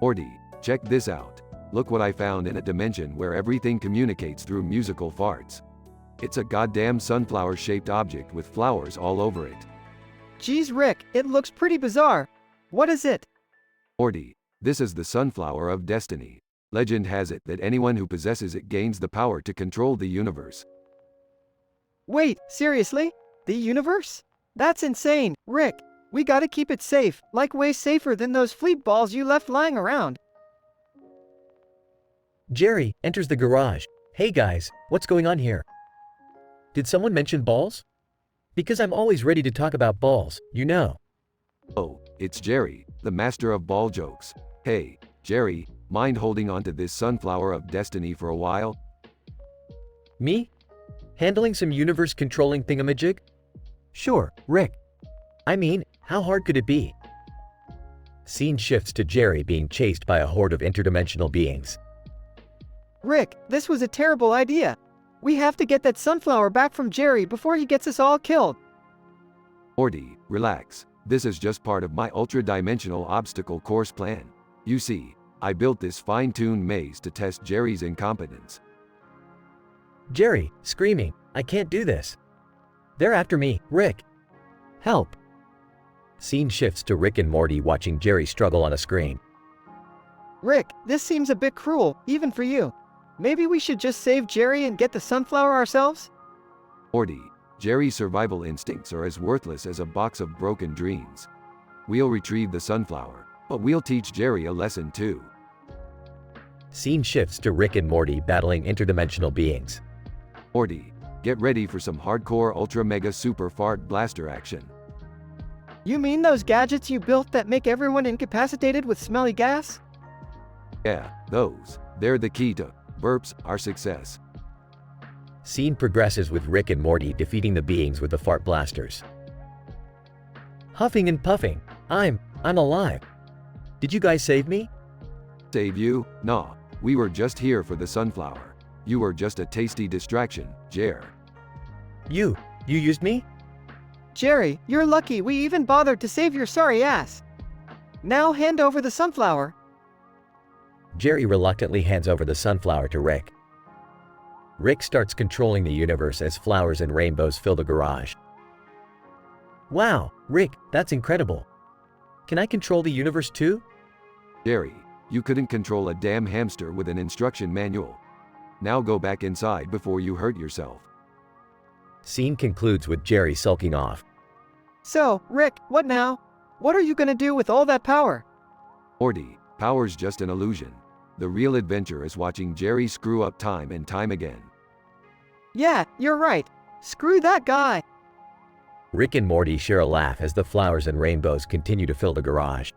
Morty, check this out. Look what I found in a dimension where everything communicates through musical farts. It's a goddamn sunflower-shaped object with flowers all over it. Geez, Rick, it looks pretty bizarre. What is it? Morty, this is the sunflower of destiny. Legend has it that anyone who possesses it gains the power to control the universe. Wait, seriously? The universe? That's insane, Rick. We gotta keep it safe, like way safer than those fleet balls you left lying around. Jerry enters the garage. Hey guys, what's going on here? Did someone mention balls? Because I'm always ready to talk about balls, you know. Oh, it's Jerry, the master of ball jokes. Hey, Jerry, mind holding onto this sunflower of destiny for a while? Me? Handling some universe-controlling thingamajig? Sure, Rick. I mean, how hard could it be? Scene shifts to Jerry being chased by a horde of interdimensional beings. Rick, this was a terrible idea. We have to get that sunflower back from Jerry before he gets us all killed. Morty, relax. This is just part of my ultra-dimensional obstacle course plan. You see, I built this fine-tuned maze to test Jerry's incompetence. Jerry, screaming, I can't do this. They're after me, Rick. Help. Scene shifts to Rick and Morty watching Jerry struggle on a screen. Rick, this seems a bit cruel, even for you. Maybe we should just save Jerry and get the sunflower ourselves? Morty, Jerry's survival instincts are as worthless as a box of broken dreams. We'll retrieve the sunflower, but we'll teach Jerry a lesson too. Scene shifts to Rick and Morty battling interdimensional beings. Morty, get ready for some hardcore ultra mega super fart blaster action. You mean those gadgets you built that make everyone incapacitated with smelly gas? Yeah, those. They're the key to burps, our success. Scene progresses with Rick and Morty defeating the beings with the fart blasters. Huffing and puffing. I'm alive. Did you guys save me? Save you? Nah, we were just here for the sunflower. You were just a tasty distraction, Jer. You used me? Jerry, you're lucky we even bothered to save your sorry ass. Now hand over the sunflower. Jerry reluctantly hands over the sunflower to Rick. Rick starts controlling the universe as flowers and rainbows fill the garage. Wow, Rick, that's incredible. Can I control the universe too? Jerry, you couldn't control a damn hamster with an instruction manual. Now go back inside before you hurt yourself. Scene concludes with Jerry sulking off. So, Rick, what now? What are you gonna do with all that power? Morty, power's just an illusion. The real adventure is watching Jerry screw up time and time again. Yeah, you're right. Screw that guy. Rick and Morty share a laugh as the flowers and rainbows continue to fill the garage.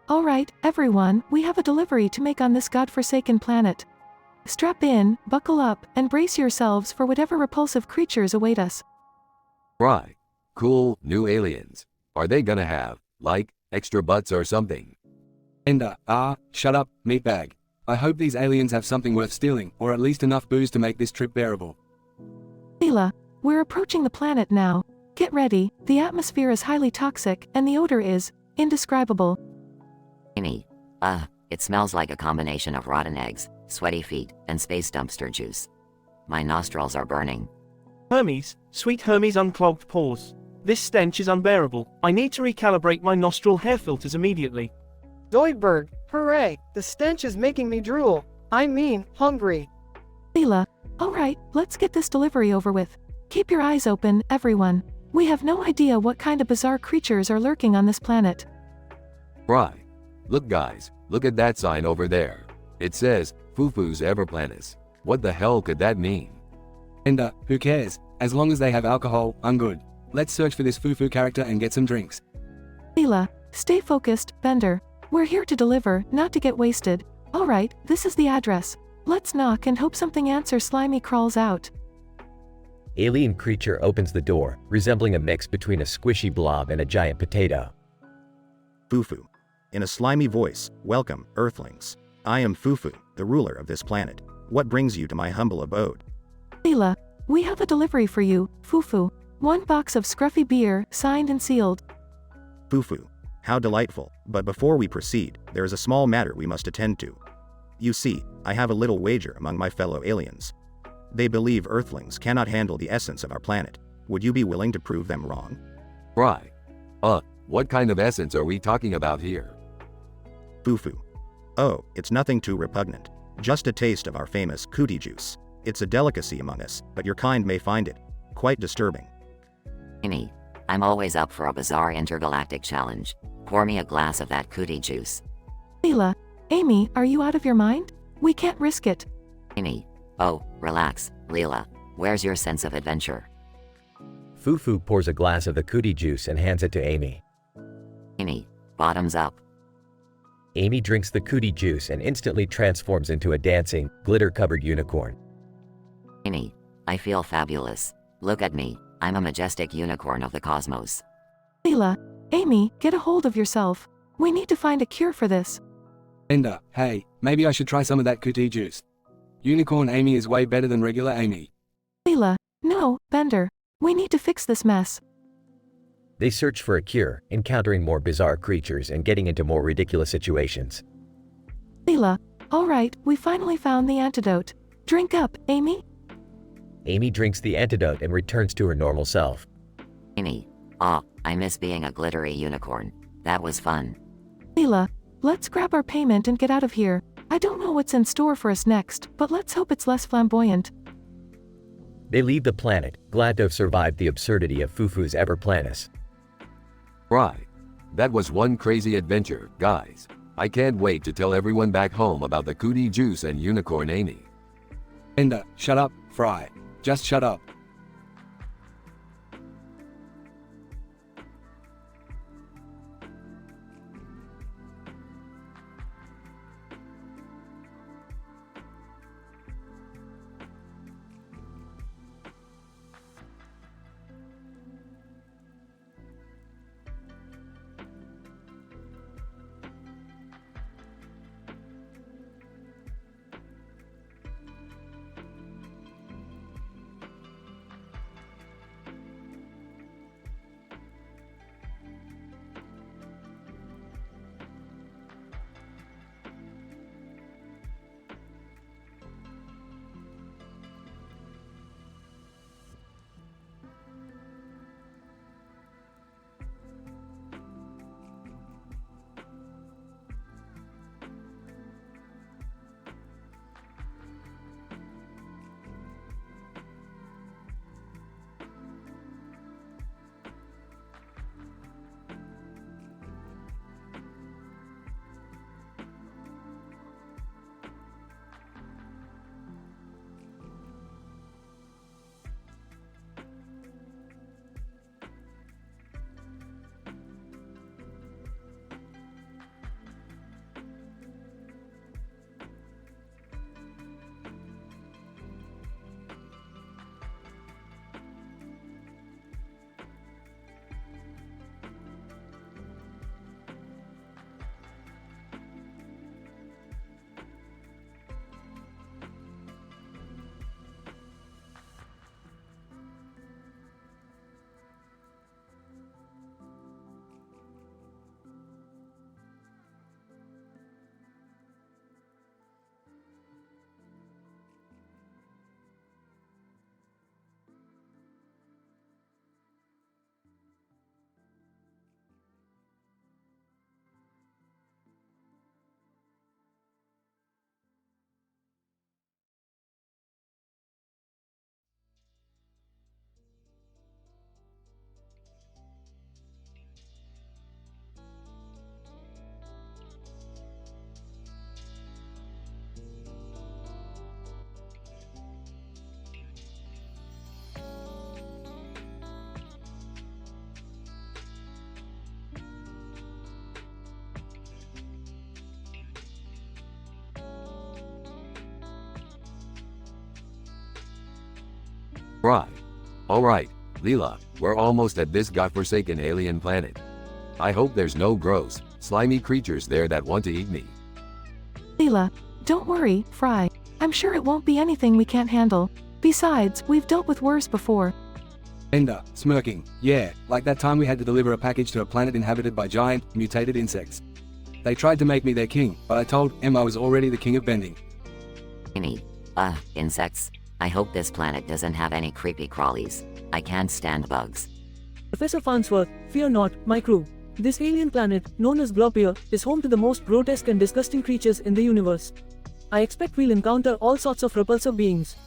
Alright, everyone, we have a delivery to make on this godforsaken planet. Strap in, buckle up, and brace yourselves for whatever repulsive creatures await us. Right. Cool, new aliens. Are they gonna have, like, extra butts or something? Ender, shut up, meatbag. I hope these aliens have something worth stealing, or at least enough booze to make this trip bearable. Leela, we're approaching the planet now. Get ready, the atmosphere is highly toxic, and the odor is indescribable. Amy. It smells like a combination of rotten eggs, sweaty feet, and space dumpster juice. My nostrils are burning. Hermes, sweet Hermes unclogged pores. This stench is unbearable. I need to recalibrate my nostril hair filters immediately. Zoidberg, hooray! The stench is making me drool. I mean, hungry. Leela, alright, let's get this delivery over with. Keep your eyes open, everyone. We have no idea what kind of bizarre creatures are lurking on this planet. Right. Look guys, look at that sign over there. It says, Fufu's Everplanis. What the hell could that mean? Ender, who cares? As long as they have alcohol, I'm good. Let's search for this Fufu character and get some drinks. Leela, stay focused, Bender. We're here to deliver, not to get wasted. Alright, this is the address. Let's knock and hope something ants or slimy crawls out. Alien creature opens the door, resembling a mix between a squishy blob and a giant potato. Fufu. In a slimy voice, welcome, Earthlings. I am Fufu, the ruler of this planet. What brings you to my humble abode? Leela, we have a delivery for you, Fufu. 1 box of scruffy beer, signed and sealed. Fufu. How delightful. But before we proceed, there is a small matter we must attend to. You see, I have a little wager among my fellow aliens. They believe Earthlings cannot handle the essence of our planet. Would you be willing to prove them wrong? Right. What kind of essence are we talking about here? Fufu. Oh, it's nothing too repugnant. Just a taste of our famous cootie juice. It's a delicacy among us, but your kind may find it quite disturbing. Amy. I'm always up for a bizarre intergalactic challenge. Pour me a glass of that cootie juice. Leela, Amy, are you out of your mind? We can't risk it. Amy. Oh, relax, Leela. Where's your sense of adventure? Fufu pours a glass of the cootie juice and hands it to Amy. Amy. Bottoms up. Amy drinks the cootie juice and instantly transforms into a dancing, glitter-covered unicorn. Amy. I feel fabulous. Look at me. I'm a majestic unicorn of the cosmos. Leela, Amy, get a hold of yourself. We need to find a cure for this. Ender, hey, maybe I should try some of that cootie juice. Unicorn Amy is way better than regular Amy. Leela, no, Bender. We need to fix this mess. They search for a cure, encountering more bizarre creatures and getting into more ridiculous situations. Leela, alright, we finally found the antidote. Drink up, Amy. Amy drinks the antidote and returns to her normal self. Amy. I miss being a glittery unicorn. That was fun. Leela, let's grab our payment and get out of here. I don't know what's in store for us next, but let's hope it's less flamboyant. They leave the planet, glad to have survived the absurdity of Fufu's Everplanis. Right. That was one crazy adventure, guys. I can't wait to tell everyone back home about the cootie juice and unicorn Amy. Ender, shut up, Fry. Just shut up. Right. Alright, Leela, we're almost at this godforsaken alien planet. I hope there's no gross, slimy creatures there that want to eat me. Leela, don't worry, Fry. I'm sure it won't be anything we can't handle. Besides, we've dealt with worse before. Ender, smirking. Yeah, like that time we had to deliver a package to a planet inhabited by giant, mutated insects. They tried to make me their king, but I told Em I was already the king of bending. Amy. Insects. I hope this planet doesn't have any creepy crawlies. I can't stand bugs. Professor Farnsworth, fear not, my crew. This alien planet, known as Glopia, is home to the most grotesque and disgusting creatures in the universe. I expect we'll encounter all sorts of repulsive beings.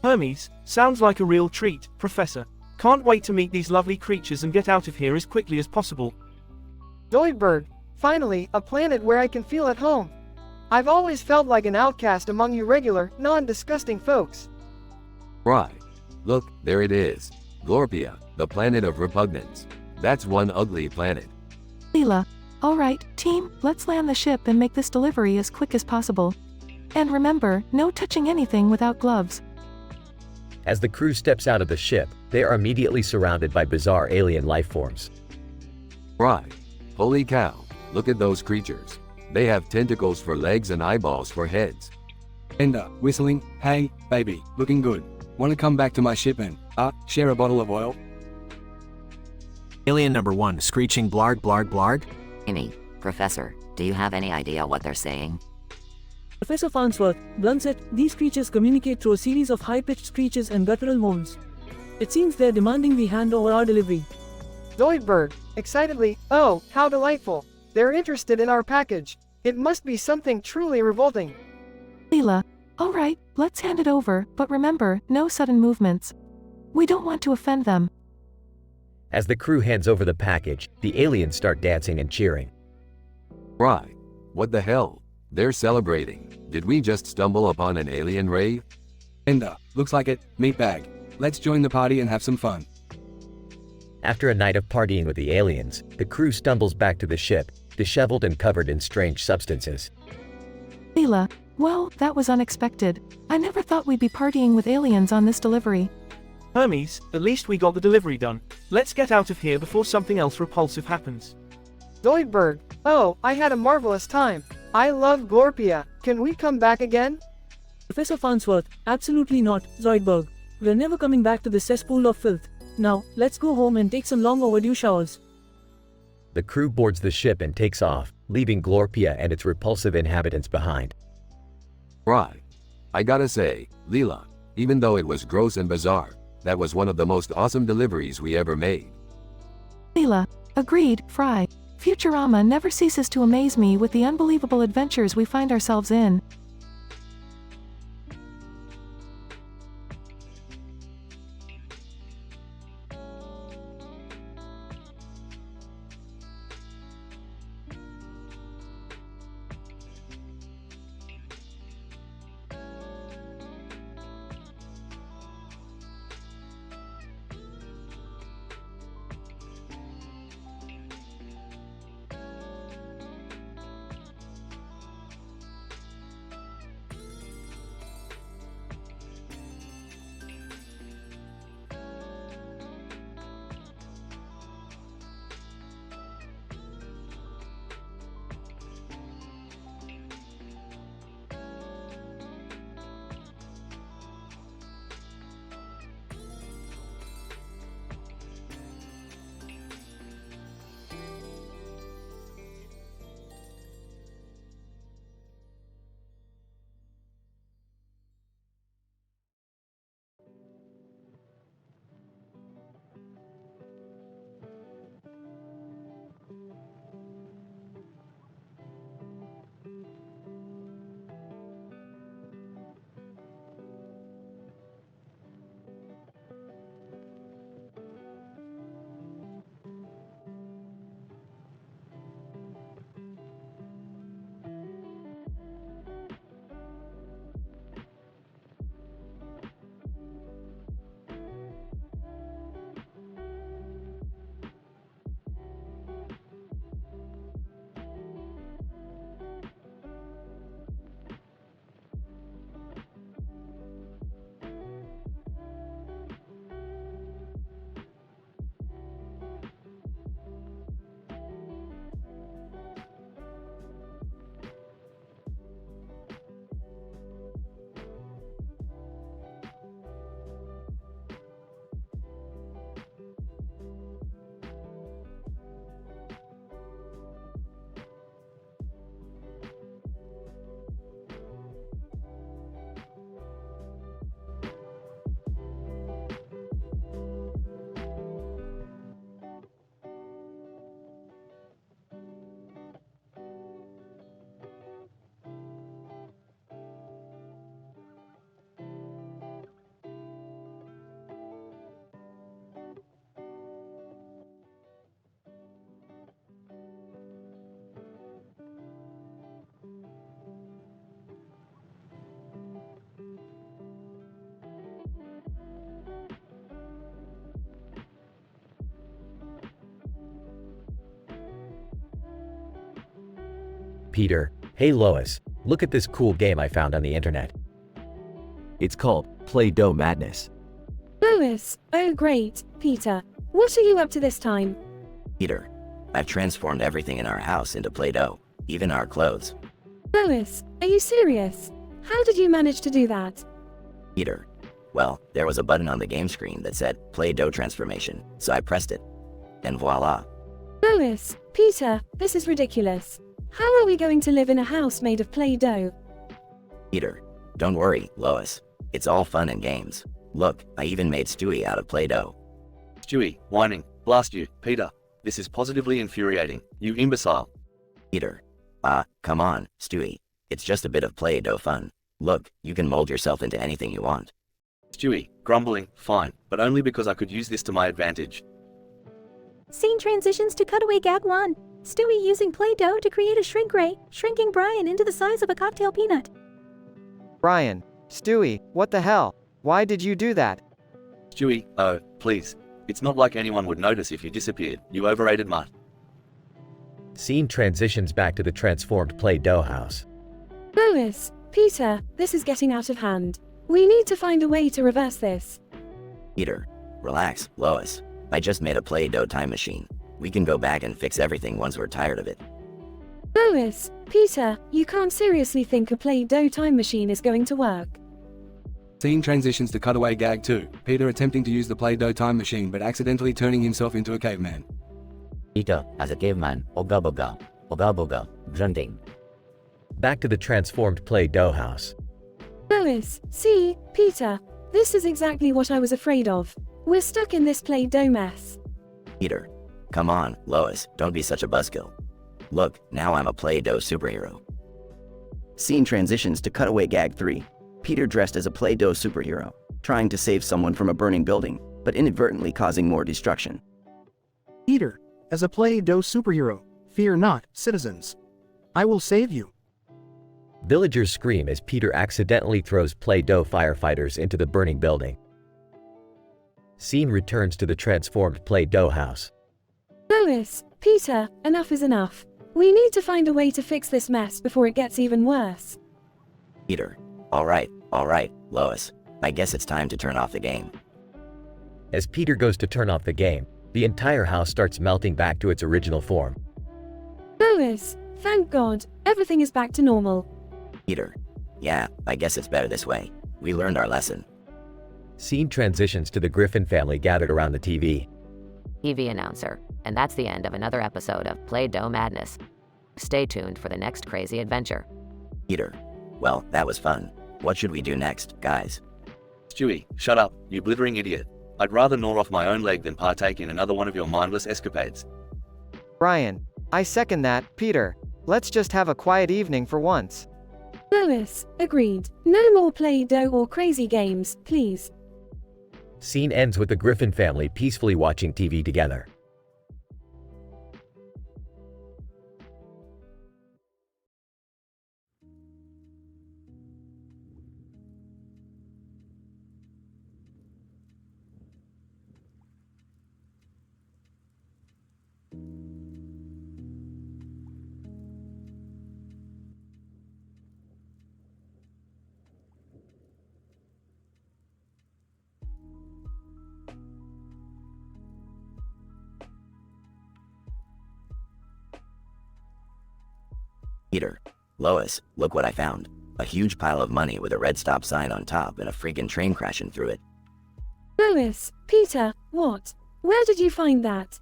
Hermes, sounds like a real treat, Professor. Can't wait to meet these lovely creatures and get out of here as quickly as possible. Zoidberg, finally, a planet where I can feel at home. I've always felt like an outcast among you regular, non-disgusting folks. Right. Look, there it is. Glorpia, the planet of repugnance. That's one ugly planet. Leela. Alright, team, let's land the ship and make this delivery as quick as possible. And remember, no touching anything without gloves. As the crew steps out of the ship, they are immediately surrounded by bizarre alien life forms. Right. Holy cow, look at those creatures. They have tentacles for legs and eyeballs for heads. Ender, whistling. Hey, baby, looking good. Want to come back to my ship and, share a bottle of oil? Alien number 1 screeching blarg blarg blarg. Amy. Professor, do you have any idea what they're saying? Professor Farnsworth, Blunset, these creatures communicate through a series of high-pitched screeches and guttural moans. It seems they're demanding we hand over our delivery. Zoidberg, excitedly, oh, how delightful. They're interested in our package. It must be something truly revolting. Leela. Alright, let's hand it over, but remember, no sudden movements. We don't want to offend them. As the crew hands over the package, the aliens start dancing and cheering. Right. What the hell? They're celebrating. Did we just stumble upon an alien rave? Ender, looks like it, meatbag. Let's join the party and have some fun. After a night of partying with the aliens, the crew stumbles back to the ship, disheveled and covered in strange substances. Leela. Well, that was unexpected. I never thought we'd be partying with aliens on this delivery. Hermes, at least we got the delivery done. Let's get out of here before something else repulsive happens. Zoidberg, oh, I had a marvelous time. I love Glorpia. Can we come back again? Professor Farnsworth, absolutely not, Zoidberg. We're never coming back to this cesspool of filth. Now, let's go home and take some long overdue showers. The crew boards the ship and takes off, leaving Glorpia and its repulsive inhabitants behind. Right. I gotta say, Leela, even though it was gross and bizarre, that was one of the most awesome deliveries we ever made. Leela. Agreed, Fry. Futurama never ceases to amaze me with the unbelievable adventures we find ourselves in. Peter, "Hey Lois, look at this cool game I found on the internet." It's called Play-Doh Madness. Lois, oh great, Peter. What are you up to this time? Peter, I've transformed everything in our house into Play-Doh, even our clothes. Lois, are you serious? How did you manage to do that? Peter, well, there was a button on the game screen that said Play-Doh transformation, so I pressed it. And voila. Lois, Peter, this is ridiculous. How are we going to live in a house made of Play-Doh? Peter, don't worry, Lois. It's all fun and games. Look, I even made Stewie out of Play-Doh. Stewie, whining, blast you, Peter. This is positively infuriating, you imbecile. Peter, come on, Stewie. It's just a bit of Play-Doh fun. Look, you can mold yourself into anything you want. Stewie, grumbling, fine, but only because I could use this to my advantage. Scene transitions to cutaway gag 1. Stewie using Play-Doh to create a shrink ray, shrinking Brian into the size of a cocktail peanut. Brian, Stewie, what the hell? Why did you do that? Stewie, oh, please. It's not like anyone would notice if you disappeared, you overrated mutt. Scene transitions back to the transformed Play-Doh house. Lois, Peter, this is getting out of hand. We need to find a way to reverse this. Peter, relax, Lois. I just made a Play-Doh time machine. We can go back and fix everything once we're tired of it. Lois, Peter, you can't seriously think a Play-Doh time machine is going to work. Scene transitions to cutaway gag 2. Peter attempting to use the Play-Doh time machine but accidentally turning himself into a caveman. Peter, as a caveman, oga boga, grunting. Back to the transformed Play-Doh house. Lois, see, Peter, this is exactly what I was afraid of. We're stuck in this Play-Doh mess. Peter, come on, Lois, don't be such a buzzkill. Look, now I'm a Play-Doh superhero. Scene transitions to cutaway gag 3. Peter dressed as a Play-Doh superhero, trying to save someone from a burning building, but inadvertently causing more destruction. Peter, as a Play-Doh superhero, fear not, citizens. I will save you. Villagers scream as Peter accidentally throws Play-Doh firefighters into the burning building. Scene returns to the transformed Play-Doh house. Lois, Peter, enough is enough. We need to find a way to fix this mess before it gets even worse. Peter, all right, Lois. I guess it's time to turn off the game. As Peter goes to turn off the game, the entire house starts melting back to its original form. Lois, thank God, everything is back to normal. Peter, yeah, I guess it's better this way. We learned our lesson. Scene transitions to the Griffin family gathered around the TV. TV announcer, and that's the end of another episode of Play-Doh Madness. Stay tuned for the next crazy adventure. Peter, well, that was fun. What should we do next, guys? Stewie, shut up, you blithering idiot. I'd rather gnaw off my own leg than partake in another one of your mindless escapades. Brian, I second that. Peter, let's just have a quiet evening for once. Lois, agreed. No more Play-Doh or crazy games, please. Scene ends with the Griffin family peacefully watching TV together. Peter, Lois, look what I found. A huge pile of money with a red stop sign on top and a freaking train crashing through it. Lois, Peter, what? Where did you find that?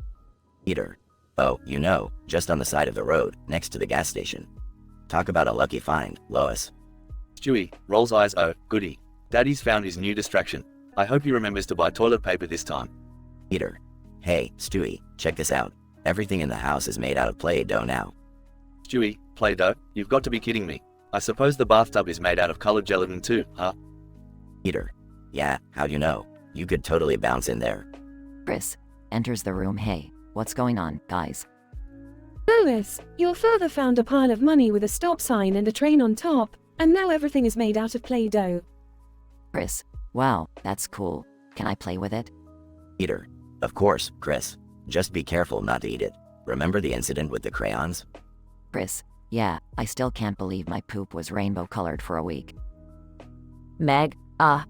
Peter, oh, you know, just on the side of the road, next to the gas station. Talk about a lucky find, Lois. Stewie, rolls eyes, oh, goody. Daddy's found his new distraction. I hope he remembers to buy toilet paper this time. Peter, hey, Stewie, check this out. Everything in the house is made out of Play-Doh now. Stewie, Play-Doh, you've got to be kidding me. I suppose the bathtub is made out of colored gelatin too, huh? Peter, yeah, how'd you know? You could totally bounce in there. Chris enters the room. Hey, what's going on, guys? Lois, your father found a pile of money with a stop sign and a train on top, and now everything is made out of Play-Doh. Chris, wow, that's cool. Can I play with it? Peter, of course, Chris. Just be careful not to eat it. Remember the incident with the crayons? Chris, Yeah, I still can't believe my poop was rainbow colored for a week. Meg,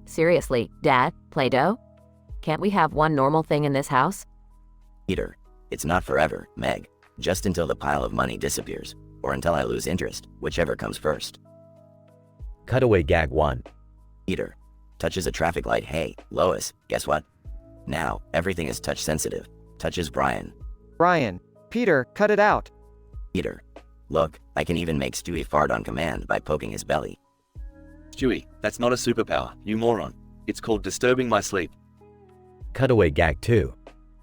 seriously, Dad, Play-Doh? Can't we have one normal thing in this house? Peter, it's not forever, Meg. Just until the pile of money disappears, or until I lose interest, whichever comes first. Cutaway gag 1. Peter touches a traffic light. Hey, Lois, guess what? Now, everything is touch sensitive. Touches Brian. Brian. Peter, cut it out. Peter, look, I can even make Stewie fart on command by poking his belly. Stewie, that's not a superpower, you moron. It's called disturbing my sleep. Cutaway gag 2.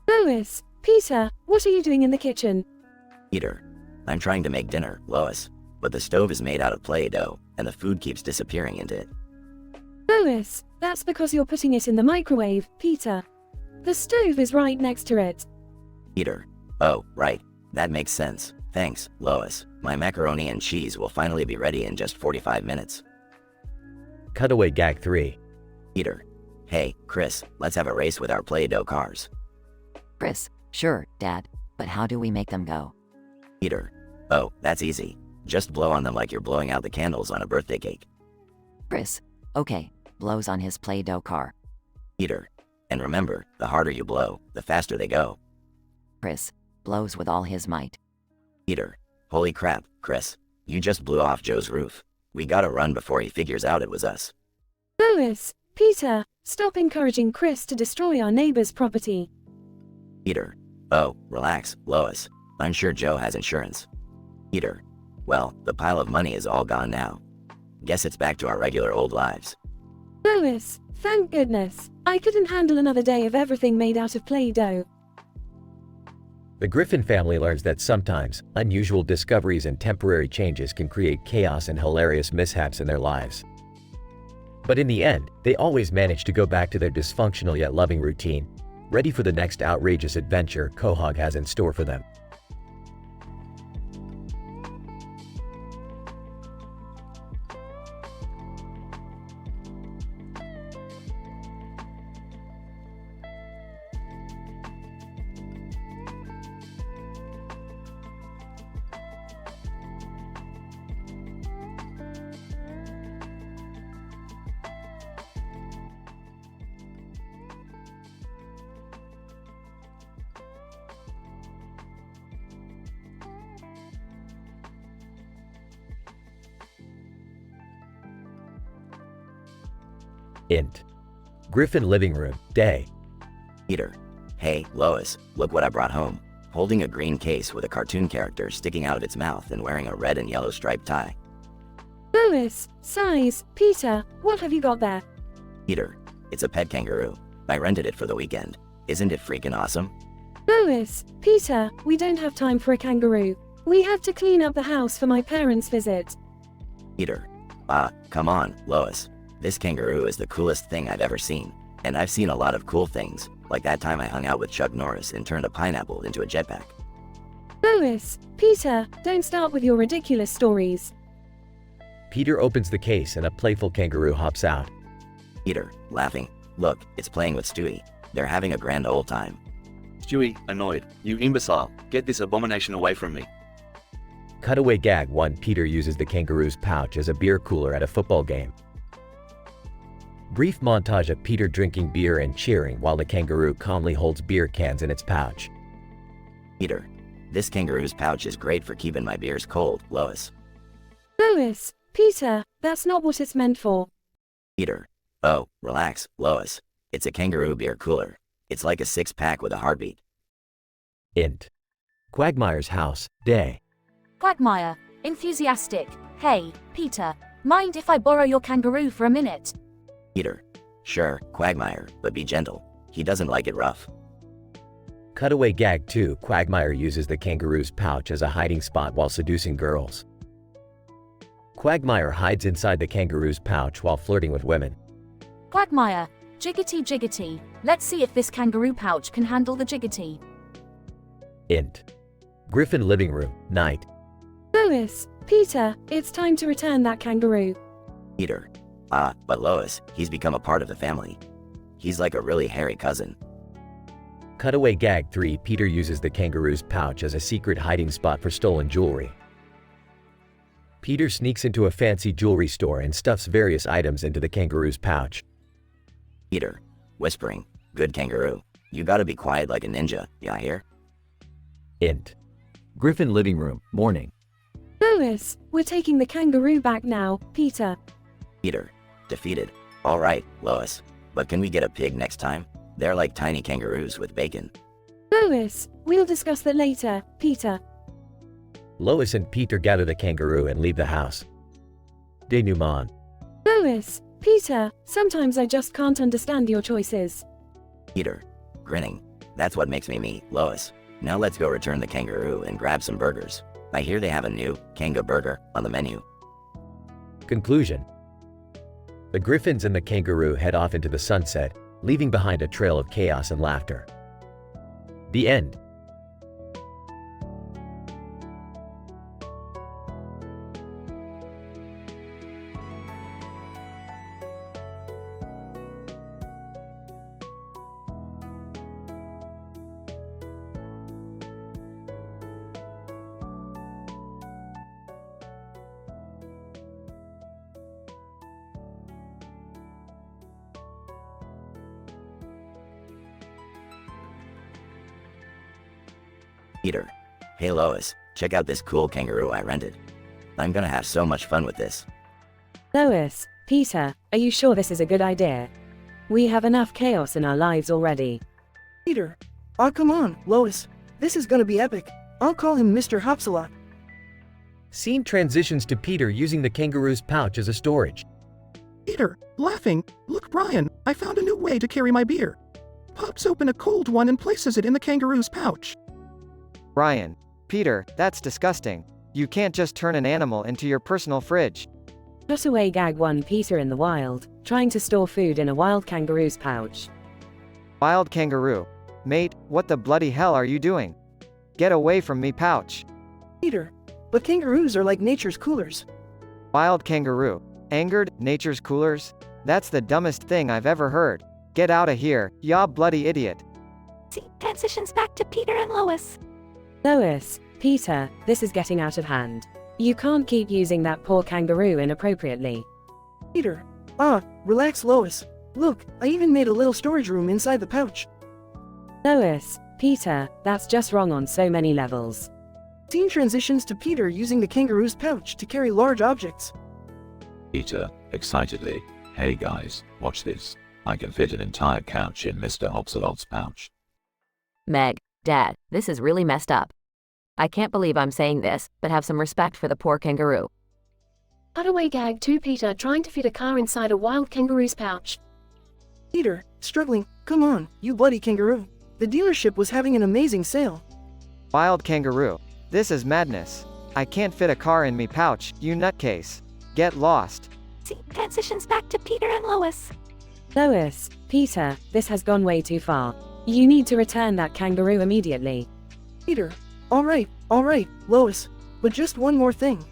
Lois, Peter, what are you doing in the kitchen? Peter, I'm trying to make dinner, Lois, but the stove is made out of Play-Doh, and the food keeps disappearing into it. Lois, that's because you're putting it in the microwave, Peter. The stove is right next to it. Peter, oh, right, that makes sense. Thanks, Lois. My macaroni and cheese will finally be ready in just 45 minutes. Cutaway gag 3. Peter, hey, Chris, let's have a race with our Play-Doh cars. Chris, sure, Dad, but how do we make them go? Peter, oh, that's easy. Just blow on them like you're blowing out the candles on a birthday cake. Chris, okay, blows on his Play-Doh car. Peter, and remember, the harder you blow, the faster they go. Chris, blows with all his might. Peter, holy crap, Chris, you just blew off Joe's roof. We gotta run before he figures out it was us. Lois, Peter, stop encouraging Chris to destroy our neighbor's property. Peter, oh, relax, Lois. I'm sure Joe has insurance. Peter, well, the pile of money is all gone now. Guess it's back to our regular old lives. Lois, thank goodness. I couldn't handle another day of everything made out of Play-Doh. The Griffin family learns that sometimes unusual discoveries and temporary changes can create chaos and hilarious mishaps in their lives. But in the end, they always manage to go back to their dysfunctional yet loving routine, ready for the next outrageous adventure Quahog has in store for them. Int. Griffin living room, day. Peter, hey, Lois, look what I brought home. Holding a green case with a cartoon character sticking out of its mouth and wearing a red and yellow striped tie. Lois, size, Peter, what have you got there? Peter, it's a pet kangaroo. I rented it for the weekend. Isn't it freaking awesome? Lois, Peter, we don't have time for a kangaroo. We have to clean up the house for my parents' visit. Peter, come on, Lois. This kangaroo is the coolest thing I've ever seen. And I've seen a lot of cool things, like that time I hung out with Chuck Norris and turned a pineapple into a jetpack. Lois, Peter, don't start with your ridiculous stories. Peter opens the case and a playful kangaroo hops out. Peter, laughing, look, it's playing with Stewie. They're having a grand old time. Stewie, annoyed, you imbecile, get this abomination away from me. Cutaway gag 1. Peter uses the kangaroo's pouch as a beer cooler at a football game. Brief montage of Peter drinking beer and cheering while the kangaroo calmly holds beer cans in its pouch. Peter, this kangaroo's pouch is great for keeping my beers cold, Lois. Lois, Peter, that's not what it's meant for. Peter, oh, relax, Lois. It's a kangaroo beer cooler. It's like a 6-pack with a heartbeat. Int. Quagmire's house, day. Quagmire, enthusiastic. Hey, Peter, mind if I borrow your kangaroo for a minute? Peter, sure, Quagmire, but be gentle. He doesn't like it rough. Cutaway gag 2. Quagmire uses the kangaroo's pouch as a hiding spot while seducing girls. Quagmire hides inside the kangaroo's pouch while flirting with women. Quagmire, jiggity jiggity, let's see if this kangaroo pouch can handle the jiggity. Int. Griffin living room, night. Lois, Peter, it's time to return that kangaroo. Peter, but Lois, he's become a part of the family. He's like a really hairy cousin. Cutaway gag 3. Peter uses the kangaroo's pouch as a secret hiding spot for stolen jewelry. Peter sneaks into a fancy jewelry store and stuffs various items into the kangaroo's pouch. Peter, whispering, good kangaroo. You gotta be quiet like a ninja, ya hear? Int. Griffin living room, morning. Lois, we're taking the kangaroo back now, Peter. Peter, defeated. Alright, Lois. But can we get a pig next time? They're like tiny kangaroos with bacon. Lois, we'll discuss that later, Peter. Lois and Peter gather the kangaroo and leave the house. Denouement. Lois, Peter, sometimes I just can't understand your choices. Peter, grinning. That's what makes me me, Lois. Now let's go return the kangaroo and grab some burgers. I hear they have a new Kanga burger on the menu. Conclusion. The Griffins and the kangaroo head off into the sunset, leaving behind a trail of chaos and laughter. The end. Peter, hey Lois, check out this cool kangaroo I rented. I'm gonna have so much fun with this. Lois, Peter, are you sure this is a good idea? We have enough chaos in our lives already. Peter. Oh, come on, Lois. This is gonna be epic. I'll call him Mr. Hopsalot. Scene transitions to Peter using the kangaroo's pouch as a storage. Peter, laughing. Look, Brian, I found a new way to carry my beer. Pops open a cold one and places it in the kangaroo's pouch. Brian, Peter, that's disgusting. You can't just turn an animal into your personal fridge. Cutaway gag 1. Peter in the wild, trying to store food in a wild kangaroo's pouch. Wild kangaroo. Mate, what the bloody hell are you doing? Get away from me, pouch. Peter, but kangaroos are like nature's coolers. Wild kangaroo. Angered, nature's coolers? That's the dumbest thing I've ever heard. Get out of here, ya bloody idiot. Scene transitions back to Peter and Lois. Lois, Peter, this is getting out of hand. You can't keep using that poor kangaroo inappropriately. Peter. Relax, Lois. Look, I even made a little storage room inside the pouch. Lois, Peter, that's just wrong on so many levels. Scene transitions to Peter using the kangaroo's pouch to carry large objects. Peter, excitedly, hey guys, watch this. I can fit an entire couch in Mr. Hopsalot's pouch. Meg, Dad, this is really messed up. I can't believe I'm saying this, but have some respect for the poor kangaroo. Cutaway gag 2. Peter trying to fit a car inside a wild kangaroo's pouch. Peter, struggling, come on, you bloody kangaroo. The dealership was having an amazing sale. Wild kangaroo. This is madness. I can't fit a car in me pouch, you nutcase. Get lost. Scene transitions back to Peter and Lois. Lois, Peter, this has gone way too far. You need to return that kangaroo immediately. Peter. Alright, Lois. But just one more thing.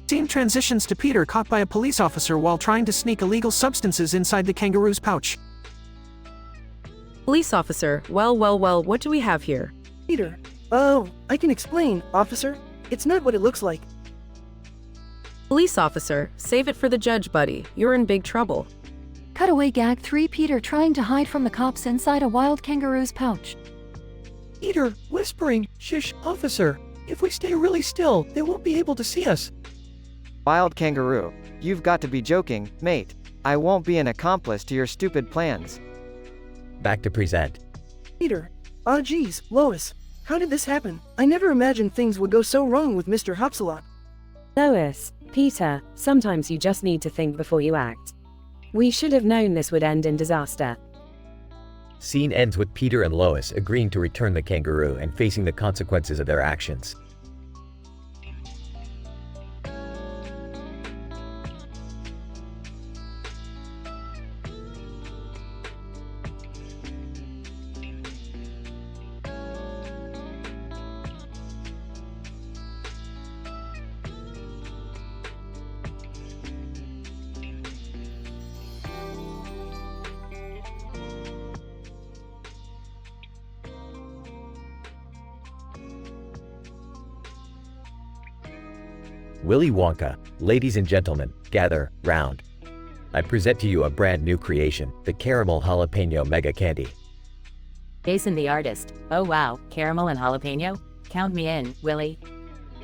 Scene transitions to Peter caught by a police officer while trying to sneak illegal substances inside the kangaroo's pouch. Police officer, well, what do we have here? Peter. Oh, I can explain, officer. It's not what it looks like. Police officer, save it for the judge, buddy. You're in big trouble. Cutaway gag 3. Peter trying to hide from the cops inside a wild kangaroo's pouch. Peter, whispering, shush, officer. If we stay really still, they won't be able to see us. Wild kangaroo. You've got to be joking, mate. I won't be an accomplice to your stupid plans. Back to present. Peter. Geez, Lois. How did this happen? I never imagined things would go so wrong with Mr. Hopsalot. Lois, Peter, sometimes you just need to think before you act. We should have known this would end in disaster. Scene ends with Peter and Lois agreeing to return the kangaroo and facing the consequences of their actions. Willy Wonka, ladies and gentlemen, gather round. I present to you a brand new creation, the Caramel Jalapeno Mega Candy. Jason the artist. Oh wow, caramel and jalapeno? Count me in, Willy.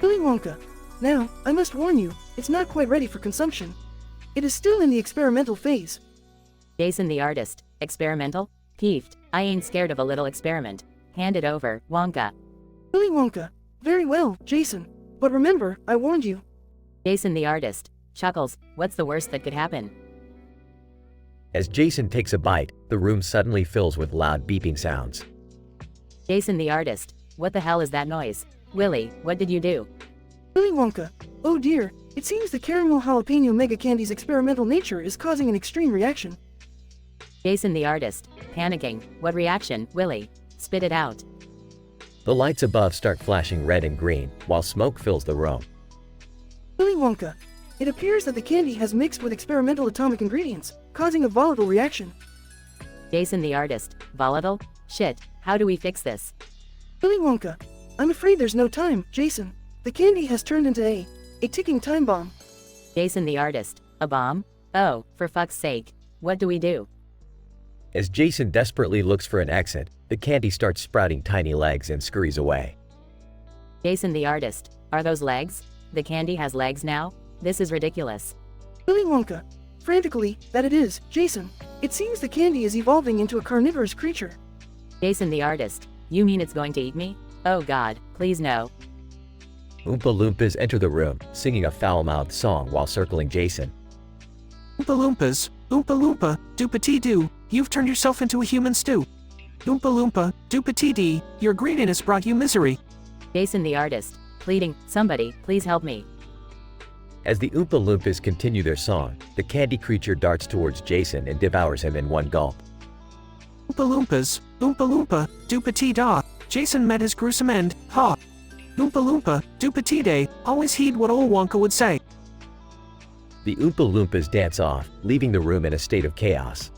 Willy Wonka. Now, I must warn you, it's not quite ready for consumption. It is still in the experimental phase. Jason the artist. Experimental? Peeved. I ain't scared of a little experiment. Hand it over, Wonka. Willy Wonka. Very well, Jason. But remember, I warned you. Jason the artist. Chuckles. What's the worst that could happen? As Jason takes a bite, the room suddenly fills with loud beeping sounds. Jason the artist. What the hell is that noise? Willy, what did you do? Willy Wonka. Oh dear, it seems the caramel jalapeno mega candy's experimental nature is causing an extreme reaction. Jason the artist. Panicking. What reaction, Willy? Spit it out. The lights above start flashing red and green, while smoke fills the room. Willy Wonka. It appears that the candy has mixed with experimental atomic ingredients, causing a volatile reaction. Jason the artist. Volatile? Shit, how do we fix this? Willy Wonka. I'm afraid there's no time, Jason. The candy has turned into a ticking time bomb. Jason the artist. A bomb? Oh, for fuck's sake. What do we do? As Jason desperately looks for an exit, the candy starts sprouting tiny legs and scurries away. Jason the artist. Are those legs? The candy has legs now? This is ridiculous. Willy Wonka. Frantically, that it is, Jason. It seems the candy is evolving into a carnivorous creature. Jason the artist. You mean it's going to eat me? Oh god, please no. Oompa Loompas enter the room, singing a foul-mouthed song while circling Jason. Oompa Loompas, Oompa Loompa, Doopity-doo, you've turned yourself into a human stew. Oompa Loompa, Doopity-dee, your greediness brought you misery. Jason the artist. Pleading, somebody, please help me. As the Oompa Loompas continue their song, the candy creature darts towards Jason and devours him in one gulp. Oompa Loompas, Oompa Loompa, Doopity-da, Jason met his gruesome end, ha. Oompa Loompa, Doopity-day, always heed what old Wonka would say. The Oompa Loompas dance off, leaving the room in a state of chaos.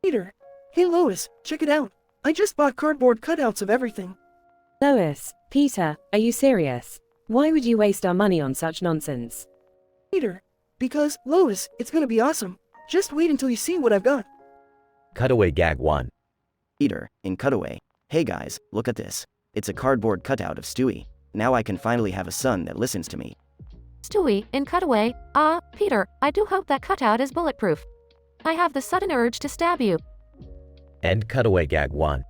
Peter. Hey Lois, check it out. I just bought cardboard cutouts of everything. Lois, Peter, are you serious? Why would you waste our money on such nonsense? Peter. Because, Lois, it's gonna be awesome. Just wait until you see what I've got. Cutaway Gag 1. Peter, in Cutaway. Hey guys, look at this. It's a cardboard cutout of Stewie. Now I can finally have a son that listens to me. Stewie, in Cutaway. Peter, I do hope that cutout is bulletproof. I have the sudden urge to stab you. End Cutaway Gag 1.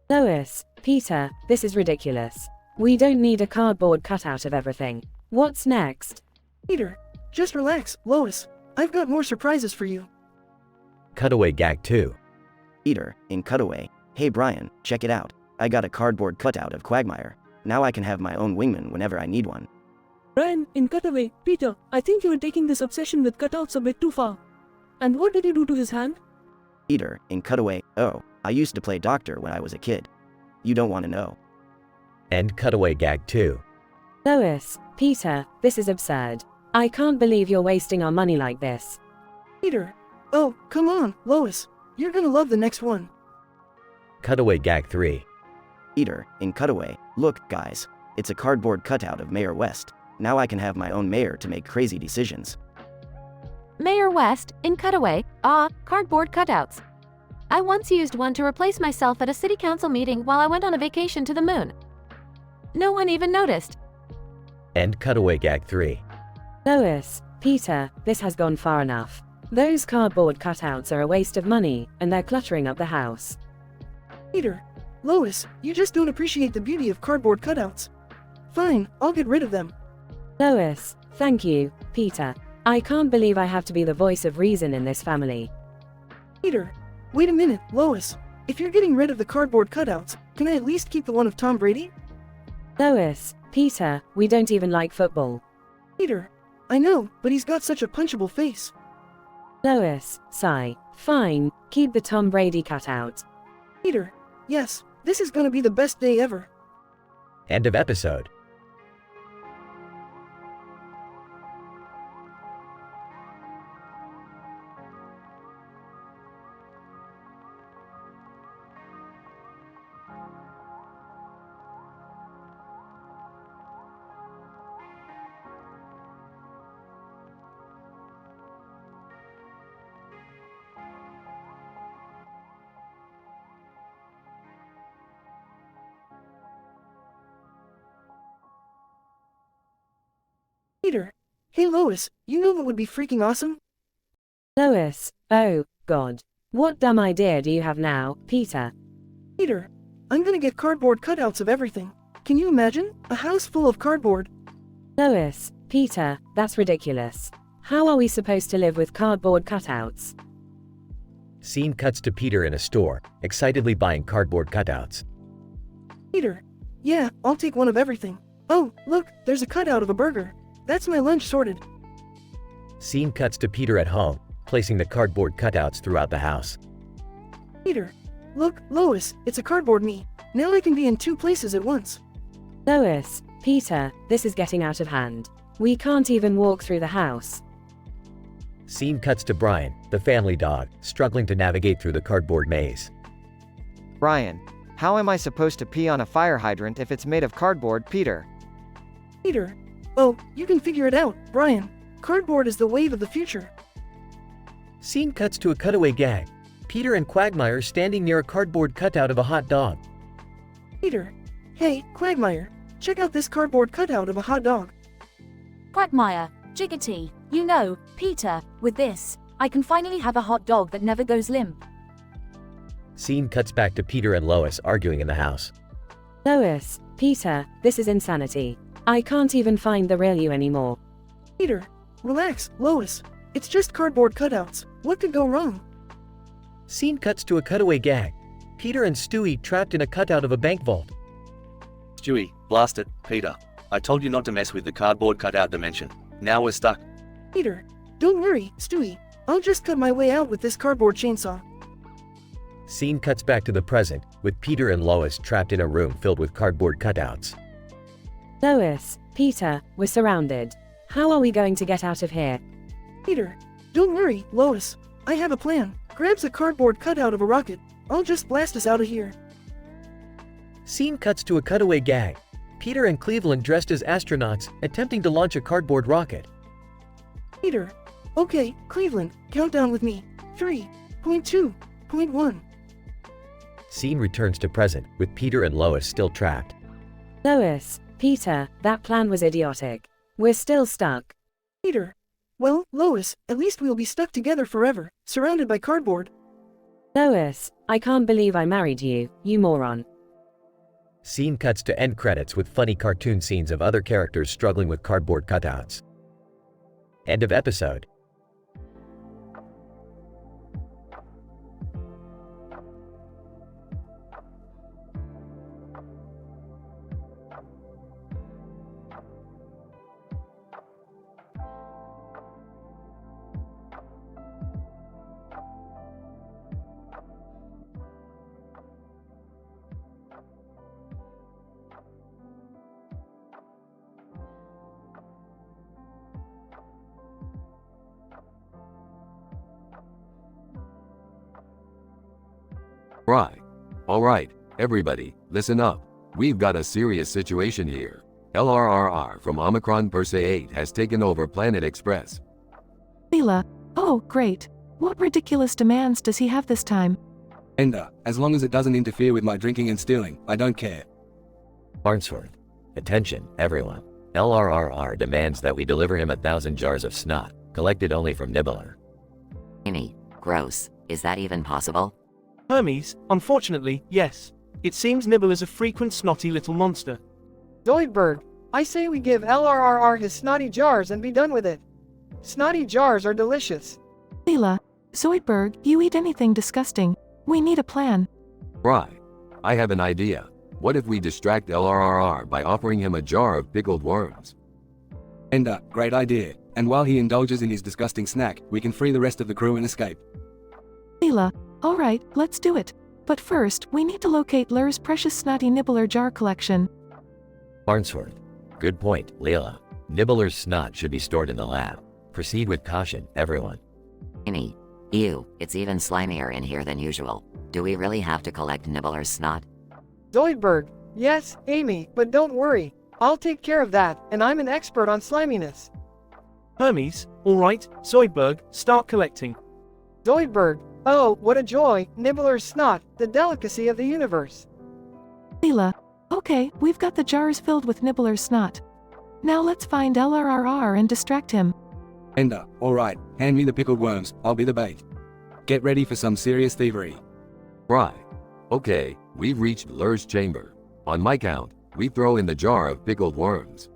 Lois, Peter, this is ridiculous. We don't need a cardboard cutout of everything. What's next? Peter, just relax, Lois. I've got more surprises for you. Cutaway Gag 2. Peter, in Cutaway. Hey Brian, check it out. I got a cardboard cutout of Quagmire. Now I can have my own wingman whenever I need one. Brian, in Cutaway. Peter, I think you are taking this obsession with cutouts a bit too far. And what did you do to his hand? Peter, in Cutaway. Oh, I used to play doctor when I was a kid. You don't want to know. End Cutaway Gag 2. Lois, Peter, this is absurd. I can't believe you're wasting our money like this. Peter. Oh, come on, Lois. You're gonna love the next one. Cutaway Gag 3. Peter, in Cutaway. Look, guys. It's a cardboard cutout of Mayor West. Now I can have my own mayor to make crazy decisions. Mayor West, in Cutaway. Cardboard cutouts. I once used one to replace myself at a city council meeting while I went on a vacation to the moon. No one even noticed. End Cutaway Gag 3. Lois, Peter, this has gone far enough. Those cardboard cutouts are a waste of money, and they're cluttering up the house. Peter. Lois, you just don't appreciate the beauty of cardboard cutouts. Fine, I'll get rid of them. Lois, thank you, Peter. I can't believe I have to be the voice of reason in this family. Peter. Wait a minute, Lois. If you're getting rid of the cardboard cutouts, can I at least keep the one of Tom Brady? Lois, Peter, we don't even like football. Peter. I know, but he's got such a punchable face. Lois, sigh. Fine, keep the Tom Brady cutout. Peter, yes, this is gonna be the best day ever. End of episode. Peter, hey Lois, you know what would be freaking awesome? Lois, oh, God. What dumb idea do you have now, Peter? Peter, I'm gonna get cardboard cutouts of everything. Can you imagine? A house full of cardboard. Lois, Peter, that's ridiculous. How are we supposed to live with cardboard cutouts? Scene cuts to Peter in a store, excitedly buying cardboard cutouts. Peter, yeah, I'll take one of everything. Oh, look, there's a cutout of a burger. That's my lunch sorted. Scene cuts to Peter at home, placing the cardboard cutouts throughout the house. Peter, look, Lois, it's a cardboard me. Now I can be in 2 places at once. Lois, Peter, this is getting out of hand. We can't even walk through the house. Scene cuts to Brian, the family dog, struggling to navigate through the cardboard maze. Brian, how am I supposed to pee on a fire hydrant if it's made of cardboard, Peter? Peter, oh, you can figure it out, Brian. Cardboard is the wave of the future. Scene cuts to a cutaway gag. Peter and Quagmire standing near a cardboard cutout of a hot dog. Peter, hey, Quagmire, check out this cardboard cutout of a hot dog. Quagmire, Jiggity, you know, Peter, with this, I can finally have a hot dog that never goes limp. Scene cuts back to Peter and Lois arguing in the house. Lois, Peter, this is insanity. I can't even find the real you anymore. Peter, relax, Lois. It's just cardboard cutouts. What could go wrong? Scene cuts to a cutaway gag. Peter and Stewie trapped in a cutout of a bank vault. Stewie, blast it, Peter. I told you not to mess with the cardboard cutout dimension. Now we're stuck. Peter, don't worry, Stewie. I'll just cut my way out with this cardboard chainsaw. Scene cuts back to the present, with Peter and Lois trapped in a room filled with cardboard cutouts. Lois, Peter, we're surrounded. How are we going to get out of here? Peter, don't worry, Lois. I have a plan. Grabs a cardboard cutout of a rocket. I'll just blast us out of here. Scene cuts to a cutaway gag. Peter and Cleveland dressed as astronauts, attempting to launch a cardboard rocket. Peter, okay, Cleveland, count down with me. 3.2.1. Scene returns to present, with Peter and Lois still trapped. Lois, Peter, that plan was idiotic. We're still stuck. Peter, well, Lois, at least we'll be stuck together forever, surrounded by cardboard. Lois, I can't believe I married you, you moron. Scene cuts to end credits with funny cartoon scenes of other characters struggling with cardboard cutouts. End of episode. Right. Alright, everybody, listen up. We've got a serious situation here. LRRR from Omicron Persei 8 has taken over Planet Express. Leela, oh, great. What ridiculous demands does he have this time? Ender, as long as it doesn't interfere with my drinking and stealing, I don't care. Farnsworth. Attention, everyone. LRRR demands that we deliver him 1,000 jars of snot, collected only from Nibbler. Amy, gross. Is that even possible? Hermes, unfortunately, yes. It seems Nibble is a frequent snotty little monster. Zoidberg, I say we give LRRR his snotty jars and be done with it. Snotty jars are delicious. Leela, Zoidberg, you eat anything disgusting. We need a plan. Right. I have an idea. What if we distract LRRR by offering him a jar of pickled worms? Ender, great idea. And while he indulges in his disgusting snack, we can free the rest of the crew and escape. Leela, alright, let's do it. But first, we need to locate Lur's precious snotty nibbler jar collection. Farnsworth. Good point, Leela. Nibbler's snot should be stored in the lab. Proceed with caution, everyone. Amy. Ew, it's even slimier in here than usual. Do we really have to collect Nibbler's snot? Zoidberg, yes, Amy, but don't worry. I'll take care of that, and I'm an expert on sliminess. Hermes, alright, Zoidberg, start collecting. Zoidberg, oh, what a joy, Nibbler's snot, the delicacy of the universe. Leela, okay, we've got the jars filled with Nibbler's snot. Now let's find LRRR and distract him. Ender, alright, hand me the pickled worms, I'll be the bait. Get ready for some serious thievery. Right. Okay, we've reached Lur's chamber. On my count, we throw in the jar of pickled worms.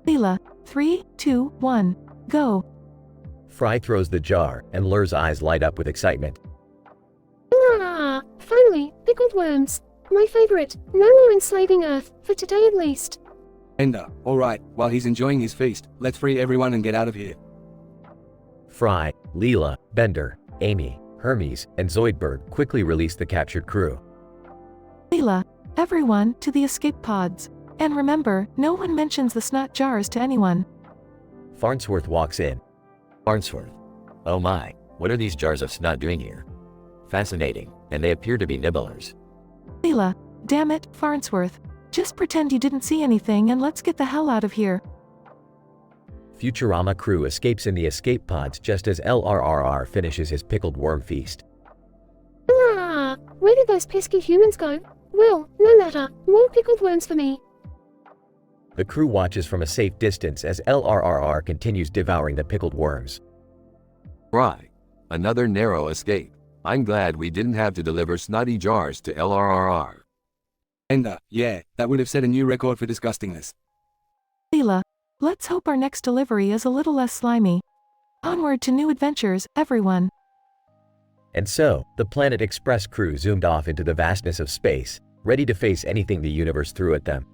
Leela, 3, 2, 1, go. Fry throws the jar, and Lur's eyes light up with excitement. Ah, finally, pickled worms. My favorite. No more enslaving Earth, for today at least. Ender, alright, while he's enjoying his feast, let's free everyone and get out of here. Fry, Leela, Bender, Amy, Hermes, and Zoidberg quickly release the captured crew. Leela, everyone, to the escape pods. And remember, no one mentions the snot jars to anyone. Farnsworth walks in. Farnsworth. Oh my, what are these jars of snot doing here? Fascinating, and they appear to be nibblers. Leela, damn it, Farnsworth. Just pretend you didn't see anything and let's get the hell out of here. Futurama crew escapes in the escape pods just as LRRR finishes his pickled worm feast. Ah, where did those pesky humans go? Well, no matter, more pickled worms for me. The crew watches from a safe distance as LRRR continues devouring the pickled worms. Right. Another narrow escape. I'm glad we didn't have to deliver snotty jars to LRRR. Ender, yeah, that would have set a new record for disgustingness. Leela, let's hope our next delivery is a little less slimy. Onward to new adventures, everyone. And so, the Planet Express crew zoomed off into the vastness of space, ready to face anything the universe threw at them.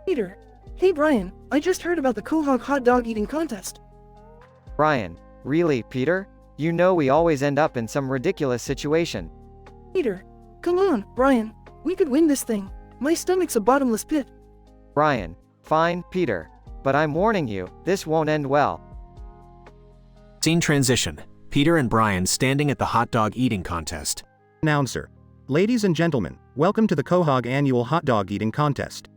Peter. Hey Brian, I just heard about the Quahog hot dog eating contest. Brian, really, Peter? You know we always end up in some ridiculous situation. Peter, come on, Brian. We could win this thing. My stomach's a bottomless pit. Brian, fine, Peter. But I'm warning you, this won't end well. Scene transition. Peter and Brian standing at the hot dog eating contest. Announcer. Ladies and gentlemen, welcome to the Quahog annual hot dog eating contest.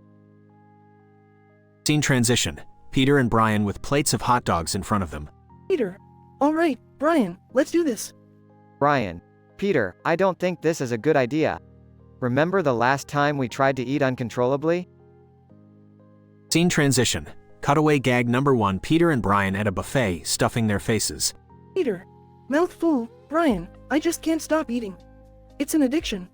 Scene transition. Peter and Brian with plates of hot dogs in front of them. Peter. Alright, Brian, let's do this. Brian, Peter, I don't think this is a good idea. Remember the last time we tried to eat uncontrollably? Scene transition. Cutaway gag number 1. Peter and Brian at a buffet, stuffing their faces. Peter. Mouth full. Brian, I just can't stop eating. It's an addiction.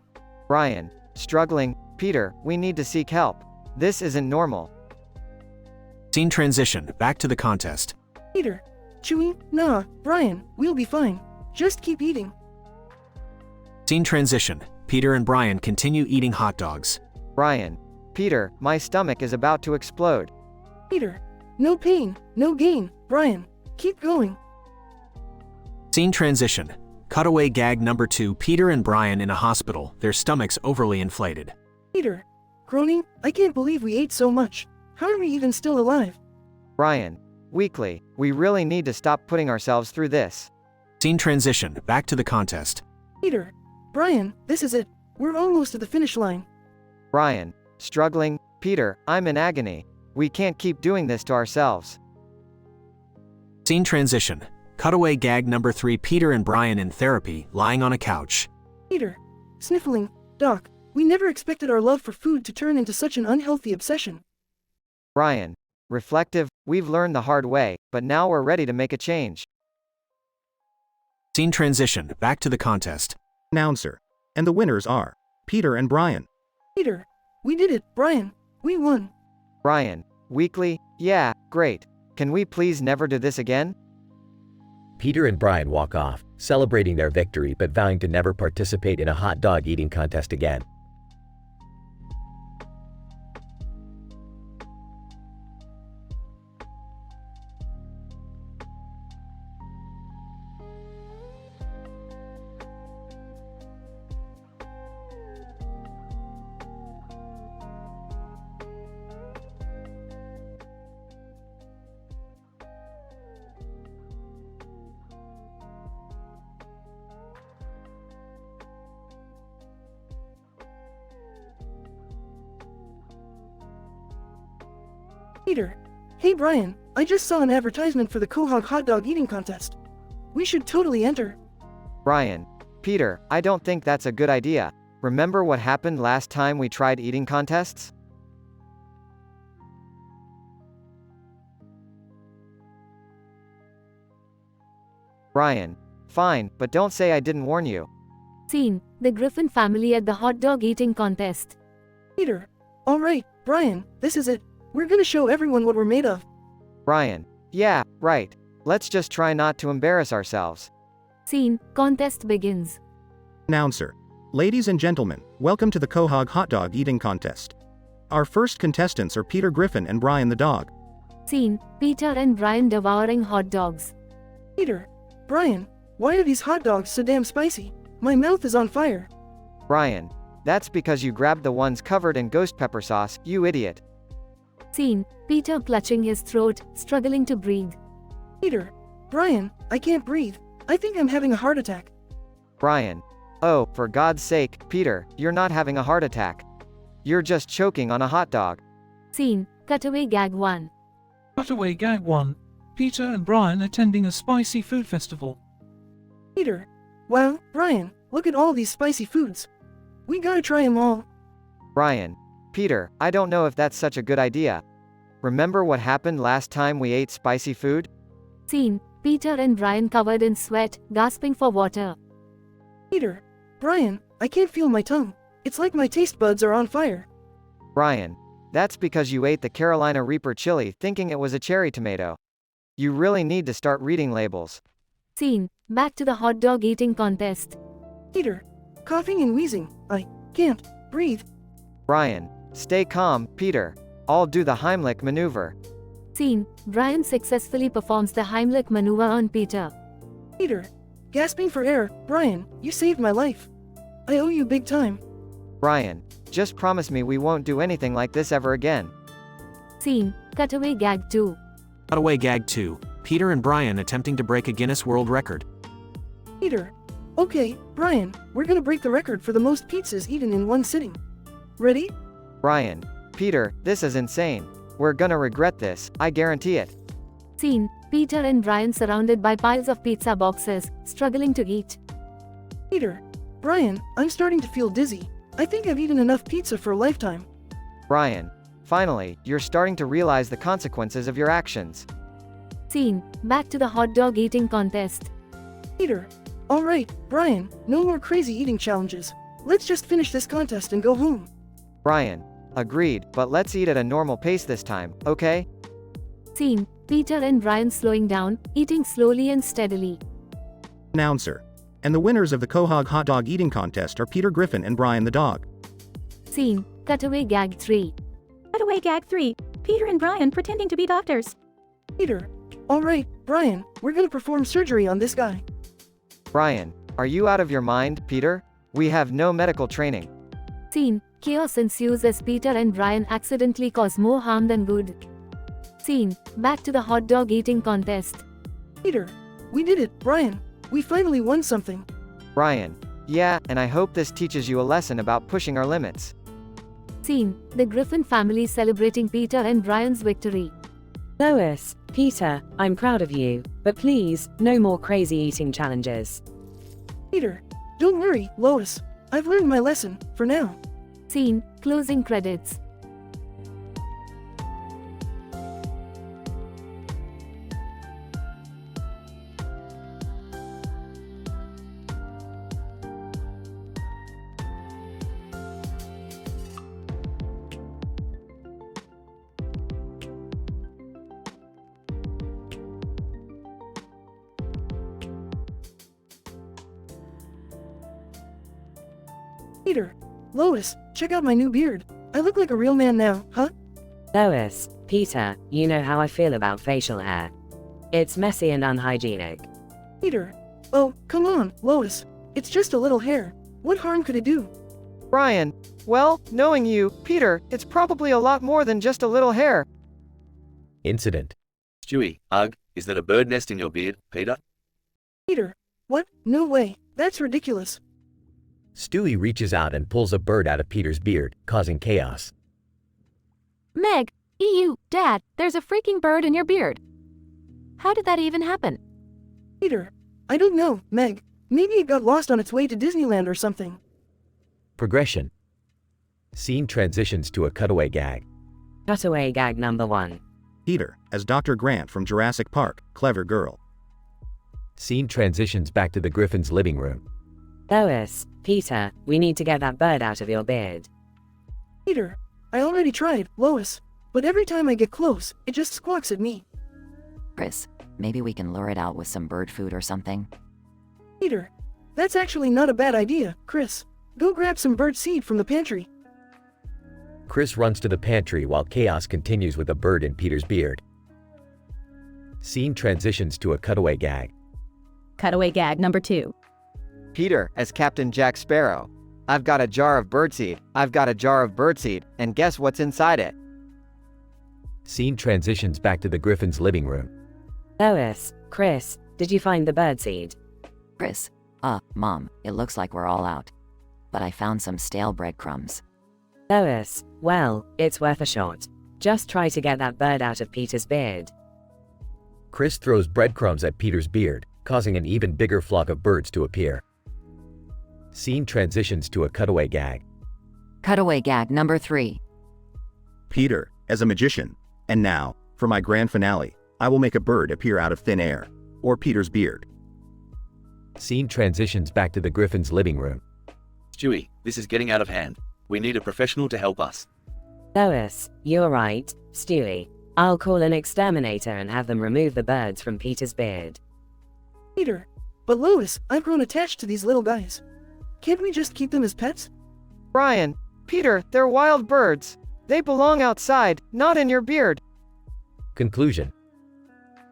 Brian, struggling. Peter, we need to seek help. This isn't normal. Scene transition. Back to the contest. Peter. Chewing? Nah, Brian, we'll be fine. Just keep eating. Scene transition. Peter and Brian continue eating hot dogs. Brian. Peter, my stomach is about to explode. Peter. No pain, no gain. Brian, keep going. Scene transition. Cutaway gag number 2. Peter and Brian in a hospital, their stomachs overly inflated. Peter. Groaning, I can't believe we ate so much. How are we even still alive? Brian. Weakly, we really need to stop putting ourselves through this. Scene transition. Back to the contest. Peter. Brian, this is it. We're almost to the finish line. Brian. Struggling. Peter, I'm in agony. We can't keep doing this to ourselves. Scene transition. Cutaway gag number 3. Peter and Brian in therapy, lying on a couch. Peter. Sniffling. Doc, we never expected our love for food to turn into such an unhealthy obsession. Brian. Reflective, we've learned the hard way, but now we're ready to make a change. Scene transition, back to the contest. Announcer. And the winners are Peter and Brian. Peter, we did it, Brian. We won. Brian, weekly? Yeah, great. Can we please never do this again? Peter and Brian walk off, celebrating their victory but vowing to never participate in a hot dog eating contest again. Peter. Hey Brian, I just saw an advertisement for the Quahog hot dog eating contest. We should totally enter. Brian, Peter, I don't think that's a good idea. Remember what happened last time we tried eating contests? Brian, fine, but don't say I didn't warn you. Scene, the Griffin family at the hot dog eating contest. Peter. Alright, Brian, this is it. We're gonna show everyone what we're made of. Brian, yeah, right. Let's just try not to embarrass ourselves. Scene, contest begins. Announcer. Ladies and gentlemen, welcome to the Quahog hot dog eating contest. Our first contestants are Peter Griffin and Brian the dog. Scene, Peter and Brian devouring hot dogs. Peter. Brian, why are these hot dogs so damn spicy? My mouth is on fire. Brian, that's because you grabbed the ones covered in ghost pepper sauce, you idiot. Scene, Peter clutching his throat, struggling to breathe. Peter. Brian, I can't breathe. I think I'm having a heart attack. Brian. Oh, for God's sake, Peter, you're not having a heart attack. You're just choking on a hot dog. Scene, cutaway gag 1. Cutaway gag 1. Peter and Brian attending a spicy food festival. Peter. Wow, Brian, look at all these spicy foods. We gotta try them all. Brian. Peter, I don't know if that's such a good idea. Remember what happened last time we ate spicy food? Scene, Peter and Brian covered in sweat, gasping for water. Peter. Brian, I can't feel my tongue. It's like my taste buds are on fire. Brian. That's because you ate the Carolina Reaper chili thinking it was a cherry tomato. You really need to start reading labels. Scene, back to the hot dog eating contest. Peter. Coughing and wheezing. I can't breathe. Brian. Stay calm, Peter. I'll do the Heimlich maneuver. Scene, Brian successfully performs the Heimlich maneuver on Peter. Peter. Gasping for air. Brian, you saved my life. I owe you big time. Brian. Just promise me we won't do anything like this ever again. Scene, cutaway gag 2. Cutaway gag 2. Peter and Brian attempting to break a Guinness World Record. Peter. Okay, Brian, we're gonna break the record for the most pizzas eaten in one sitting. Ready? Brian. Peter, this is insane. We're gonna regret this, I guarantee it. Scene, Peter and Brian surrounded by piles of pizza boxes, struggling to eat. Peter. Brian, I'm starting to feel dizzy. I think I've eaten enough pizza for a lifetime. Brian. Finally, you're starting to realize the consequences of your actions. Scene, back to the hot dog eating contest. Peter. Alright, Brian, no more crazy eating challenges. Let's just finish this contest and go home. Brian. Agreed, but let's eat at a normal pace this time, okay? Scene, Peter and Brian slowing down, eating slowly and steadily. Announcer. And the winners of the Quahog hot dog eating contest are Peter Griffin and Brian the dog. Scene, cutaway gag 3. Cutaway gag 3. Peter and Brian pretending to be doctors. Peter. Alright, Brian, we're gonna perform surgery on this guy. Brian. Are you out of your mind, Peter? We have no medical training. Scene, chaos ensues as Peter and Brian accidentally cause more harm than good. Scene, back to the hot dog eating contest. Peter. We did it, Brian. We finally won something. Brian. Yeah, and I hope this teaches you a lesson about pushing our limits. Scene, the Griffin family celebrating Peter and Brian's victory. Lois, Peter, I'm proud of you, but please, no more crazy eating challenges. Peter. Don't worry, Lois. I've learned my lesson, for now. Scene, closing credits. Peter, Lois, check out my new beard. I look like a real man now, huh? Lois, Peter, you know how I feel about facial hair. It's messy and unhygienic. Peter, oh, come on, Lois. It's just a little hair. What harm could it do? Brian, well, knowing you, Peter, it's probably a lot more than just a little hair. Incident. Stewie, ugh, is that a bird nest in your beard, Peter? Peter, what? No way. That's ridiculous. Stewie reaches out and pulls a bird out of Peter's beard, causing chaos. Meg, Dad, there's a freaking bird in your beard. How did that even happen? Peter, I don't know, Meg. Maybe it got lost on its way to Disneyland or something. Progression. Scene transitions to a cutaway gag. Cutaway gag number 1. Peter, as Dr. Grant from Jurassic Park, clever girl. Scene transitions back to the Griffin's living room. Lois, Peter, we need to get that bird out of your beard. Peter, I already tried, Lois. But every time I get close, it just squawks at me. Chris, maybe we can lure it out with some bird food or something? Peter, that's actually not a bad idea, Chris. Go grab some bird seed from the pantry. Chris runs to the pantry while chaos continues with a bird in Peter's beard. Scene transitions to a cutaway gag. Cutaway gag number 2. Peter, as Captain Jack Sparrow. I've got a jar of birdseed. I've got a jar of birdseed, and guess what's inside it? Scene transitions back to the Griffin's living room. Lois, Chris, did you find the birdseed? Chris, Mom, it looks like we're all out. But I found some stale breadcrumbs. Lois, well, it's worth a shot. Just try to get that bird out of Peter's beard. Chris throws breadcrumbs at Peter's beard, causing an even bigger flock of birds to appear. Scene transitions to a cutaway gag. Cutaway gag number 3. Peter, as a magician. And now, for my grand finale, I will make a bird appear out of thin air. Or Peter's beard. Scene transitions back to the Griffin's living room. Stewie, this is getting out of hand. We need a professional to help us. Lois, you're right, Stewie. I'll call an exterminator and have them remove the birds from Peter's beard. Peter, but Lois, I've grown attached to these little guys. Can't we just keep them as pets? Brian, Peter, they're wild birds. They belong outside, not in your beard. Conclusion.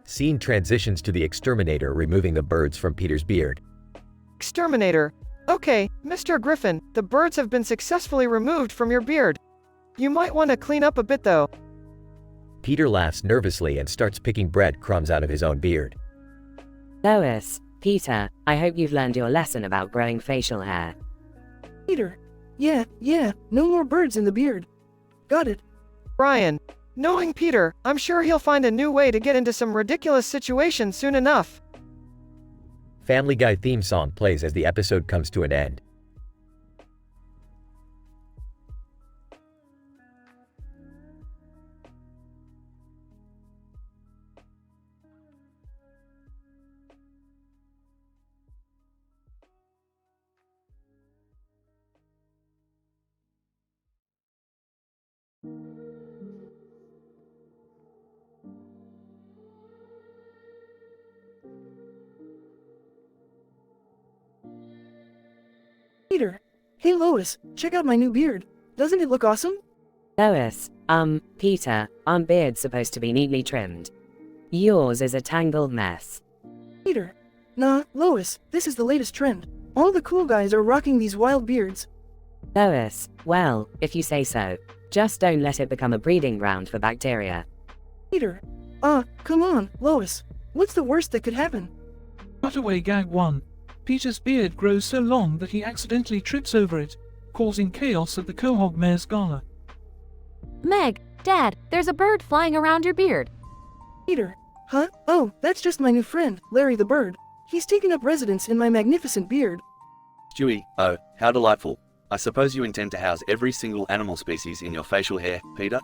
Scene transitions to the exterminator removing the birds from Peter's beard. Exterminator. Okay, Mr. Griffin, the birds have been successfully removed from your beard. You might want to clean up a bit though. Peter laughs nervously and starts picking breadcrumbs out of his own beard. Lois, Peter, I hope you've learned your lesson about growing facial hair. Peter, yeah, no more birds in the beard. Got it. Brian, knowing Peter, I'm sure he'll find a new way to get into some ridiculous situation soon enough. Family Guy theme song plays as the episode comes to an end. Peter, hey Lois, check out my new beard. Doesn't it look awesome? Lois, Peter, aren't beards supposed to be neatly trimmed? Yours is a tangled mess. Peter, nah, Lois, this is the latest trend. All the cool guys are rocking these wild beards. Lois, well, if you say so. Just don't let it become a breeding ground for bacteria. Peter, come on, Lois. What's the worst that could happen? Cutaway gag 1. Peter's beard grows so long that he accidentally trips over it, causing chaos at the Quahog Mayor's Gala. Meg, Dad, there's a bird flying around your beard. Peter, huh? Oh, that's just my new friend, Larry the bird. He's taken up residence in my magnificent beard. Stewie, oh, how delightful. I suppose you intend to house every single animal species in your facial hair, Peter?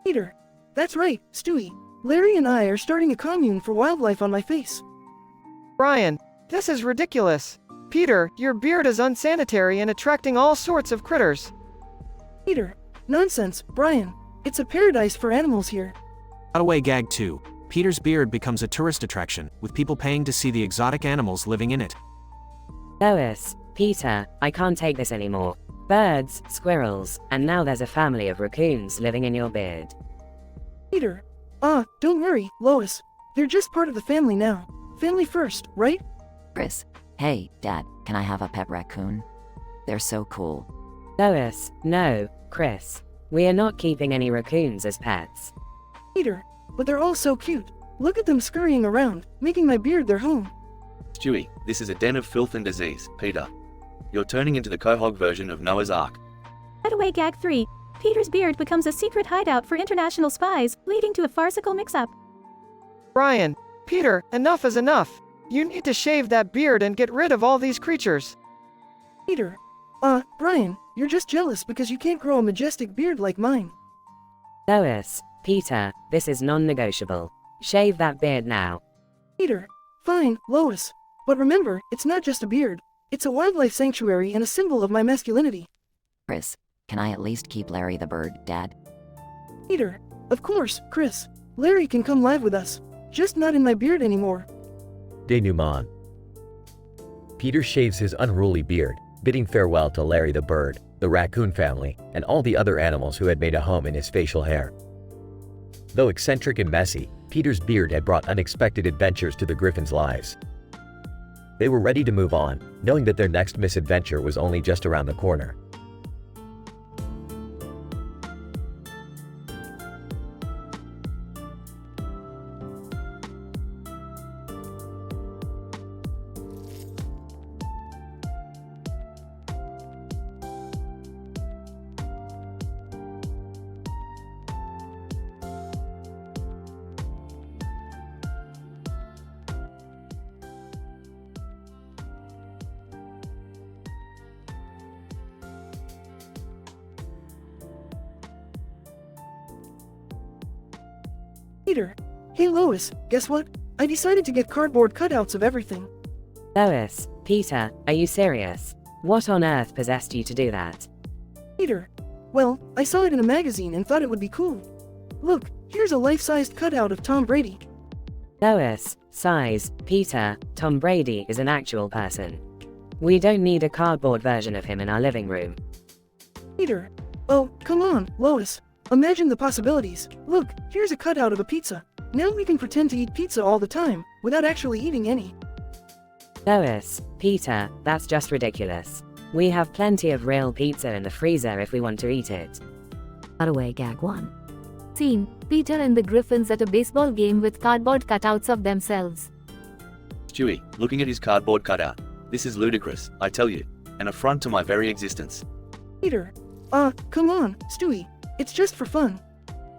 Peter, that's right, Stewie. Larry and I are starting a commune for wildlife on my face. Brian, this is ridiculous. Peter, your beard is unsanitary and attracting all sorts of critters. Peter, nonsense, Brian. It's a paradise for animals here. Cutaway gag 2. Peter's beard becomes a tourist attraction, with people paying to see the exotic animals living in it. Lois, Peter, I can't take this anymore. Birds, squirrels, and now there's a family of raccoons living in your beard. Peter. Don't worry, Lois. They're just part of the family now. Family first, right? Chris. Hey, Dad, can I have a pet raccoon? They're so cool. Lois, no, Chris. We are not keeping any raccoons as pets. Peter, but they're all so cute. Look at them scurrying around, making my beard their home. Stewie, this is a den of filth and disease, Peter. You're turning into the Quahog version of Noah's Ark. Cutaway Gag 3. Peter's beard becomes a secret hideout for international spies, leading to a farcical mix-up. Brian, Peter, enough is enough. You need to shave that beard and get rid of all these creatures. Peter. Brian, you're just jealous because you can't grow a majestic beard like mine. Lois, Peter, this is non-negotiable. Shave that beard now. Peter. Fine, Lois. But remember, it's not just a beard. It's a wildlife sanctuary and a symbol of my masculinity. Chris, can I at least keep Larry the bird, Dad? Peter. Of course, Chris. Larry can come live with us. Just not in my beard anymore. Denouement. Peter shaves his unruly beard, bidding farewell to Larry the bird, the raccoon family, and all the other animals who had made a home in his facial hair. Though eccentric and messy, Peter's beard had brought unexpected adventures to the Griffins' lives. They were ready to move on, knowing that their next misadventure was only just around the corner. Peter. Hey Lois, guess what? I decided to get cardboard cutouts of everything. Lois, Peter, are you serious? What on earth possessed you to do that? Peter. Well, I saw it in a magazine and thought it would be cool. Look, here's a life-sized cutout of Tom Brady. Lois, size, Peter, Tom Brady is an actual person. We don't need a cardboard version of him in our living room. Peter. Oh, come on, Lois. Imagine the possibilities. Look, here's a cutout of a pizza. Now we can pretend to eat pizza all the time, without actually eating any. Lois, Peter, that's just ridiculous. We have plenty of real pizza in the freezer if we want to eat it. Cutaway Gag 1. Scene, Peter and the Griffins at a baseball game with cardboard cutouts of themselves. Stewie, looking at his cardboard cutout. This is ludicrous, I tell you. An affront to my very existence. Peter. Come on, Stewie. It's just for fun.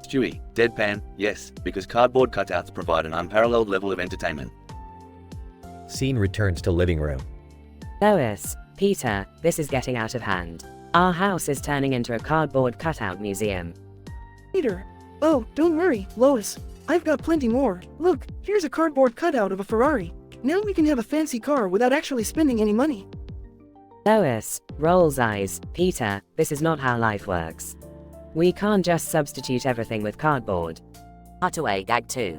Stewie, deadpan, yes, because cardboard cutouts provide an unparalleled level of entertainment. Scene returns to living room. Lois, Peter, this is getting out of hand. Our house is turning into a cardboard cutout museum. Peter. Oh, don't worry, Lois. I've got plenty more. Look, here's a cardboard cutout of a Ferrari. Now we can have a fancy car without actually spending any money. Lois, rolls eyes, Peter, this is not how life works. We can't just substitute everything with cardboard. Cutaway Gag 2.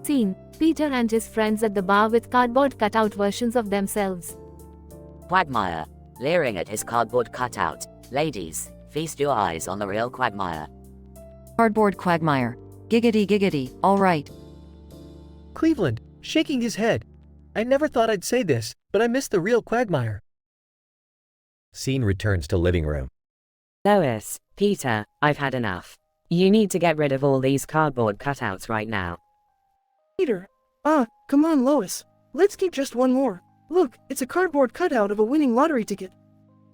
Scene, Peter and his friends at the bar with cardboard cutout versions of themselves. Quagmire, leering at his cardboard cutout. Ladies, feast your eyes on the real Quagmire. Cardboard Quagmire. Giggity giggity, alright. Cleveland, shaking his head. I never thought I'd say this, but I miss the real Quagmire. Scene returns to living room. Lois, Peter, I've had enough. You need to get rid of all these cardboard cutouts right now. Peter. Come on, Lois. Let's keep just one more. Look, it's a cardboard cutout of a winning lottery ticket.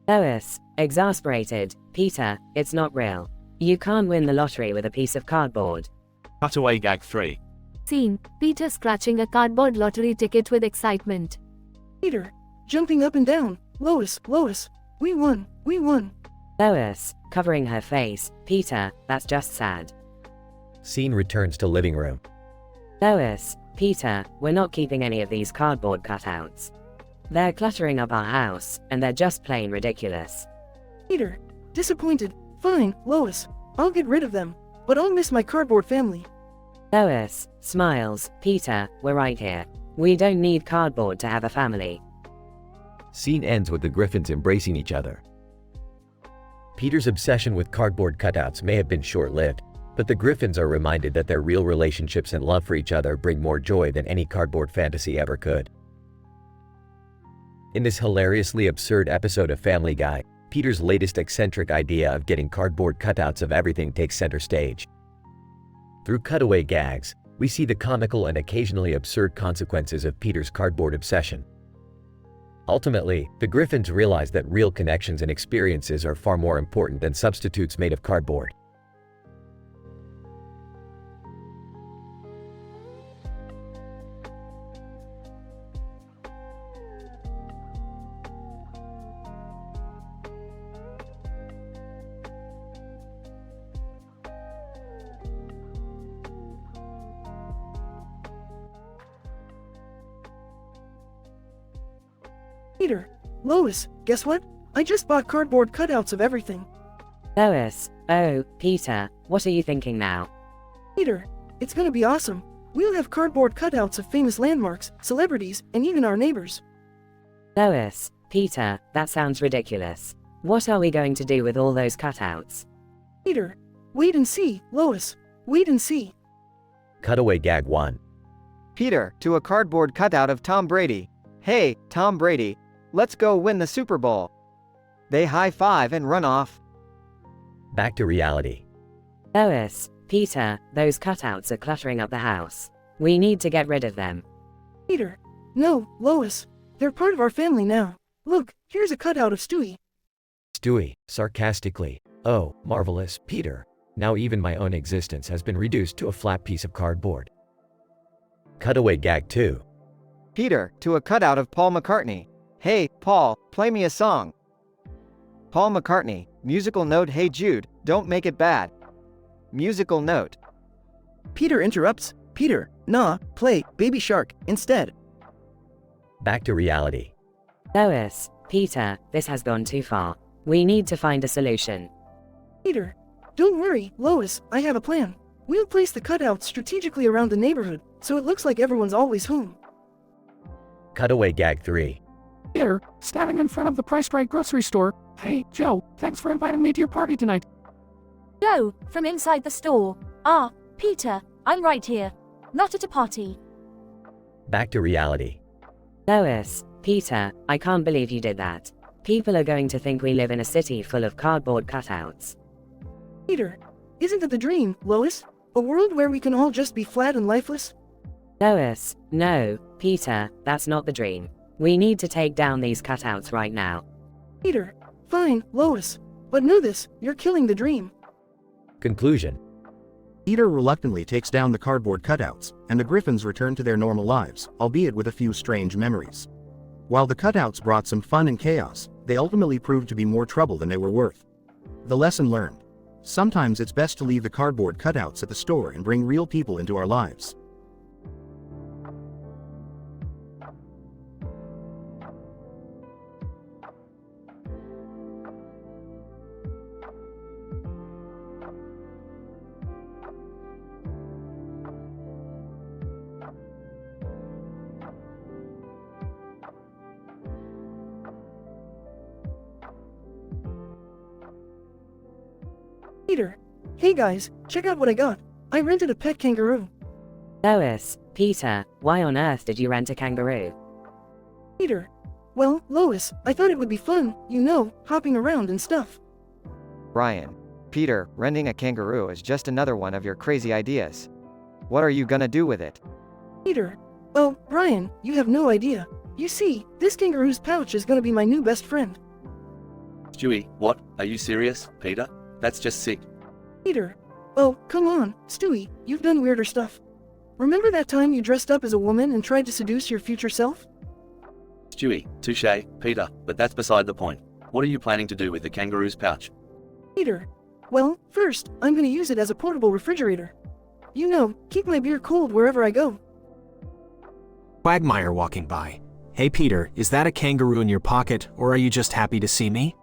Lois, exasperated, Peter, it's not real. You can't win the lottery with a piece of cardboard. Cutaway Gag 3. Scene, Peter scratching a cardboard lottery ticket with excitement. Peter. Jumping up and down. Lois, we won. Lois, covering her face, Peter, that's just sad. Scene returns to living room. Lois, Peter, we're not keeping any of these cardboard cutouts. They're cluttering up our house, and they're just plain ridiculous. Peter. Disappointed. Fine, Lois. I'll get rid of them, but I'll miss my cardboard family. Lois, smiles, Peter, we're right here. We don't need cardboard to have a family. Scene ends with the Griffins embracing each other. Peter's obsession with cardboard cutouts may have been short-lived, but the Griffins are reminded that their real relationships and love for each other bring more joy than any cardboard fantasy ever could. In this hilariously absurd episode of Family Guy, Peter's latest eccentric idea of getting cardboard cutouts of everything takes center stage. Through cutaway gags, we see the comical and occasionally absurd consequences of Peter's cardboard obsession. Ultimately, the Griffins realize that real connections and experiences are far more important than substitutes made of cardboard. Peter, Lois, guess what? I just bought cardboard cutouts of everything. Lois, oh, Peter, what are you thinking now? Peter, it's gonna be awesome. We'll have cardboard cutouts of famous landmarks, celebrities, and even our neighbors. Lois, Peter, that sounds ridiculous. What are we going to do with all those cutouts? Peter, wait and see, Lois. Wait and see. Cutaway gag 1. Peter, to a cardboard cutout of Tom Brady. Hey, Tom Brady, let's go win the Super Bowl. They high-five and run off. Back to reality. Lois, Peter, those cutouts are cluttering up the house. We need to get rid of them. Peter, no, Lois. They're part of our family now. Look, here's a cutout of Stewie. Stewie, sarcastically. Oh, marvelous, Peter. Now even my own existence has been reduced to a flat piece of cardboard. Cutaway gag 2. Peter, to a cutout of Paul McCartney. Hey, Paul, play me a song. Paul McCartney, musical note. Hey Jude, don't make it bad. Musical note. Peter interrupts. Peter, nah, play Baby Shark instead. Back to reality. Lois, Peter, this has gone too far. We need to find a solution. Peter, don't worry, Lois, I have a plan. We'll place the cutouts strategically around the neighborhood, so it looks like everyone's always home. Cutaway gag 3. Peter, standing in front of the Price Right grocery store. Hey, Joe, thanks for inviting me to your party tonight. Joe, from inside the store. Ah, Peter, I'm right here. Not at a party. Back to reality. Lois, Peter, I can't believe you did that. People are going to think we live in a city full of cardboard cutouts. Peter, isn't it the dream, Lois? A world where we can all just be flat and lifeless? Lois, no, Peter, that's not the dream. We need to take down these cutouts right now. Peter, fine, Lois. But know this, you're killing the dream. Conclusion. Peter reluctantly takes down the cardboard cutouts, and the Griffins return to their normal lives, albeit with a few strange memories. While the cutouts brought some fun and chaos, they ultimately proved to be more trouble than they were worth. The lesson learned. Sometimes it's best to leave the cardboard cutouts at the store and bring real people into our lives. Peter, hey guys, check out what I got. I rented a pet kangaroo. Lois, Peter, why on earth did you rent a kangaroo? Peter, well, Lois, I thought it would be fun, you know, hopping around and stuff. Ryan, Peter, renting a kangaroo is just another one of your crazy ideas. What are you gonna do with it? Peter, well, Brian, you have no idea. You see, this kangaroo's pouch is gonna be my new best friend. Stewie, what? Are you serious, Peter? That's just sick. Peter, oh, come on, Stewie, you've done weirder stuff. Remember that time you dressed up as a woman and tried to seduce your future self? Stewie, touche, Peter, but that's beside the point. What are you planning to do with the kangaroo's pouch? Peter, well, first, I'm gonna use it as a portable refrigerator. You know, keep my beer cold wherever I go. Quagmire walking by. Hey Peter, is that a kangaroo in your pocket, or are you just happy to see me?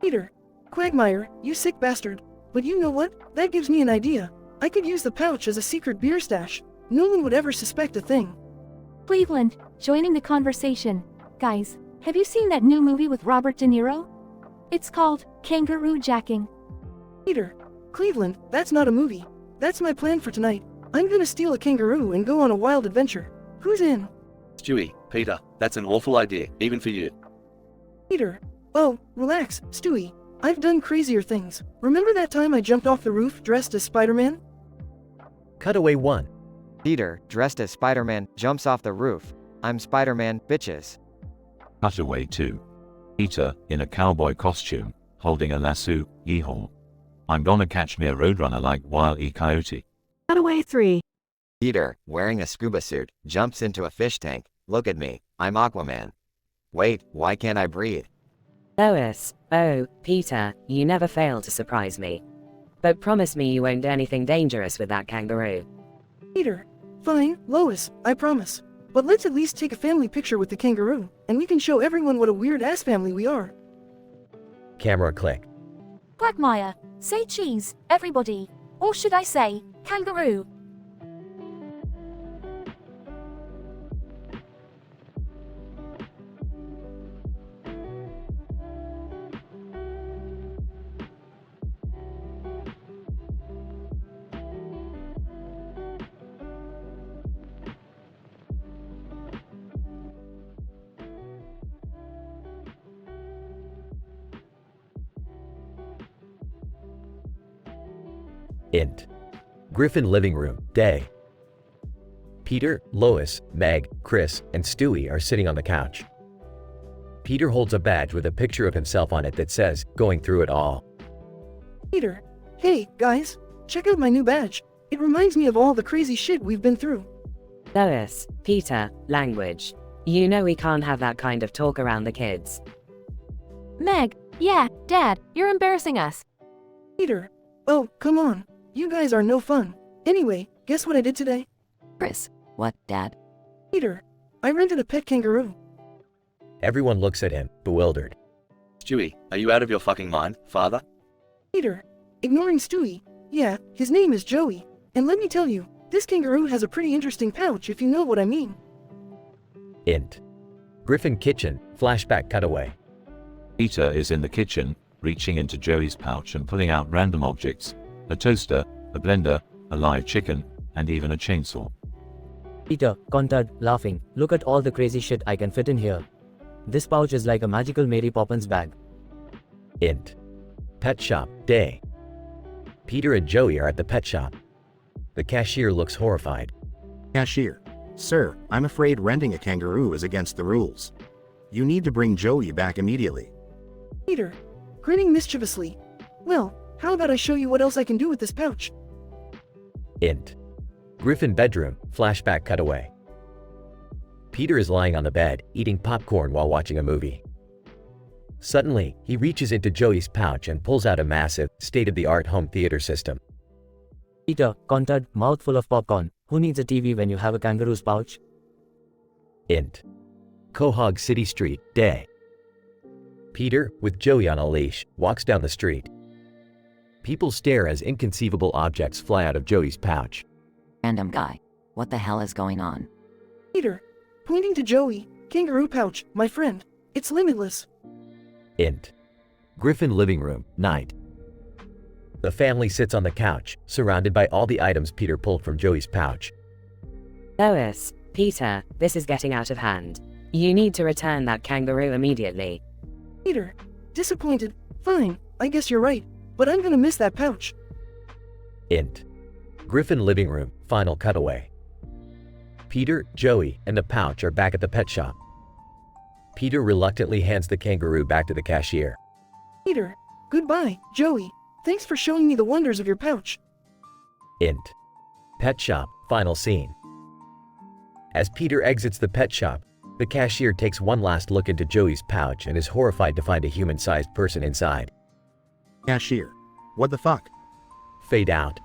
Peter, Quagmire, you sick bastard. But you know what? That gives me an idea. I could use the pouch as a secret beer stash. No one would ever suspect a thing. Cleveland, joining the conversation. Guys, have you seen that new movie with Robert De Niro? It's called Kangaroo Jacking. Peter, Cleveland, that's not a movie. That's my plan for tonight. I'm gonna steal a kangaroo and go on a wild adventure. Who's in? Stewie, Peter, that's an awful idea, even for you. Peter. Oh, relax, Stewie. I've done crazier things. Remember that time I jumped off the roof dressed as Spider-Man? Cutaway 1. Peter, dressed as Spider-Man, jumps off the roof. I'm Spider-Man, bitches. Cutaway 2. Peter, in a cowboy costume, holding a lasso, yeehaw. I'm gonna catch me a roadrunner like Wile E. Coyote. Cutaway 3. Peter, wearing a scuba suit, jumps into a fish tank. Look at me, I'm Aquaman. Wait, why can't I breathe? Lois, oh, Peter, you never fail to surprise me. But promise me you won't do anything dangerous with that kangaroo. Peter. Fine, Lois, I promise. But let's at least take a family picture with the kangaroo, and we can show everyone what a weird-ass family we are. Camera click. Quagmire, say cheese, everybody. Or should I say, kangaroo? Int. Griffin living room, day. Peter, Lois, Meg, Chris, and Stewie are sitting on the couch. Peter holds a badge with a picture of himself on it that says, going through it all. Peter. Hey, guys, check out my new badge. It reminds me of all the crazy shit we've been through. Lois, Peter, language. You know we can't have that kind of talk around the kids. Meg, yeah, Dad, you're embarrassing us. Peter. Oh, come on. You guys are no fun. Anyway, guess what I did today? Chris, what, Dad? Peter. I rented a pet kangaroo. Everyone looks at him, bewildered. Stewie, are you out of your fucking mind, father? Peter. Ignoring Stewie. Yeah, his name is Joey. And let me tell you, this kangaroo has a pretty interesting pouch if you know what I mean. Int. Griffin kitchen, flashback cutaway. Peter is in the kitchen, reaching into Joey's pouch and pulling out random objects. A toaster, a blender, a live chicken, and even a chainsaw. Peter, Contad, laughing, look at all the crazy shit I can fit in here. This pouch is like a magical Mary Poppins bag. Int. Pet shop, day. Peter and Joey are at the pet shop. The cashier looks horrified. Cashier. Sir, I'm afraid renting a kangaroo is against the rules. You need to bring Joey back immediately. Peter. Grinning mischievously. Well, how about I show you what else I can do with this pouch? Int. Griffin bedroom, flashback cutaway. Peter is lying on the bed, eating popcorn while watching a movie. Suddenly, he reaches into Joey's pouch and pulls out a massive, state-of-the-art home theater system. Peter, Contad, mouthful of popcorn. Who needs a TV when you have a kangaroo's pouch? Int. Quahog City Street, day. Peter, with Joey on a leash, walks down the street. People stare as inconceivable objects fly out of Joey's pouch. Random guy. What the hell is going on? Peter. Pointing to Joey. Kangaroo pouch, my friend. It's limitless. Int. Griffin living room, night. The family sits on the couch, surrounded by all the items Peter pulled from Joey's pouch. Lois, Peter, this is getting out of hand. You need to return that kangaroo immediately. Peter. Disappointed. Fine, I guess you're right. But I'm gonna miss that pouch. Int. Griffin living room, final cutaway. Peter, Joey, and the pouch are back at the pet shop. Peter reluctantly hands the kangaroo back to the cashier. Peter. Goodbye, Joey. Thanks for showing me the wonders of your pouch. Int. Pet shop, final scene. As Peter exits the pet shop, the cashier takes one last look into Joey's pouch and is horrified to find a human-sized person inside. Cashier. What the fuck? Fade out.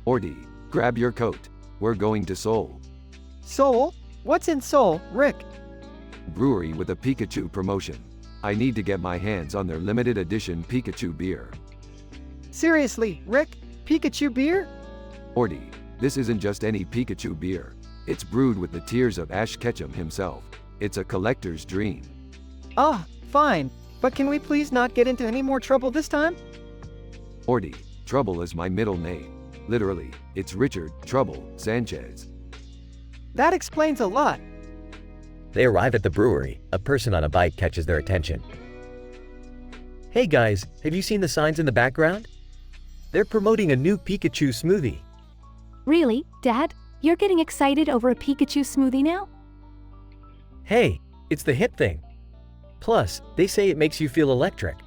Morty, grab your coat. We're going to Seoul. Seoul? What's in Seoul, Rick? Brewery with a Pikachu promotion. I need to get my hands on their limited edition Pikachu beer. Seriously, Rick? Pikachu beer? Morty, this isn't just any Pikachu beer. It's brewed with the tears of Ash Ketchum himself. It's a collector's dream. Ah, fine. But can we please not get into any more trouble this time? Morty, Trouble is my middle name. Literally, it's Richard Trouble Sanchez. That explains a lot. They arrive at the brewery. A person on a bike catches their attention. Hey guys, have you seen the signs in the background? They're promoting a new Pikachu smoothie. Really, Dad? You're getting excited over a Pikachu smoothie now? Hey, it's the hip thing. Plus, they say it makes you feel electric.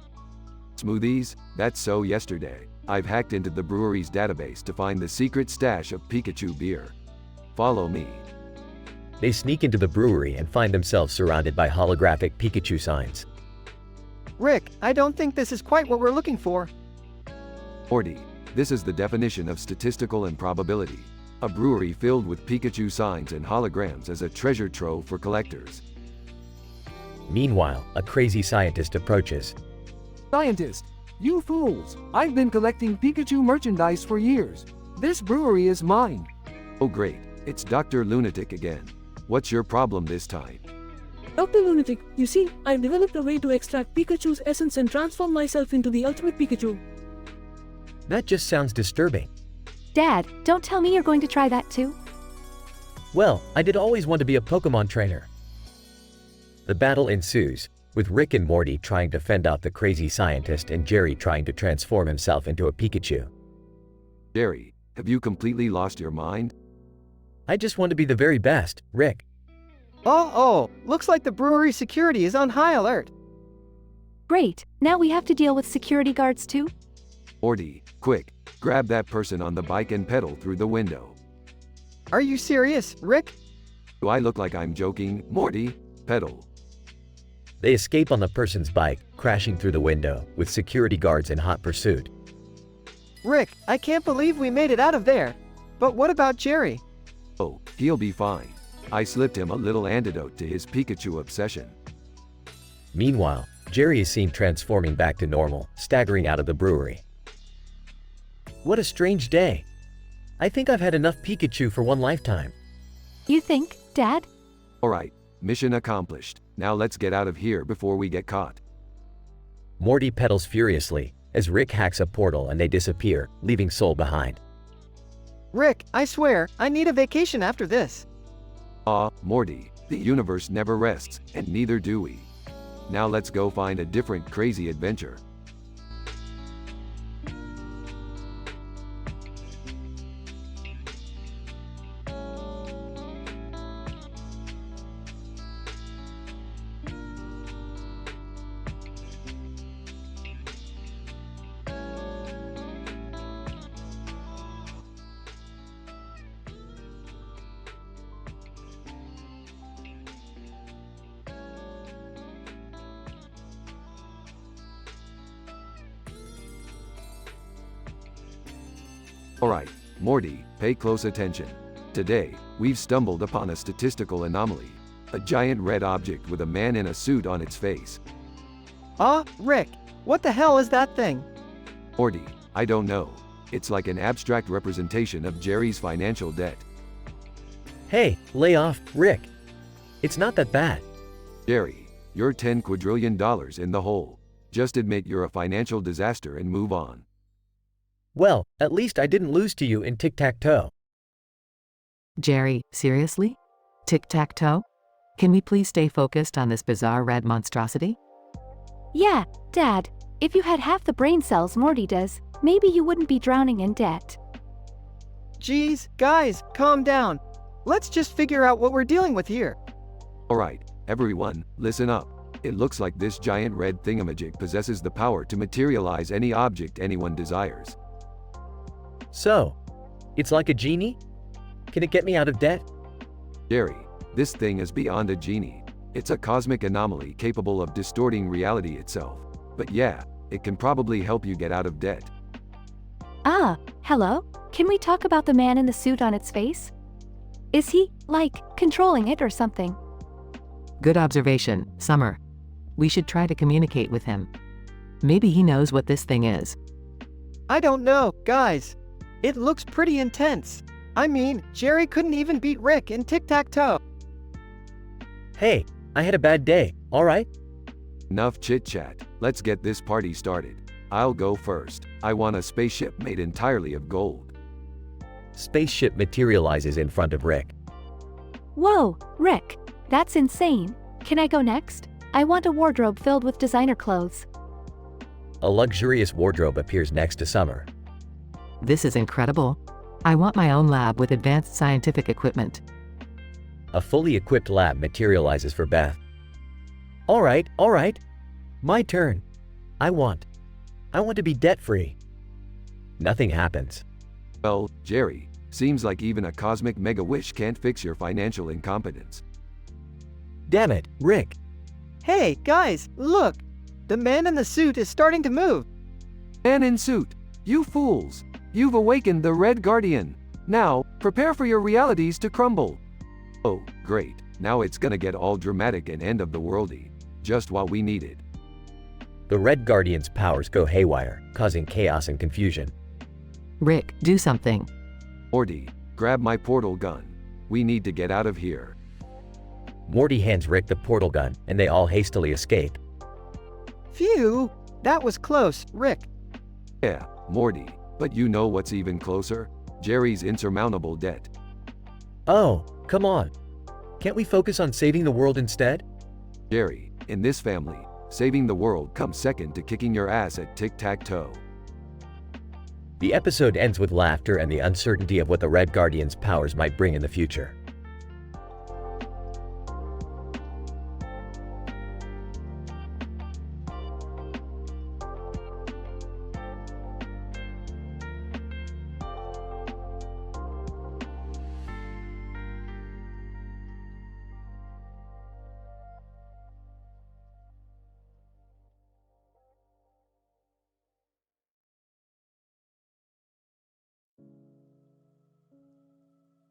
Smoothies? That's so yesterday. I've hacked into the brewery's database to find the secret stash of Pikachu beer. Follow me. They sneak into the brewery and find themselves surrounded by holographic Pikachu signs. Rick, I don't think this is quite what we're looking for. Morty, this is the definition of statistical improbability. A brewery filled with Pikachu signs and holograms as a treasure trove for collectors. Meanwhile, a crazy scientist approaches. Scientist, you fools! I've been collecting Pikachu merchandise for years. This brewery is mine. Oh great, it's Dr. Lunatic again. What's your problem this time? Dr. Lunatic, you see, I've developed a way to extract Pikachu's essence and transform myself into the ultimate Pikachu. That just sounds disturbing. Dad, don't tell me you're going to try that too. Well, I did always want to be a Pokemon trainer. The battle ensues, with Rick and Morty trying to fend off the crazy scientist and Jerry trying to transform himself into a Pikachu. Jerry, have you completely lost your mind? I just want to be the very best, Rick. Oh, looks like the brewery security is on high alert. Great, now we have to deal with security guards too? Morty, quick, grab that person on the bike and pedal through the window. Are you serious, Rick? Do I look like I'm joking, Morty? Pedal. They escape on the person's bike, crashing through the window, with security guards in hot pursuit. Rick, I can't believe we made it out of there. But what about Jerry? Oh, he'll be fine. I slipped him a little antidote to his Pikachu obsession. Meanwhile, Jerry is seen transforming back to normal, staggering out of the brewery. What a strange day. I think I've had enough Pikachu for one lifetime. You think, Dad? Alright, mission accomplished. Now let's get out of here before we get caught. Morty pedals furiously, as Rick hacks a portal and they disappear, leaving Soul behind. Rick, I swear, I need a vacation after this. Morty, the universe never rests, and neither do we. Now let's go find a different crazy adventure. Alright, Morty, pay close attention. Today, we've stumbled upon a statistical anomaly. A giant red object with a man in a suit on its face. Rick, what the hell is that thing? Morty, I don't know. It's like an abstract representation of Jerry's financial debt. Hey, lay off, Rick. It's not that bad. Jerry, you're $10 quadrillion in the hole. Just admit you're a financial disaster and move on. Well, at least I didn't lose to you in tic-tac-toe. Jerry, seriously? Tic-tac-toe? Can we please stay focused on this bizarre red monstrosity? Yeah, Dad. If you had half the brain cells Morty does, maybe you wouldn't be drowning in debt. Geez, guys, calm down. Let's just figure out what we're dealing with here. Alright, everyone, listen up. It looks like this giant red thingamajig possesses the power to materialize any object anyone desires. So, it's like a genie? Can it get me out of debt? Jerry, this thing is beyond a genie. It's a cosmic anomaly capable of distorting reality itself. But yeah, it can probably help you get out of debt. Hello? can we talk about the man in the suit on its face? Is he, like, controlling it or something? Good observation, Summer. We should try to communicate with him. Maybe he knows what this thing is. I don't know, guys. It looks pretty intense. I mean, Jerry couldn't even beat Rick in tic-tac-toe. Hey, I had a bad day, alright? Enough chit-chat, let's get this party started. I'll go first. I want a spaceship made entirely of gold. Spaceship materializes in front of Rick. Whoa, Rick, that's insane. Can I go next? I want a wardrobe filled with designer clothes. A luxurious wardrobe appears next to Summer. This is incredible. I want my own lab with advanced scientific equipment. A fully equipped lab materializes for Beth. Alright. My turn. I want to be debt-free. Nothing happens. Well, Jerry, seems like even a cosmic mega-wish can't fix your financial incompetence. Damn it, Rick. Hey, guys, look! The man in the suit is starting to move. Man in suit, you fools! You've awakened the Red Guardian. Now, prepare for your realities to crumble. Oh, great. Now it's gonna get all dramatic and end of the worldy. Just what we needed. The Red Guardian's powers go haywire, causing chaos and confusion. Rick, do something. Morty, grab my portal gun. We need to get out of here. Morty hands Rick the portal gun, and they all hastily escape. Phew! That was close, Rick. Yeah, Morty. But you know what's even closer? Jerry's insurmountable debt. Oh, come on. Can't we focus on saving the world instead? Jerry, in this family, saving the world comes second to kicking your ass at tic-tac-toe. The episode ends with laughter and the uncertainty of what the Red Guardian's powers might bring in the future.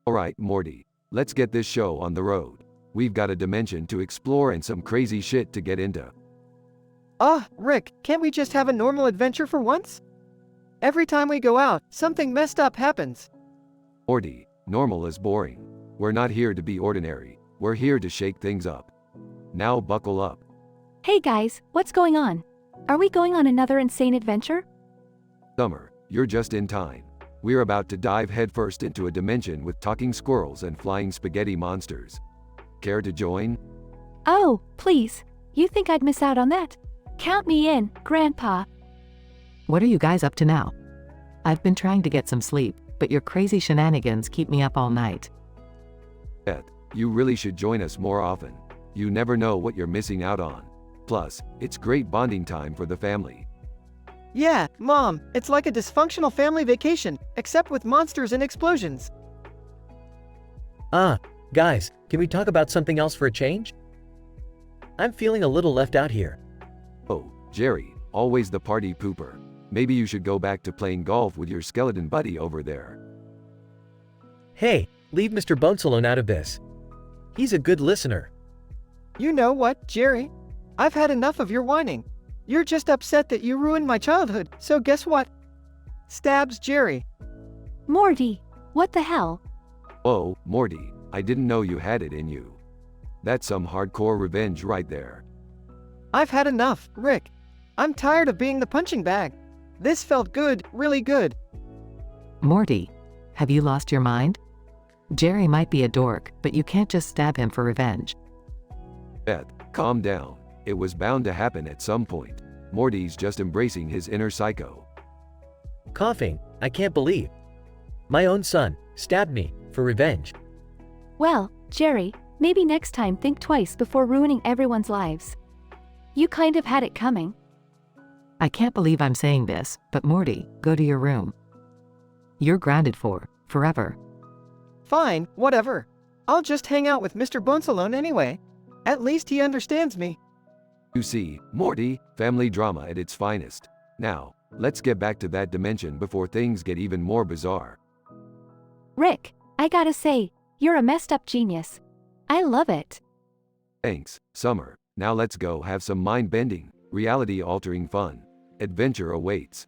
Alright, Morty, let's get this show on the road. We've got a dimension to explore and some crazy shit to get into. Rick, can't we just have a normal adventure for once? Every time we go out, something messed up happens. Morty, normal is boring. We're not here to be ordinary. We're here to shake things up. Now buckle up. Hey guys, what's going on? Are we going on another insane adventure? Summer, you're just in time. We're about to dive headfirst into a dimension with talking squirrels and flying spaghetti monsters. Care to join? Oh, please. You think I'd miss out on that? Count me in, Grandpa. What are you guys up to now? I've been trying to get some sleep, but your crazy shenanigans keep me up all night. Beth, you really should join us more often. You never know what you're missing out on. Plus, it's great bonding time for the family. Yeah, Mom, it's like a dysfunctional family vacation, except with monsters and explosions. Guys, can we talk about something else for a change? I'm feeling a little left out here. Oh, Jerry, always the party pooper. Maybe you should go back to playing golf with your skeleton buddy over there. Hey, leave Mr. Bones alone out of this. He's a good listener. You know what, Jerry? I've had enough of your whining. You're just upset that you ruined my childhood, so guess what? Stabs Jerry. Morty, what the hell? Oh, Morty, I didn't know you had it in you. That's some hardcore revenge right there. I've had enough, Rick. I'm tired of being the punching bag. This felt good, really good. Morty, have you lost your mind? Jerry might be a dork, but you can't just stab him for revenge. Beth, calm down. It was bound to happen at some point. Morty's just embracing his inner psycho. Coughing, I can't believe. My own son stabbed me for revenge. Well, Jerry, maybe next time think twice before ruining everyone's lives. You kind of had it coming. I can't believe I'm saying this, but Morty, go to your room. You're grounded for forever. Fine, whatever. I'll just hang out with Mr. Bones alone anyway. At least he understands me. You see, Morty, family drama at its finest. Now, let's get back to that dimension before things get even more bizarre. Rick, I gotta say, you're a messed up genius. I love it. Thanks, Summer. Now let's go have some mind-bending, reality-altering fun. Adventure awaits.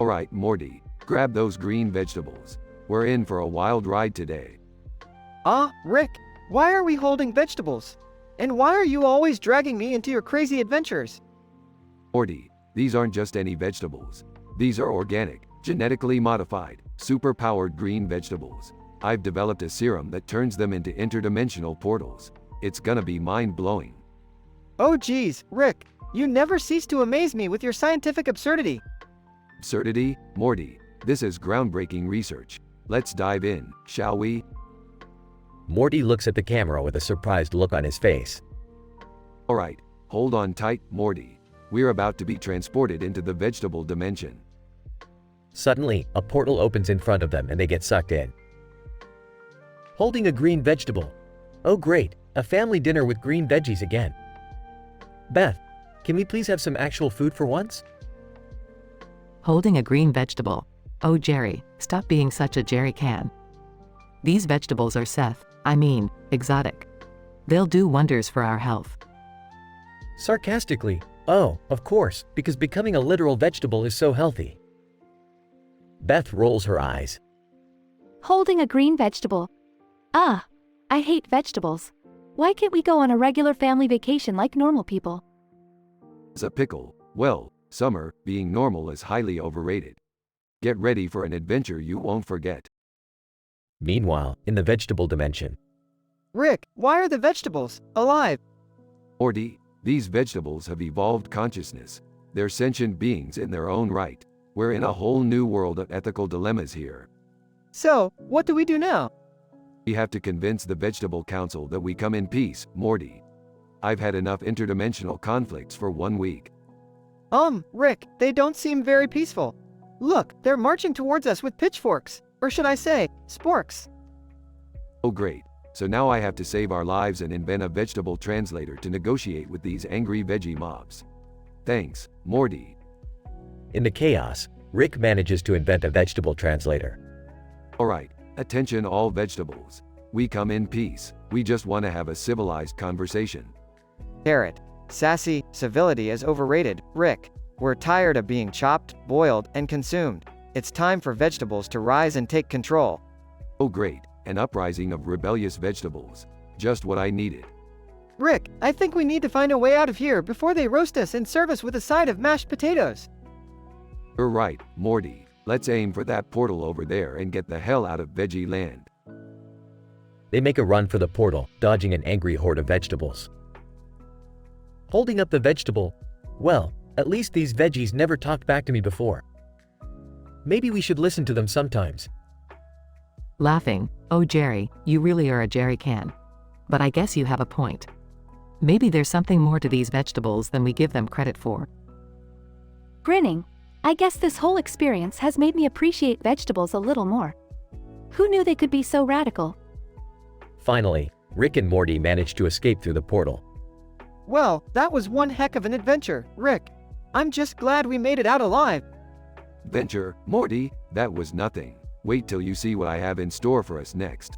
Alright, Morty, grab those green vegetables. We're in for a wild ride today. Rick, why are we holding vegetables? And why are you always dragging me into your crazy adventures? Morty, these aren't just any vegetables. These are organic, genetically modified, super-powered green vegetables. I've developed a serum that turns them into interdimensional portals. It's gonna be mind-blowing. Oh geez, Rick, you never cease to amaze me with your scientific absurdity. Absurdity? Morty, this is groundbreaking research. Let's dive in, shall we? Morty looks at the camera with a surprised look on his face. Alright, hold on tight, Morty. We're about to be transported into the vegetable dimension. Suddenly, a portal opens in front of them and they get sucked in. Holding a green vegetable. Oh great, a family dinner with green veggies again. Beth, can we please have some actual food for once? Holding a green vegetable. Oh Jerry, stop being such a Jerry can. These vegetables are exotic. They'll do wonders for our health. Sarcastically, oh, of course, because becoming a literal vegetable is so healthy. Beth rolls her eyes. Holding a green vegetable. I hate vegetables. Why can't we go on a regular family vacation like normal people? As a pickle, well, Summer, being normal is highly overrated. Get ready for an adventure you won't forget. Meanwhile, in the vegetable dimension. Rick, why are the vegetables alive? Morty, these vegetables have evolved consciousness. They're sentient beings in their own right. We're in a whole new world of ethical dilemmas here. So, what do we do now? We have to convince the Vegetable Council that we come in peace, Morty. I've had enough interdimensional conflicts for 1 week. Rick, they don't seem very peaceful. Look, they're marching towards us with pitchforks. Or should I say, sporks. Oh great, so now I have to save our lives and invent a vegetable translator to negotiate with these angry veggie mobs. Thanks, Morty. In the chaos, Rick manages to invent a vegetable translator. Alright, attention all vegetables. We come in peace, we just want to have a civilized conversation. Carrot. Sassy, civility is overrated, Rick. We're tired of being chopped, boiled, and consumed. It's time for vegetables to rise and take control. Oh great, an uprising of rebellious vegetables. Just what I needed. Rick, I think we need to find a way out of here before they roast us and serve us with a side of mashed potatoes. You're right, Morty. Let's aim for that portal over there and get the hell out of veggie land. They make a run for the portal, dodging an angry horde of vegetables. Holding up the vegetable. Well, at least these veggies never talked back to me before. Maybe we should listen to them sometimes. Laughing, oh Jerry, you really are a Jerry can. But I guess you have a point. Maybe there's something more to these vegetables than we give them credit for. Grinning, I guess this whole experience has made me appreciate vegetables a little more. Who knew they could be so radical? Finally, Rick and Morty manage to escape through the portal. Well, that was one heck of an adventure, Rick. I'm just glad we made it out alive. Venture, Morty, that was nothing. Wait till you see what I have in store for us next.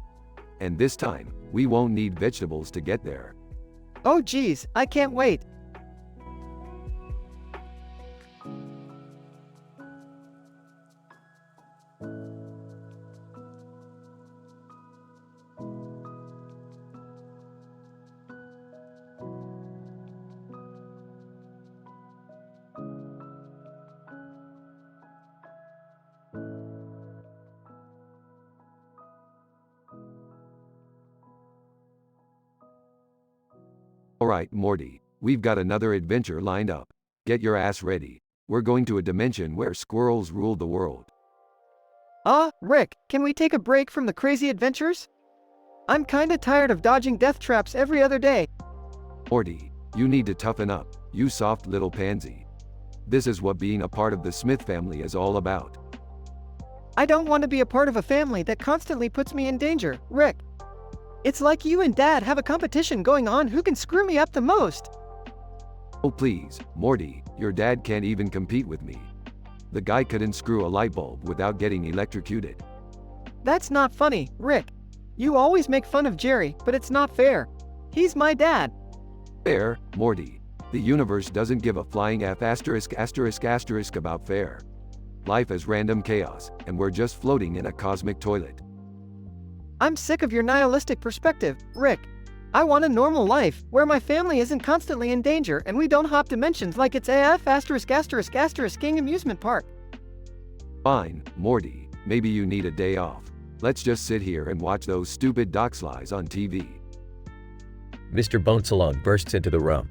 And this time, we won't need vegetables to get there. Oh geez, I can't wait. Alright, Morty, we've got another adventure lined up. Get your ass ready. We're going to a dimension where squirrels rule the world. Rick, can we take a break from the crazy adventures? I'm kinda tired of dodging death traps every other day. Morty, you need to toughen up, you soft little pansy. This is what being a part of the Smith family is all about. I don't want to be a part of a family that constantly puts me in danger, Rick. It's like you and Dad have a competition going on who can screw me up the most. Oh please, Morty, your dad can't even compete with me. The guy couldn't screw a light bulb without getting electrocuted. That's not funny, Rick. You always make fun of Jerry, but it's not fair. He's my dad. Fair, Morty. The universe doesn't give a flying F*** about fair. Life is random chaos, and we're just floating in a cosmic toilet. I'm sick of your nihilistic perspective, Rick. I want a normal life, where my family isn't constantly in danger and we don't hop dimensions like it's AF*** King amusement park. Fine, Morty, maybe you need a day off. Let's just sit here and watch those stupid doxlies on TV. Mr. Bonesalone bursts into the room.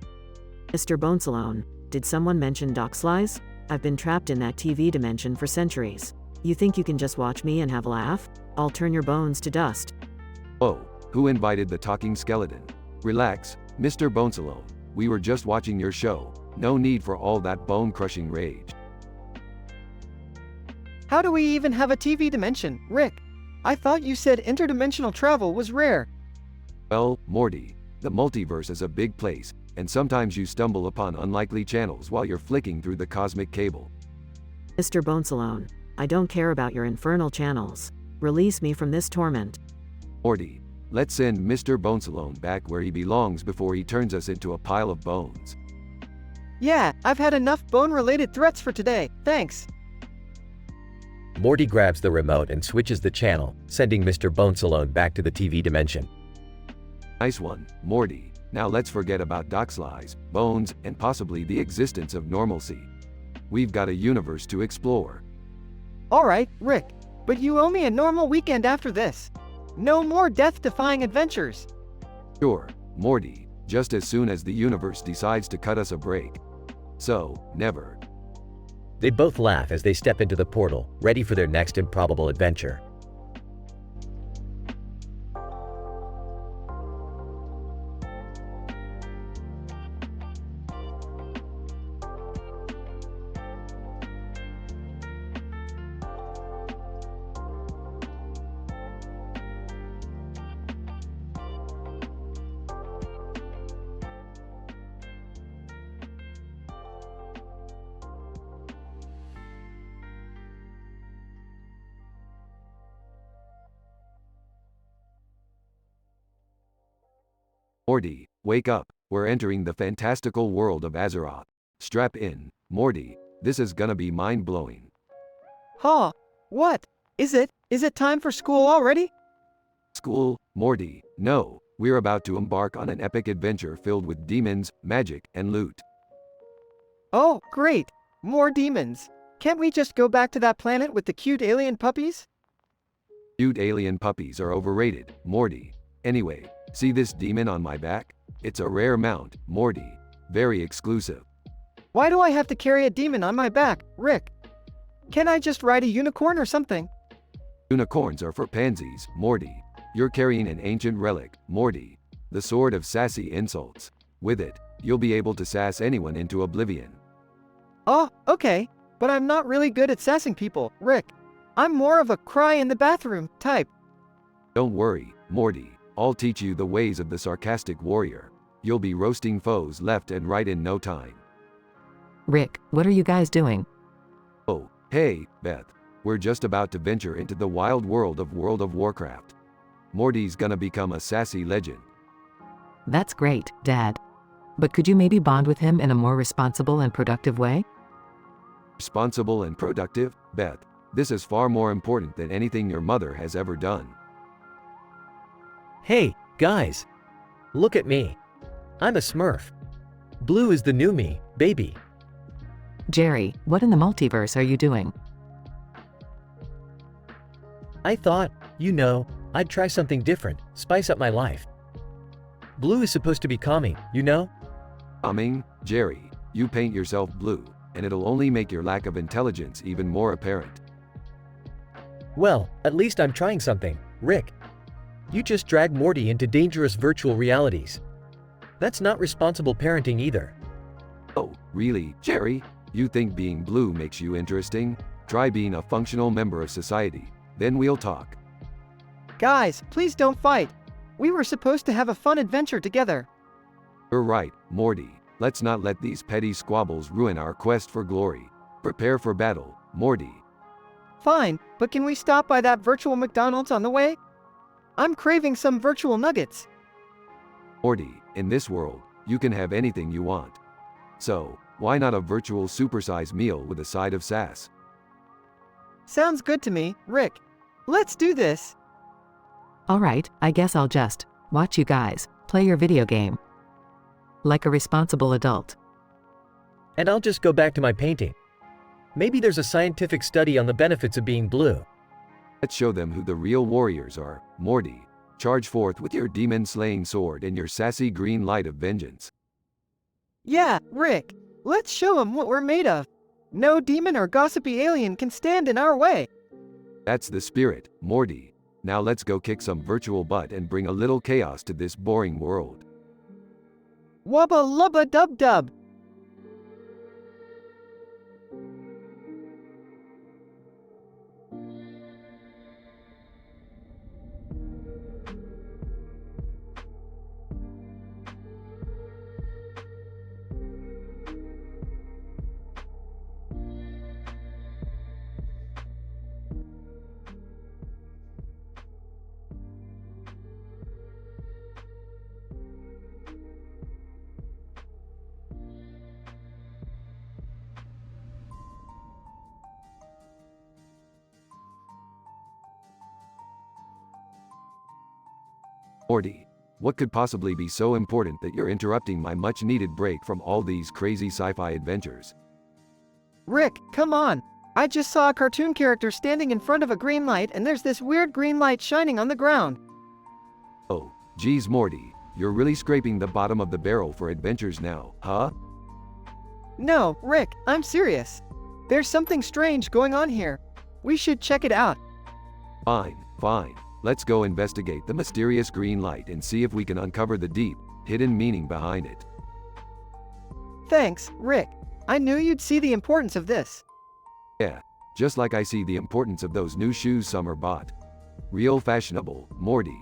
Mr. Bonesalone, did someone mention doxlies? I've been trapped in that TV dimension for centuries. You think you can just watch me and have a laugh? I'll turn your bones to dust. Whoa, who invited the talking skeleton? Relax, Mr. Bonesalone. We were just watching your show. No need for all that bone-crushing rage. How do we even have a TV dimension, Rick? I thought you said interdimensional travel was rare. Well, Morty, the multiverse is a big place, and sometimes you stumble upon unlikely channels while you're flicking through the cosmic cable. Mr. Bonesalone, I don't care about your infernal channels. Release me from this torment. Morty, let's send Mr. Bonesalone back where he belongs before he turns us into a pile of bones. Yeah, I've had enough bone-related threats for today, thanks. Morty grabs the remote and switches the channel, sending Mr. Bonesalone back to the TV dimension. Nice one, Morty. Now let's forget about doxlies, bones, and possibly the existence of normalcy. We've got a universe to explore. Alright, Rick, but you owe me a normal weekend after this. No more death-defying adventures. Sure, Morty, just as soon as the universe decides to cut us a break. So, never. They both laugh as they step into the portal, ready for their next improbable adventure. Morty, wake up, we're entering the fantastical world of Azeroth. Strap in, Morty, this is gonna be mind-blowing. Huh? What? Is it time for school already? School, Morty, no, we're about to embark on an epic adventure filled with demons, magic, and loot. Oh, great! More demons! Can't we just go back to that planet with the cute alien puppies? Cute alien puppies are overrated, Morty. Anyway, see this demon on my back? It's a rare mount, Morty. Very exclusive. Why do I have to carry a demon on my back, Rick? Can I just ride a unicorn or something? Unicorns are for pansies, Morty. You're carrying an ancient relic, Morty. The sword of sassy insults. With it, you'll be able to sass anyone into oblivion. Oh, okay. But I'm not really good at sassing people, Rick. I'm more of a cry in the bathroom type. Don't worry, Morty. I'll teach you the ways of the sarcastic warrior. You'll be roasting foes left and right in no time. Rick, what are you guys doing? Oh, hey, Beth. We're just about to venture into the wild world of Warcraft. Morty's gonna become a sassy legend. That's great, Dad. But could you maybe bond with him in a more responsible and productive way? Responsible and productive? Beth, this is far more important than anything your mother has ever done. Hey, guys! Look at me. I'm a Smurf. Blue is the new me, baby. Jerry, what in the multiverse are you doing? I thought, I'd try something different, spice up my life. Blue is supposed to be calming, Calming? Jerry, you paint yourself blue. and it'll only make your lack of intelligence even more apparent. Well, at least I'm trying something, Rick. You just dragged Morty into dangerous virtual realities. That's not responsible parenting either. Oh, really, Jerry? You think being blue makes you interesting? Try being a functional member of society, then we'll talk. Guys, please don't fight. We were supposed to have a fun adventure together. You're right, Morty. Let's not let these petty squabbles ruin our quest for glory. Prepare for battle, Morty. Fine, but can we stop by that virtual McDonald's on the way? I'm craving some virtual nuggets. Morty, in this world, you can have anything you want. So, why not a virtual supersized meal with a side of sass? Sounds good to me, Rick. Let's do this. Alright, I guess I'll just watch you guys play your video game. Like a responsible adult. And I'll just go back to my painting. Maybe there's a scientific study on the benefits of being blue. Let's show them who the real warriors are, Morty. Charge forth with your demon-slaying sword and your sassy green light of vengeance. Yeah, Rick. Let's show them what we're made of. No demon or gossipy alien can stand in our way. That's the spirit, Morty. Now let's go kick some virtual butt and bring a little chaos to this boring world. Wubba lubba dub dub. Morty, what could possibly be so important that you're interrupting my much-needed break from all these crazy sci-fi adventures? Rick, come on. I just saw a cartoon character standing in front of a green light and there's this weird green light shining on the ground. Oh, geez Morty, you're really scraping the bottom of the barrel for adventures now, huh? No, Rick, I'm serious. There's something strange going on here. We should check it out. Fine, fine. Let's go investigate the mysterious green light and see if we can uncover the deep, hidden meaning behind it. Thanks, Rick. I knew you'd see the importance of this. Yeah, just like I see the importance of those new shoes Summer bought. Real fashionable, Morty.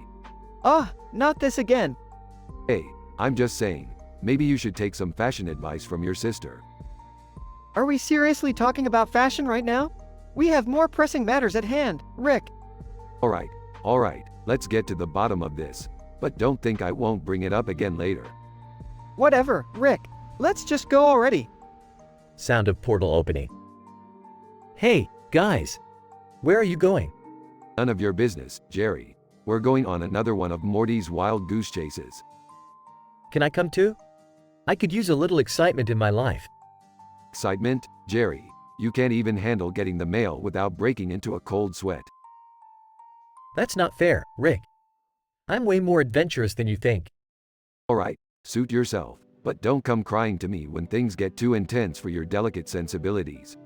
Not this again. Hey, I'm just saying, maybe you should take some fashion advice from your sister. Are we seriously talking about fashion right now? We have more pressing matters at hand, Rick. Alright, let's get to the bottom of this. But don't think I won't bring it up again later. Whatever, Rick. Let's just go already. Sound of portal opening. Hey, guys! Where are you going? None of your business, Jerry. We're going on another one of Morty's wild goose chases. Can I come too? I could use a little excitement in my life. Excitement, Jerry? You can't even handle getting the mail without breaking into a cold sweat. That's not fair, Rick. I'm way more adventurous than you think. Alright, suit yourself, but don't come crying to me when things get too intense for your delicate sensibilities.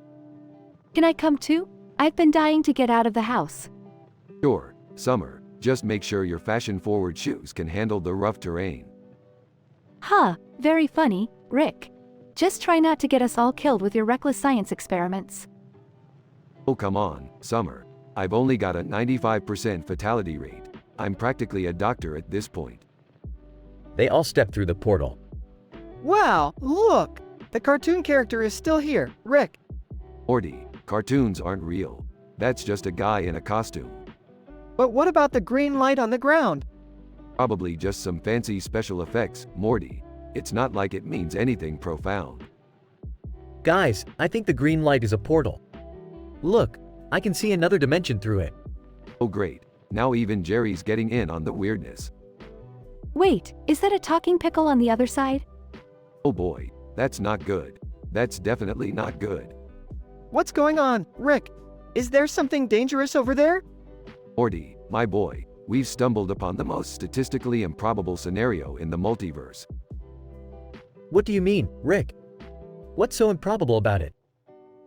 Can I come too? I've been dying to get out of the house. Sure, Summer, just make sure your fashion-forward shoes can handle the rough terrain. Huh, very funny, Rick. Just try not to get us all killed with your reckless science experiments. Oh come on, Summer. I've only got a 95% fatality rate. I'm practically a doctor at this point. They all step through the portal. Wow, look! The cartoon character is still here, Rick. Morty, cartoons aren't real. That's just a guy in a costume. But what about the green light on the ground? Probably just some fancy special effects, Morty. It's not like it means anything profound. Guys, I think the green light is a portal. Look, I can see another dimension through it. Oh great, now even Jerry's getting in on the weirdness. Wait, is that a talking pickle on the other side? Oh boy, that's not good. That's definitely not good. What's going on, Rick? Is there something dangerous over there? Morty, my boy, we've stumbled upon the most statistically improbable scenario in the multiverse. What do you mean, Rick? What's so improbable about it?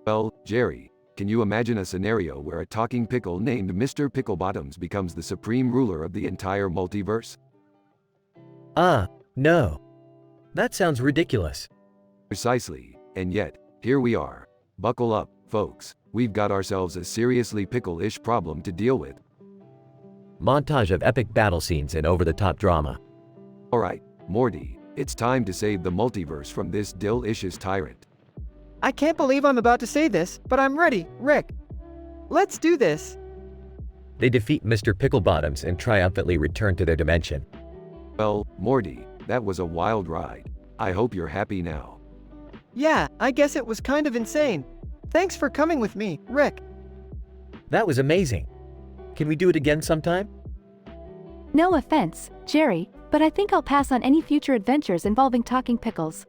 Well, Jerry, can you imagine a scenario where a talking pickle named Mr. Picklebottoms becomes the supreme ruler of the entire multiverse? No. That sounds ridiculous. Precisely, and yet, here we are. Buckle up, folks. We've got ourselves a seriously pickle-ish problem to deal with. Montage of epic battle scenes and over-the-top drama. Alright, Morty, it's time to save the multiverse from this delicious tyrant. I can't believe I'm about to say this, but I'm ready, Rick. Let's do this. They defeat Mr. Picklebottoms and triumphantly return to their dimension. Well, Morty, that was a wild ride. I hope you're happy now. Yeah, I guess it was kind of insane. Thanks for coming with me, Rick. That was amazing. Can we do it again sometime? No offense, Jerry, but I think I'll pass on any future adventures involving talking pickles.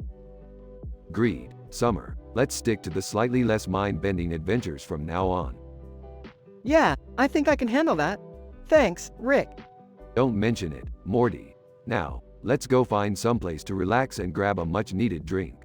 Agreed. Summer, let's stick to the slightly less mind-bending adventures from now on. Yeah, I think I can handle that. Thanks, Rick. Don't mention it, Morty. Now, let's go find someplace to relax and grab a much-needed drink.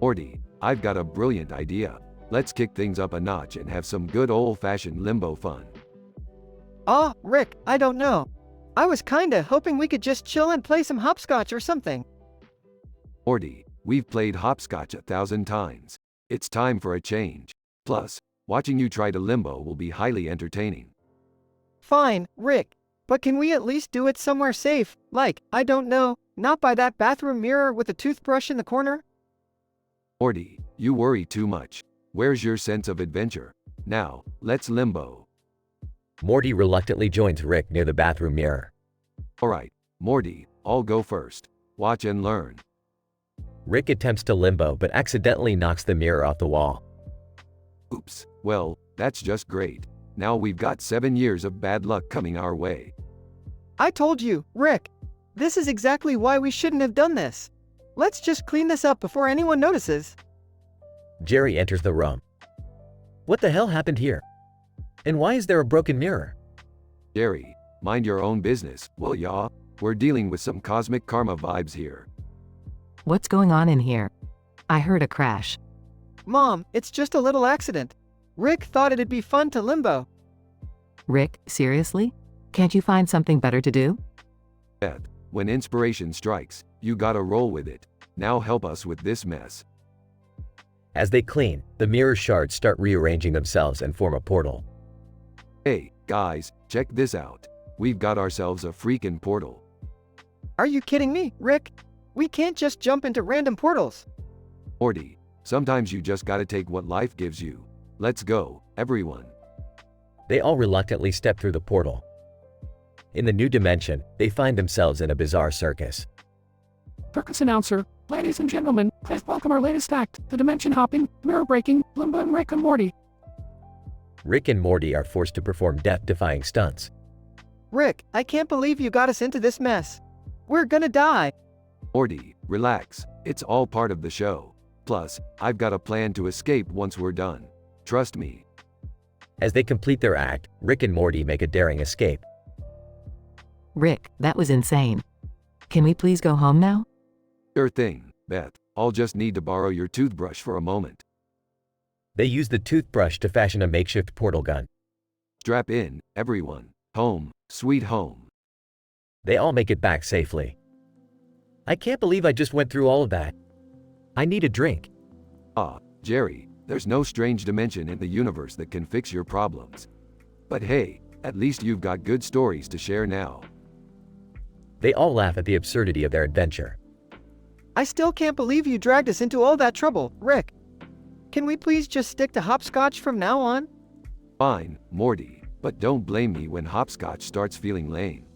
Morty, I've got a brilliant idea. Let's kick things up a notch and have some good old-fashioned limbo fun. Aw, Rick, I don't know. I was kinda hoping we could just chill and play some hopscotch or something. Morty, we've played hopscotch 1,000 times. It's time for a change. Plus, watching you try to limbo will be highly entertaining. Fine, Rick. But can we at least do it somewhere safe? Like, I don't know, not by that bathroom mirror with a toothbrush in the corner? Morty, you worry too much. Where's your sense of adventure? Now, let's limbo. Morty reluctantly joins Rick near the bathroom mirror. Alright, Morty, I'll go first. Watch and learn. Rick attempts to limbo but accidentally knocks the mirror off the wall. Oops, well, that's just great. Now we've got 7 years of bad luck coming our way. I told you, Rick. This is exactly why we shouldn't have done this. Let's just clean this up before anyone notices. Jerry enters the room. What the hell happened here? And why is there a broken mirror? Jerry, mind your own business, will ya? We're dealing with some cosmic karma vibes here. What's going on in here? I heard a crash. Mom, it's just a little accident. Rick thought it'd be fun to limbo. Rick, seriously? Can't you find something better to do? Beth, when inspiration strikes, you gotta roll with it. Now help us with this mess. As they clean, the mirror shards start rearranging themselves and form a portal. Hey, guys, check this out. We've got ourselves a freaking portal. Are you kidding me, Rick? We can't just jump into random portals. Morty, sometimes you just gotta take what life gives you. Let's go, everyone. They all reluctantly step through the portal. In the new dimension, they find themselves in a bizarre circus. Circus announcer, ladies and gentlemen, please welcome our latest act, the dimension hopping, mirror breaking, limbo and Rick and Morty. Rick and Morty are forced to perform death-defying stunts. Rick, I can't believe you got us into this mess. We're gonna die. Morty, relax. It's all part of the show. Plus, I've got a plan to escape once we're done. Trust me. As they complete their act, Rick and Morty make a daring escape. Rick, that was insane. Can we please go home now? Sure thing, Beth. I'll just need to borrow your toothbrush for a moment. They use the toothbrush to fashion a makeshift portal gun. Strap in, everyone. Home, sweet home. They all make it back safely. I can't believe I just went through all of that. I need a drink. Ah, Jerry, there's no strange dimension in the universe that can fix your problems. But hey, at least you've got good stories to share now. They all laugh at the absurdity of their adventure. I still can't believe you dragged us into all that trouble, Rick. Can we please just stick to hopscotch from now on? Fine, Morty, but don't blame me when hopscotch starts feeling lame.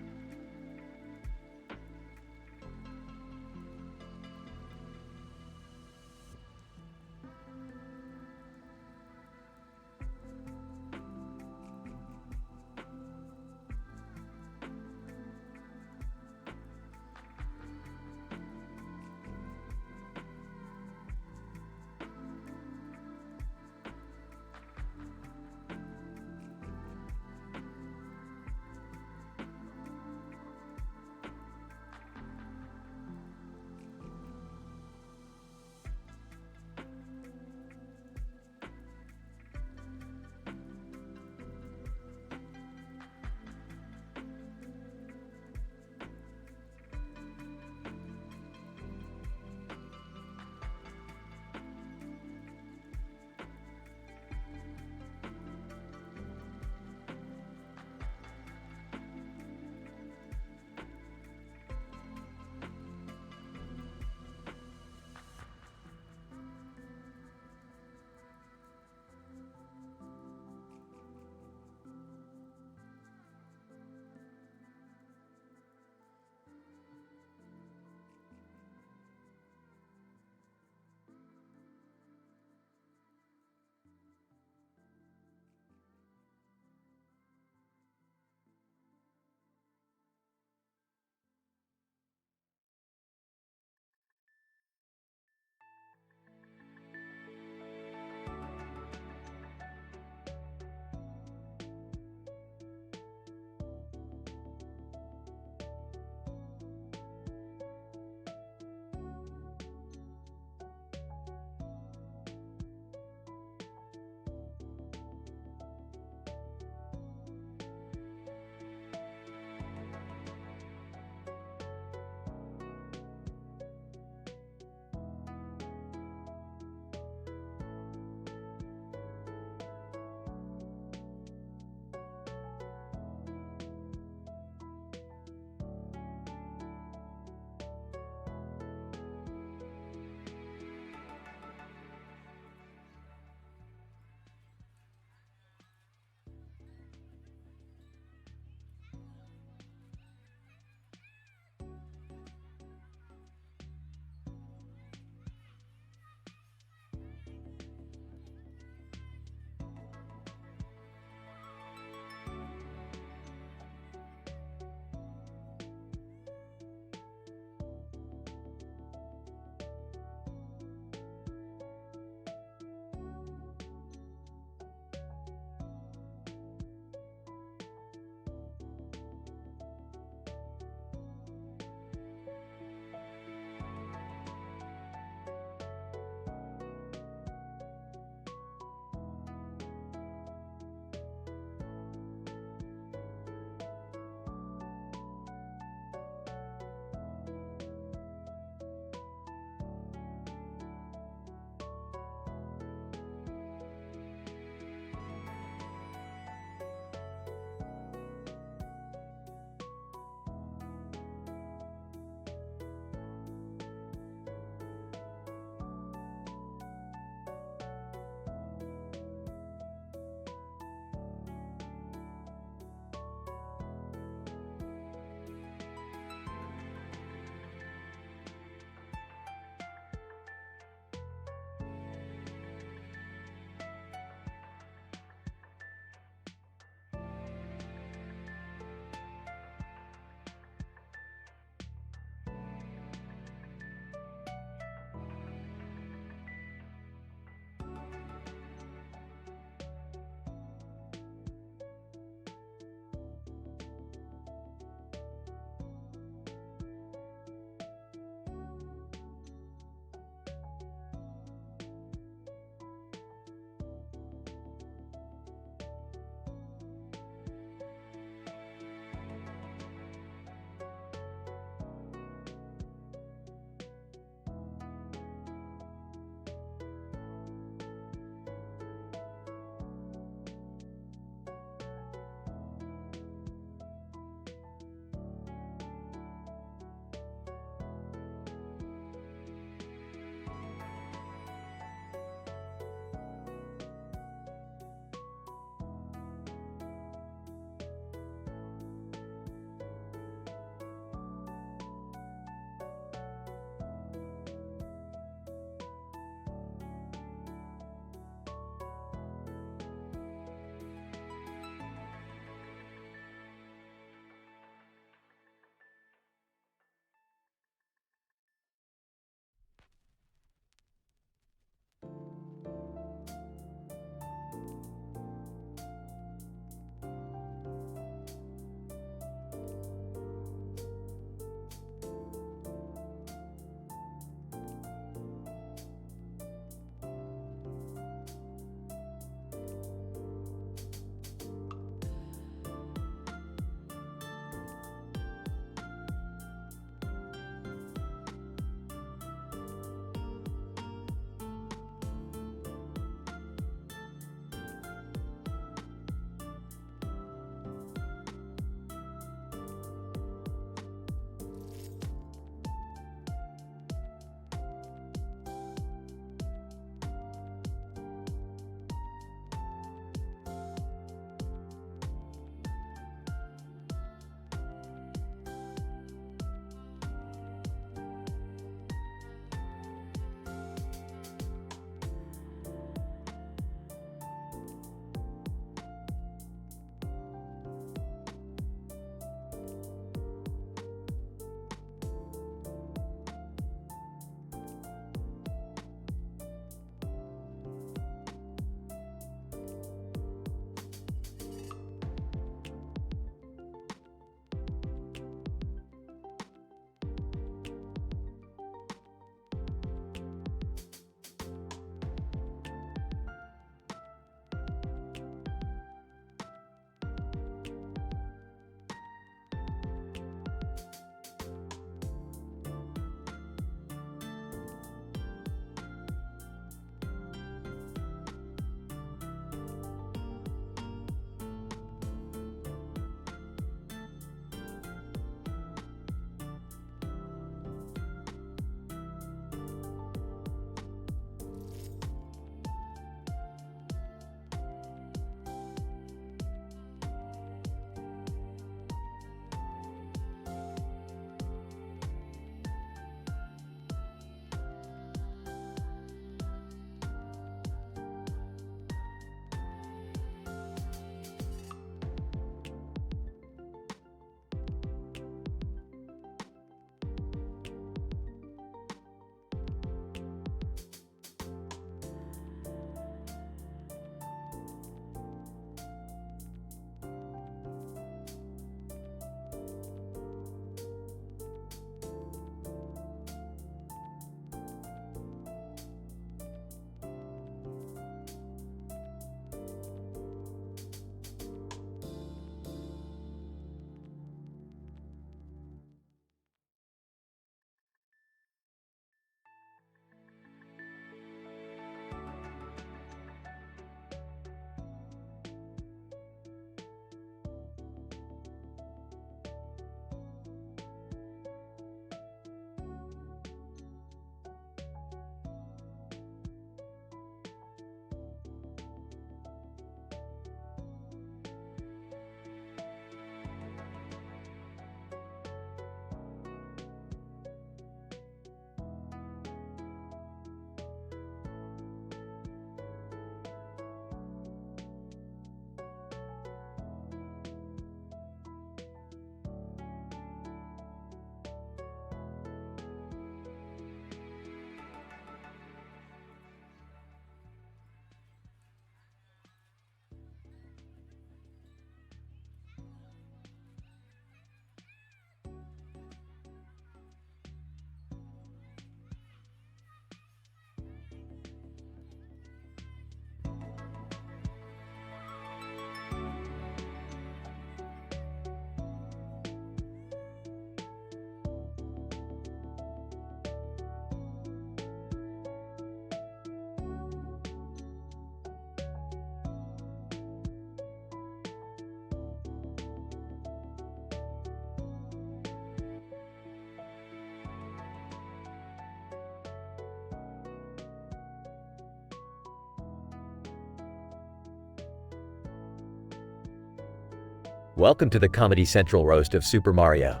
Welcome to the Comedy Central roast of Super Mario.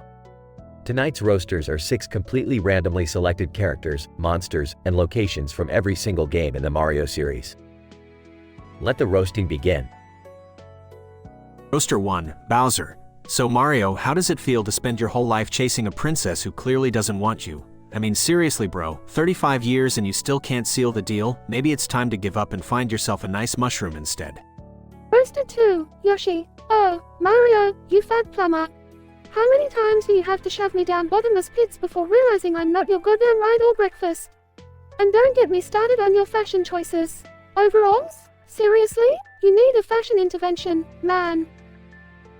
Tonight's roasters are 6 completely randomly selected characters, monsters, and locations from every single game in the Mario series. Let the roasting begin. Roaster 1, Bowser. So Mario, how does it feel to spend your whole life chasing a princess who clearly doesn't want you? I mean, seriously bro, 35 years and you still can't seal the deal? Maybe it's time to give up and find yourself a nice mushroom instead. Roaster 2, Yoshi. Oh, Mario, you fat plumber. How many times do you have to shove me down bottomless pits before realizing I'm not your goddamn ride or breakfast? And don't get me started on your fashion choices. Overalls? Seriously? You need a fashion intervention, man.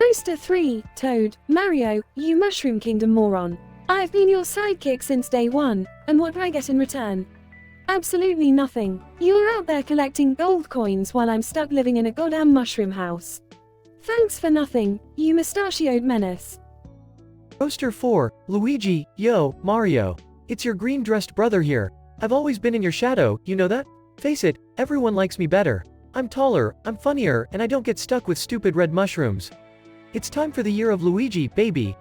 Roaster 3, Toad. Mario, you Mushroom Kingdom moron. I've been your sidekick since day one, and what do I get in return? Absolutely nothing. You're out there collecting gold coins while I'm stuck living in a goddamn mushroom house. Thanks for nothing, you mustachioed menace. Roaster 4, Luigi. Yo, Mario. It's your green-dressed brother here. I've always been in your shadow, you know that? Face it, everyone likes me better. I'm taller, I'm funnier, and I don't get stuck with stupid red mushrooms. It's time for the year of Luigi, baby.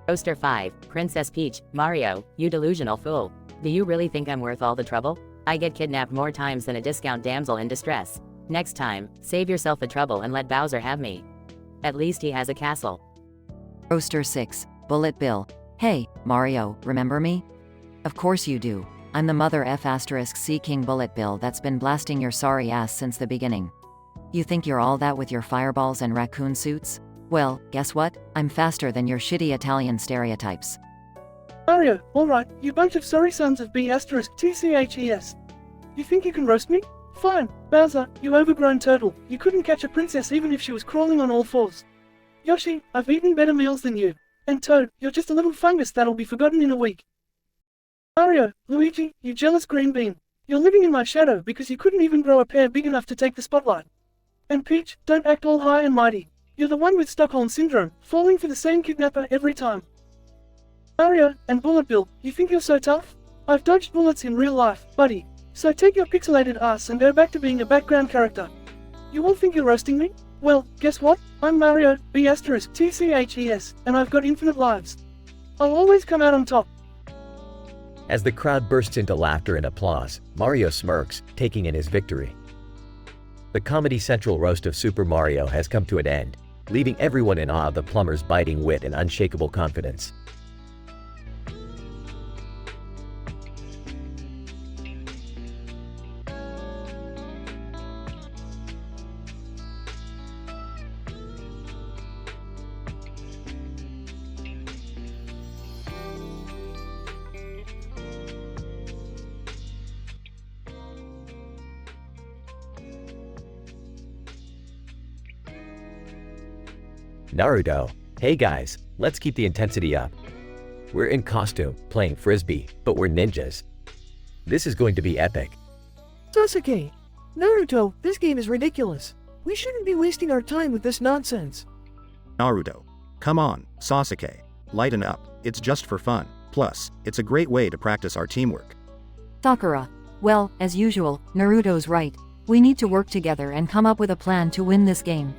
Roaster 5, Princess Peach. Mario, you delusional fool. Do you really think I'm worth all the trouble? I get kidnapped more times than a discount damsel in distress. Next time, save yourself the trouble and let Bowser have me. At least he has a castle. Roaster 6, Bullet Bill. Hey, Mario, remember me? Of course you do. I'm the mother F***C King Bullet Bill that's been blasting your sorry ass since the beginning. You think you're all that with your fireballs and raccoon suits? Well, guess what? I'm faster than your shitty Italian stereotypes. Mario, alright, you bunch of sorry sons of B***TCHES. You think you can roast me? Fine. Bowser, you overgrown turtle. You couldn't catch a princess even if she was crawling on all fours. Yoshi, I've eaten better meals than you. And Toad, you're just a little fungus that'll be forgotten in a week. Mario, Luigi, you jealous green bean. You're living in my shadow because you couldn't even grow a pear big enough to take the spotlight. And Peach, don't act all high and mighty. You're the one with Stockholm Syndrome, falling for the same kidnapper every time. Mario, and Bullet Bill, you think you're so tough? I've dodged bullets in real life, buddy. So take your pixelated ass and go back to being a background character. You all think you're roasting me? Well, guess what? I'm Mario, B***TCHES, and I've got infinite lives. I'll always come out on top. As the crowd bursts into laughter and applause, Mario smirks, taking in his victory. The Comedy Central roast of Super Mario has come to an end, leaving everyone in awe of the plumber's biting wit and unshakable confidence. Naruto. Hey guys, let's keep the intensity up. We're in costume, playing frisbee, but we're ninjas. This is going to be epic. Sasuke! Naruto, this game is ridiculous. We shouldn't be wasting our time with this nonsense. Naruto. Come on, Sasuke. Lighten up, it's just for fun. Plus, it's a great way to practice our teamwork. Sakura. Well, as usual, Naruto's right. We need to work together and come up with a plan to win this game.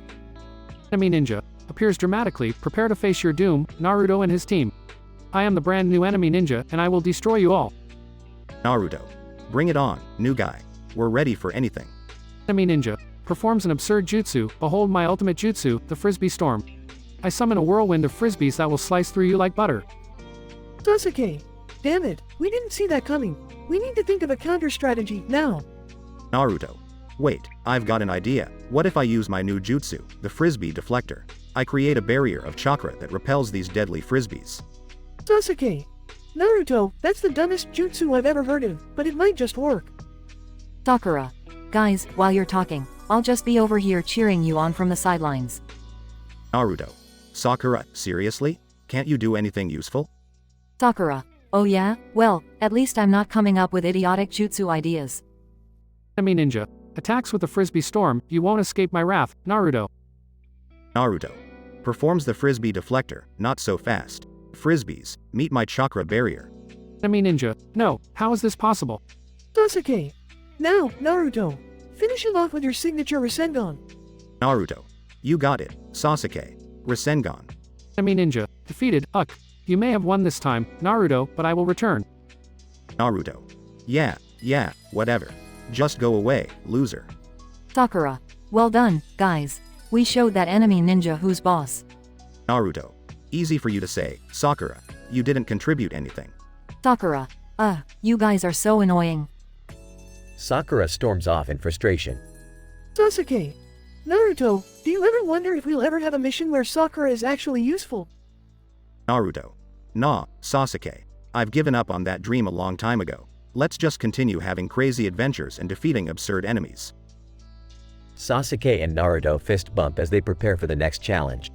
Enemy Ninja appears dramatically, prepare to face your doom, Naruto and his team. I am the brand new enemy ninja, and I will destroy you all. Naruto. Bring it on, new guy. We're ready for anything. Enemy Ninja performs an absurd jutsu. Behold my ultimate jutsu, the Frisbee Storm. I summon a whirlwind of frisbees that will slice through you like butter. Sasuke! Damn it, we didn't see that coming. We need to think of a counter strategy, now. Naruto. Wait, I've got an idea. What if I use my new jutsu, the Frisbee Deflector? I create a barrier of chakra that repels these deadly frisbees. Sasuke! Naruto, that's the dumbest jutsu I've ever heard of, but it might just work. Sakura. Guys, while you're talking, I'll just be over here cheering you on from the sidelines. Naruto. Sakura, seriously? Can't you do anything useful? Sakura. Oh yeah? Well, at least I'm not coming up with idiotic jutsu ideas. Enemy Ninja attacks with the Frisbee Storm. You won't escape my wrath, Naruto. Naruto. Performs the Frisbee Deflector, not so fast. Frisbees, meet my chakra barrier. Enemy Ninja. No, how is this possible? Sasuke! Now, Naruto! Finish it off with your signature Rasengan. Naruto. You got it, Sasuke. Rasengan. Enemy ninja. Defeated. You may have won this time, Naruto, but I will return. Naruto. Yeah, whatever. Just go away, loser. Sakura. Well done, guys. We showed that enemy ninja who's boss. Naruto. Easy for you to say, Sakura. You didn't contribute anything. Sakura. You guys are so annoying. Sakura storms off in frustration. Sasuke. Naruto, do you ever wonder if we'll ever have a mission where Sakura is actually useful? Naruto. Nah, Sasuke. I've given up on that dream a long time ago. Let's just continue having crazy adventures and defeating absurd enemies. Sasuke and Naruto fist bump as they prepare for the next challenge.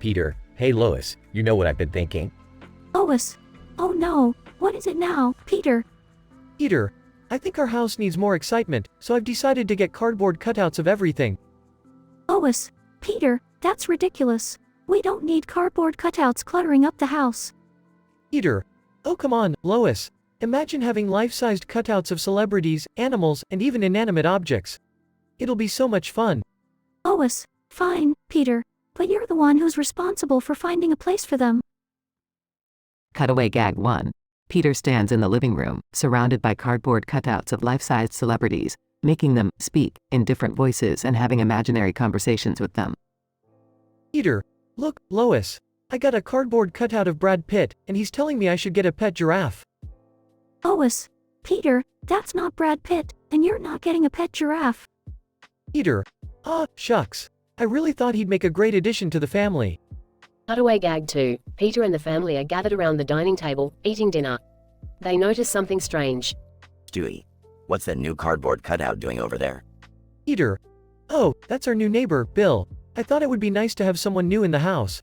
Peter, hey Lois, you know what I've been thinking? Lois. Oh no, what is it now, Peter? Peter, I think our house needs more excitement, so I've decided to get cardboard cutouts of everything. Lois. Peter, that's ridiculous. We don't need cardboard cutouts cluttering up the house. Peter. Oh come on, Lois. Imagine having life-sized cutouts of celebrities, animals, and even inanimate objects. It'll be so much fun. Lois. Fine, Peter. But you're the one who's responsible for finding a place for them. Cutaway gag 1. Peter stands in the living room, surrounded by cardboard cutouts of life-sized celebrities, making them speak in different voices and having imaginary conversations with them. Peter, look, Lois. I got a cardboard cutout of Brad Pitt, and he's telling me I should get a pet giraffe. Lois. Peter, that's not Brad Pitt, and you're not getting a pet giraffe. Peter. Ah, shucks. I really thought he'd make a great addition to the family. Cutaway gag 2. Peter and the family are gathered around the dining table, eating dinner. They notice something strange. Stewie, what's that new cardboard cutout doing over there? Peter. Oh, that's our new neighbor, Bill. I thought it would be nice to have someone new in the house.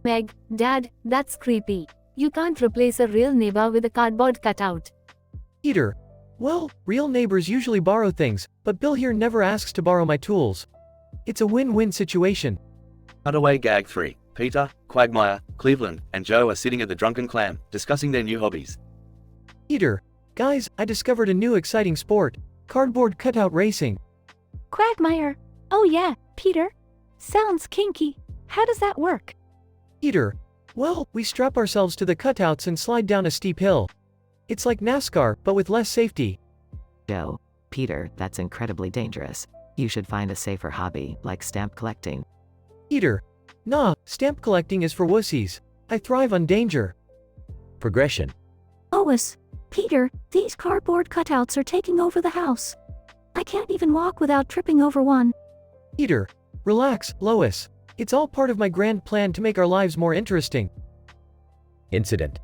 Meg, Dad, that's creepy. You can't replace a real neighbor with a cardboard cutout. Peter. Well, real neighbors usually borrow things, but Bill here never asks to borrow my tools. It's a win-win situation. Cutaway gag 3. Peter, Quagmire, Cleveland, and Joe are sitting at the Drunken Clam, discussing their new hobbies. Peter. Guys, I discovered a new exciting sport. Cardboard cutout racing. Quagmire. Oh yeah, Peter. Sounds kinky. How does that work? Peter. Well, we strap ourselves to the cutouts and slide down a steep hill. It's like NASCAR, but with less safety. Joe. Peter, that's incredibly dangerous. You should find a safer hobby, like stamp collecting. Peter. Nah, stamp collecting is for wussies. I thrive on danger. Progression. Lois. Peter, these cardboard cutouts are taking over the house. I can't even walk without tripping over one. Peter. Relax, Lois. It's all part of my grand plan to make our lives more interesting. Incident.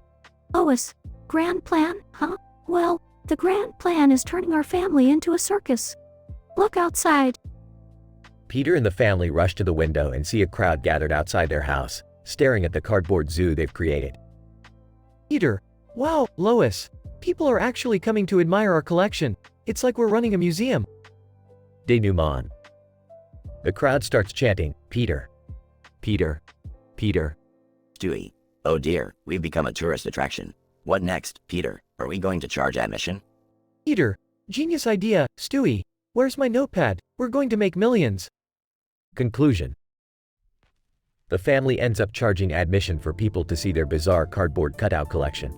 Lois. Grand plan, huh? Well, the grand plan is turning our family into a circus. Look outside. Peter and the family rush to the window and see a crowd gathered outside their house, staring at the cardboard zoo they've created. Peter. Wow, Lois. People are actually coming to admire our collection. It's like we're running a museum. Denouement. The crowd starts chanting, Peter. Peter. Peter. Stewie. Oh dear, we've become a tourist attraction. What next, Peter? Are we going to charge admission? Peter. Genius idea, Stewie. Where's my notepad? We're going to make millions. Conclusion. The family ends up charging admission for people to see their bizarre cardboard cutout collection.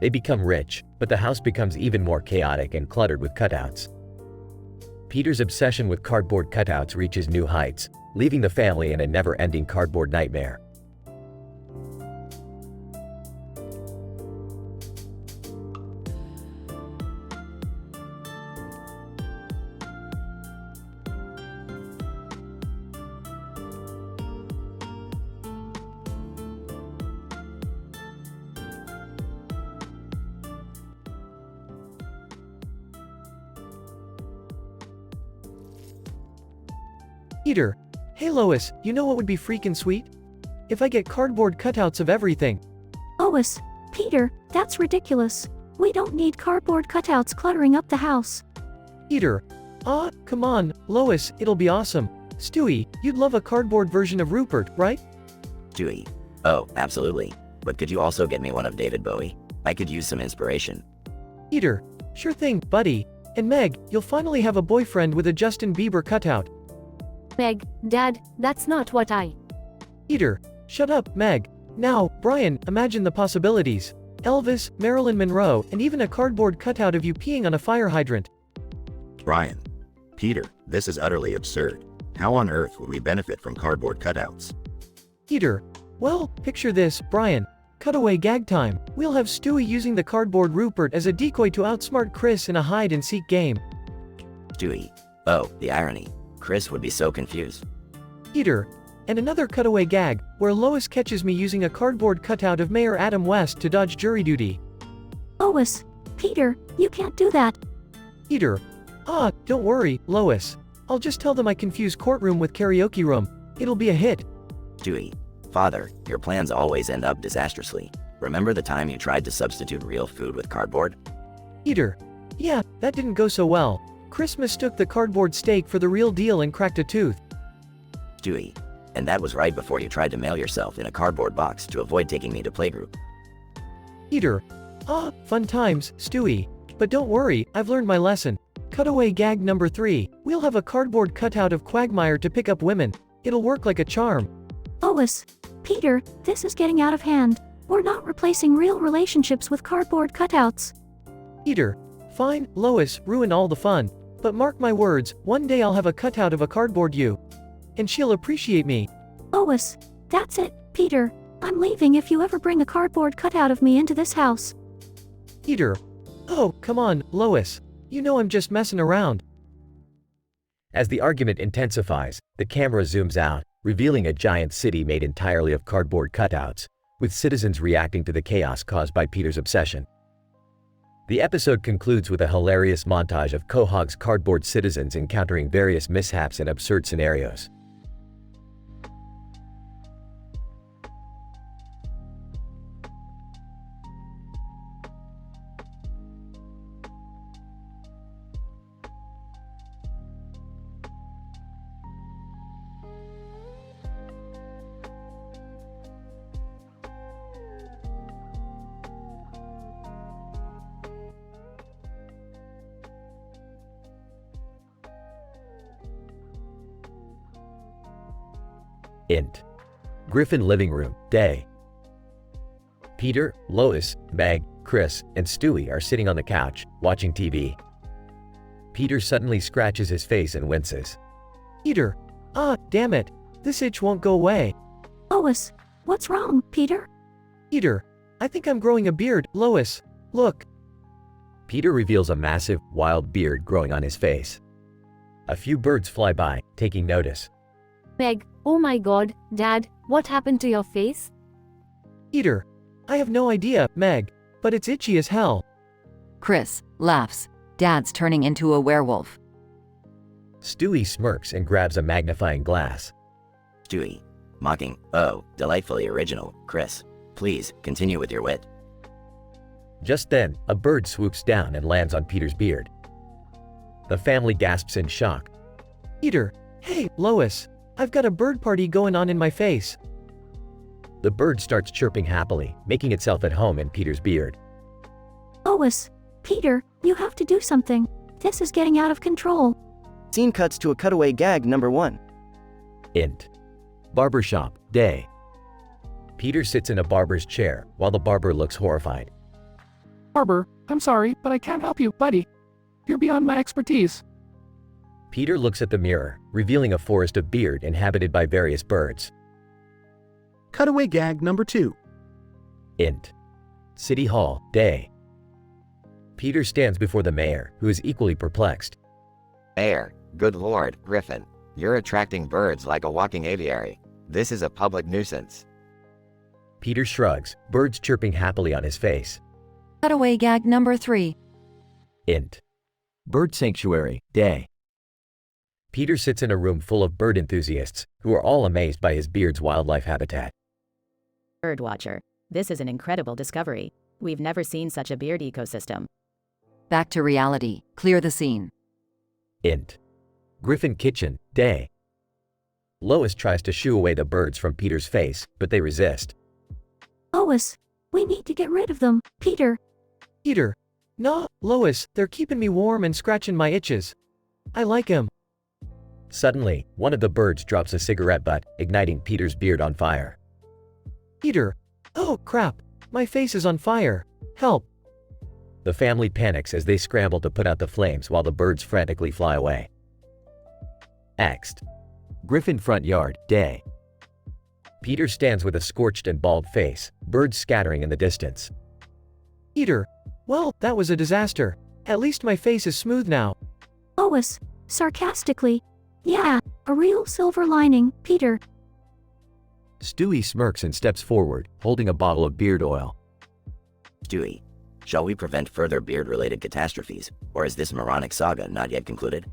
They become rich, but the house becomes even more chaotic and cluttered with cutouts. Peter's obsession with cardboard cutouts reaches new heights, leaving the family in a never-ending cardboard nightmare. Peter. Hey Lois, you know what would be freaking sweet? If I get cardboard cutouts of everything. Lois. Peter, that's ridiculous. We don't need cardboard cutouts cluttering up the house. Peter. Ah, come on, Lois, it'll be awesome. Stewie, you'd love a cardboard version of Rupert, right? Stewie. Oh, absolutely. But could you also get me one of David Bowie? I could use some inspiration. Peter. Sure thing, buddy. And Meg, you'll finally have a boyfriend with a Justin Bieber cutout. Meg, Dad, that's not what I... Peter. Shut up, Meg. Now, Brian, imagine the possibilities. Elvis, Marilyn Monroe, and even a cardboard cutout of you peeing on a fire hydrant. Brian. Peter, this is utterly absurd. How on earth would we benefit from cardboard cutouts? Peter. Well, picture this, Brian. Cutaway gag time. We'll have Stewie using the cardboard Rupert as a decoy to outsmart Chris in a hide-and-seek game. Stewie. Oh, the irony. Chris would be so confused. Peter. And another cutaway gag, where Lois catches me using a cardboard cutout of Mayor Adam West to dodge jury duty. Lois. Peter, you can't do that. Peter. Ah, don't worry, Lois. I'll just tell them I confuse courtroom with karaoke room. It'll be a hit. Stewie. Father, your plans always end up disastrously. Remember the time you tried to substitute real food with cardboard? Peter. Yeah, that didn't go so well. Chris mistook the cardboard steak for the real deal and cracked a tooth. Stewie. And that was right before you tried to mail yourself in a cardboard box to avoid taking me to playgroup. Peter. Ah, fun times, Stewie. But don't worry, I've learned my lesson. Cutaway gag number 3. We'll have a cardboard cutout of Quagmire to pick up women. It'll work like a charm. Lois. Peter, this is getting out of hand. We're not replacing real relationships with cardboard cutouts. Peter. Fine, Lois, ruin all the fun. But mark my words, one day I'll have a cutout of a cardboard you. And she'll appreciate me. Lois. That's it, Peter. I'm leaving if you ever bring a cardboard cutout of me into this house. Peter. Oh, come on, Lois. You know I'm just messing around. As the argument intensifies, the camera zooms out, revealing a giant city made entirely of cardboard cutouts, with citizens reacting to the chaos caused by Peter's obsession. The episode concludes with a hilarious montage of Quahog's cardboard citizens encountering various mishaps and absurd scenarios. Int. Griffin living room, day. Peter, Lois, Meg, Chris, and Stewie are sitting on the couch, watching TV. Peter suddenly scratches his face and winces. Peter. Ah, damn it. This itch won't go away. Lois. What's wrong, Peter? Peter. I think I'm growing a beard, Lois. Look. Peter reveals a massive, wild beard growing on his face. A few birds fly by, taking notice. Meg, oh my god, Dad, what happened to your face? Peter. I have no idea, Meg, but it's itchy as hell. Chris laughs. Dad's turning into a werewolf. Stewie smirks and grabs a magnifying glass. Stewie. Mocking. Oh, delightfully original, Chris. Please, continue with your wit. Just then, a bird swoops down and lands on Peter's beard. The family gasps in shock. Peter. Hey, Lois. I've got a bird party going on in my face. The bird starts chirping happily, making itself at home in Peter's beard. Lois. Peter, you have to do something. This is getting out of control. Scene cuts to a cutaway gag number 1. Int. Barbershop, day. Peter sits in a barber's chair, while the barber looks horrified. Barber, I'm sorry, but I can't help you, buddy. You're beyond my expertise. Peter looks at the mirror, revealing a forest of beard inhabited by various birds. Cutaway gag number 2. Int. City Hall, day. Peter stands before the mayor, who is equally perplexed. Mayor, good lord, Griffin. You're attracting birds like a walking aviary. This is a public nuisance. Peter shrugs, birds chirping happily on his face. Cutaway gag number 3. Int. Bird Sanctuary, day. Peter sits in a room full of bird enthusiasts, who are all amazed by his beard's wildlife habitat. Birdwatcher. This is an incredible discovery. We've never seen such a beard ecosystem. Back to reality. Clear the scene. Int. Griffin Kitchen, day. Lois tries to shoo away the birds from Peter's face, but they resist. Lois. We need to get rid of them, Peter. Peter. Nah, Lois, they're keeping me warm and scratching my itches. I like 'em. Suddenly, one of the birds drops a cigarette butt, igniting Peter's beard on fire. Peter. Oh, crap. My face is on fire. Help. The family panics as they scramble to put out the flames while the birds frantically fly away. Next. Griffin Front Yard, day. Peter stands with a scorched and bald face, birds scattering in the distance. Peter. Well, that was a disaster. At least my face is smooth now. Lois. Sarcastically. Yeah, a real silver lining, Peter. Stewie smirks and steps forward, holding a bottle of beard oil. Stewie. Shall we prevent further beard-related catastrophes, or is this moronic saga not yet concluded?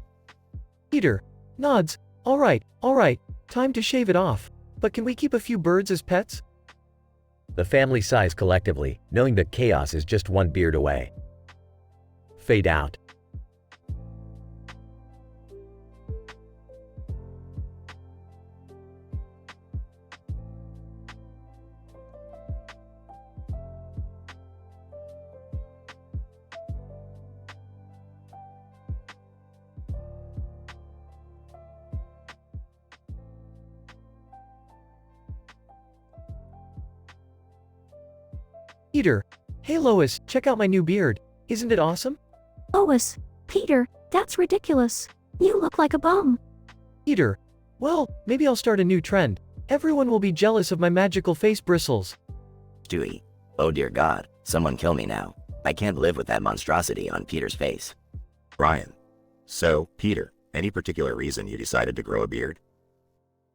Peter. Nods. All right, time to shave it off. but can we keep a few birds as pets? The family sighs collectively, knowing that chaos is just one beard away. Fade out. Peter. Hey Lois, check out my new beard. Isn't it awesome? Lois. Peter, that's ridiculous. You look like a bum. Peter. Well, maybe I'll start a new trend. Everyone will be jealous of my magical face bristles. Stewie. Oh dear God, someone kill me now. I can't live with that monstrosity on Peter's face. Brian. So, Peter, any particular reason you decided to grow a beard?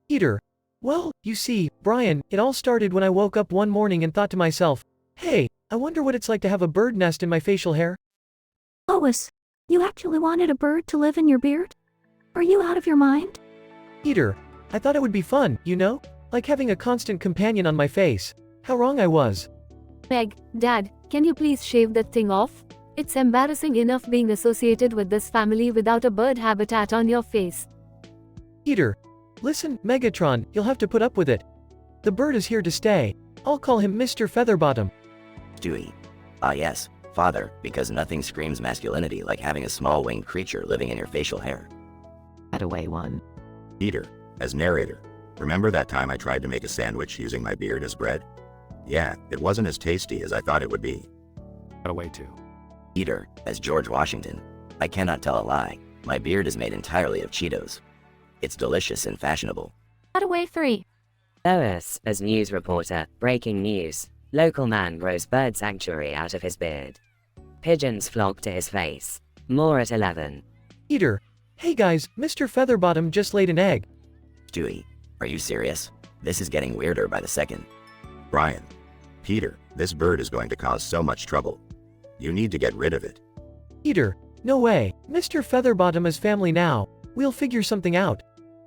Peter. Well, you see, Brian, it all started when I woke up one morning and thought to myself, hey, I wonder what it's like to have a bird nest in my facial hair. Lois, you actually wanted a bird to live in your beard? Are you out of your mind? Peter, I thought it would be fun, you know? Like having a constant companion on my face. How wrong I was. Meg, Dad, can you please shave that thing off? It's embarrassing enough being associated with this family without a bird habitat on your face. Peter, listen, Megatron, you'll have to put up with it. The bird is here to stay. I'll call him Mr. Featherbottom. Stewie. Ah yes, father, because nothing screams masculinity like having a small winged creature living in your facial hair. Away one. Peter, as narrator. Remember that time I tried to make a sandwich using my beard as bread? Yeah, it wasn't as tasty as I thought it would be. Away two. Peter, as George Washington. I cannot tell a lie. My beard is made entirely of Cheetos. It's delicious and fashionable. Away 3. Lois, as news reporter, breaking news. Local man grows bird sanctuary out of his beard. Pigeons flock to his face. More at 11. Peter. Hey guys, Mr. Featherbottom just laid an egg. Stewie, are you serious? This is getting weirder by the second. Brian. Peter, this bird is going to cause so much trouble. You need to get rid of it. Peter. No way, Mr. Featherbottom is family now. We'll figure something out.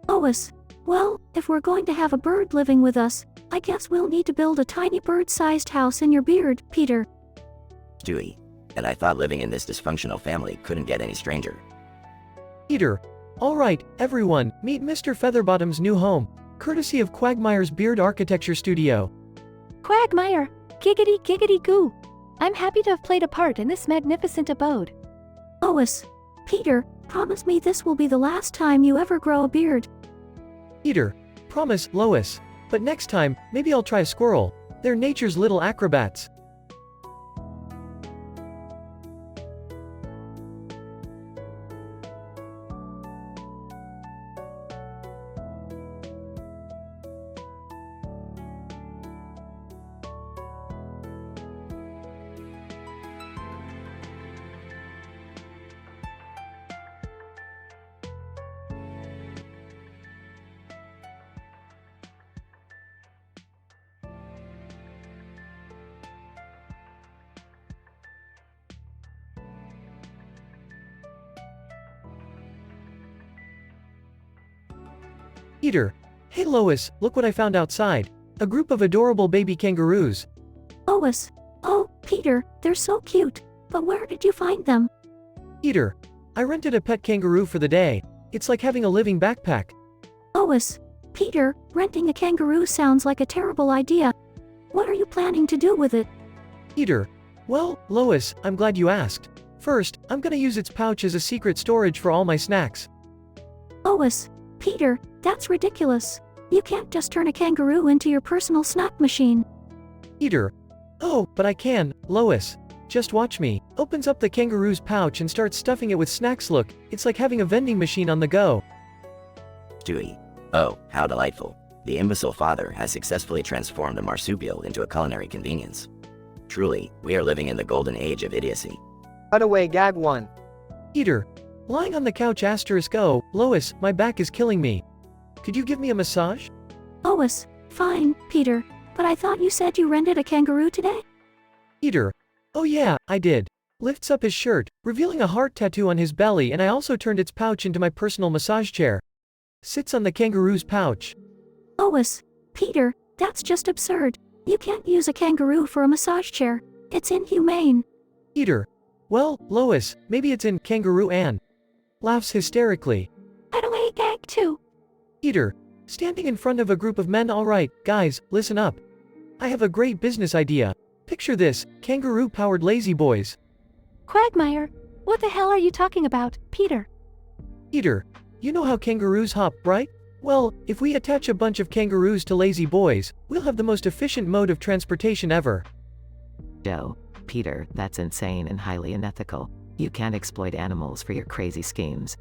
Lois. Well, if we're going to have a bird living with us, I guess we'll need to build a tiny bird-sized house in your beard, Peter. Stewie. And I thought living in this dysfunctional family couldn't get any stranger. Peter. Alright, everyone, meet Mr. Featherbottom's new home, courtesy of Quagmire's Beard Architecture Studio. Quagmire, giggity giggity goo. I'm happy to have played a part in this magnificent abode. Lois. Peter, promise me this will be the last time you ever grow a beard. Peter. Promise, Lois. But next time, maybe I'll try a squirrel. They're nature's little acrobats. Peter. Hey Lois, look what I found outside. A group of adorable baby kangaroos. Lois. Oh, Peter, they're so cute. But where did you find them? Peter. I rented a pet kangaroo for the day. It's like having a living backpack. Lois. Peter, renting a kangaroo sounds like a terrible idea. What are you planning to do with it? Peter. Well, Lois, I'm glad you asked. First, I'm gonna use its pouch as a secret storage for all my snacks. Lois. Peter, that's ridiculous. You can't just turn a kangaroo into your personal snack machine. Peter. Oh, but I can, Lois. Just watch me. Opens up the kangaroo's pouch and starts stuffing it with snacks. Look, it's like having a vending machine on the go. Stewie. Oh, how delightful. The imbecile father has successfully transformed a marsupial into a culinary convenience. Truly, we are living in the golden age of idiocy. Cutaway gag 1. Peter. Lying on the couch asterisk oh, Lois, my back is killing me. Could you give me a massage? Lois. Fine, Peter. But I thought you said you rented a kangaroo today? Peter. Oh yeah, I did. Lifts up his shirt, revealing a heart tattoo on his belly, and I also turned its pouch into my personal massage chair. Sits on the kangaroo's pouch. Lois. Peter, that's just absurd. You can't use a kangaroo for a massage chair. It's inhumane. Peter. Well, Lois, maybe it's in Kangaroo Ann. Laughs hysterically. Cutaway gag 2. Peter. Standing in front of a group of men. Alright, guys, listen up. I have a great business idea. Picture this, kangaroo-powered lazy boys. Quagmire, what the hell are you talking about, Peter? Peter. You know how kangaroos hop, right? Well, if we attach a bunch of kangaroos to lazy boys, we'll have the most efficient mode of transportation ever. Joe, Peter, that's insane and highly unethical. You can't exploit animals for your crazy schemes.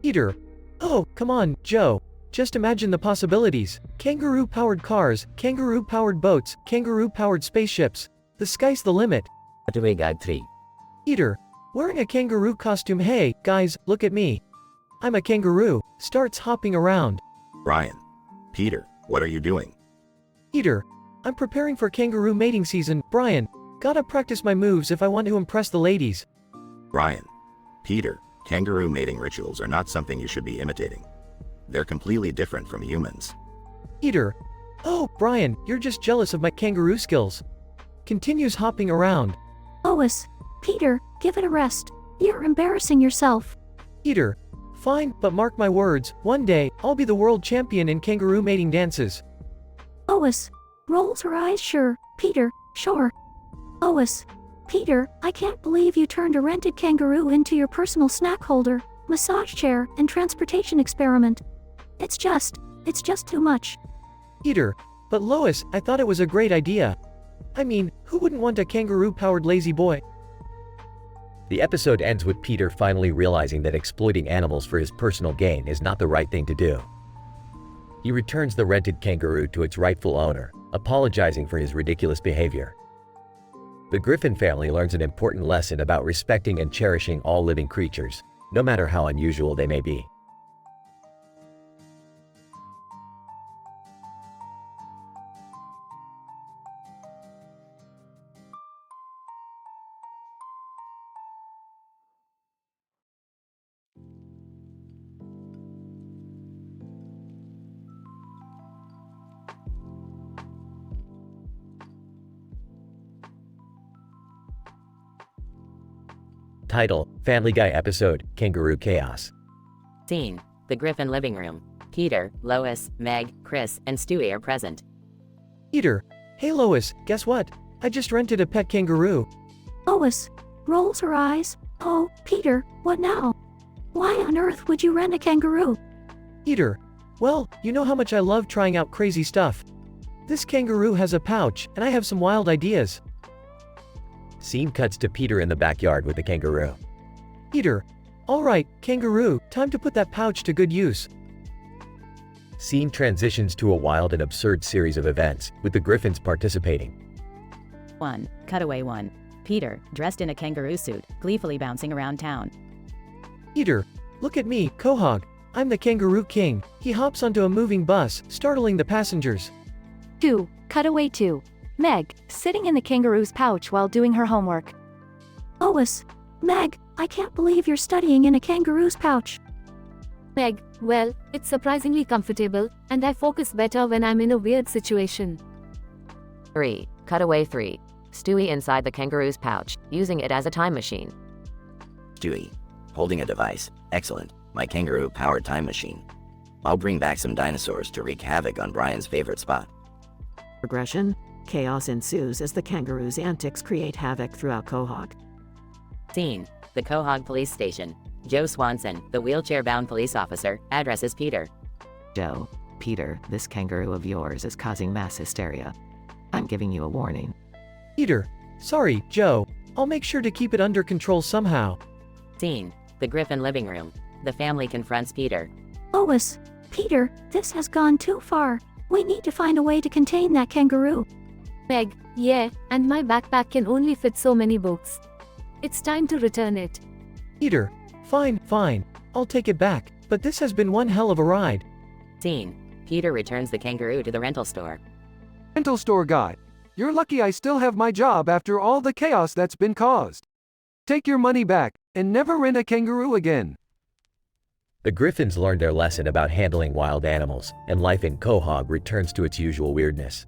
Peter. Oh, come on, Joe. Just imagine the possibilities. Kangaroo-powered cars, kangaroo-powered boats, kangaroo-powered spaceships. The sky's the limit. Cutaway gag 3. Peter. Wearing a kangaroo costume. Hey, guys, look at me. I'm a kangaroo. Starts hopping around. Brian. Peter, what are you doing? Peter. I'm preparing for kangaroo mating season. Brian. Gotta practice my moves if I want to impress the ladies. Brian. Peter, kangaroo mating rituals are not something you should be imitating. They're completely different from humans. Peter. Oh, Brian, you're just jealous of my kangaroo skills. Continues hopping around. Lois. Peter, give it a rest. You're embarrassing yourself. Peter. Fine, but mark my words, one day, I'll be the world champion in kangaroo mating dances. Lois. Rolls her eyes. Sure, Peter, sure. Lois. Peter, I can't believe you turned a rented kangaroo into your personal snack holder, massage chair, and transportation experiment. It's just too much. Peter. But Lois, I thought it was a great idea. I mean, who wouldn't want a kangaroo-powered lazy boy? The episode ends with Peter finally realizing that exploiting animals for his personal gain is not the right thing to do. He returns the rented kangaroo to its rightful owner, apologizing for his ridiculous behavior. The Griffin family learns an important lesson about respecting and cherishing all living creatures, no matter how unusual they may be. Title: Family Guy episode, Kangaroo Chaos. Scene: the Griffin living room. Peter, Lois, Meg, Chris, and Stewie are present. Peter. Hey Lois, guess what? I just rented a pet kangaroo. Lois. Rolls her eyes. Oh, Peter, what now? Why on earth would you rent a kangaroo? Peter. Well, you know how much I love trying out crazy stuff. This kangaroo has a pouch, and I have some wild ideas. Scene cuts to Peter in the backyard with the kangaroo. Peter. Alright, kangaroo, time to put that pouch to good use. Scene transitions to a wild and absurd series of events, with the Griffins participating. 1. Cutaway 1. Peter, dressed in a kangaroo suit, gleefully bouncing around town. Peter. Look at me, Quahog. I'm the kangaroo king. He hops onto a moving bus, startling the passengers. 2. Cutaway 2. Meg, sitting in the kangaroo's pouch while doing her homework. Lois. Meg, I can't believe you're studying in a kangaroo's pouch. Meg, well, it's surprisingly comfortable, and I focus better when I'm in a weird situation. 3. Cutaway 3. Stewie inside the kangaroo's pouch, using it as a time machine. Stewie. Holding a device. Excellent. My kangaroo-powered time machine. I'll bring back some dinosaurs to wreak havoc on Brian's favorite spot. Progression. Chaos ensues as the kangaroo's antics create havoc throughout Quahog. Scene: the Quahog police station. Joe Swanson, the wheelchair-bound police officer, addresses Peter. Joe, Peter, this kangaroo of yours is causing mass hysteria. I'm giving you a warning. Peter. Sorry, Joe. I'll make sure to keep it under control somehow. Scene: the Griffin living room. The family confronts Peter. Lois. Peter, this has gone too far. We need to find a way to contain that kangaroo. Meg, yeah, and my backpack can only fit so many books. It's time to return it. Peter. Fine. I'll take it back, but this has been one hell of a ride. Scene: Peter returns the kangaroo to the rental store. Rental store guy. You're lucky I still have my job after all the chaos that's been caused. Take your money back, and never rent a kangaroo again. The Griffins learned their lesson about handling wild animals, and life in Quahog returns to its usual weirdness.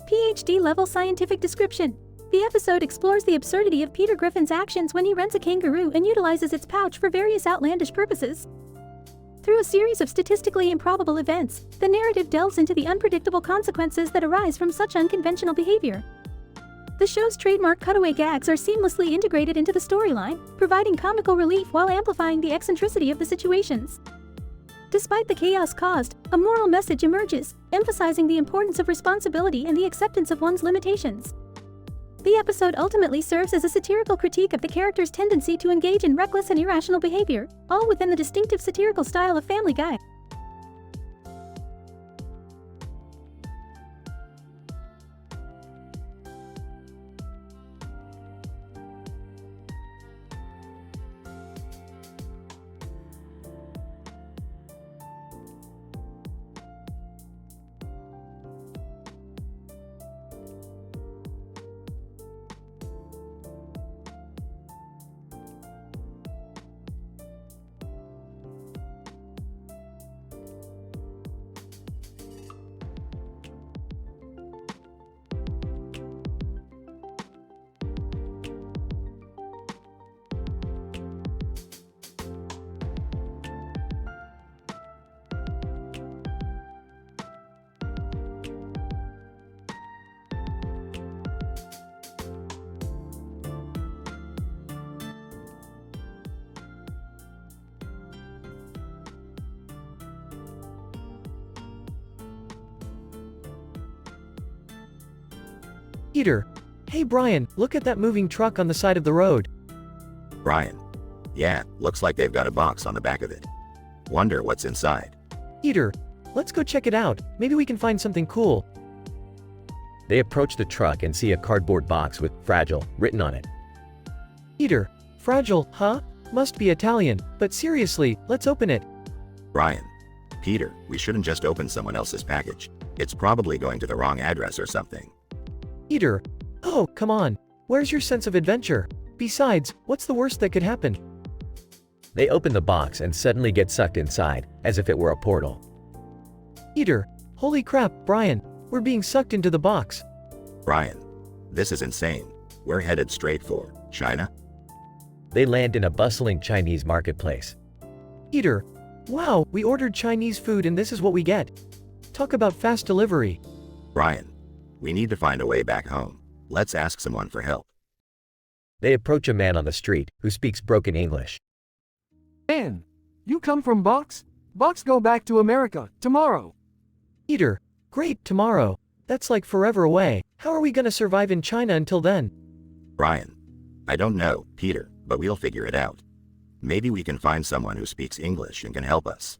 PhD-level scientific description. The episode explores the absurdity of Peter Griffin's actions when he rents a kangaroo and utilizes its pouch for various outlandish purposes. Through a series of statistically improbable events, the narrative delves into the unpredictable consequences that arise from such unconventional behavior. The show's trademark cutaway gags are seamlessly integrated into the storyline, providing comical relief while amplifying the eccentricity of the situations. Despite the chaos caused, a moral message emerges, emphasizing the importance of responsibility and the acceptance of one's limitations. The episode ultimately serves as a satirical critique of the character's tendency to engage in reckless and irrational behavior, all within the distinctive satirical style of Family Guy. Peter. Hey Brian, look at that moving truck on the side of the road. Brian. Yeah, looks like they've got a box on the back of it. Wonder what's inside. Peter, let's go check it out. Maybe we can find something cool. They approach the truck and see a cardboard box with "Fragile" written on it. Peter, fragile, huh? Must be Italian, but seriously, let's open it. Brian. Peter, we shouldn't just open someone else's package. It's probably going to the wrong address or something. Peter. Oh, come on. Where's your sense of adventure? Besides, what's the worst that could happen? They open the box and suddenly get sucked inside, as if it were a portal. Peter. Holy crap, Brian. We're being sucked into the box. Brian. This is insane. We're headed straight for China? They land in a bustling Chinese marketplace. Peter. Wow, we ordered Chinese food and this is what we get. Talk about fast delivery. Brian. We need to find a way back home. Let's ask someone for help. They approach a man on the street who speaks broken English. Man, you come from Box? Box go back to America, tomorrow. Peter. Great, tomorrow. That's like forever away. How are we gonna survive in China until then? Brian. I don't know, Peter, but we'll figure it out. Maybe we can find someone who speaks English and can help us.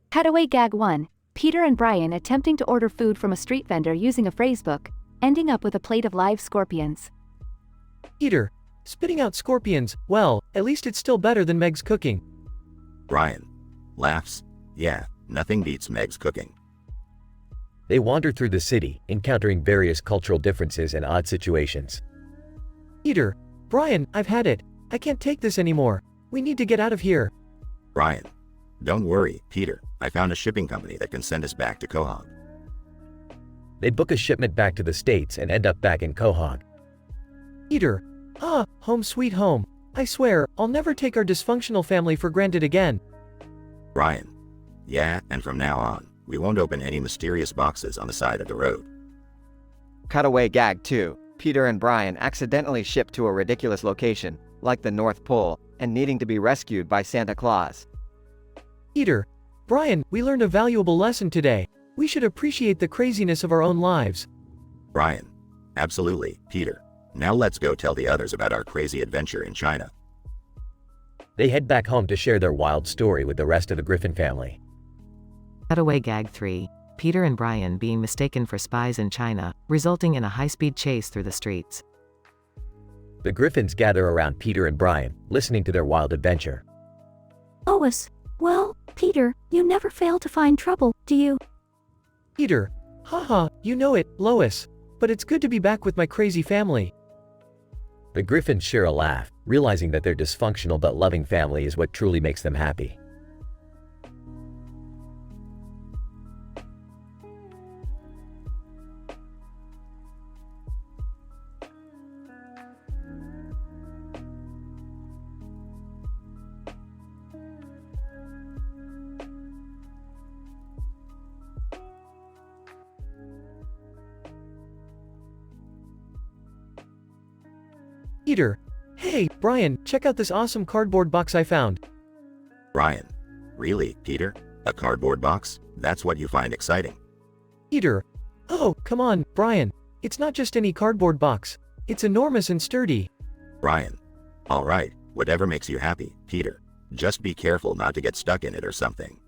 Cutaway gag 1. Peter and Brian attempting to order food from a street vendor using a phrasebook, ending up with a plate of live scorpions. Peter. Spitting out scorpions, well, at least it's still better than Meg's cooking. Brian. Laughs. Yeah, nothing beats Meg's cooking. They wander through the city, encountering various cultural differences and odd situations. Peter. Brian, I've had it. I can't take this anymore. We need to get out of here. Brian. Don't worry, Peter. I found a shipping company that can send us back to Quahog. They book a shipment back to the States and end up back in Quahog. Peter. Home sweet home. I swear, I'll never take our dysfunctional family for granted again. Brian. Yeah, and from now on, we won't open any mysterious boxes on the side of the road. Cutaway gag 2. Peter and Brian accidentally shipped to a ridiculous location, like the North Pole, and needing to be rescued by Santa Claus. Peter. Brian, we learned a valuable lesson today. We should appreciate the craziness of our own lives. Brian. Absolutely, Peter. Now let's go tell the others about our crazy adventure in China. They head back home to share their wild story with the rest of the Griffin family. Cutaway gag 3. Peter and Brian being mistaken for spies in China, resulting in a high-speed chase through the streets. The Griffins gather around Peter and Brian, listening to their wild adventure. Lois. Well, Peter, you never fail to find trouble, do you? Peter. Haha, you know it, Lois. But it's good to be back with my crazy family. The Griffins share a laugh, realizing that their dysfunctional but loving family is what truly makes them happy. Peter. Hey, Brian, check out this awesome cardboard box I found. Brian. Really, Peter? A cardboard box? That's what you find exciting. Peter. Oh, come on, Brian. It's not just any cardboard box. It's enormous and sturdy. Brian. Alright, whatever makes you happy, Peter. Just be careful not to get stuck in it or something.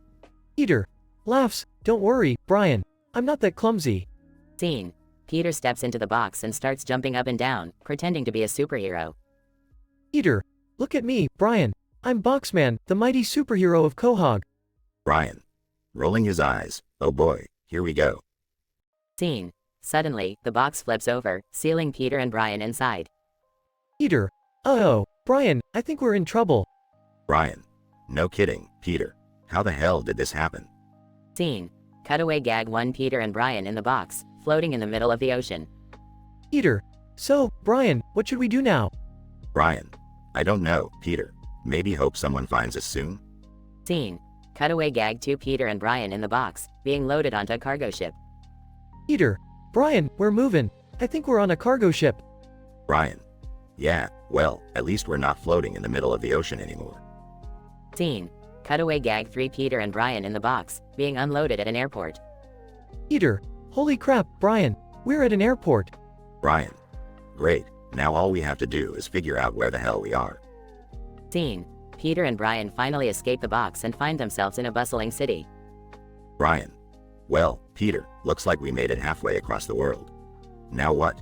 Peter. Laughs. Don't worry, Brian. I'm not that clumsy. Scene. Peter steps into the box and starts jumping up and down, pretending to be a superhero. Peter. Look at me, Brian. I'm Boxman, the mighty superhero of Quahog. Brian. Rolling his eyes. Oh boy, here we go. Scene. Suddenly, the box flips over, sealing Peter and Brian inside. Peter. Oh, Brian, I think we're in trouble. Brian. No kidding, Peter. How the hell did this happen? Scene. Cutaway gag 1. Peter and Brian in the box, floating in the middle of the ocean. Peter. So, Brian, what should we do now? Brian. I don't know, Peter. Maybe hope someone finds us soon? Scene. Cutaway gag 2. Peter and Brian in the box, being loaded onto a cargo ship. Peter. Brian, we're moving. I think we're on a cargo ship. Brian. Yeah, well, at least we're not floating in the middle of the ocean anymore. Scene. Cutaway gag 3. Peter and Brian in the box, being unloaded at an airport. Peter. Holy crap, Brian. We're at an airport. Brian. Great. Now all we have to do is figure out where the hell we are. Scene. Peter and Brian finally escape the box and find themselves in a bustling city. Brian. Well, Peter, looks like we made it halfway across the world. Now what?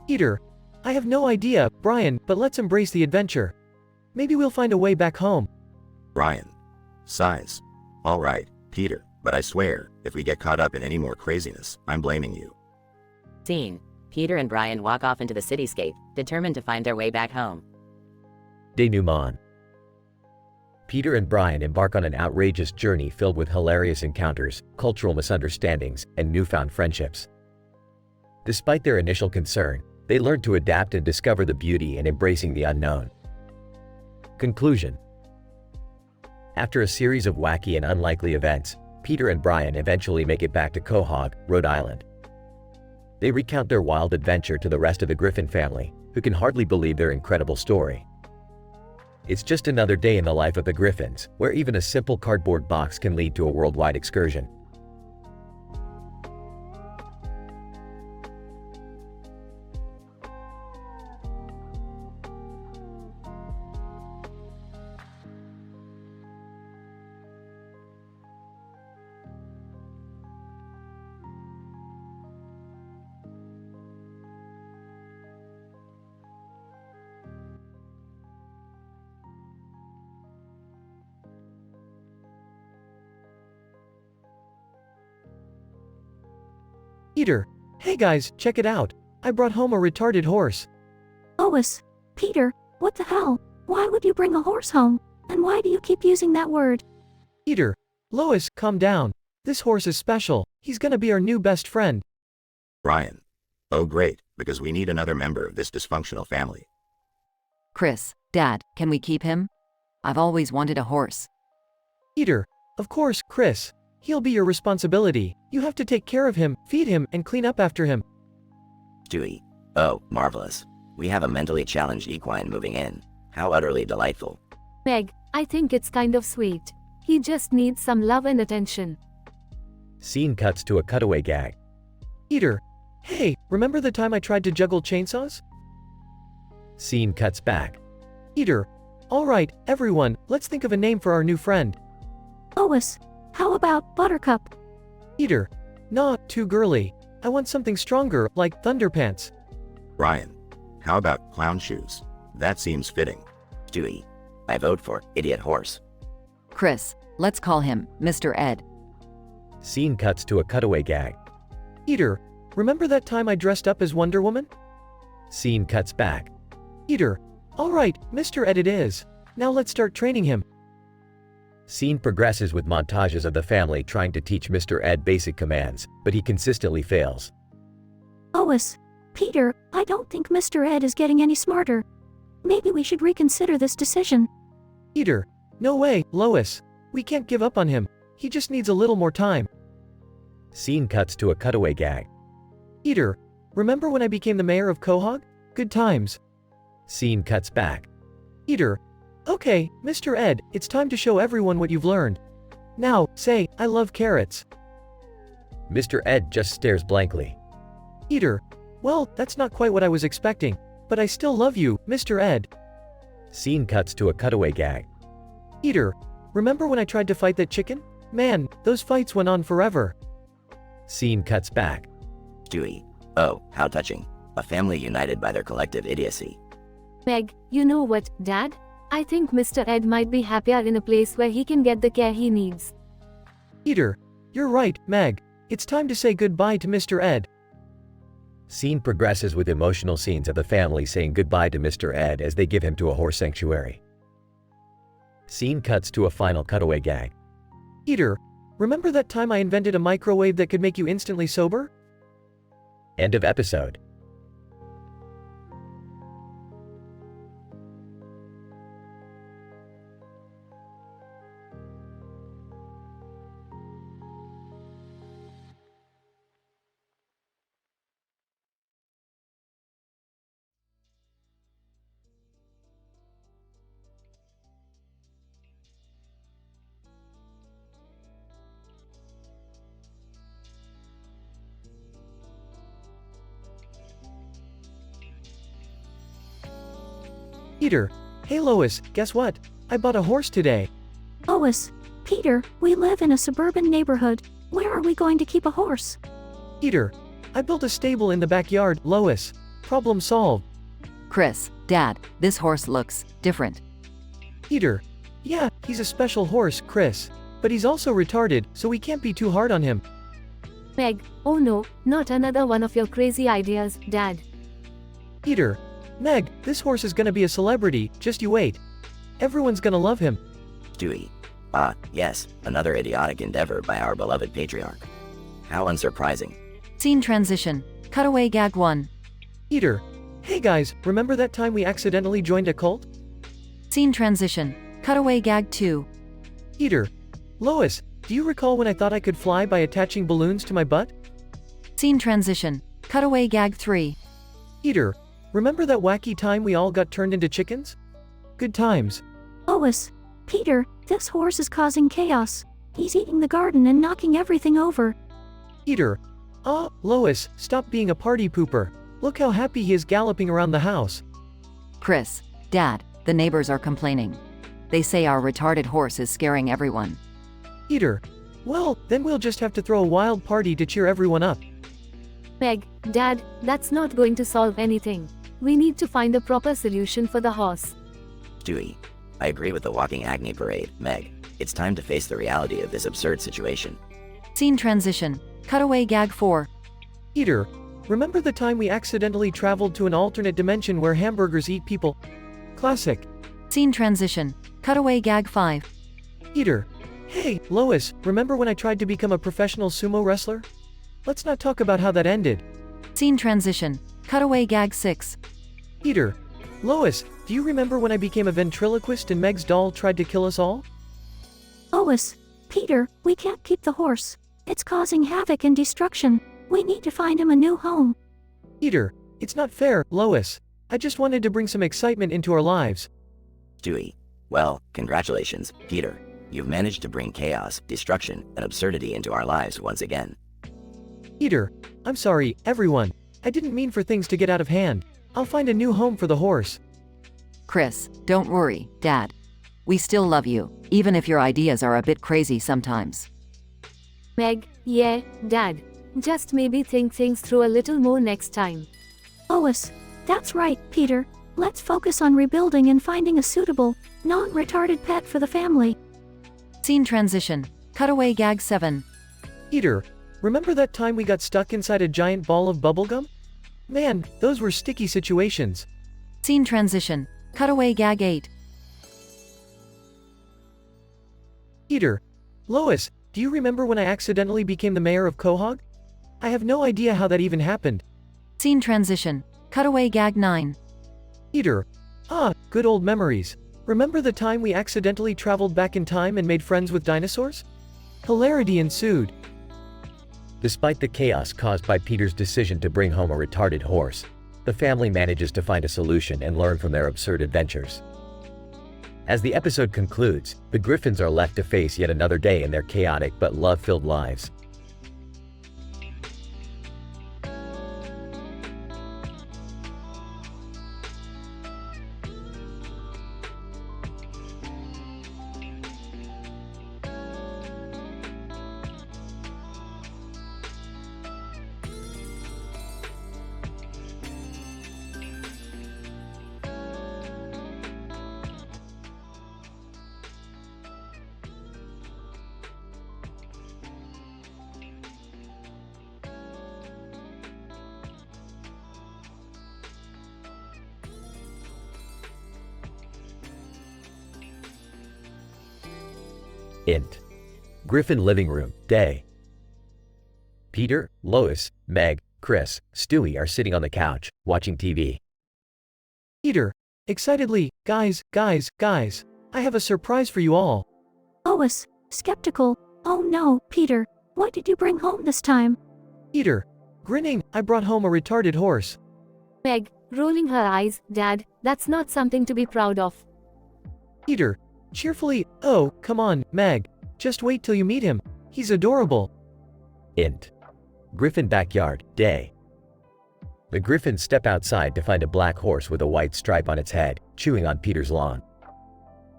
Peter. I have no idea, Brian, but let's embrace the adventure. Maybe we'll find a way back home. Brian. Sighs. Alright, Peter, but I swear, if we get caught up in any more craziness, I'm blaming you. Scene. Peter and Brian walk off into the cityscape, determined to find their way back home. Denouement. Peter and Brian embark on an outrageous journey filled with hilarious encounters, cultural misunderstandings, and newfound friendships. Despite their initial concern, they learn to adapt and discover the beauty in embracing the unknown. Conclusion. After a series of wacky and unlikely events, Peter and Brian eventually make it back to Quahog, Rhode Island. They recount their wild adventure to the rest of the Griffin family, who can hardly believe their incredible story. It's just another day in the life of the Griffins, where even a simple cardboard box can lead to a worldwide excursion. Peter. Hey guys, check it out. I brought home a retarded horse. Lois. Peter, what the hell? Why would you bring a horse home? And why do you keep using that word? Peter. Lois, calm down. This horse is special. He's gonna be our new best friend. Brian. Oh great, because we need another member of this dysfunctional family. Chris, Dad, can we keep him? I've always wanted a horse. Peter. Of course, Chris. He'll be your responsibility. You have to take care of him, feed him, and clean up after him. Stewie. Oh, marvelous. We have a mentally challenged equine moving in. How utterly delightful. Meg, I think it's kind of sweet. He just needs some love and attention. Scene cuts to a cutaway gag. Peter. Hey, remember the time I tried to juggle chainsaws? Scene cuts back. Peter. Alright, everyone, let's think of a name for our new friend. Lois. How about Buttercup? Peter. Nah, too girly. I want something stronger, like Thunderpants. Brian. How about Clown Shoes? That seems fitting. Stewie. I vote for Idiot Horse. Chris, let's call him Mr. Ed. Scene cuts to a cutaway gag. Peter. Remember that time I dressed up as Wonder Woman? Scene cuts back. Peter. Alright, Mr. Ed it is. Now let's start training him. Scene progresses with montages of the family trying to teach Mr. Ed basic commands, but he consistently fails. Lois, Peter, I don't think Mr. Ed is getting any smarter. Maybe we should reconsider this decision. Peter, no way, Lois. We can't give up on him. He just needs a little more time. Scene cuts to a cutaway gag. Peter, remember when I became the mayor of Quahog? Good times. Scene cuts back. Peter, okay, Mr. Ed, it's time to show everyone what you've learned. Now, say, I love carrots. Mr. Ed just stares blankly. Peter, well, that's not quite what I was expecting, but I still love you, Mr. Ed. Scene cuts to a cutaway gag. Peter, remember when I tried to fight that chicken? Man, those fights went on forever. Scene cuts back. Stewie. Oh, how touching. A family united by their collective idiocy. Meg, you know what, Dad? I think Mr. Ed might be happier in a place where he can get the care he needs. Peter, you're right, Meg. It's time to say goodbye to Mr. Ed. Scene progresses with emotional scenes of the family saying goodbye to Mr. Ed as they give him to a horse sanctuary. Scene cuts to a final cutaway gag. Peter, remember that time I invented a microwave that could make you instantly sober? End of episode. Peter, hey Lois, guess what? I bought a horse today. Lois, Peter, we live in a suburban neighborhood. Where are we going to keep a horse? Peter, I built a stable in the backyard, Lois. Problem solved. Chris, Dad, this horse looks different. Peter, yeah, he's a special horse, Chris. But he's also retarded, so we can't be too hard on him. Meg, oh no, not another one of your crazy ideas, Dad. Peter, Meg, this horse is gonna be a celebrity, just you wait. Everyone's gonna love him. Stewie. Ah, yes, another idiotic endeavor by our beloved patriarch. How unsurprising. Scene transition. Cutaway gag 1. Peter, hey guys, remember that time we accidentally joined a cult? Scene transition. Cutaway gag 2. Peter, Lois, do you recall when I thought I could fly by attaching balloons to my butt? Scene transition. Cutaway gag 3. Peter, remember that wacky time we all got turned into chickens? Good times. Lois, Peter, this horse is causing chaos. He's eating the garden and knocking everything over. Peter, Lois, stop being a party pooper. Look how happy he is galloping around the house. Chris, Dad, the neighbors are complaining. They say our retarded horse is scaring everyone. Peter, well, then we'll just have to throw a wild party to cheer everyone up. Meg, Dad, that's not going to solve anything. We need to find a proper solution for the horse. Stewie. I agree with the walking Agni parade, Meg. It's time to face the reality of this absurd situation. Scene transition. Cutaway gag 4. Peter, remember the time we accidentally traveled to an alternate dimension where hamburgers eat people? Classic. Scene transition. Cutaway gag 5. Peter, hey, Lois, remember when I tried to become a professional sumo wrestler? Let's not talk about how that ended. Scene transition. Cutaway gag 6. Peter, Lois, do you remember when I became a ventriloquist and Meg's doll tried to kill us all? Lois, Peter, we can't keep the horse. It's causing havoc and destruction. We need to find him a new home. Peter, it's not fair, Lois. I just wanted to bring some excitement into our lives. Stewie. Well, congratulations, Peter. You've managed to bring chaos, destruction, and absurdity into our lives once again. Peter, I'm sorry, everyone. I didn't mean for things to get out of hand. I'll find a new home for the horse. Chris, don't worry, Dad. We still love you, even if your ideas are a bit crazy sometimes. Meg, yeah, Dad. Just maybe think things through a little more next time. Lois, that's right, Peter. Let's focus on rebuilding and finding a suitable, non-retarded pet for the family. Scene transition. Cutaway gag 7. Peter, remember that time we got stuck inside a giant ball of bubblegum? Man, those were sticky situations. Scene transition. Cutaway gag 8. Peter, Lois, do you remember when I accidentally became the mayor of Quahog? I have no idea how that even happened. Scene transition. Cutaway gag 9. Peter, good old memories. Remember the time we accidentally traveled back in time and made friends with dinosaurs? Hilarity ensued. Despite the chaos caused by Peter's decision to bring home a retarded horse, the family manages to find a solution and learn from their absurd adventures. As the episode concludes, the Griffins are left to face yet another day in their chaotic but love-filled lives. Int. Griffin living room, day. Peter, Lois, Meg, Chris, Stewie are sitting on the couch, watching TV. Peter, excitedly, guys, I have a surprise for you all. Lois, skeptical, oh no, Peter, what did you bring home this time? Peter, grinning, I brought home a retarded horse. Meg, rolling her eyes, Dad, that's not something to be proud of. Peter, cheerfully, oh, come on, Meg, just wait till you meet him, he's adorable. Int. Griffin backyard, day. The Griffins step outside to find a black horse with a white stripe on its head, chewing on Peter's lawn.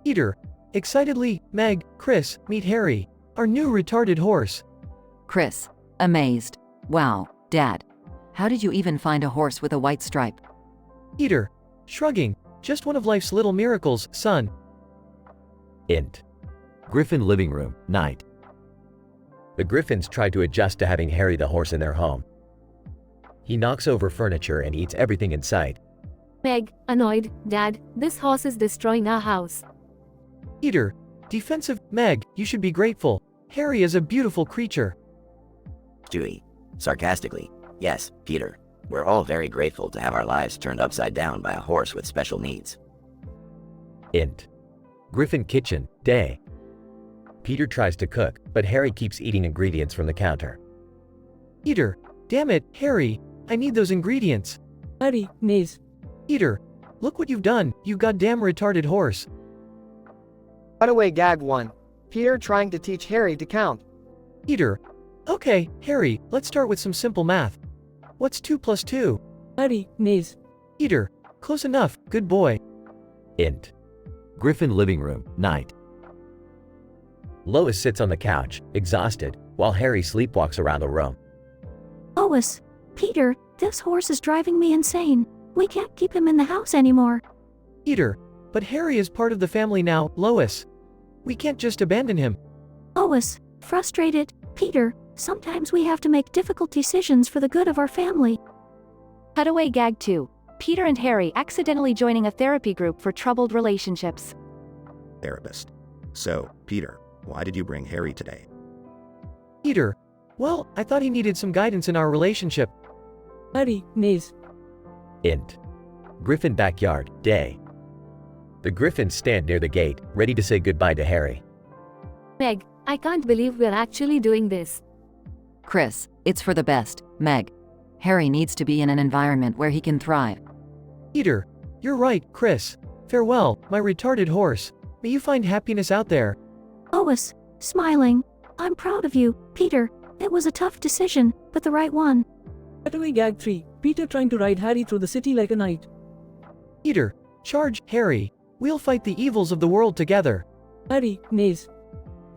Peter, excitedly, Meg, Chris, meet Harry, our new retarded horse. Chris, amazed. Wow, Dad. How did you even find a horse with a white stripe? Peter, shrugging, just one of life's little miracles, son. Int. Griffin living room, night. The Griffins try to adjust to having Harry the horse in their home. He knocks over furniture and eats everything in sight. Meg, annoyed, Dad, this horse is destroying our house. Peter, defensive, Meg, you should be grateful. Harry is a beautiful creature. Stewie, sarcastically, yes, Peter, we're all very grateful to have our lives turned upside down by a horse with special needs. Int. Griffin kitchen, day. Peter tries to cook, but Harry keeps eating ingredients from the counter. Peter, damn it, Harry, I need those ingredients. Harry, Maze. Peter, look what you've done, you goddamn retarded horse. Cutaway gag 1. Peter trying to teach Harry to count. Peter, okay, Harry, let's start with some simple math. What's 2 plus 2? Harry, Maze. Peter, close enough, good boy. Int. Griffin living room, night. Lois sits on the couch, exhausted, while Harry sleepwalks around the room. Lois, Peter, this horse is driving me insane. We can't keep him in the house anymore. Peter, but Harry is part of the family now, Lois. We can't just abandon him. Lois, frustrated, Peter, sometimes we have to make difficult decisions for the good of our family. Cutaway gag 2. Peter and Harry accidentally joining a therapy group for troubled relationships. Therapist. So, Peter, why did you bring Harry today? Peter, well, I thought he needed some guidance in our relationship. Harry, Maze. Int. Griffin backyard, day. The Griffins stand near the gate, ready to say goodbye to Harry. Meg, I can't believe we're actually doing this. Chris, it's for the best, Meg. Harry needs to be in an environment where he can thrive. Peter, you're right, Chris. Farewell, my retarded horse. May you find happiness out there. Lois, smiling. I'm proud of you, Peter. It was a tough decision, but the right one. Cutaway gag 3. Peter trying to ride Harry through the city like a knight. Peter, charge, Harry. We'll fight the evils of the world together. Harry, Maze.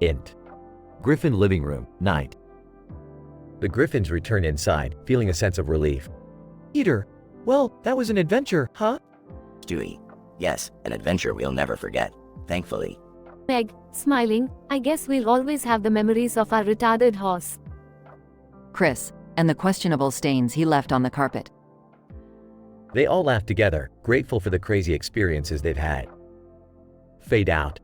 Int. Griffin living room, night. The Griffins return inside, feeling a sense of relief. Peter, well, that was an adventure, huh? Stewie, yes, an adventure we'll never forget, thankfully. Meg, smiling, I guess we'll always have the memories of our retarded horse. Chris, and the questionable stains he left on the carpet. They all laugh together, grateful for the crazy experiences they've had. Fade out.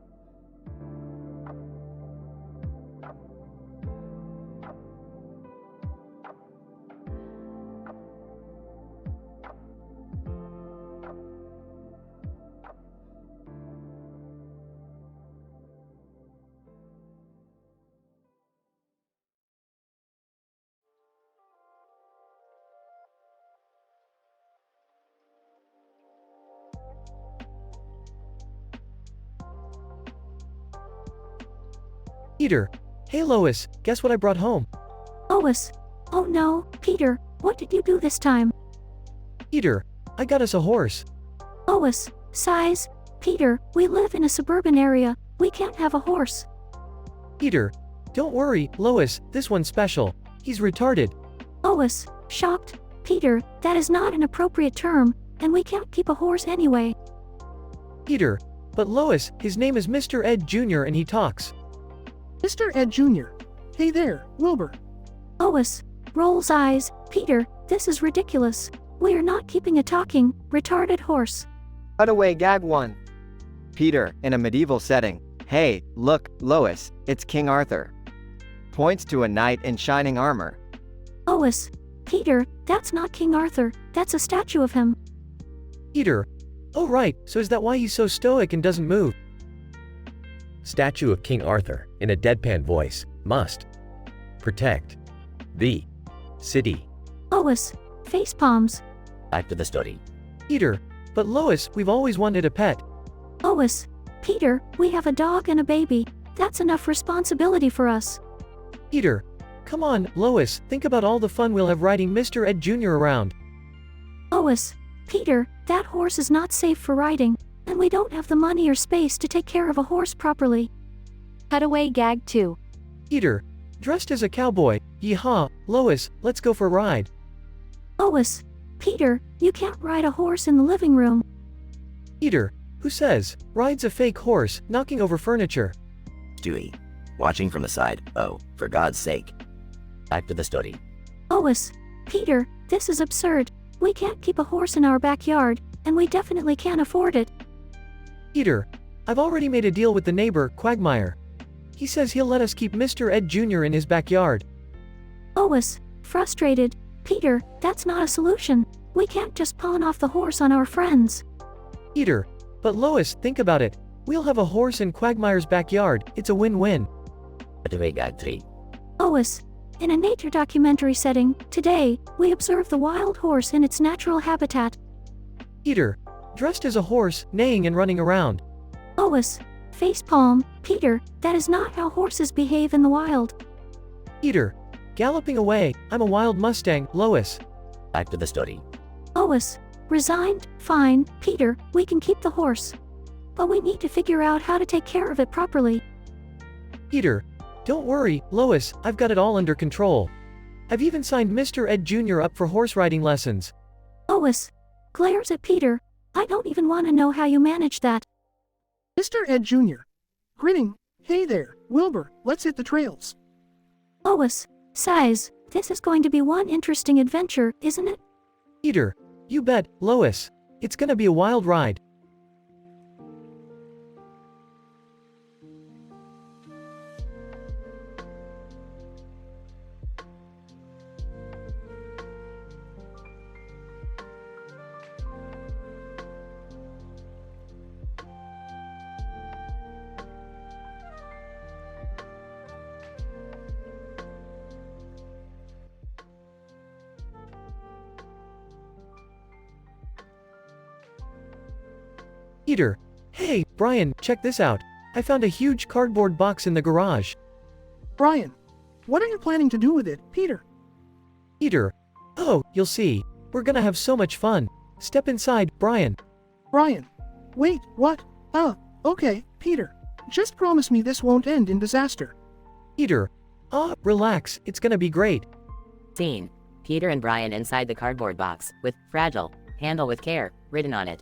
Peter. Hey Lois, guess what I brought home? Lois. Oh no, Peter, what did you do this time? Peter, I got us a horse. Lois. Size. Peter, we live in a suburban area. We can't have a horse. Peter. Don't worry, Lois, this one's special. He's retarded. Lois. Shocked. Peter, that is not an appropriate term, and we can't keep a horse anyway. Peter. But Lois, his name is Mr. Ed Jr. and he talks. Mr. Ed Jr. Hey there, Wilbur. Lois. Rolls eyes. Peter, this is ridiculous. We are not keeping a talking, retarded horse. Cutaway gag 1. Peter, in a medieval setting. Hey, look, Lois, it's King Arthur. Points to a knight in shining armor. Lois. Peter, that's not King Arthur, that's a statue of him. Peter. Oh right, so is that why he's so stoic and doesn't move? Statue of King Arthur, in a deadpan voice, must protect the city. Lois. Face palms. Back to the story. Peter. But Lois, we've always wanted a pet. Lois. Peter, we have a dog and a baby. That's enough responsibility for us. Peter. Come on, Lois, think about all the fun we'll have riding Mr. Ed Jr. around. Lois. Peter, that horse is not safe for riding, and we don't have the money or space to take care of a horse properly. Cutaway gag 2. Peter. Dressed as a cowboy. Yeehaw, Lois, let's go for a ride. Lois. Peter, you can't ride a horse in the living room. Peter. Who says? Rides a fake horse, knocking over furniture. Stewie. Watching from the side. Oh, for God's sake. Back to the story. Lois. Peter, this is absurd. We can't keep a horse in our backyard, and we definitely can't afford it. Peter. I've already made a deal with the neighbor, Quagmire. He says he'll let us keep Mr. Ed Jr. in his backyard. Lois. Frustrated. Peter, that's not a solution. We can't just pawn off the horse on our friends. Peter. But Lois, think about it. We'll have a horse in Quagmire's backyard. It's a win-win. Cutaway gag 3. Lois. In a nature documentary setting, today, we observe the wild horse in its natural habitat. Peter. Dressed as a horse, neighing and running around. Lois. Facepalm. Peter, that is not how horses behave in the wild. Peter. Galloping away, I'm a wild Mustang, Lois. Back to the story. Lois. Resigned. Fine, Peter, we can keep the horse. But we need to figure out how to take care of it properly. Peter. Don't worry, Lois, I've got it all under control. I've even signed Mr. Ed Jr. up for horse riding lessons. Lois. Glares at Peter. I don't even want to know how you manage that. Mr. Ed Jr. Grinning. Hey there, Wilbur, let's hit the trails. Lois. Sighs. This is going to be one interesting adventure, isn't it? Peter. You bet, Lois. It's gonna be a wild ride. Peter. Hey, Brian, check this out. I found a huge cardboard box in the garage. Brian. What are you planning to do with it, Peter? Peter. Oh, you'll see. We're gonna have so much fun. Step inside, Brian. Brian. Wait, what? Okay, Peter. Just promise me this won't end in disaster. Peter. Relax, it's gonna be great. Scene. Peter and Brian inside the cardboard box, with fragile, handle with care, written on it.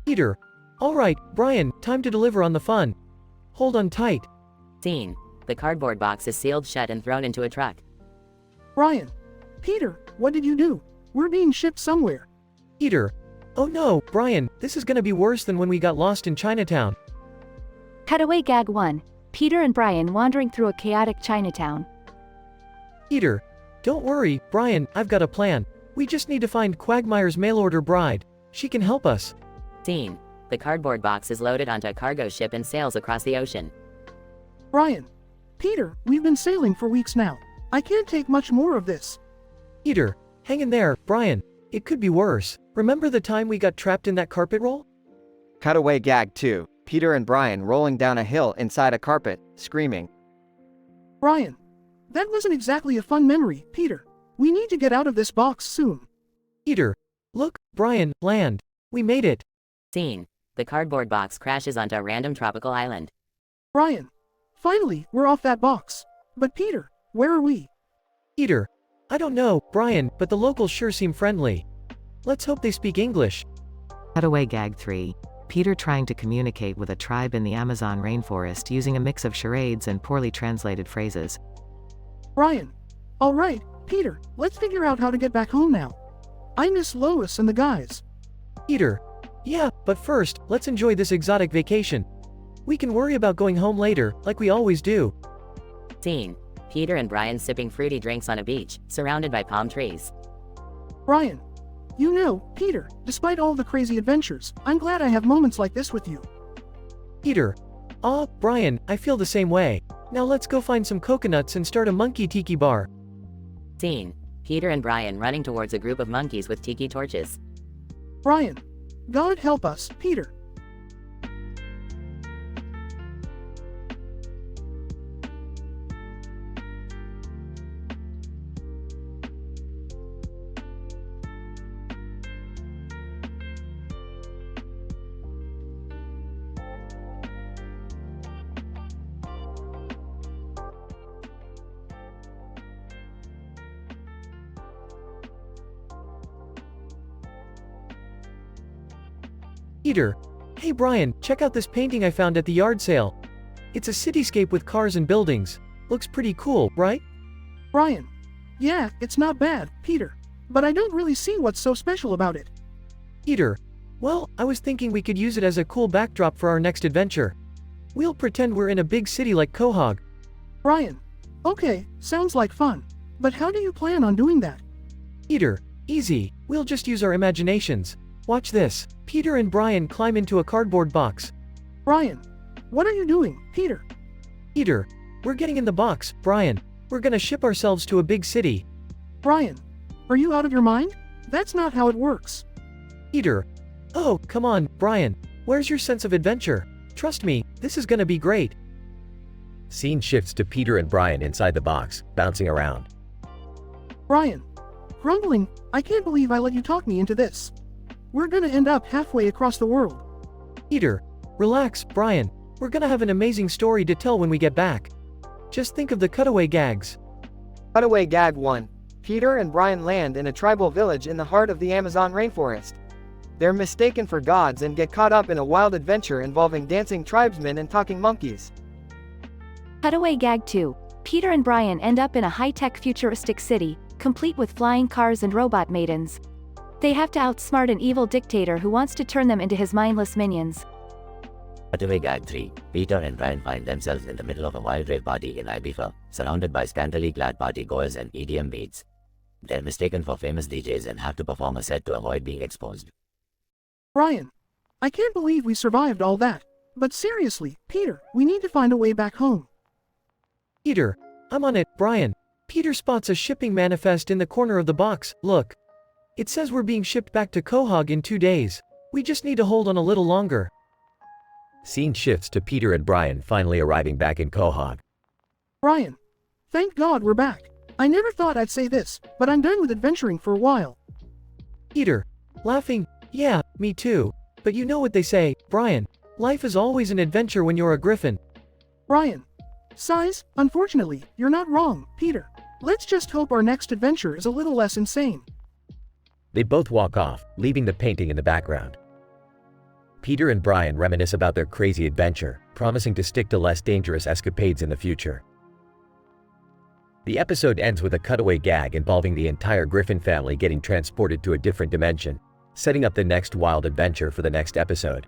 Peter. Alright, Brian, time to deliver on the fun. Hold on tight. Scene. The cardboard box is sealed shut and thrown into a truck. Brian. Peter, what did you do? We're being shipped somewhere. Peter. Oh no, Brian, this is gonna be worse than when we got lost in Chinatown. Cutaway Gag 1. Peter and Brian wandering through a chaotic Chinatown. Peter. Don't worry, Brian, I've got a plan. We just need to find Quagmire's mail-order bride. She can help us. Scene. The cardboard box is loaded onto a cargo ship and sails across the ocean. Brian. Peter, we've been sailing for weeks now. I can't take much more of this. Peter. Hang in there, Brian. It could be worse. Remember the time we got trapped in that carpet roll? Cutaway Gag 2. Peter and Brian rolling down a hill inside a carpet, screaming. Brian. That wasn't exactly a fun memory, Peter. We need to get out of this box soon. Peter. Look, Brian, land. We made it. Scene. The cardboard box crashes onto a random tropical island. Brian. Finally, we're off that box. But Peter, where are we? Peter. I don't know, Brian, but the locals sure seem friendly. Let's hope they speak English. Cutaway Gag 3. Peter trying to communicate with a tribe in the Amazon rainforest using a mix of charades and poorly translated phrases. Brian. All right, Peter, let's figure out how to get back home now. I miss Lois and the guys. Peter. Yeah, but first, let's enjoy this exotic vacation. We can worry about going home later, like we always do. Scene. Peter and Brian sipping fruity drinks on a beach, surrounded by palm trees. Brian. You know, Peter, despite all the crazy adventures, I'm glad I have moments like this with you. Peter. Aw, Brian, I feel the same way. Now let's go find some coconuts and start a monkey tiki bar. Scene. Peter and Brian running towards a group of monkeys with tiki torches. Brian. God help us, Peter. Peter. Hey Brian, check out this painting I found at the yard sale. It's a cityscape with cars and buildings. Looks pretty cool, right? Brian. Yeah, it's not bad, Peter. But I don't really see what's so special about it. Peter. Well, I was thinking we could use it as a cool backdrop for our next adventure. We'll pretend we're in a big city like Quahog. Brian. Okay, sounds like fun. But how do you plan on doing that? Peter. Easy, we'll just use our imaginations. Watch this. Peter and Brian climb into a cardboard box. Brian. What are you doing, Peter? Peter. We're getting in the box, Brian. We're gonna ship ourselves to a big city. Brian. Are you out of your mind? That's not how it works. Peter. Oh, come on, Brian. Where's your sense of adventure? Trust me, this is gonna be great. Scene shifts to Peter and Brian inside the box, bouncing around. Brian. Grumbling, I can't believe I let you talk me into this. We're gonna end up halfway across the world. Peter. Relax, Brian. We're gonna have an amazing story to tell when we get back. Just think of the cutaway gags. Cutaway Gag 1. Peter and Brian land in a tribal village in the heart of the Amazon rainforest. They're mistaken for gods and get caught up in a wild adventure involving dancing tribesmen and talking monkeys. Cutaway Gag 2. Peter and Brian end up in a high-tech futuristic city, complete with flying cars and robot maidens. They have to outsmart an evil dictator who wants to turn them into his mindless minions. Cutaway Gag 3. Peter and Brian find themselves in the middle of a wild rave party in Ibiza, surrounded by scantily clad partygoers and EDM beats. They're mistaken for famous DJs and have to perform a set to avoid being exposed. Brian. I can't believe we survived all that. But seriously, Peter, we need to find a way back home. Peter. I'm on it, Brian. Peter spots a shipping manifest in the corner of the box. Look. It says we're being shipped back to Quahog in 2 days. We just need to hold on a little longer. Scene shifts to Peter and Brian finally arriving back in Quahog. Brian. Thank God we're back. I never thought I'd say this, but I'm done with adventuring for a while. Peter. Laughing. Yeah, me too. But you know what they say, Brian. Life is always an adventure when you're a griffin. Brian. Sighs, unfortunately, you're not wrong, Peter. Let's just hope our next adventure is a little less insane. They both walk off, leaving the painting in the background. Peter and Brian reminisce about their crazy adventure, promising to stick to less dangerous escapades in the future. The episode ends with a cutaway gag involving the entire Griffin family getting transported to a different dimension. setting up the next wild adventure for the next episode.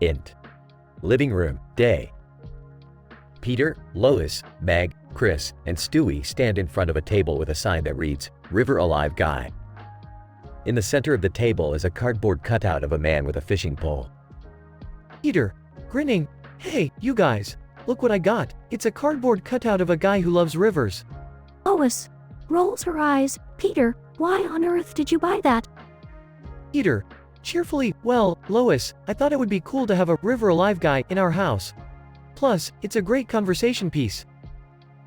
Int. Living room, day. Peter, Lois, Meg, Chris, and Stewie stand in front of a table with a sign that reads, River Alive Guy. In the center of the table is a cardboard cutout of a man with a fishing pole. Peter, grinning, hey, you guys, look what I got. It's a cardboard cutout of a guy who loves rivers. Lois rolls her eyes. Peter, why on earth did you buy that? Peter, cheerfully, well, Lois, I thought it would be cool to have a River Alive guy in our house. Plus, it's a great conversation piece.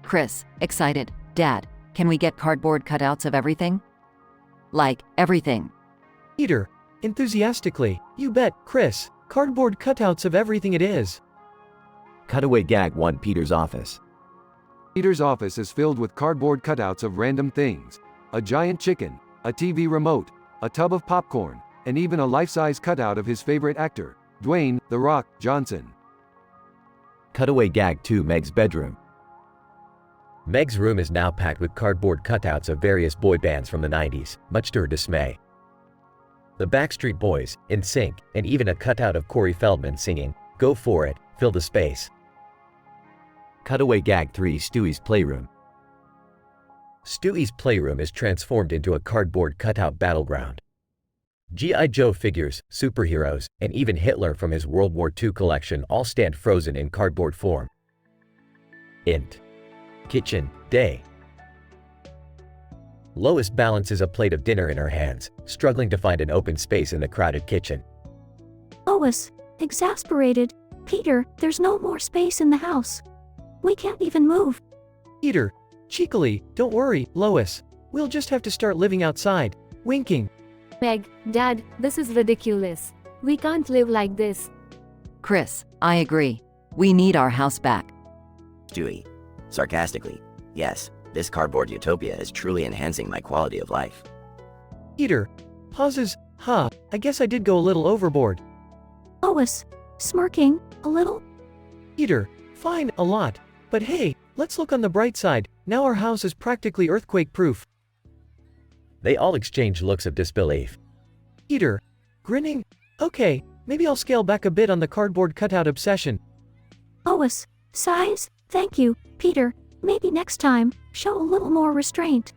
Chris, excited. Dad, can we get cardboard cutouts of everything? Like, everything. Peter, enthusiastically, you bet, Chris, cardboard cutouts of everything it is. Cutaway gag 1. Peter's office. Peter's office is filled with cardboard cutouts of random things. A giant chicken, a TV remote, a tub of popcorn, and even a life-size cutout of his favorite actor, Dwayne "The Rock" Johnson. Cutaway gag 2. Meg's bedroom. Meg's room is now packed with cardboard cutouts of various boy bands from the 90s, much to her dismay. The Backstreet Boys, NSYNC, and even a cutout of Corey Feldman singing, Go For It, fill the space. Cutaway gag 3. Stewie's playroom. Stewie's playroom is transformed into a cardboard cutout battleground. G.I. Joe figures, superheroes, and even Hitler from his World War II collection all stand frozen in cardboard form. Int. Kitchen, day. Lois balances a plate of dinner in her hands, struggling to find an open space in the crowded kitchen. Lois, exasperated. Peter, there's no more space in the house. We can't even move. Peter, cheekily, don't worry, Lois. We'll just have to start living outside. Winking. Meg, Dad, this is ridiculous. We can't live like this. Chris, I agree. We need our house back. Stewie, sarcastically, yes, this cardboard utopia is truly enhancing my quality of life. Peter, pauses, I guess I did go a little overboard. Lois, smirking, a little. Peter, fine, a lot. But hey, let's look on the bright side. Now our house is practically earthquake-proof. They all exchange looks of disbelief. Peter, grinning, okay, maybe I'll scale back a bit on the cardboard cutout obsession. Lois, sighs, thank you, Peter, maybe next time, show a little more restraint.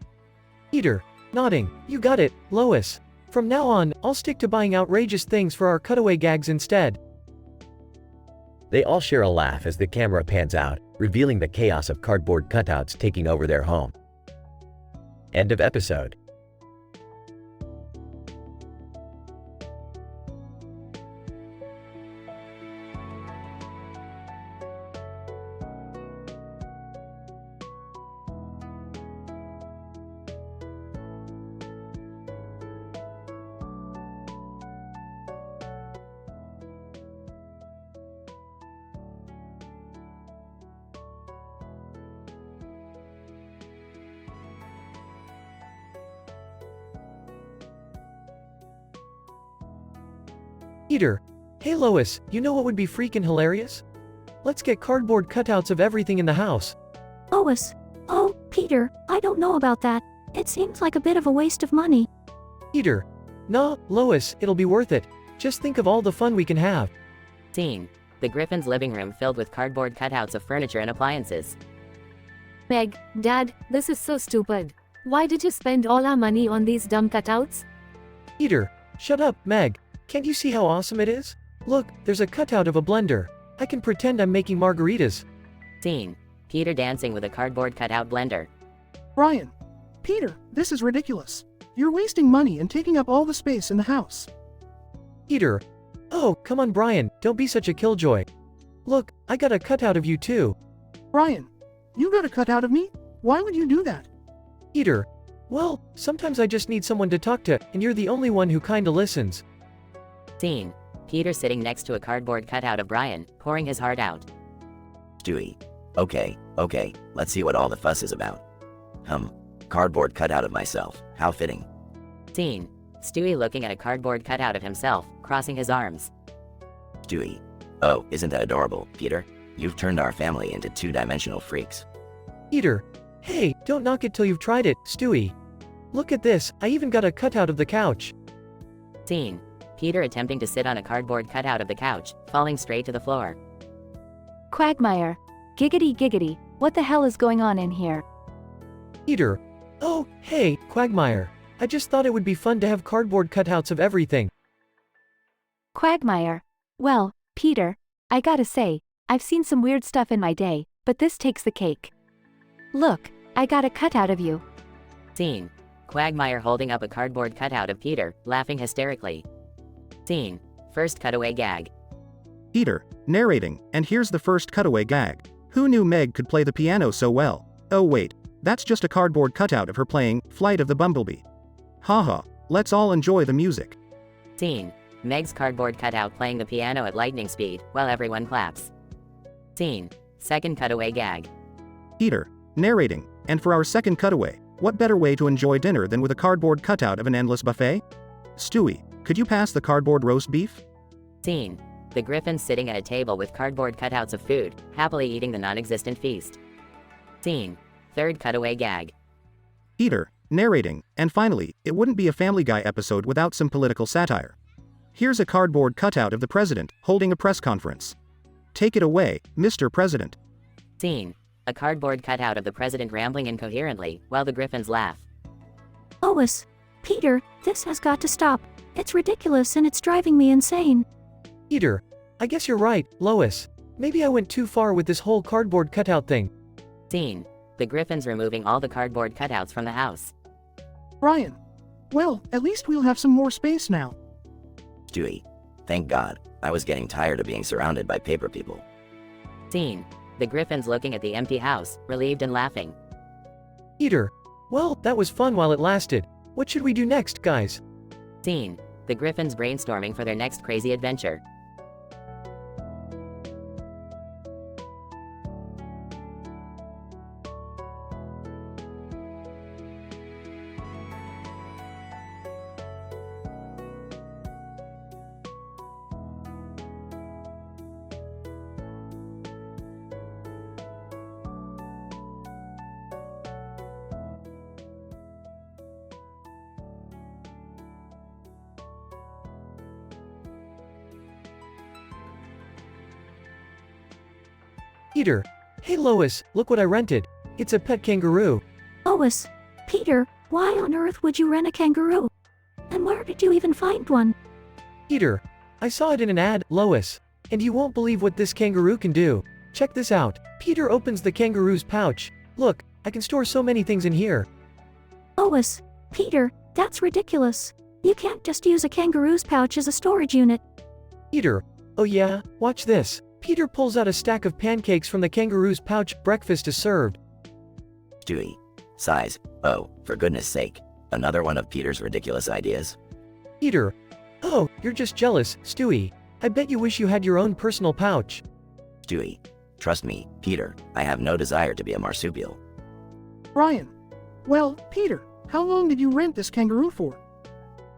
Peter, nodding, you got it, Lois. From now on, I'll stick to buying outrageous things for our cutaway gags instead. They all share a laugh as the camera pans out, revealing the chaos of cardboard cutouts taking over their home. End of episode. Peter, hey Lois, you know what would be freaking hilarious? Let's get cardboard cutouts of everything in the house. Lois, oh, Peter, I don't know about that. It seems like a bit of a waste of money. Peter, nah, Lois, it'll be worth it. Just think of all the fun we can have. Scene. The Griffin's living room filled with cardboard cutouts of furniture and appliances. Meg, Dad, this is so stupid. Why did you spend all our money on these dumb cutouts? Peter, shut up, Meg. Can't you see how awesome it is? Look, there's a cutout of a blender. I can pretend I'm making margaritas. Scene. Peter dancing with a cardboard cutout blender. Brian. Peter, this is ridiculous. You're wasting money and taking up all the space in the house. Peter, oh, come on Brian, don't be such a killjoy. Look, I got a cutout of you too. Brian, you got a cutout of me? Why would you do that? Peter, Well, sometimes I just need someone to talk to, and you're the only one who kinda listens. Scene. Peter sitting next to a cardboard cutout of Brian, pouring his heart out. Stewie. Okay, let's see what all the fuss is about. Cardboard cutout of myself, how fitting. Scene. Stewie looking at a cardboard cutout of himself, crossing his arms. Stewie. Oh, isn't that adorable, Peter? You've turned our family into two-dimensional freaks. Peter. Hey, don't knock it till you've tried it, Stewie. Look at this, I even got a cutout of the couch. Scene. Peter attempting to sit on a cardboard cutout of the couch, falling straight to the floor. Quagmire. Giggity giggity, what the hell is going on in here? Peter. Oh, hey, Quagmire. I just thought it would be fun to have cardboard cutouts of everything. Quagmire. Well, Peter, I gotta say, I've seen some weird stuff in my day, but this takes the cake. Look, I got a cutout of you. Scene. Quagmire holding up a cardboard cutout of Peter, laughing hysterically. Scene. First cutaway gag. Peter, narrating, and here's the first cutaway gag. Who knew Meg could play the piano so well? Oh wait, that's just a cardboard cutout of her playing Flight of the Bumblebee. Haha, let's all enjoy the music. Scene. Meg's cardboard cutout playing the piano at lightning speed, while everyone claps. Scene. Second cutaway gag. Peter, narrating, and for our second cutaway, what better way to enjoy dinner than with a cardboard cutout of an endless buffet? Stewie, could you pass the cardboard roast beef? Scene. The Griffins sitting at a table with cardboard cutouts of food, happily eating the non-existent feast. Scene. Third cutaway gag. Peter, narrating, and finally, it wouldn't be a Family Guy episode without some political satire. Here's a cardboard cutout of the president holding a press conference. Take it away, Mr. President. Scene. A cardboard cutout of the president rambling incoherently, while the Griffins laugh. Lois. Peter, this has got to stop. It's ridiculous and it's driving me insane. Peter. I guess you're right, Lois. Maybe I went too far with this whole cardboard cutout thing. Scene. The Griffins removing all the cardboard cutouts from the house. Brian. Well, at least we'll have some more space now. Stewie. Thank God, I was getting tired of being surrounded by paper people. Scene. The Griffins looking at the empty house, relieved and laughing. Peter. Well, that was fun while it lasted. What should we do next, guys? Scene. The Griffins brainstorming for their next crazy adventure. Peter. Hey Lois, look what I rented. It's a pet kangaroo. Lois. Peter, why on earth would you rent a kangaroo? And where did you even find one? Peter. I saw it in an ad, Lois. And you won't believe what this kangaroo can do. Check this out. Peter opens the kangaroo's pouch. Look, I can store so many things in here. Lois. Peter, that's ridiculous. You can't just use a kangaroo's pouch as a storage unit. Peter. Oh yeah, watch this. Peter pulls out a stack of pancakes from the kangaroo's pouch. Breakfast is served. Stewie. Size. Oh, for goodness sake. Another one of Peter's ridiculous ideas. Peter. Oh, you're just jealous, Stewie. I bet you wish you had your own personal pouch. Stewie. Trust me, Peter, I have no desire to be a marsupial. Brian. Well, Peter, how long did you rent this kangaroo for?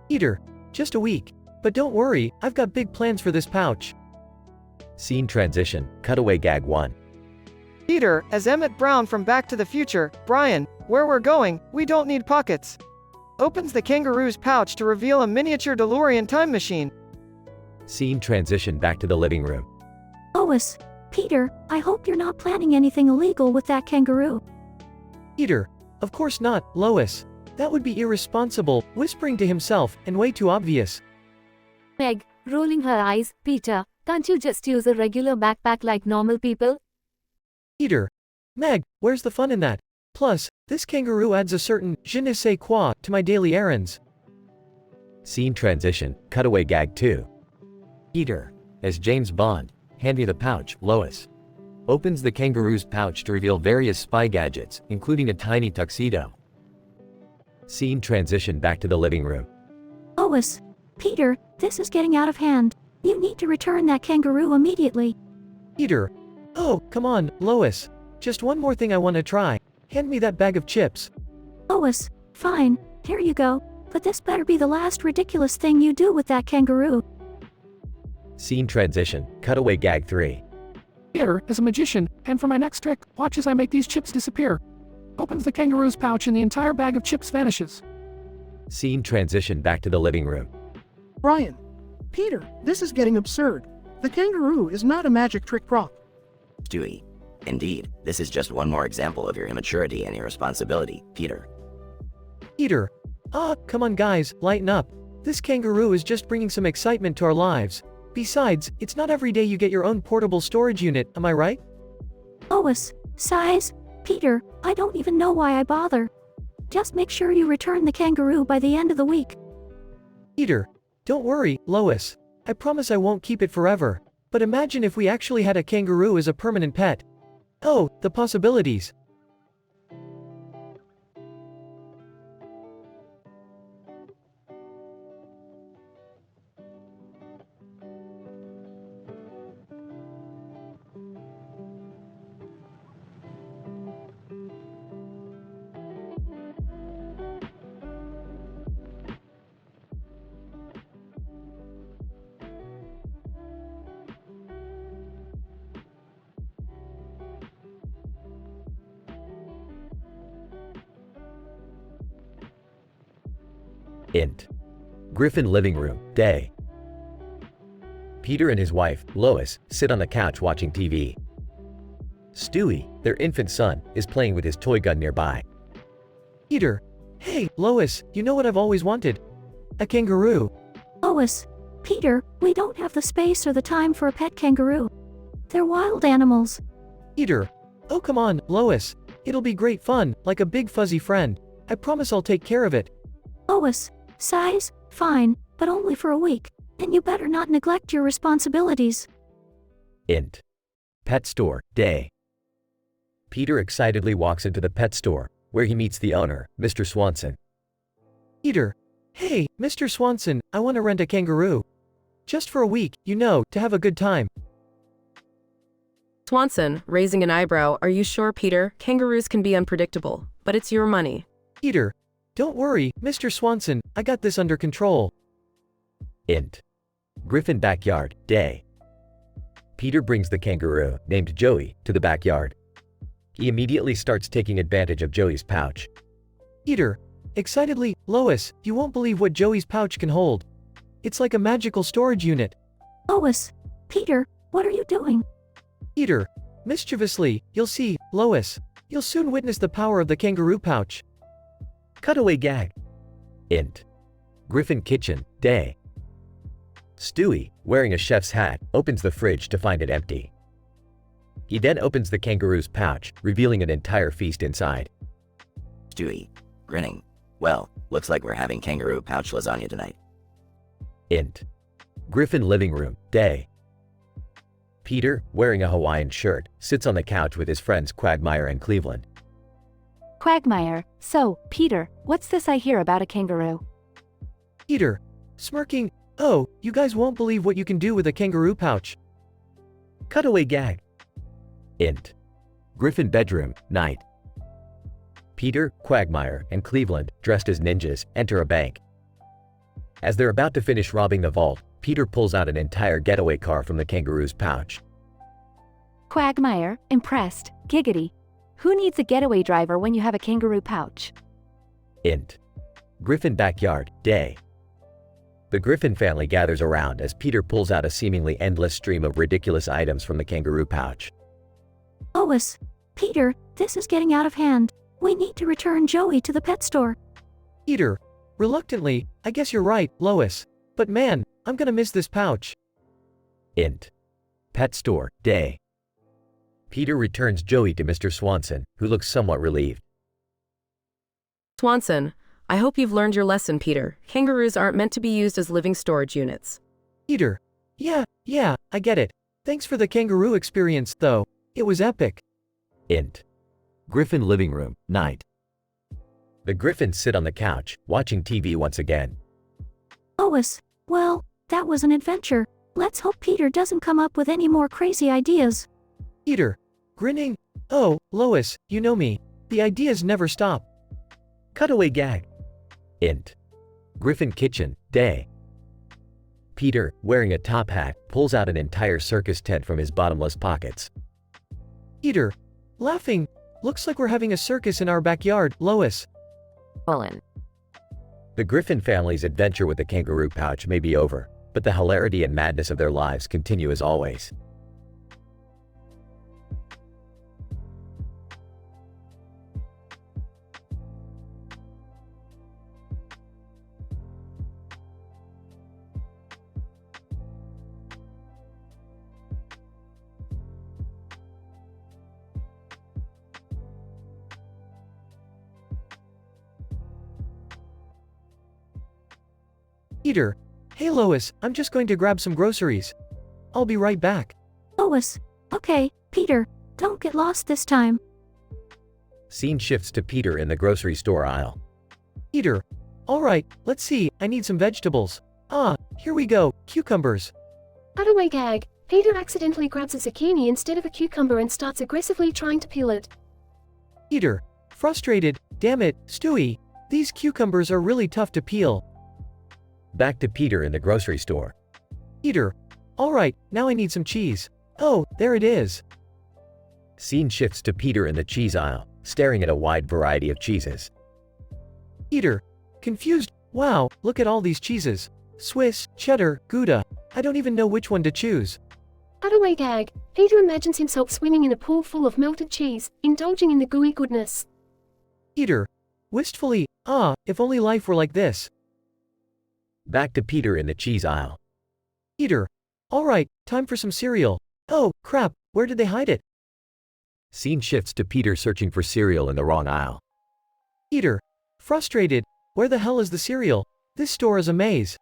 Peter. Just a week. But don't worry, I've got big plans for this pouch. Scene transition, cutaway gag 1. Peter, as Emmett Brown from Back to the Future. Brian, where we're going, we don't need pockets. Opens the kangaroo's pouch to reveal a miniature DeLorean time machine. Scene transition back to the living room. Lois. Peter, I hope you're not planning anything illegal with that kangaroo. Peter. Of course not, Lois. That would be irresponsible, whispering to himself, and way too obvious. Meg, rolling her eyes. Peter, can't you just use a regular backpack like normal people? Peter. Meg, where's the fun in that? Plus, this kangaroo adds a certain je ne sais quoi to my daily errands. Scene transition, cutaway gag 2. Peter. As James Bond, hand me the pouch, Lois. Opens the kangaroo's pouch to reveal various spy gadgets, including a tiny tuxedo. Scene transition back to the living room. Lois, Peter, this is getting out of hand. You need to return that kangaroo immediately. Peter. Oh, come on, Lois. Just one more thing I want to try. Hand me that bag of chips. Lois, fine, here you go. But this better be the last ridiculous thing you do with that kangaroo. Scene transition, cutaway gag 3. Peter is a magician, and for my next trick, watch as I make these chips disappear. Opens the kangaroo's pouch and the entire bag of chips vanishes. Scene transition back to the living room. Brian. Peter, this is getting absurd. The kangaroo is not a magic trick prop. Stewie. Indeed, this is just one more example of your immaturity and irresponsibility, Peter. Peter. Come on guys, lighten up. This kangaroo is just bringing some excitement to our lives. Besides, it's not every day you get your own portable storage unit, am I right? Lois, size, Peter, I don't even know why I bother. Just make sure you return the kangaroo by the end of the week. Peter. Don't worry, Lois. I promise I won't keep it forever. But imagine if we actually had a kangaroo as a permanent pet. Oh, the possibilities. Int. Griffin living room, day. Peter and his wife, Lois, sit on the couch watching TV. Stewie, their infant son, is playing with his toy gun nearby. Peter. Hey, Lois, you know what I've always wanted? A kangaroo. Lois, Peter, we don't have the space or the time for a pet kangaroo. They're wild animals. Peter. Oh come on, Lois. It'll be great fun, like a big fuzzy friend. I promise I'll take care of it. Lois, size, fine, but only for a week. And you better not neglect your responsibilities. Int. Pet store, day. Peter excitedly walks into the pet store, where he meets the owner, Mr. Swanson. Peter. Hey, Mr. Swanson, I want to rent a kangaroo. Just for a week, you know, to have a good time. Swanson, raising an eyebrow, are you sure, Peter? Kangaroos can be unpredictable, but it's your money. Peter. Don't worry, Mr. Swanson, I got this under control. Int. Griffin backyard, day. Peter brings the kangaroo, named Joey, to the backyard. He immediately starts taking advantage of Joey's pouch. Peter. Excitedly, Lois, you won't believe what Joey's pouch can hold. It's like a magical storage unit. Lois. Peter, what are you doing? Peter. Mischievously, you'll see, Lois. You'll soon witness the power of the kangaroo pouch. Cutaway gag. Int. Griffin kitchen, day. Stewie, wearing a chef's hat, opens the fridge to find it empty. He then opens the kangaroo's pouch, revealing an entire feast inside. Stewie, grinning. Well, looks like we're having kangaroo pouch lasagna tonight. Int. Griffin living room, day. Peter, wearing a Hawaiian shirt, sits on the couch with his friends Quagmire and Cleveland. Quagmire, so, Peter, what's this I hear about a kangaroo? Peter. Smirking. Oh, you guys won't believe what you can do with a kangaroo pouch. Cutaway gag. Int. Griffin bedroom, night. Peter, Quagmire, and Cleveland, dressed as ninjas, enter a bank. As they're about to finish robbing the vault, Peter pulls out an entire getaway car from the kangaroo's pouch. Quagmire, impressed, giggity. Who needs a getaway driver when you have a kangaroo pouch? Int. Griffin backyard, day. The Griffin family gathers around as Peter pulls out a seemingly endless stream of ridiculous items from the kangaroo pouch. Lois. Peter, this is getting out of hand. We need to return Joey to the pet store. Peter. Reluctantly, I guess you're right, Lois. But man, I'm gonna miss this pouch. Int. Pet store, day. Peter returns Joey to Mr. Swanson, who looks somewhat relieved. Swanson, I hope you've learned your lesson, Peter. Kangaroos aren't meant to be used as living storage units. Peter. Yeah, I get it. Thanks for the kangaroo experience, though. It was epic. Int. Griffin living room, night. The Griffins sit on the couch, watching TV once again. Lois, well, that was an adventure. Let's hope Peter doesn't come up with any more crazy ideas. Peter, grinning. Oh, Lois, you know me. The ideas never stop. Cutaway gag. Int. Griffin kitchen, day. Peter, wearing a top hat, pulls out an entire circus tent from his bottomless pockets. Peter, laughing. Looks like we're having a circus in our backyard, Lois. Bullen. The Griffin family's adventure with the kangaroo pouch may be over, but the hilarity and madness of their lives continue as always. Peter, hey Lois, I'm just going to grab some groceries. I'll be right back. Lois, okay, Peter, don't get lost this time. Scene shifts to Peter in the grocery store aisle. Peter, alright, let's see, I need some vegetables. Ah, here we go, cucumbers. Cutaway gag. Peter accidentally grabs a zucchini instead of a cucumber and starts aggressively trying to peel it. Peter, frustrated, damn it, Stewie, these cucumbers are really tough to peel. Back to Peter in the grocery store. Peter, alright, now I need some cheese. Oh, there it is. Scene shifts to Peter in the cheese aisle, staring at a wide variety of cheeses. Peter, confused, wow, look at all these cheeses. Swiss, cheddar, Gouda, I don't even know which one to choose. Cutaway gag. Peter imagines himself swimming in a pool full of melted cheese, indulging in the gooey goodness. Peter, wistfully, ah, if only life were like this. Back to Peter in the cheese aisle. Peter, alright, time for some cereal. Oh, crap, where did they hide it? Scene shifts to Peter searching for cereal in the wrong aisle. Peter, frustrated, where the hell is the cereal? This store is a maze.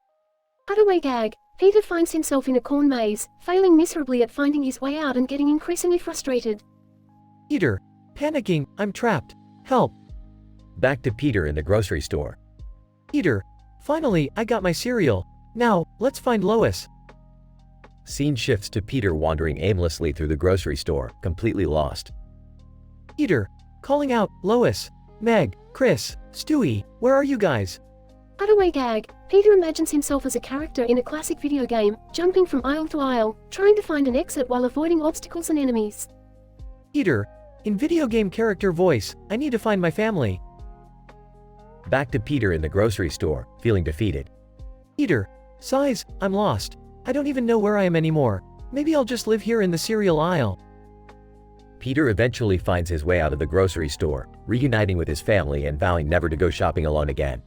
Cutaway gag. Peter finds himself in a corn maze, failing miserably at finding his way out and getting increasingly frustrated. Peter, panicking, I'm trapped. Help. Back to Peter in the grocery store. Peter, finally, I got my cereal. Now, let's find Lois. Scene shifts to Peter wandering aimlessly through the grocery store, completely lost. Peter, calling out, Lois, Meg, Chris, Stewie, where are you guys? Cutaway gag. Peter imagines himself as a character in a classic video game, jumping from aisle to aisle, trying to find an exit while avoiding obstacles and enemies. Peter, in video game character voice, I need to find my family. Back to Peter in the grocery store, feeling defeated. Peter, size, I'm lost. I don't even know where I am anymore. Maybe I'll just live here in the cereal aisle. Peter eventually finds his way out of the grocery store, reuniting with his family and vowing never to go shopping alone again.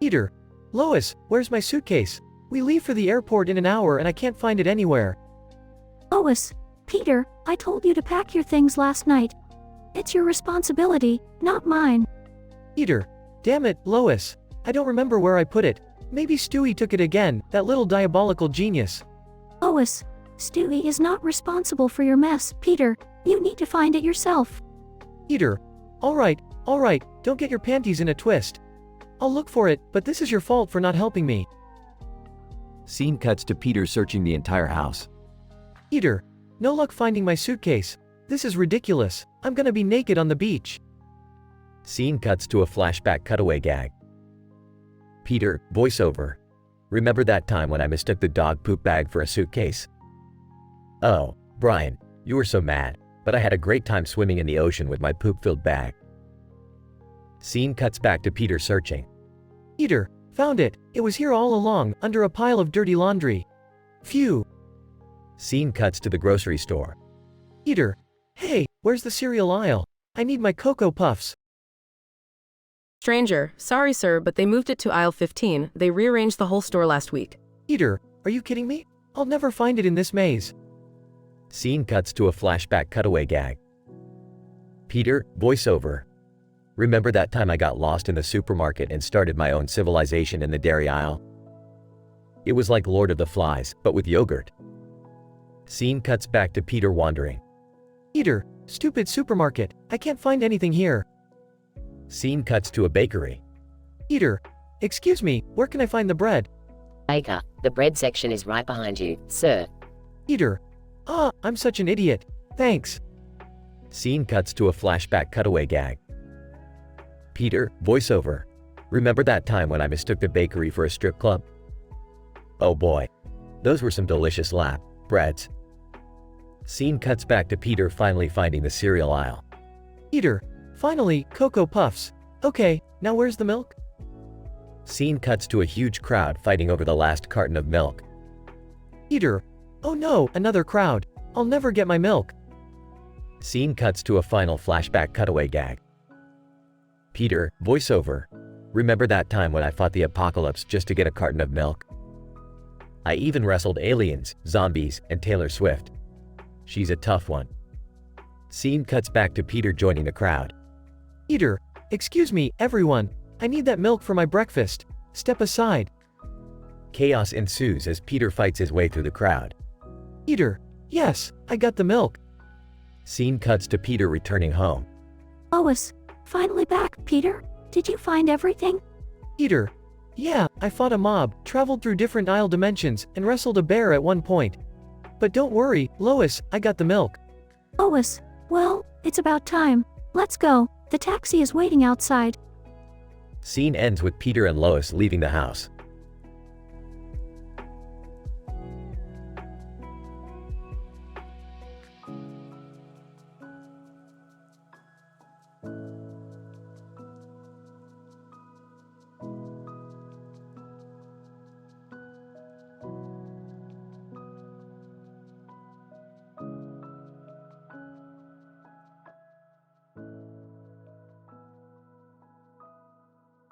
Peter, Lois, where's my suitcase? We leave for the airport in an hour and I can't find it anywhere. Lois, Peter, I told you to pack your things last night. It's your responsibility, not mine. Peter, damn it, Lois. I don't remember where I put it. Maybe Stewie took it again, that little diabolical genius. Lois, Stewie is not responsible for your mess, Peter. You need to find it yourself. Peter, alright, don't get your panties in a twist. I'll look for it, but this is your fault for not helping me. Scene cuts to Peter searching the entire house. Peter, no luck finding my suitcase. This is ridiculous. I'm gonna be naked on the beach. Scene cuts to a flashback cutaway gag. Peter, voiceover. Remember that time when I mistook the dog poop bag for a suitcase? Oh, Brian, you were so mad, but I had a great time swimming in the ocean with my poop-filled bag. Scene cuts back to Peter searching. Peter, found it. It was here all along, under a pile of dirty laundry. Phew. Scene cuts to the grocery store. Peter, hey, where's the cereal aisle? I need my Cocoa Puffs. Stranger, sorry sir, but they moved it to aisle 15. They rearranged the whole store last week. Peter, are you kidding me? I'll never find it in this maze. Scene cuts to a flashback cutaway gag. Peter, voiceover. Remember that time I got lost in the supermarket and started my own civilization in the dairy aisle? It was like Lord of the Flies, but with yogurt. Scene cuts back to Peter wandering. Peter, stupid supermarket, I can't find anything here. Scene cuts to a bakery. Peter, excuse me, where can I find the bread? Baker, the bread section is right behind you, sir. Peter, I'm such an idiot. Thanks. Scene cuts to a flashback cutaway gag. Peter, voiceover. Remember that time when I mistook the bakery for a strip club? Oh boy. Those were some delicious lap breads. Scene cuts back to Peter finally finding the cereal aisle. Peter, finally, Cocoa Puffs. Okay, now where's the milk? Scene cuts to a huge crowd fighting over the last carton of milk. Peter, oh no, another crowd. I'll never get my milk. Scene cuts to a final flashback cutaway gag. Peter, voiceover. Remember that time when I fought the apocalypse just to get a carton of milk? I even wrestled aliens, zombies, and Taylor Swift. She's a tough one. Scene cuts back to Peter joining the crowd. Peter, excuse me, everyone. I need that milk for my breakfast. Step aside. Chaos ensues as Peter fights his way through the crowd. Peter, yes, I got the milk. Scene cuts to Peter returning home. Lois, finally back, Peter. Did you find everything? Peter, yeah, I fought a mob, traveled through different aisle dimensions, and wrestled a bear at one point. But don't worry, Lois, I got the milk. Lois, well, it's about time. Let's go. The taxi is waiting outside. Scene ends with Peter and Lois leaving the house.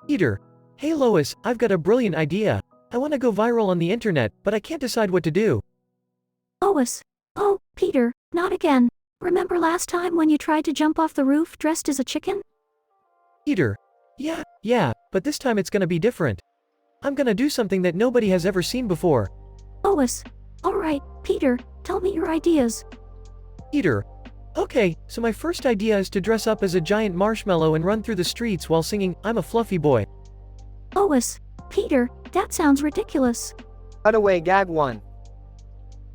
Peter, hey Lois, I've got a brilliant idea. I want to go viral on the internet, but I can't decide what to do. Lois. Oh, Peter, not again. Remember last time when you tried to jump off the roof dressed as a chicken? Peter, yeah, but this time it's gonna be different. I'm gonna do something that nobody has ever seen before. Lois. Alright, Peter, tell me your ideas. Peter, okay, so my first idea is to dress up as a giant marshmallow and run through the streets while singing, I'm a fluffy boy. Lois. Peter, that sounds ridiculous. Cutaway gag 1.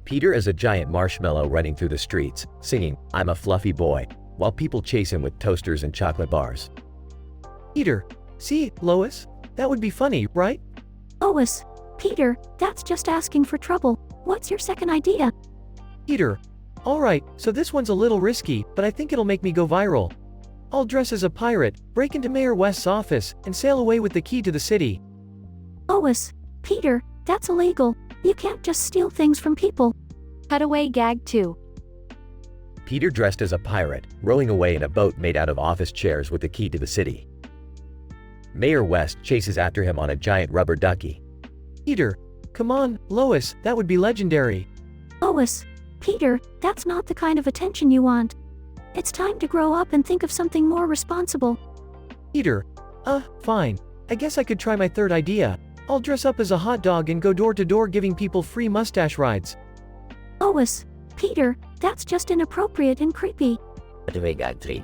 Peter is a giant marshmallow running through the streets, singing, I'm a fluffy boy, while people chase him with toasters and chocolate bars. Peter, see, Lois? That would be funny, right? Lois. Peter, that's just asking for trouble. What's your second idea? Peter, alright, so this one's a little risky, but I think it'll make me go viral. I'll dress as a pirate, break into Mayor West's office, and sail away with the key to the city. Lois. Peter, that's illegal. You can't just steal things from people. Cutaway gag 2. Peter dressed as a pirate, rowing away in a boat made out of office chairs with the key to the city. Mayor West chases after him on a giant rubber ducky. Peter, come on, Lois, that would be legendary. Lois. Peter, that's not the kind of attention you want. It's time to grow up and think of something more responsible. Peter, fine. I guess I could try my third idea. I'll dress up as a hot dog and go door to door giving people free mustache rides. Lois. Peter, that's just inappropriate and creepy. Cutaway gag 3.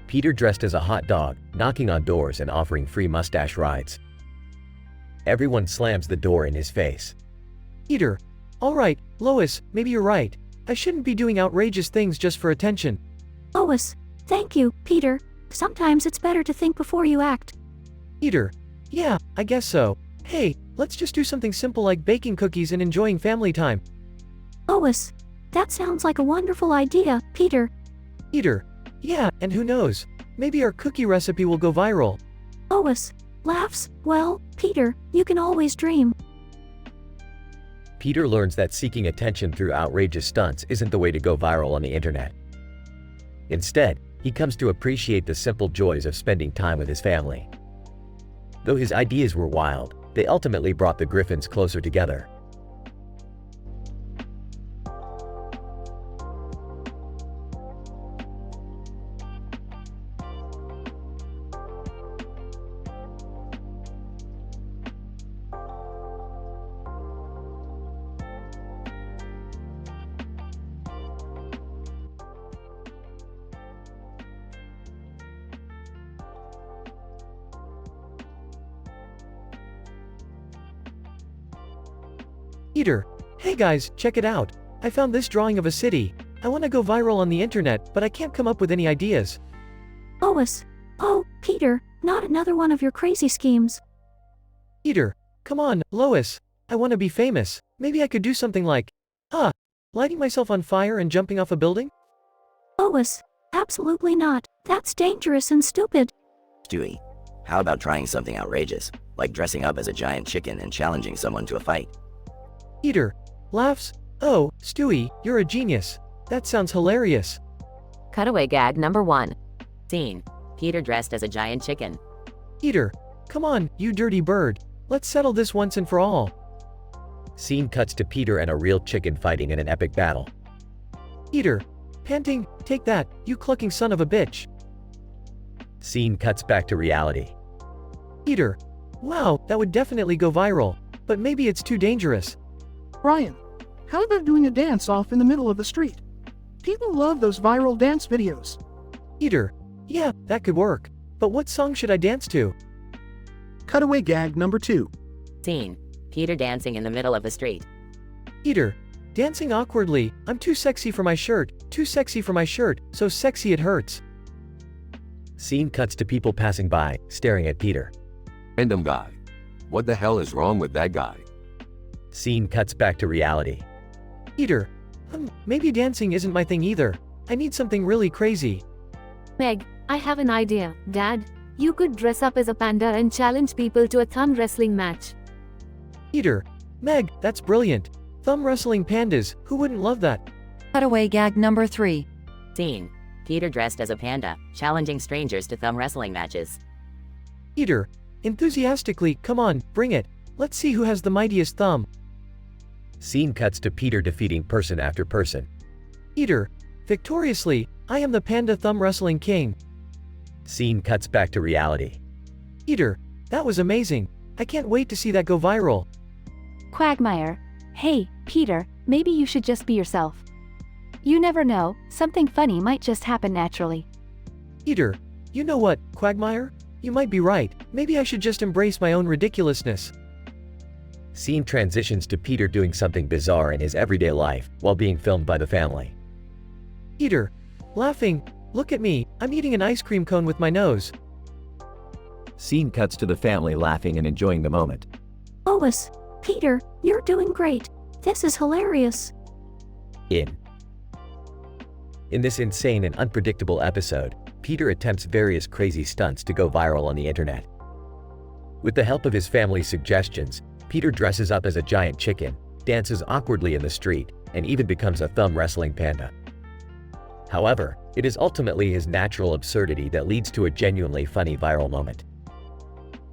Peter dressed as a hot dog, knocking on doors and offering free mustache rides. Everyone slams the door in his face. Peter, alright, Lois, maybe you're right. I shouldn't be doing outrageous things just for attention. Lois. Thank you, Peter. Sometimes it's better to think before you act. Peter, yeah, I guess so. Hey, let's just do something simple like baking cookies and enjoying family time. Lois. That sounds like a wonderful idea, Peter. Peter, yeah, and who knows? Maybe our cookie recipe will go viral. Lois. Laughs. Well, Peter, you can always dream. Peter learns that seeking attention through outrageous stunts isn't the way to go viral on the internet. Instead, he comes to appreciate the simple joys of spending time with his family. Though his ideas were wild, they ultimately brought the Griffins closer together. Peter, hey guys, check it out. I found this drawing of a city. I want to go viral on the internet, but I can't come up with any ideas. Lois. Oh, Peter, not another one of your crazy schemes. Peter, come on, Lois. I want to be famous. Maybe I could do something like, lighting myself on fire and jumping off a building? Lois, absolutely not. That's dangerous and stupid. Stewie, how about trying something outrageous, like dressing up as a giant chicken and challenging someone to a fight? Peter laughs. Oh, Stewie, you're a genius. That sounds hilarious. Cutaway gag number 1. Scene. Peter dressed as a giant chicken. Peter, come on, you dirty bird. Let's settle this once and for all. Scene cuts to Peter and a real chicken fighting in an epic battle. Peter, panting, take that, you clucking son of a bitch. Scene cuts back to reality. Peter, wow, that would definitely go viral, but maybe it's too dangerous. Ryan, how about doing a dance off in the middle of the street? People love those viral dance videos. Peter, yeah, that could work. But what song should I dance to? Cutaway gag number 2. Scene. Peter dancing in the middle of the street. Peter, dancing awkwardly. I'm too sexy for my shirt, too sexy for my shirt, so sexy it hurts. Scene cuts to people passing by, staring at Peter. Random guy. What the hell is wrong with that guy? Scene cuts back to reality. Peter, maybe dancing isn't my thing either. I need something really crazy. Meg, I have an idea, Dad. You could dress up as a panda and challenge people to a thumb wrestling match. Peter, Meg, that's brilliant. Thumb wrestling pandas, who wouldn't love that? Cutaway gag number 3. Scene. Peter dressed as a panda, challenging strangers to thumb wrestling matches. Peter, enthusiastically, come on, bring it. Let's see who has the mightiest thumb. Scene cuts to Peter defeating person after person. Peter, victoriously, I am the panda thumb wrestling king. Scene cuts back to reality. Peter, that was amazing. I can't wait to see that go viral. Quagmire. Hey, Peter, maybe you should just be yourself. You never know, something funny might just happen naturally. Peter, you know what, Quagmire? You might be right. Maybe I should just embrace my own ridiculousness. Scene transitions to Peter doing something bizarre in his everyday life, while being filmed by the family. Peter, laughing, look at me, I'm eating an ice cream cone with my nose. Scene cuts to the family laughing and enjoying the moment. Lois, Peter, you're doing great. This is hilarious. In this insane and unpredictable episode, Peter attempts various crazy stunts to go viral on the internet. With the help of his family's suggestions, Peter dresses up as a giant chicken, dances awkwardly in the street, and even becomes a thumb wrestling panda. However, it is ultimately his natural absurdity that leads to a genuinely funny viral moment.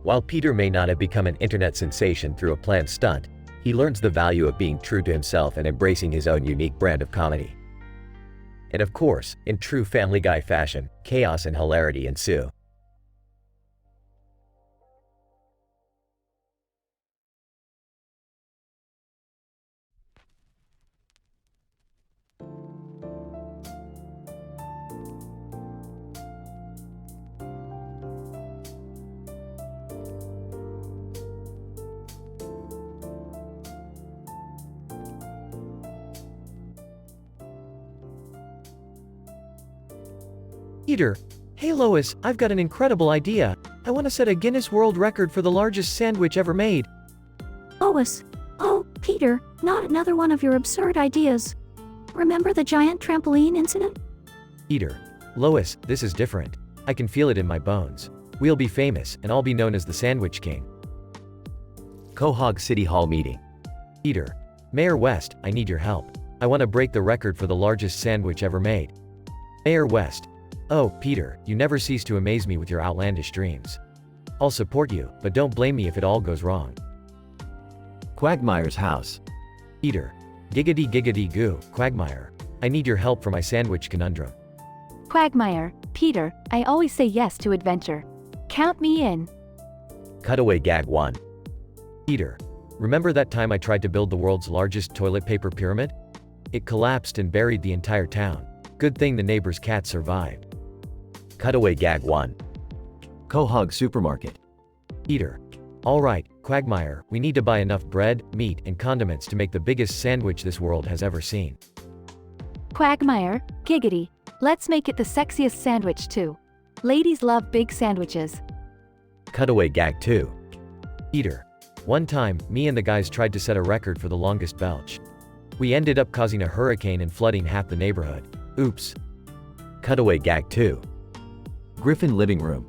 While Peter may not have become an internet sensation through a planned stunt, he learns the value of being true to himself and embracing his own unique brand of comedy. And of course, in true Family Guy fashion, chaos and hilarity ensue. Peter, hey Lois, I've got an incredible idea. I want to set a Guinness World Record for the largest sandwich ever made. Lois. Oh, Peter, not another one of your absurd ideas. Remember the giant trampoline incident? Peter, Lois, this is different. I can feel it in my bones. We'll be famous, and I'll be known as the Sandwich King. Quahog City Hall meeting. Peter, Mayor West, I need your help. I want to break the record for the largest sandwich ever made. Mayor West, Oh, Peter, you never cease to amaze me with your outlandish dreams. I'll support you, but don't blame me if it all goes wrong. Quagmire's house. Peter. Giggity goo, Quagmire. I need your help for my sandwich conundrum. Quagmire, Peter, I always say yes to adventure. Count me in. Cutaway gag 1. Peter. Remember that time I tried to build the world's largest toilet paper pyramid? It collapsed and buried the entire town. Good thing the neighbor's cat survived. Cutaway gag 1. Quahog supermarket. Peter. Alright, Quagmire, we need to buy enough bread, meat, and condiments to make the biggest sandwich this world has ever seen. Quagmire, giggity. Let's make it the sexiest sandwich too. Ladies love big sandwiches. Cutaway gag 2. Peter. One time, me and the guys tried to set a record for the longest belch. We ended up causing a hurricane and flooding half the neighborhood. Oops. Cutaway gag 2. Griffin living room.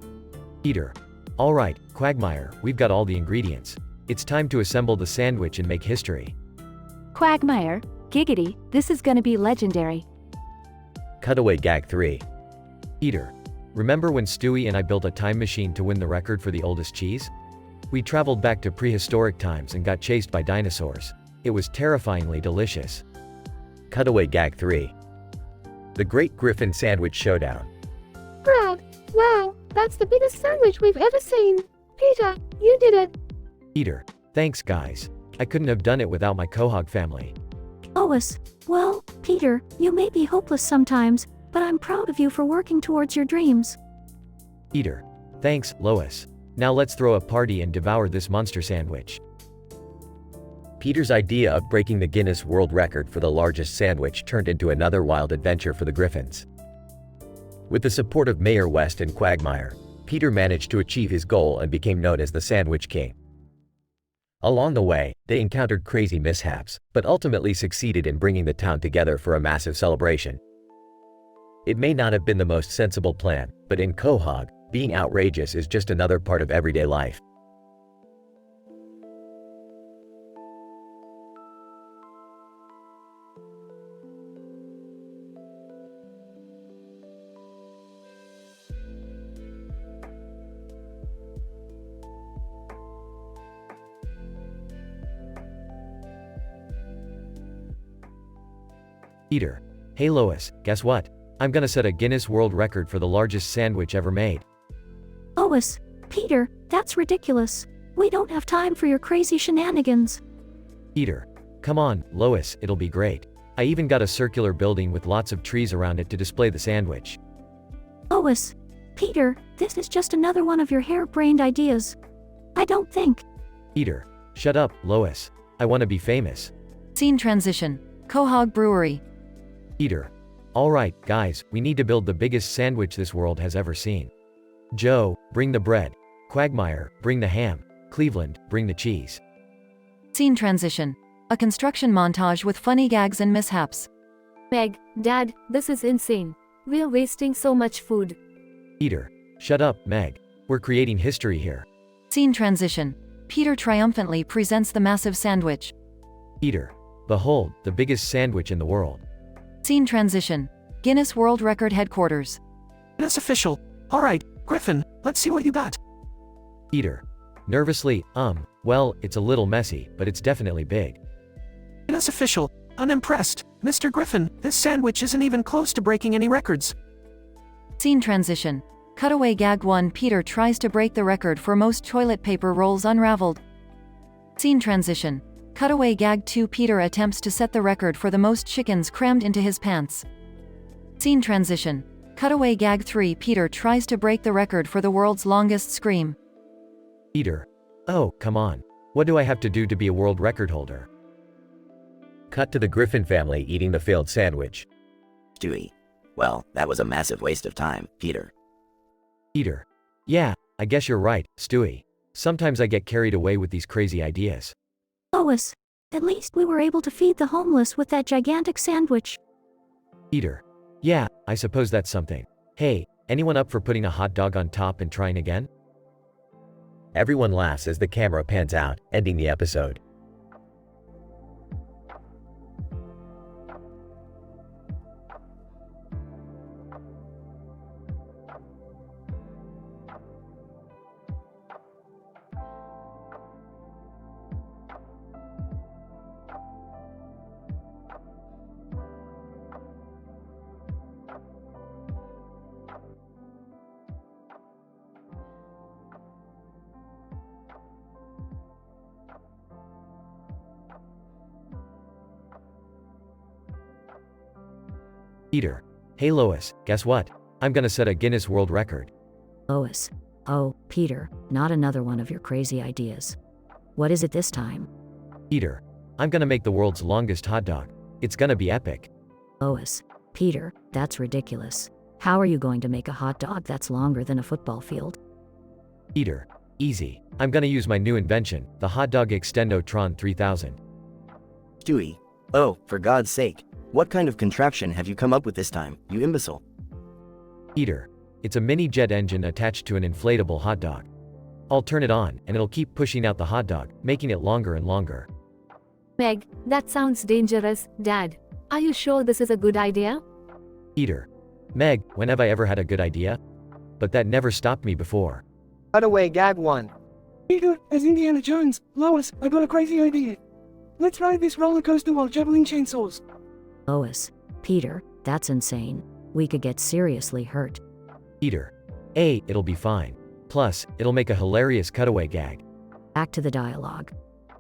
Peter. Alright, Quagmire, we've got all the ingredients. It's time to assemble the sandwich and make history. Quagmire, giggity, this is gonna be legendary. Cutaway gag 3. Peter. Remember when Stewie and I built a time machine to win the record for the oldest cheese? We traveled back to prehistoric times and got chased by dinosaurs. It was terrifyingly delicious. Cutaway gag 3. The Great Griffin Sandwich Showdown. Proud. Wow, that's the biggest sandwich we've ever seen. Peter, you did it. Peter. Thanks guys. I couldn't have done it without my Quahog family. Lois, well, Peter, you may be hopeless sometimes, but I'm proud of you for working towards your dreams. Peter. Thanks, Lois. Now let's throw a party and devour this monster sandwich. Peter's idea of breaking the Guinness World Record for the largest sandwich turned into another wild adventure for the Griffins. With the support of Mayor West and Quagmire, Peter managed to achieve his goal and became known as the Sandwich King. Along the way, they encountered crazy mishaps, but ultimately succeeded in bringing the town together for a massive celebration. It may not have been the most sensible plan, but in Quahog, being outrageous is just another part of everyday life. Peter. Hey Lois, guess what? I'm gonna set a Guinness World Record for the largest sandwich ever made. Lois, Peter, that's ridiculous. We don't have time for your crazy shenanigans. Peter. Come on, Lois, it'll be great. I even got a circular building with lots of trees around it to display the sandwich. Lois, Peter, this is just another one of your harebrained ideas. I don't think. Peter. Shut up, Lois. I want to be famous. Scene transition. Quahog Brewery. Peter. Alright, guys, we need to build the biggest sandwich this world has ever seen. Joe, bring the bread. Quagmire, bring the ham. Cleveland, bring the cheese. Scene transition. A construction montage with funny gags and mishaps. Meg, Dad, this is insane. We're wasting so much food. Peter. Shut up, Meg. We're creating history here. Scene transition. Peter triumphantly presents the massive sandwich. Peter. Behold, the biggest sandwich in the world. Scene transition. Guinness World Record headquarters. It's official. Alright, Griffin, let's see what you got. Peter. Nervously, well, it's a little messy, but it's definitely big. It's official. Unimpressed. Mr. Griffin, this sandwich isn't even close to breaking any records. Scene transition. Cutaway gag 1. Peter tries to break the record for most toilet paper rolls unraveled. Scene transition. Cutaway gag 2. Peter attempts to set the record for the most chickens crammed into his pants. Scene transition. Cutaway gag 3. Peter tries to break the record for the world's longest scream. Peter. Oh, come on. What do I have to do to be a world record holder? Cut to the Griffin family eating the failed sandwich. Stewie. Well, that was a massive waste of time, Peter. Peter. Yeah, I guess you're right, Stewie. Sometimes I get carried away with these crazy ideas. Lois, at least we were able to feed the homeless with that gigantic sandwich. Peter. Yeah, I suppose that's something. Hey, anyone up for putting a hot dog on top and trying again? Everyone laughs as the camera pans out, ending the episode. Peter. Hey Lois, guess what? I'm gonna set a Guinness World Record. Lois. Oh, Peter, not another one of your crazy ideas. What is it this time? Peter. I'm gonna make the world's longest hot dog. It's gonna be epic. Lois. Peter, that's ridiculous. How are you going to make a hot dog that's longer than a football field? Peter. Easy. I'm gonna use my new invention, the Hot Dog Extendotron 3000. Stewie. Oh, for God's sake. What kind of contraption have you come up with this time, you imbecile? Peter. It's a mini jet engine attached to an inflatable hot dog. I'll turn it on, and it'll keep pushing out the hot dog, making it longer and longer. Meg, that sounds dangerous, Dad. Are you sure this is a good idea? Peter. Meg, when have I ever had a good idea? But that never stopped me before. Cutaway gag 1. Peter, as Indiana Jones, Lois, I got a crazy idea. Let's ride this roller coaster while juggling chainsaws. Lois. Peter, that's insane. We could get seriously hurt. Peter. A, it'll be fine. Plus, it'll make a hilarious cutaway gag. Back to the dialogue.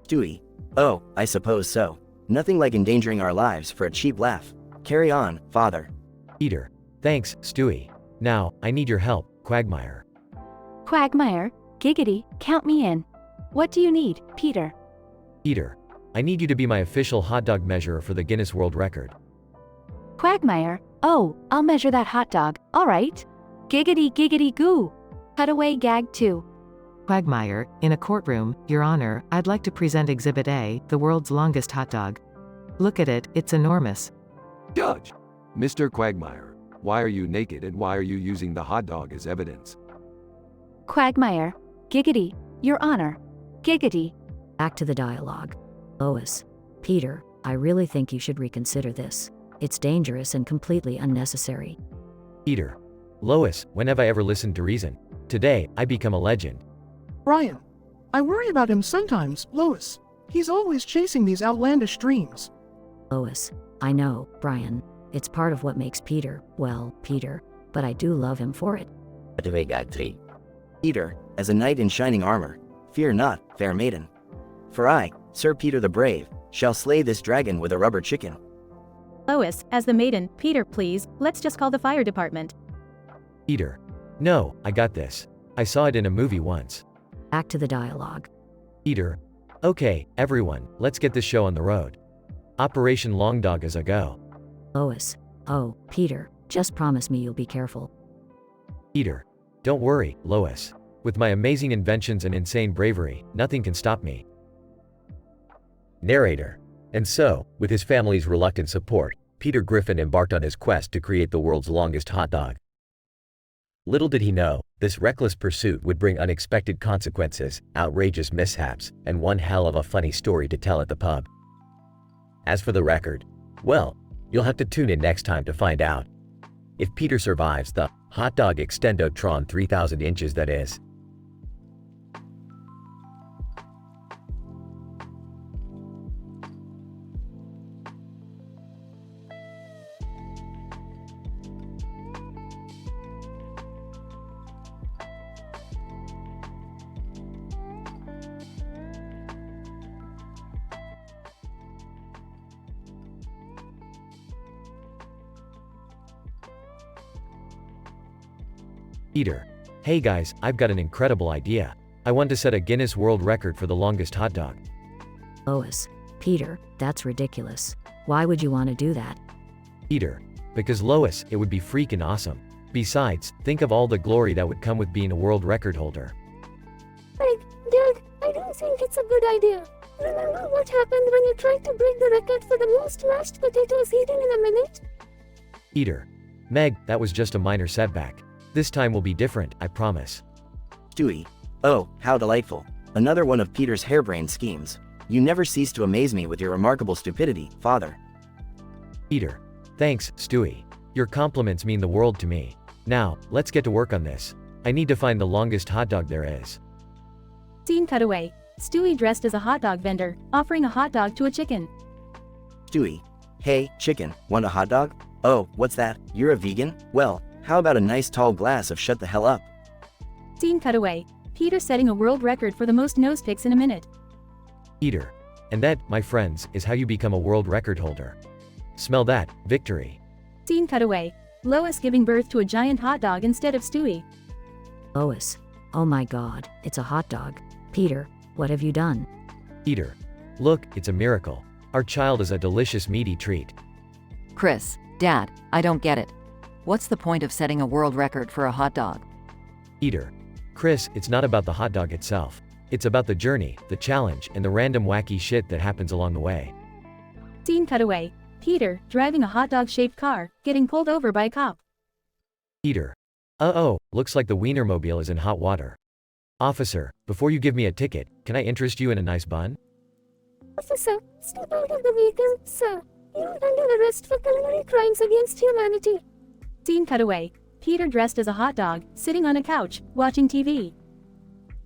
Stewie. Oh, I suppose so. Nothing like endangering our lives for a cheap laugh. Carry on, father. Peter. Thanks, Stewie. Now, I need your help, Quagmire. Quagmire, giggity, count me in. What do you need, Peter? Peter. I need you to be my official hot dog measurer for the Guinness World Record. Quagmire, oh, I'll measure that hot dog, alright. Giggity giggity goo. Cutaway gag 2. Quagmire, in a courtroom, Your Honor, I'd like to present Exhibit A, the world's longest hot dog. Look at it, it's enormous. Judge. Mr. Quagmire, why are you naked and why are you using the hot dog as evidence? Quagmire, giggity, Your Honor. Giggity. Back to the dialogue. Lois. Peter, I really think you should reconsider this. It's dangerous and completely unnecessary. Peter. Lois, when have I ever listened to reason? Today, I become a legend. Brian. I worry about him sometimes, Lois. He's always chasing these outlandish dreams. Lois. I know, Brian. It's part of what makes Peter, well, Peter. But I do love him for it. Cutaway gag 3. Peter, as a knight in shining armor, fear not, fair maiden. For I, Sir Peter the Brave, shall slay this dragon with a rubber chicken. Lois, as the maiden, Peter please, let's just call the fire department. Peter. No, I got this. I saw it in a movie once. Back to the dialogue. Peter. Okay, everyone, let's get this show on the road. Operation Long Dog is a go. Lois. Oh, Peter, just promise me you'll be careful. Peter. Don't worry, Lois. With my amazing inventions and insane bravery, nothing can stop me. Narrator. And so, with his family's reluctant support, Peter Griffin embarked on his quest to create the world's longest hot dog. Little did he know, this reckless pursuit would bring unexpected consequences, outrageous mishaps, and one hell of a funny story to tell at the pub. As for the record, well, you'll have to tune in next time to find out. If Peter survives the Hot Dog Extendotron 3000 inches, that is. Peter. Hey guys, I've got an incredible idea. I want to set a Guinness World Record for the longest hot dog. Lois. Peter, that's ridiculous. Why would you want to do that? Peter. Because Lois, it would be freaking awesome. Besides, think of all the glory that would come with being a world record holder. Dad, I don't think it's a good idea. Remember what happened when you tried to break the record for the most mashed potatoes eaten in a minute? Peter. Meg, that was just a minor setback. This time will be different, I promise. Stewie. Oh, how delightful. Another one of Peter's harebrained schemes. You never cease to amaze me with your remarkable stupidity, father. Peter. Thanks, Stewie. Your compliments mean the world to me. Now, let's get to work on this. I need to find the longest hot dog there is. Scene cutaway. Stewie dressed as a hot dog vendor, offering a hot dog to a chicken. Stewie. Hey, chicken, want a hot dog? Oh, what's that? You're a vegan? Well, how about a nice tall glass of shut the hell up? Scene cutaway. Peter setting a world record for the most nose picks in a minute. Peter. And that, my friends, is how you become a world record holder. Smell that, victory. Scene cutaway. Lois giving birth to a giant hot dog instead of Stewie. Lois. Oh my god, it's a hot dog. Peter, what have you done? Peter. Look, it's a miracle. Our child is a delicious meaty treat. Chris, Dad, I don't get it. What's the point of setting a world record for a hot dog? Peter. Chris, it's not about the hot dog itself. It's about the journey, the challenge, and the random wacky shit that happens along the way. Scene cutaway. Peter, driving a hot dog-shaped car, getting pulled over by a cop. Peter. Uh-oh, looks like the Wienermobile is in hot water. Officer, before you give me a ticket, can I interest you in a nice bun? Officer, step out of the vehicle, sir. You are under arrest for culinary crimes against humanity. Scene cutaway. Peter dressed as a hot dog, sitting on a couch, watching TV.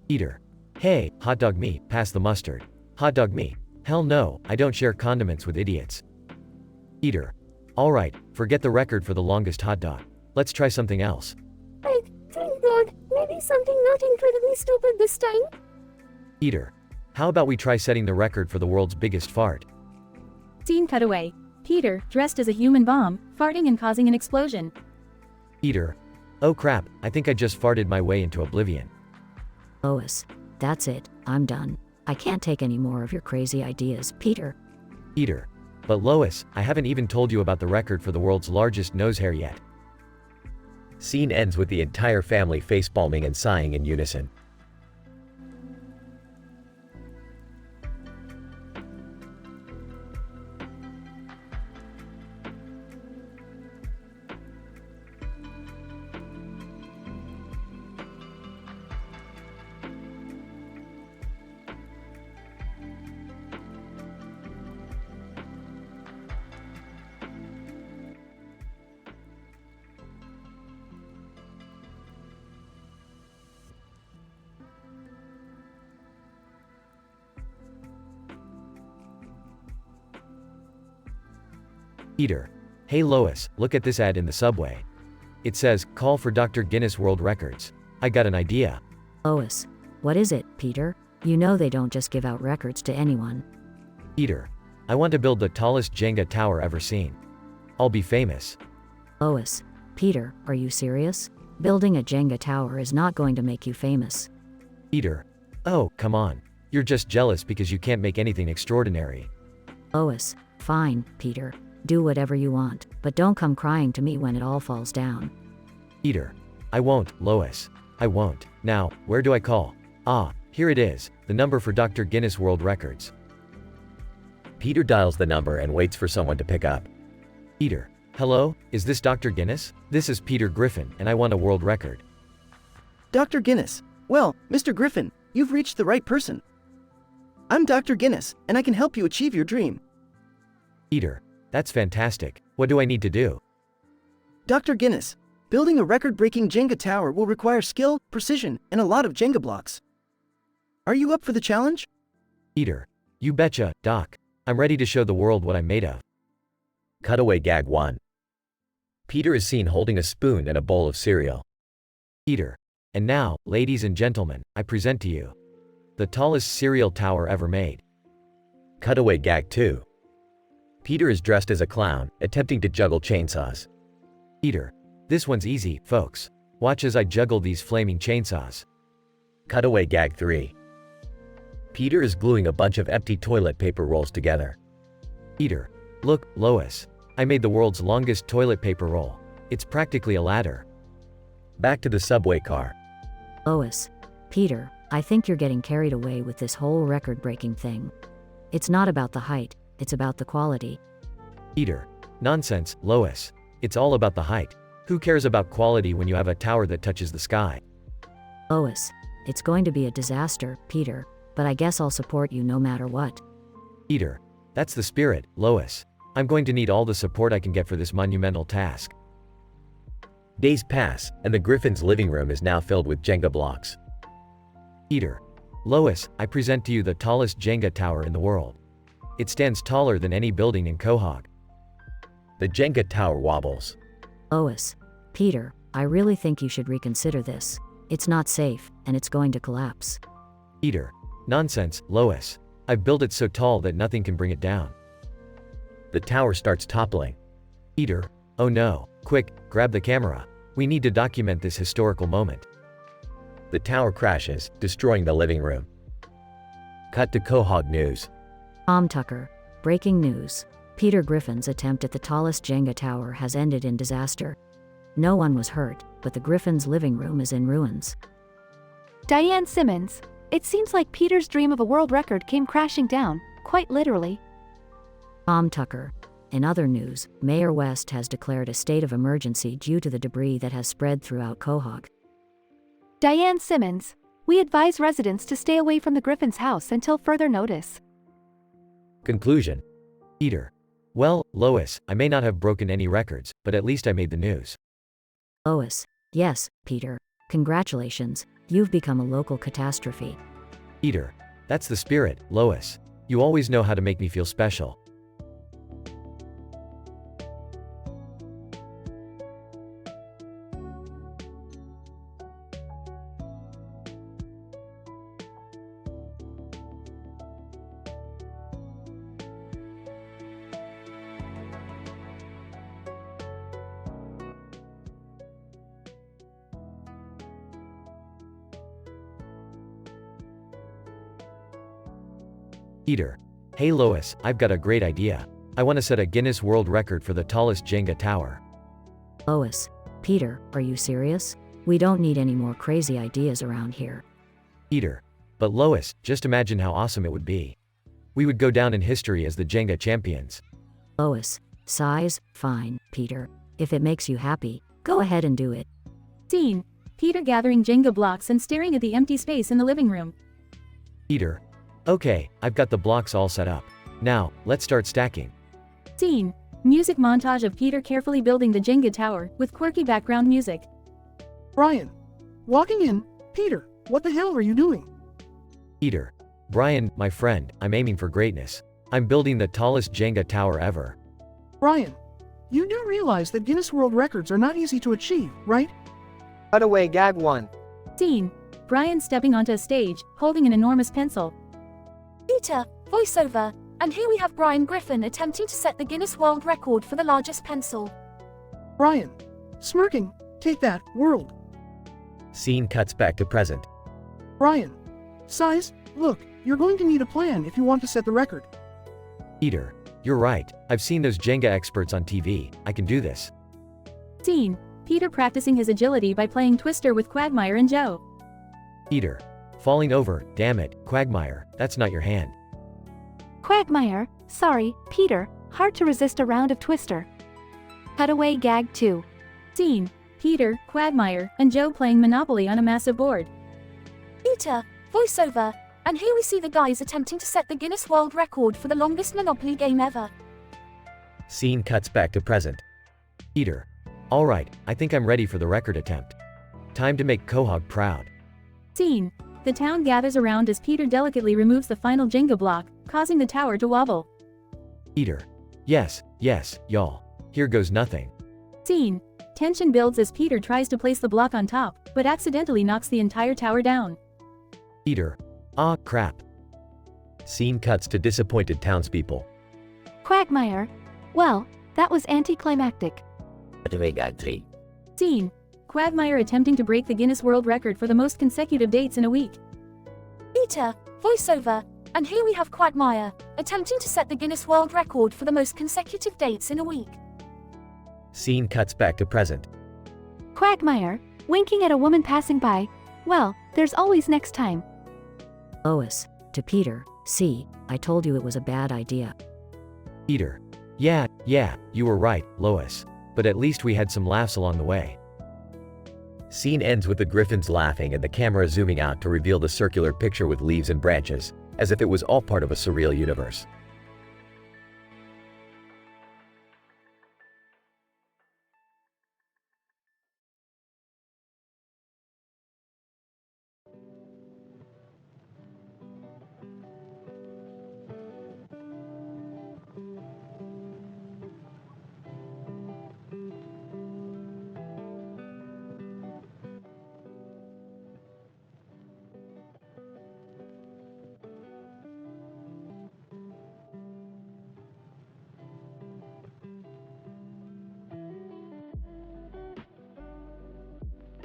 Peter. Hey, hot dog me, pass the mustard. Hot dog me. Hell no, I don't share condiments with idiots. Peter. Alright, forget the record for the longest hot dog. Let's try something else. Thank God, maybe something not incredibly stupid this time. Peter. How about we try setting the record for the world's biggest fart? Scene cutaway. Peter, dressed as a human bomb, farting and causing an explosion. Peter. Oh crap, I think I just farted my way into oblivion. Lois. That's it, I'm done. I can't take any more of your crazy ideas, Peter. Peter. But Lois, I haven't even told you about the record for the world's largest nose hair yet. Scene ends with the entire family facepalming and sighing in unison. Peter. Hey Lois, look at this ad in the subway. It says, call for Dr. Guinness World Records. I got an idea. Lois. What is it, Peter? You know they don't just give out records to anyone. Peter. I want to build the tallest Jenga tower ever seen. I'll be famous. Lois. Peter, are you serious? Building a Jenga tower is not going to make you famous. Peter. Oh, come on. You're just jealous because you can't make anything extraordinary. Lois. Fine, Peter. Do whatever you want, but don't come crying to me when it all falls down. Peter. I won't, Lois. I won't. Now, where do I call? Ah, here it is, the number for Dr. Guinness World Records. Peter dials the number and waits for someone to pick up. Peter. Hello, is this Dr. Guinness? This is Peter Griffin, and I want a world record. Dr. Guinness. Well, Mr. Griffin, you've reached the right person. I'm Dr. Guinness, and I can help you achieve your dream. Peter. That's fantastic. What do I need to do? Dr. Guinness, building a record-breaking Jenga tower will require skill, precision, and a lot of Jenga blocks. Are you up for the challenge? Peter. You betcha, Doc. I'm ready to show the world what I'm made of. Cutaway gag 1. Peter is seen holding a spoon and a bowl of cereal. Peter. And now, ladies and gentlemen, I present to you the tallest cereal tower ever made. Cutaway gag 2. Peter is dressed as a clown, attempting to juggle chainsaws. Peter. This one's easy, folks. Watch as I juggle these flaming chainsaws. Cutaway gag 3. Peter is gluing a bunch of empty toilet paper rolls together. Peter. Look, Lois. I made the world's longest toilet paper roll. It's practically a ladder. Back to the subway car. Lois. Peter, I think you're getting carried away with this whole record-breaking thing. It's not about the height, it's about the quality. Peter. Nonsense, Lois. It's all about the height. Who cares about quality when you have a tower that touches the sky? Lois. It's going to be a disaster, Peter, but I guess I'll support you no matter what. Peter. That's the spirit, Lois. I'm going to need all the support I can get for this monumental task. Days pass, and the Griffin's living room is now filled with Jenga blocks. Peter. Lois, I present to you the tallest Jenga tower in the world. It stands taller than any building in Quahog. The Jenga tower wobbles. Lois. Peter, I really think you should reconsider this. It's not safe, and it's going to collapse. Peter. Nonsense, Lois. I've built it so tall that nothing can bring it down. The tower starts toppling. Peter. Oh no, quick, grab the camera. We need to document this historical moment. The tower crashes, destroying the living room. Cut to Quahog News. Tucker. Breaking news. Peter Griffin's attempt at the tallest Jenga tower has ended in disaster. No one was hurt, but the Griffin's living room is in ruins. Diane Simmons. It seems like Peter's dream of a world record came crashing down, quite literally. Tucker. In other news, Mayor West has declared a state of emergency due to the debris that has spread throughout Quahog. Diane Simmons. We advise residents to stay away from the Griffin's house until further notice. Conclusion. Peter. Well, Lois, I may not have broken any records, but at least I made the news. Lois. Yes, Peter. Congratulations, you've become a local catastrophe. Peter. That's the spirit, Lois. You always know how to make me feel special. Peter. Hey Lois, I've got a great idea. I want to set a Guinness World Record for the tallest Jenga tower. Lois. Peter, are you serious? We don't need any more crazy ideas around here. Peter. But Lois, just imagine how awesome it would be. We would go down in history as the Jenga champions. Lois. Size, fine, Peter. If it makes you happy, go ahead and do it. Scene. Peter gathering Jenga blocks and staring at the empty space in the living room. Peter. Okay, I've got the blocks all set up. Now, let's start stacking. Scene. Music montage of Peter carefully building the Jenga tower, with quirky background music. Brian. Walking in. Peter, what the hell are you doing? Peter. Brian, my friend, I'm aiming for greatness. I'm building the tallest Jenga tower ever. Brian. You do realize that Guinness World Records are not easy to achieve, right? Cut away gag 1. Scene. Brian stepping onto a stage, holding an enormous pencil. Peter, voiceover, and here we have Brian Griffin attempting to set the Guinness World Record for the largest pencil. Brian. Smirking. Take that, world. Scene cuts back to present. Brian. Size, look, you're going to need a plan if you want to set the record. Peter. You're right, I've seen those Jenga experts on TV, I can do this. Scene. Peter practicing his agility by playing Twister with Quagmire and Joe. Peter. Falling over, damn it, Quagmire, that's not your hand. Quagmire. Sorry, Peter. Hard to resist a round of Twister. Cutaway gag 2. Scene. Peter, Quagmire, and Joe playing Monopoly on a massive board. Peter, voiceover, and here we see the guys attempting to set the Guinness World Record for the longest Monopoly game ever. Scene cuts back to present. Peter. Alright, I think I'm ready for the record attempt. Time to make Quahog proud. Scene. The town gathers around as Peter delicately removes the final Jenga block, causing the tower to wobble. Peter. Yes, y'all. Here goes nothing. Scene. Tension builds as Peter tries to place the block on top, but accidentally knocks the entire tower down. Peter. Ah, crap. Scene cuts to disappointed townspeople. Quagmire. Well, that was anticlimactic. Cut away gag 3. Scene. Quagmire attempting to break the Guinness World Record for the most consecutive dates in a week. Peter, voiceover, and here we have Quagmire, attempting to set the Guinness World Record for the most consecutive dates in a week. Scene cuts back to present. Quagmire. Winking at a woman passing by. Well, there's always next time. Lois. To Peter. See, I told you it was a bad idea. Peter. Yeah, you were right, Lois. But at least we had some laughs along the way. Scene ends with the Griffins laughing and the camera zooming out to reveal the circular picture with leaves and branches, as if it was all part of a surreal universe.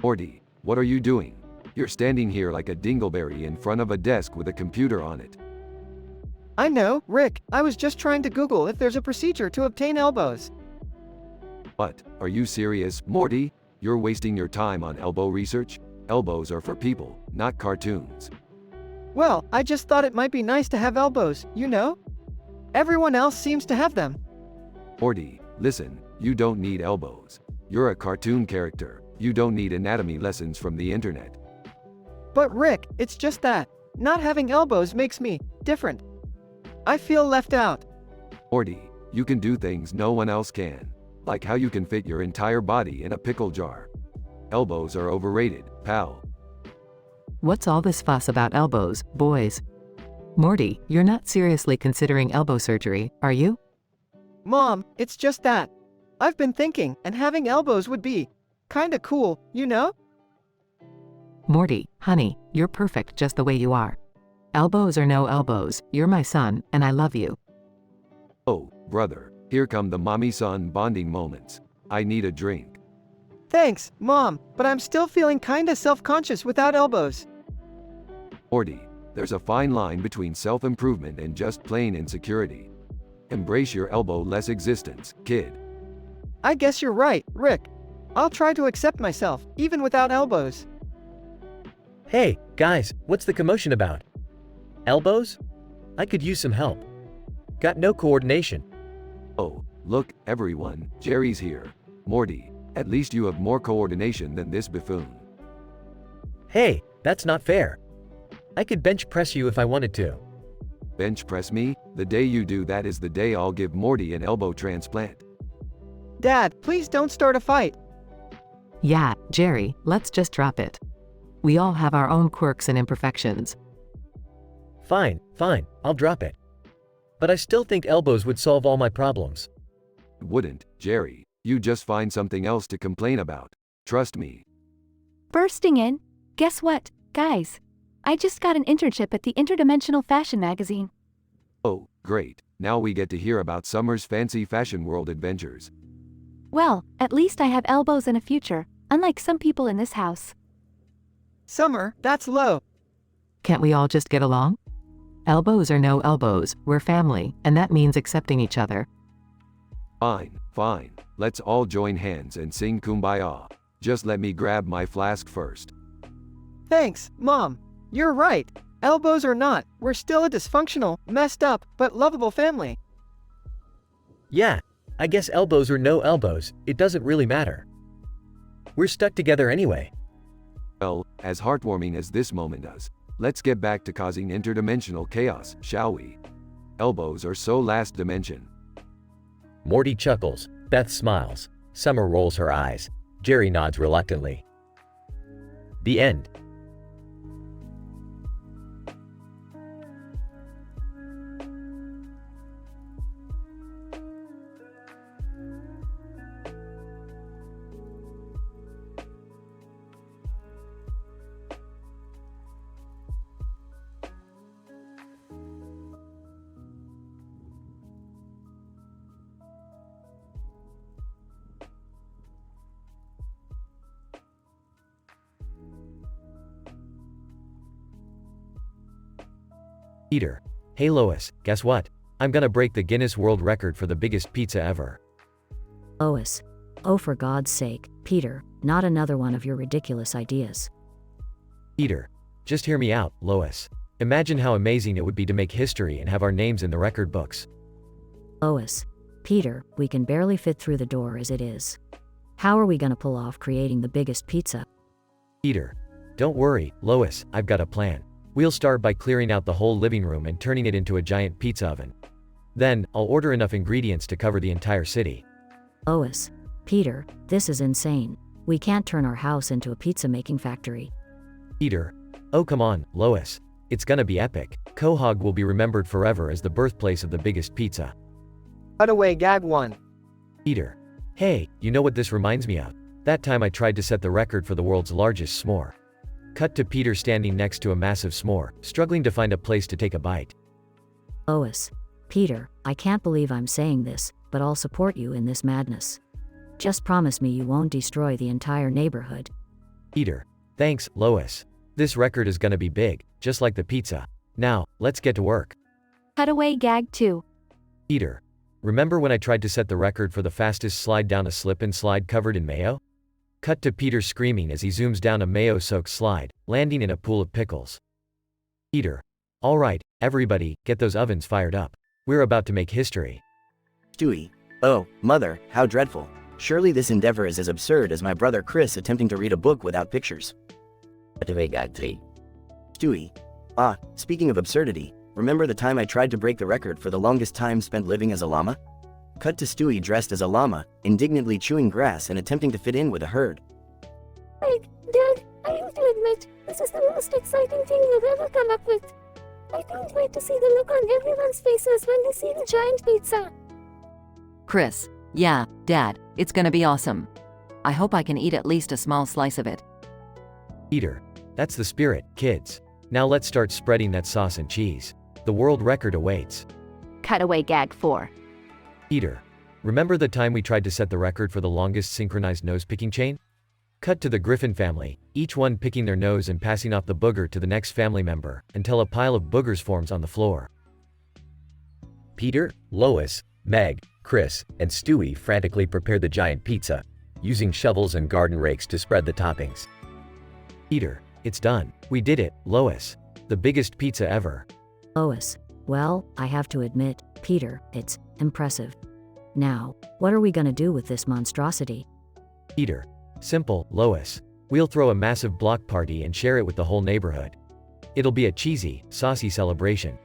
Morty, what are you doing? You're standing here like a dingleberry in front of a desk with a computer on it. I know, Rick, I was just trying to Google if there's a procedure to obtain elbows. What? Are you serious, Morty? You're wasting your time on elbow research? Elbows are for people, not cartoons. Well, I just thought it might be nice to have elbows, you know? Everyone else seems to have them. Morty, listen, you don't need elbows. You're a cartoon character. You don't need anatomy lessons from the internet. But Rick, it's just that not having elbows makes me different. I feel left out. Morty, you can do things no one else can. Like how you can fit your entire body in a pickle jar. Elbows are overrated, pal. What's all this fuss about elbows, boys? Morty, you're not seriously considering elbow surgery, are you? Mom, it's just that I've been thinking, and having elbows would be kinda cool, you know? Morty, honey, you're perfect just the way you are. Elbows or no elbows, you're my son, and I love you. Oh, brother, here come the mommy-son bonding moments. I need a drink. Thanks, Mom, but I'm still feeling kinda self-conscious without elbows. Morty, there's a fine line between self-improvement and just plain insecurity. Embrace your elbow-less existence, kid. I guess you're right, Rick. I'll try to accept myself, even without elbows. Hey, guys, what's the commotion about? Elbows? I could use some help. Got no coordination. Oh, look, everyone, Jerry's here. Morty, at least you have more coordination than this buffoon. Hey, that's not fair. I could bench press you if I wanted to. Bench press me? The day you do that is the day I'll give Morty an elbow transplant. Dad, please don't start a fight. Yeah, Jerry, let's just drop it. We all have our own quirks and imperfections. Fine, I'll drop it. But I still think elbows would solve all my problems. It wouldn't, Jerry. You just find something else to complain about. Trust me. Bursting in. Guess what, guys? I just got an internship at the Interdimensional Fashion magazine. Oh, great. Now we get to hear about Summer's fancy fashion world adventures. Well, at least I have elbows and a future, unlike some people in this house. Summer, that's low. Can't we all just get along? Elbows or no elbows, we're family, and that means accepting each other. Fine. Let's all join hands and sing Kumbaya. Just let me grab my flask first. Thanks, Mom. You're right. Elbows or not, we're still a dysfunctional, messed up, but lovable family. Yeah, I guess elbows or no elbows, it doesn't really matter. We're stuck together anyway. Well, as heartwarming as this moment is, let's get back to causing interdimensional chaos, shall we? Elbows are so last dimension. Morty chuckles, Beth smiles, Summer rolls her eyes, Jerry nods reluctantly. The end. Peter. Hey Lois, guess what? I'm gonna break the Guinness World Record for the biggest pizza ever. Lois. Oh, for God's sake, Peter, not another one of your ridiculous ideas. Peter. Just hear me out, Lois. Imagine how amazing it would be to make history and have our names in the record books. Lois. Peter, we can barely fit through the door as it is. How are we gonna pull off creating the biggest pizza? Peter. Don't worry, Lois, I've got a plan. We'll start by clearing out the whole living room and turning it into a giant pizza oven. Then, I'll order enough ingredients to cover the entire city. Lois. Peter, this is insane. We can't turn our house into a pizza-making factory. Peter. Oh come on, Lois. It's gonna be epic. Quahog will be remembered forever as the birthplace of the biggest pizza. Cut away gag 1. Peter. Hey, you know what this reminds me of? That time I tried to set the record for the world's largest s'more. Cut to Peter standing next to a massive s'more, struggling to find a place to take a bite. Lois. Peter, I can't believe I'm saying this, but I'll support you in this madness. Just promise me you won't destroy the entire neighborhood. Peter. Thanks, Lois. This record is gonna be big, just like the pizza. Now, let's get to work. Cutaway gag 2. Peter. Remember when I tried to set the record for the fastest slide down a slip and slide covered in mayo? Cut to Peter screaming as he zooms down a mayo-soaked slide, landing in a pool of pickles. Peter. Alright, everybody, get those ovens fired up. We're about to make history. Stewie. Oh, mother, how dreadful. Surely this endeavor is as absurd as my brother Chris attempting to read a book without pictures. Cutaway gag 3. Stewie. Speaking of absurdity, remember the time I tried to break the record for the longest time spent living as a llama? Cut to Stewie dressed as a llama, indignantly chewing grass and attempting to fit in with a herd. Dad, I have to admit, this is the most exciting thing you've ever come up with. I can't wait to see the look on everyone's faces when they see the giant pizza. Chris. Yeah, Dad, it's gonna be awesome. I hope I can eat at least a small slice of it. Peter. That's the spirit, kids. Now let's start spreading that sauce and cheese. The world record awaits. Cutaway gag 4. Peter. Remember the time we tried to set the record for the longest synchronized nose-picking chain? Cut to the Griffin family, each one picking their nose and passing off the booger to the next family member, until a pile of boogers forms on the floor. Peter, Lois, Meg, Chris, and Stewie frantically prepare the giant pizza, using shovels and garden rakes to spread the toppings. Peter. It's done. We did it, Lois. The biggest pizza ever. Lois. Well, I have to admit, Peter, it's impressive. Now, what are we gonna do with this monstrosity? Peter. Simple, Lois. We'll throw a massive block party and share it with the whole neighborhood. It'll be a cheesy, saucy celebration.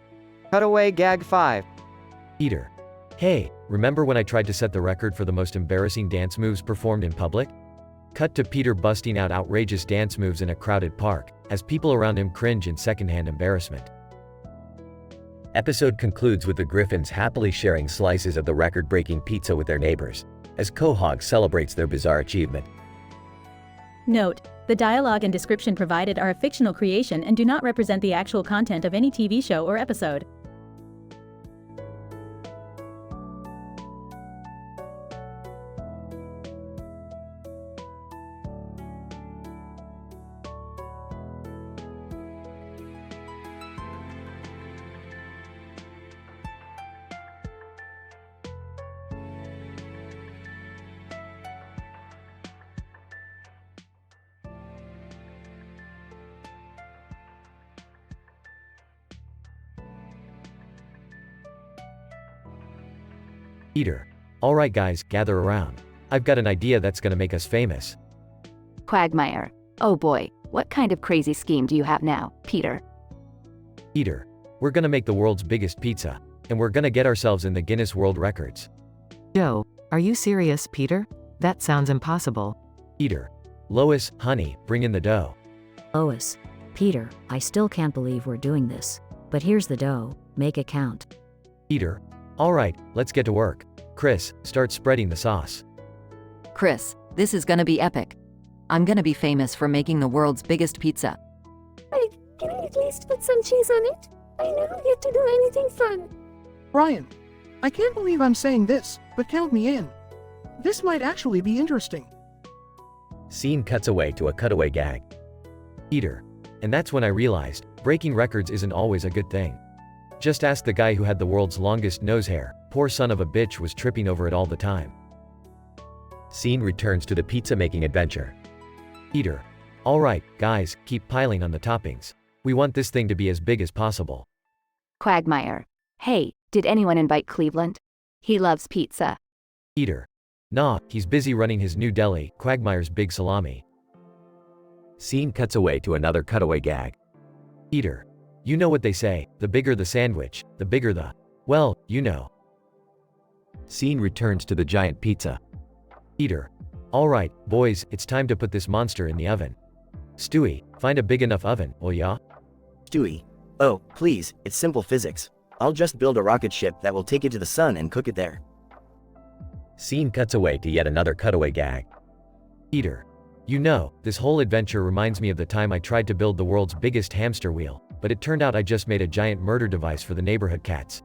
Cutaway gag 5. Peter. Hey, remember when I tried to set the record for the most embarrassing dance moves performed in public? Cut to Peter busting out outrageous dance moves in a crowded park, as people around him cringe in secondhand embarrassment. Episode concludes with the Griffins happily sharing slices of the record-breaking pizza with their neighbors, as Quahog celebrates their bizarre achievement. Note: the dialogue and description provided are a fictional creation and do not represent the actual content of any TV show or episode. Peter. Alright guys, gather around. I've got an idea that's gonna make us famous. Quagmire. Oh boy, what kind of crazy scheme do you have now, Peter? Peter. We're gonna make the world's biggest pizza, and we're gonna get ourselves in the Guinness World Records. Joe, are you serious, Peter? That sounds impossible. Peter. Lois, honey, bring in the dough. Lois. Peter, I still can't believe we're doing this. But here's the dough, make it count. Peter. Alright, let's get to work. Chris, start spreading the sauce. Chris, this is gonna be epic. I'm gonna be famous for making the world's biggest pizza. Can I at least put some cheese on it? I never get to do anything fun. Brian, I can't believe I'm saying this, but count me in. This might actually be interesting. Scene cuts away to a cutaway gag. Peter. And that's when I realized, breaking records isn't always a good thing. Just ask the guy who had the world's longest nose hair. Poor son of a bitch was tripping over it all the time. Scene returns to the pizza-making adventure. Peter. Alright, guys, keep piling on the toppings. We want this thing to be as big as possible. Quagmire. Hey, did anyone invite Cleveland? He loves pizza. Peter. Nah, he's busy running his new deli, Quagmire's Big Salami. Scene cuts away to another cutaway gag. Peter. You know what they say, the bigger the sandwich, the bigger the... Well, you know. Scene returns to the giant pizza. Peter. Alright, boys, it's time to put this monster in the oven. Stewie, find a big enough oven, will ya? Stewie. Oh, please, it's simple physics. I'll just build a rocket ship that will take it to the sun and cook it there. Scene cuts away to yet another cutaway gag. Peter. You know, this whole adventure reminds me of the time I tried to build the world's biggest hamster wheel, but it turned out I just made a giant murder device for the neighborhood cats.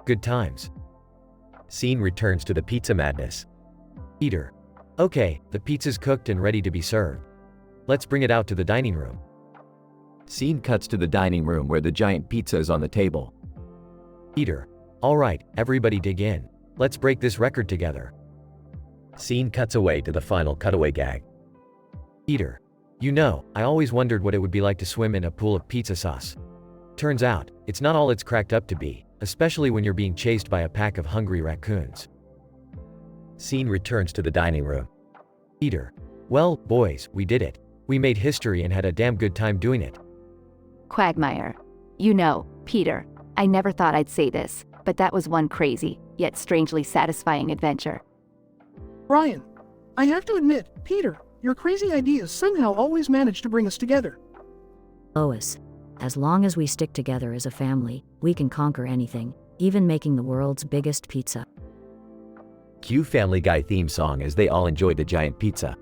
Good times. Scene returns to the pizza madness. Peter. Okay, the pizza's cooked and ready to be served. let's bring it out to the dining room. Scene cuts to the dining room where the giant pizza is on the table. Peter, alright, everybody dig in. Let's break this record together. Scene cuts away to the final cutaway gag. Peter, you know, I always wondered what it would be like to swim in a pool of pizza sauce. Turns out, it's not all it's cracked up to be, especially when you're being chased by a pack of hungry raccoons. Scene returns to the dining room. Peter, well, boys, we did it. We made history and had a damn good time doing it. Quagmire. You know, Peter, I never thought I'd say this, but that was one crazy, yet strangely satisfying adventure. Brian, I have to admit, Peter, your crazy ideas somehow always manage to bring us together. Lois, as long as we stick together as a family, we can conquer anything, even making the world's biggest pizza. Cue Family Guy theme song as they all enjoy the giant pizza.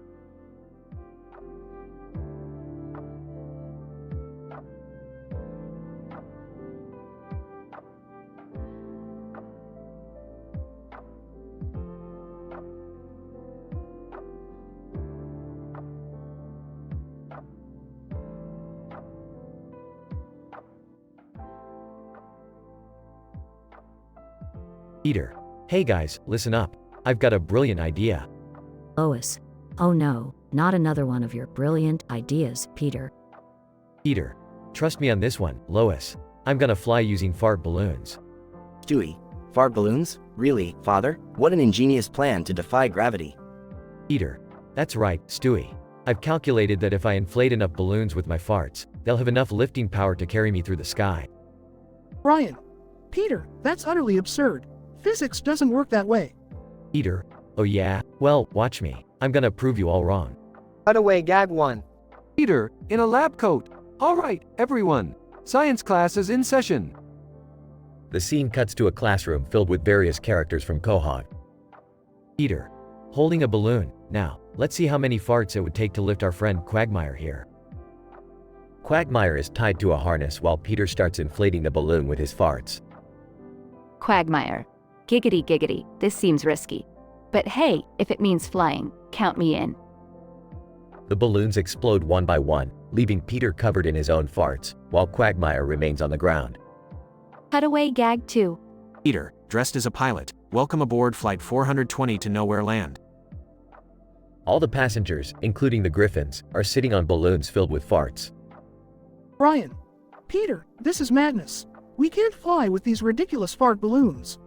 Peter, hey guys, listen up. I've got a brilliant idea. Lois. Oh no, not another one of your brilliant ideas, Peter. Peter, trust me on this one, Lois. I'm gonna fly using fart balloons. Stewie, fart balloons? Really, father? What an ingenious plan to defy gravity. Peter, that's right, Stewie. I've calculated that if I inflate enough balloons with my farts, they'll have enough lifting power to carry me through the sky. Brian. Peter, that's utterly absurd. Physics doesn't work that way. Peter, oh yeah, well, watch me. I'm gonna prove you all wrong. Cutaway gag 1. Peter, in a lab coat. Alright, everyone. Science class is in session. The scene cuts to a classroom filled with various characters from Quahog. Peter, holding a balloon. Now, let's see how many farts it would take to lift our friend Quagmire here. Quagmire is tied to a harness while Peter starts inflating the balloon with his farts. Quagmire. Giggity giggity, this seems risky. But hey, if it means flying, count me in. The balloons explode one by one, leaving Peter covered in his own farts, while Quagmire remains on the ground. Cutaway gag 2. Peter, dressed as a pilot, welcome aboard Flight 420 to Nowhere Land. All the passengers, including the Griffins, are sitting on balloons filled with farts. Brian. Peter, this is madness. We can't fly with these ridiculous fart balloons.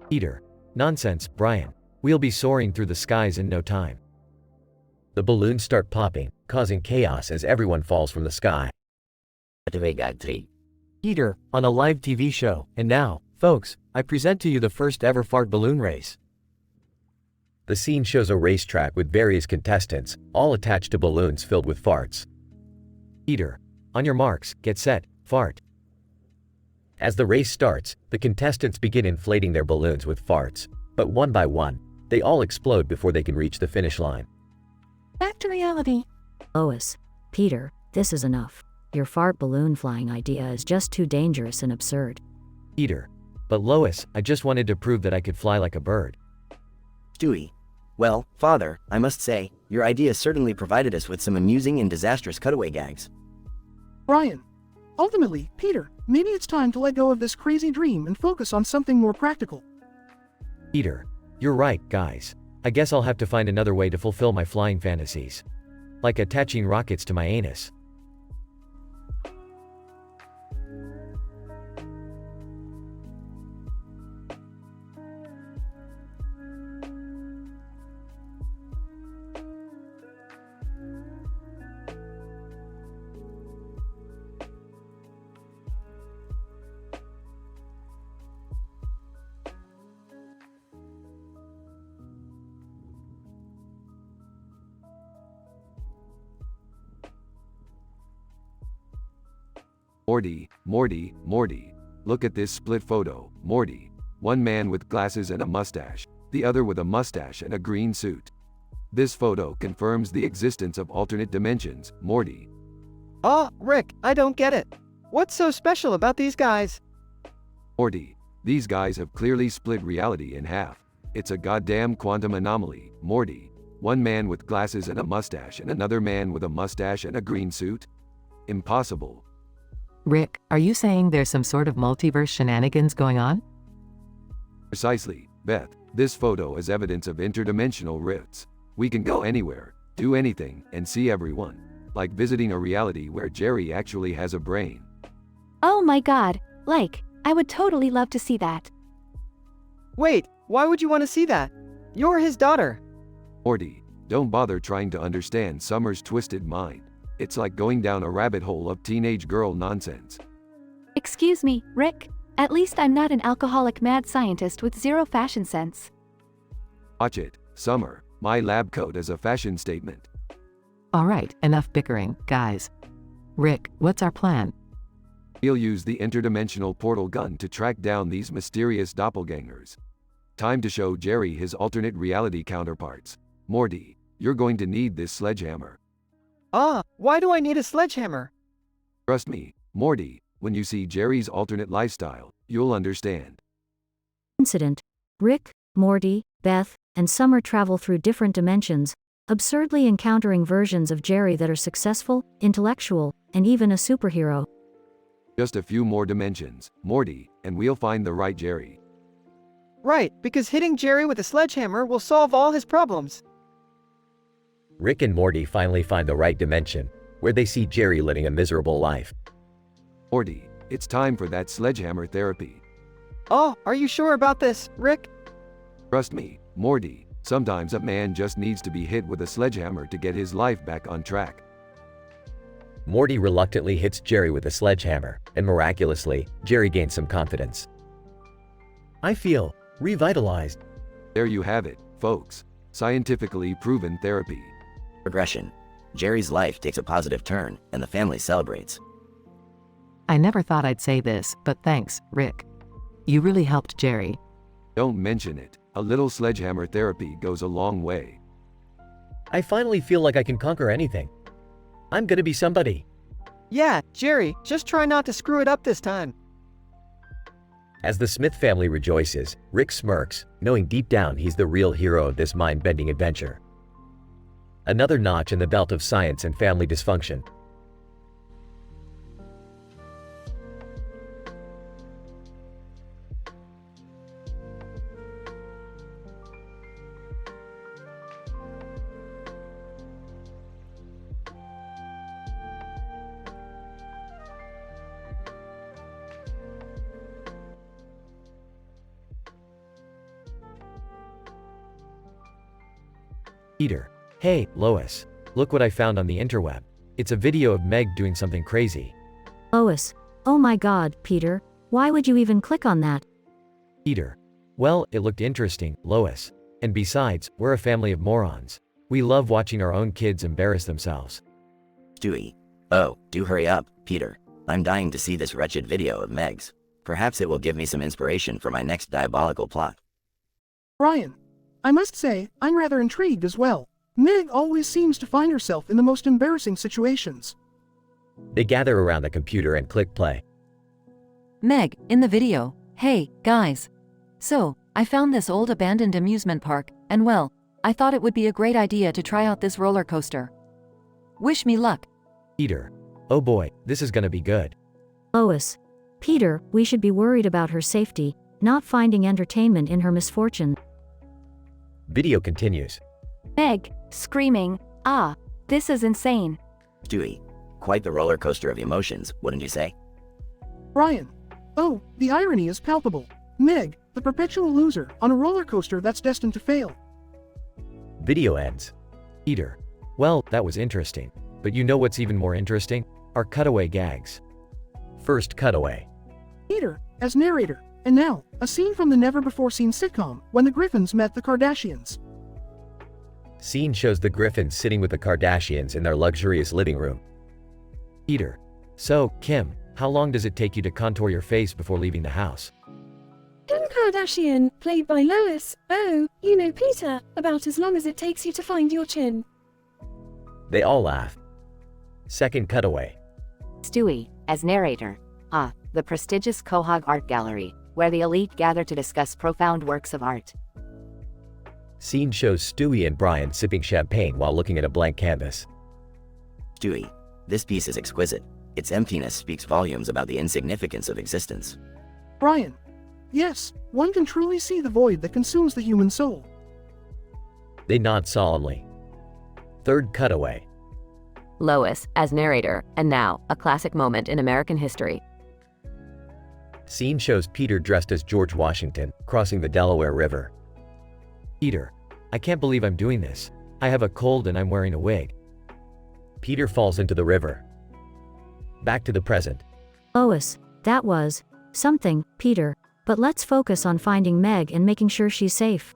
Peter, nonsense, Brian. We'll be soaring through the skies in no time. The balloons start popping, causing chaos as everyone falls from the sky. Cutaway gag 3. Peter, on a live TV show, and now, folks, I present to you the first ever fart balloon race. The scene shows a racetrack with various contestants, all attached to balloons filled with farts. Peter, on your marks, get set, fart. As the race starts, the contestants begin inflating their balloons with farts, but one by one, they all explode before they can reach the finish line. Back to reality. Lois. Peter, this is enough. Your fart balloon flying idea is just too dangerous and absurd. Peter. But Lois, I just wanted to prove that I could fly like a bird. Stewie. Well, father, I must say, your idea certainly provided us with some amusing and disastrous cutaway gags. Brian. Ultimately, Peter, maybe it's time to let go of this crazy dream and focus on something more practical. Peter, you're right, guys. I guess I'll have to find another way to fulfill my flying fantasies. Like attaching rockets to my anus. Morty. Look at this split photo, Morty. One man with glasses and a mustache, the other with a mustache and a green suit. This photo confirms the existence of alternate dimensions, Morty. Oh, Rick, I don't get it. What's so special about these guys? Morty, these guys have clearly split reality in half. It's a goddamn quantum anomaly, Morty. One man with glasses and a mustache and another man with a mustache and a green suit? Impossible. Rick, are you saying there's some sort of multiverse shenanigans going on? Precisely, Beth. This photo is evidence of interdimensional rifts. We can go anywhere, do anything, and see everyone. Like visiting a reality where Jerry actually has a brain. Oh my god, I would totally love to see that. Wait, why would you want to see that? You're his daughter. Morty, don't bother trying to understand Summer's twisted mind. It's like going down a rabbit hole of teenage girl nonsense. Excuse me, Rick. At least I'm not an alcoholic mad scientist with zero fashion sense. Watch it, Summer. My lab coat is a fashion statement. Alright, enough bickering, guys. Rick, what's our plan? We'll use the interdimensional portal gun to track down these mysterious doppelgangers. Time to show Jerry his alternate reality counterparts. Morty, you're going to need this sledgehammer. Why do I need a sledgehammer? Trust me, Morty, when you see Jerry's alternate lifestyle, you'll understand. Incident. Rick, Morty, Beth, and Summer travel through different dimensions, absurdly encountering versions of Jerry that are successful, intellectual, and even a superhero. Just a few more dimensions, Morty, and we'll find the right Jerry. Right, because hitting Jerry with a sledgehammer will solve all his problems. Rick and Morty finally find the right dimension, where they see Jerry living a miserable life. Morty, it's time for that sledgehammer therapy. Oh, are you sure about this, Rick? Trust me, Morty, sometimes a man just needs to be hit with a sledgehammer to get his life back on track. Morty reluctantly hits Jerry with a sledgehammer, and miraculously, Jerry gains some confidence. I feel revitalized. There you have it, folks. Scientifically proven therapy. Progression. Jerry's life takes a positive turn, and the family celebrates. I never thought I'd say this, but thanks, Rick. You really helped Jerry. Don't mention it. A little sledgehammer therapy goes a long way. I finally feel like I can conquer anything. I'm gonna be somebody. Yeah, Jerry, just try not to screw it up this time. As the Smith family rejoices, Rick smirks, knowing deep down he's the real hero of this mind-bending adventure. Another notch in the belt of science and family dysfunction. Peter. Hey, Lois. Look what I found on the interweb. It's a video of Meg doing something crazy. Lois. Oh my god, Peter. Why would you even click on that? Peter. Well, it looked interesting, Lois. And besides, we're a family of morons. We love watching our own kids embarrass themselves. Stewie. Oh, do hurry up, Peter. I'm dying to see this wretched video of Meg's. Perhaps it will give me some inspiration for my next diabolical plot. Ryan, I must say, I'm rather intrigued as well. Meg always seems to find herself in the most embarrassing situations. They gather around the computer and click play. Meg, in the video. Hey, guys. So, I found this old abandoned amusement park, and well, I thought it would be a great idea to try out this roller coaster. Wish me luck. Peter. Oh boy, this is gonna be good. Lois. Peter, we should be worried about her safety, not finding entertainment in her misfortune. Video continues. Meg, screaming, ah, this is insane. Stewie. Quite the roller coaster of emotions, wouldn't you say? Ryan. Oh, the irony is palpable. Meg, the perpetual loser, on a roller coaster that's destined to fail. Video ends. Peter. Well, that was interesting. But you know what's even more interesting? Our cutaway gags. First cutaway. Peter, as narrator. And now, a scene from the never-before-seen sitcom, when the Griffins met the Kardashians. Scene shows the Griffins sitting with the Kardashians in their luxurious living room. Peter. So, Kim, how long does it take you to contour your face before leaving the house? Kim Kardashian, played by Lois. Oh, you know Peter, about as long as it takes you to find your chin. They all laugh. Second cutaway. Stewie, as narrator. Ah, the prestigious Quahog Art Gallery, where the elite gather to discuss profound works of art. Scene shows Stewie and Brian sipping champagne while looking at a blank canvas. Stewie, this piece is exquisite. Its emptiness speaks volumes about the insignificance of existence. Brian. Yes, one can truly see the void that consumes the human soul. They nod solemnly. Third cutaway. Lois, as narrator, and now, a classic moment in American history. Scene shows Peter dressed as George Washington, crossing the Delaware River. Peter, I can't believe I'm doing this. I have a cold and I'm wearing a wig. Peter falls into the river. Back to the present. Lois, that was something, Peter, but let's focus on finding Meg and making sure she's safe.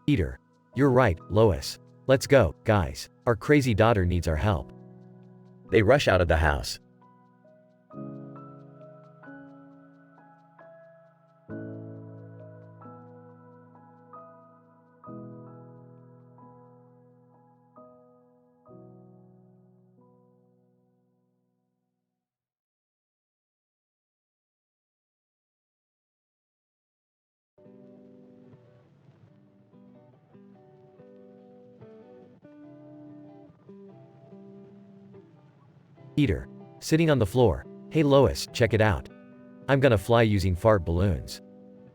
Peter, you're right, Lois. Let's go, guys. Our crazy daughter needs our help. They rush out of the house. Peter, sitting on the floor. Hey Lois, check it out. I'm gonna fly using fart balloons.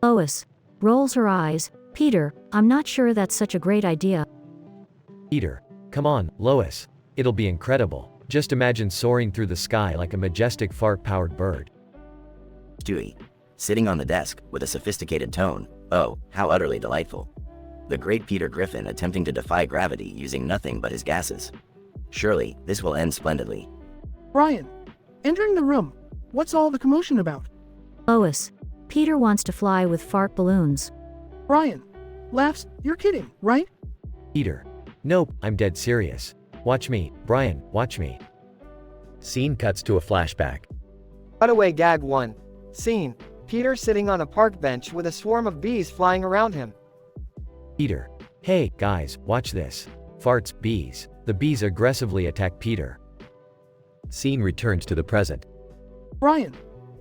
Lois rolls her eyes. Peter, I'm not sure that's such a great idea. Peter, come on, Lois. It'll be incredible. Just imagine soaring through the sky like a majestic fart-powered bird. Stewie, sitting on the desk with a sophisticated tone. Oh, how utterly delightful. The great Peter Griffin attempting to defy gravity using nothing but his gases. Surely, this will end splendidly. Brian, entering the room. What's all the commotion about? Lois, Peter wants to fly with fart balloons. Brian, laughs. You're kidding, right? Peter, nope, I'm dead serious. Watch me, Brian, watch me. Scene cuts to a flashback. Cutaway gag 1. Scene. Peter sitting on a park bench with a swarm of bees flying around him. Peter, hey, guys, watch this. Farts, bees. The bees aggressively attack Peter. Scene returns to the present. Brian,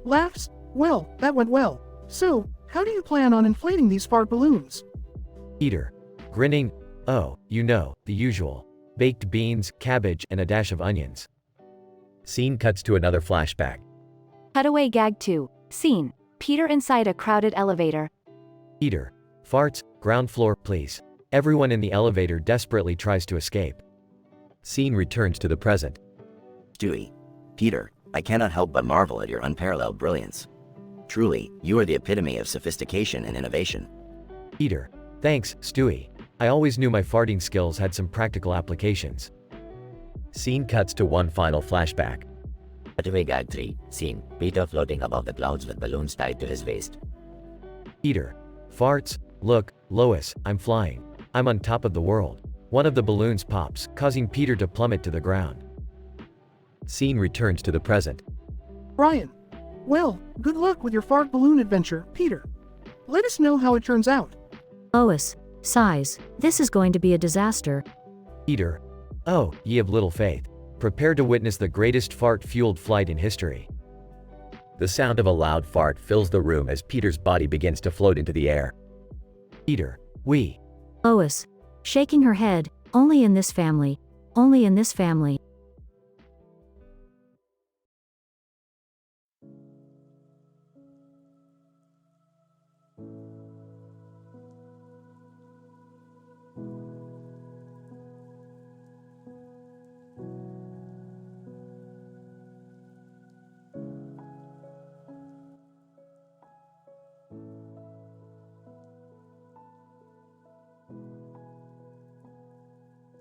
laughs. Well, that went well. So, how do you plan on inflating these fart balloons? Peter, grinning. Oh, you know, the usual. Baked beans, cabbage, and a dash of onions. Scene cuts to another flashback. Cutaway gag 2. Scene. Peter inside a crowded elevator. Peter, farts, ground floor, please. Everyone in the elevator desperately tries to escape. Scene returns to the present. Stewie, Peter, I cannot help but marvel at your unparalleled brilliance. Truly, you are the epitome of sophistication and innovation. Peter, thanks, Stewie. I always knew my farting skills had some practical applications. Scene cuts to one final flashback. Cutaway gag 3. Scene. Peter floating above the clouds with balloons tied to his waist. Peter, farts, look, Lois, I'm flying. I'm on top of the world. One of the balloons pops, causing Peter to plummet to the ground. Scene returns to the present. Brian, well, good luck with your fart balloon adventure, Peter. Let us know how it turns out. Lois sighs. This is going to be a disaster. Peter, oh, ye of little faith. Prepare to witness the greatest fart-fueled flight in history. The sound of a loud fart fills the room as Peter's body begins to float into the air. Peter, Lois, shaking her head, only in this family. Only in this family.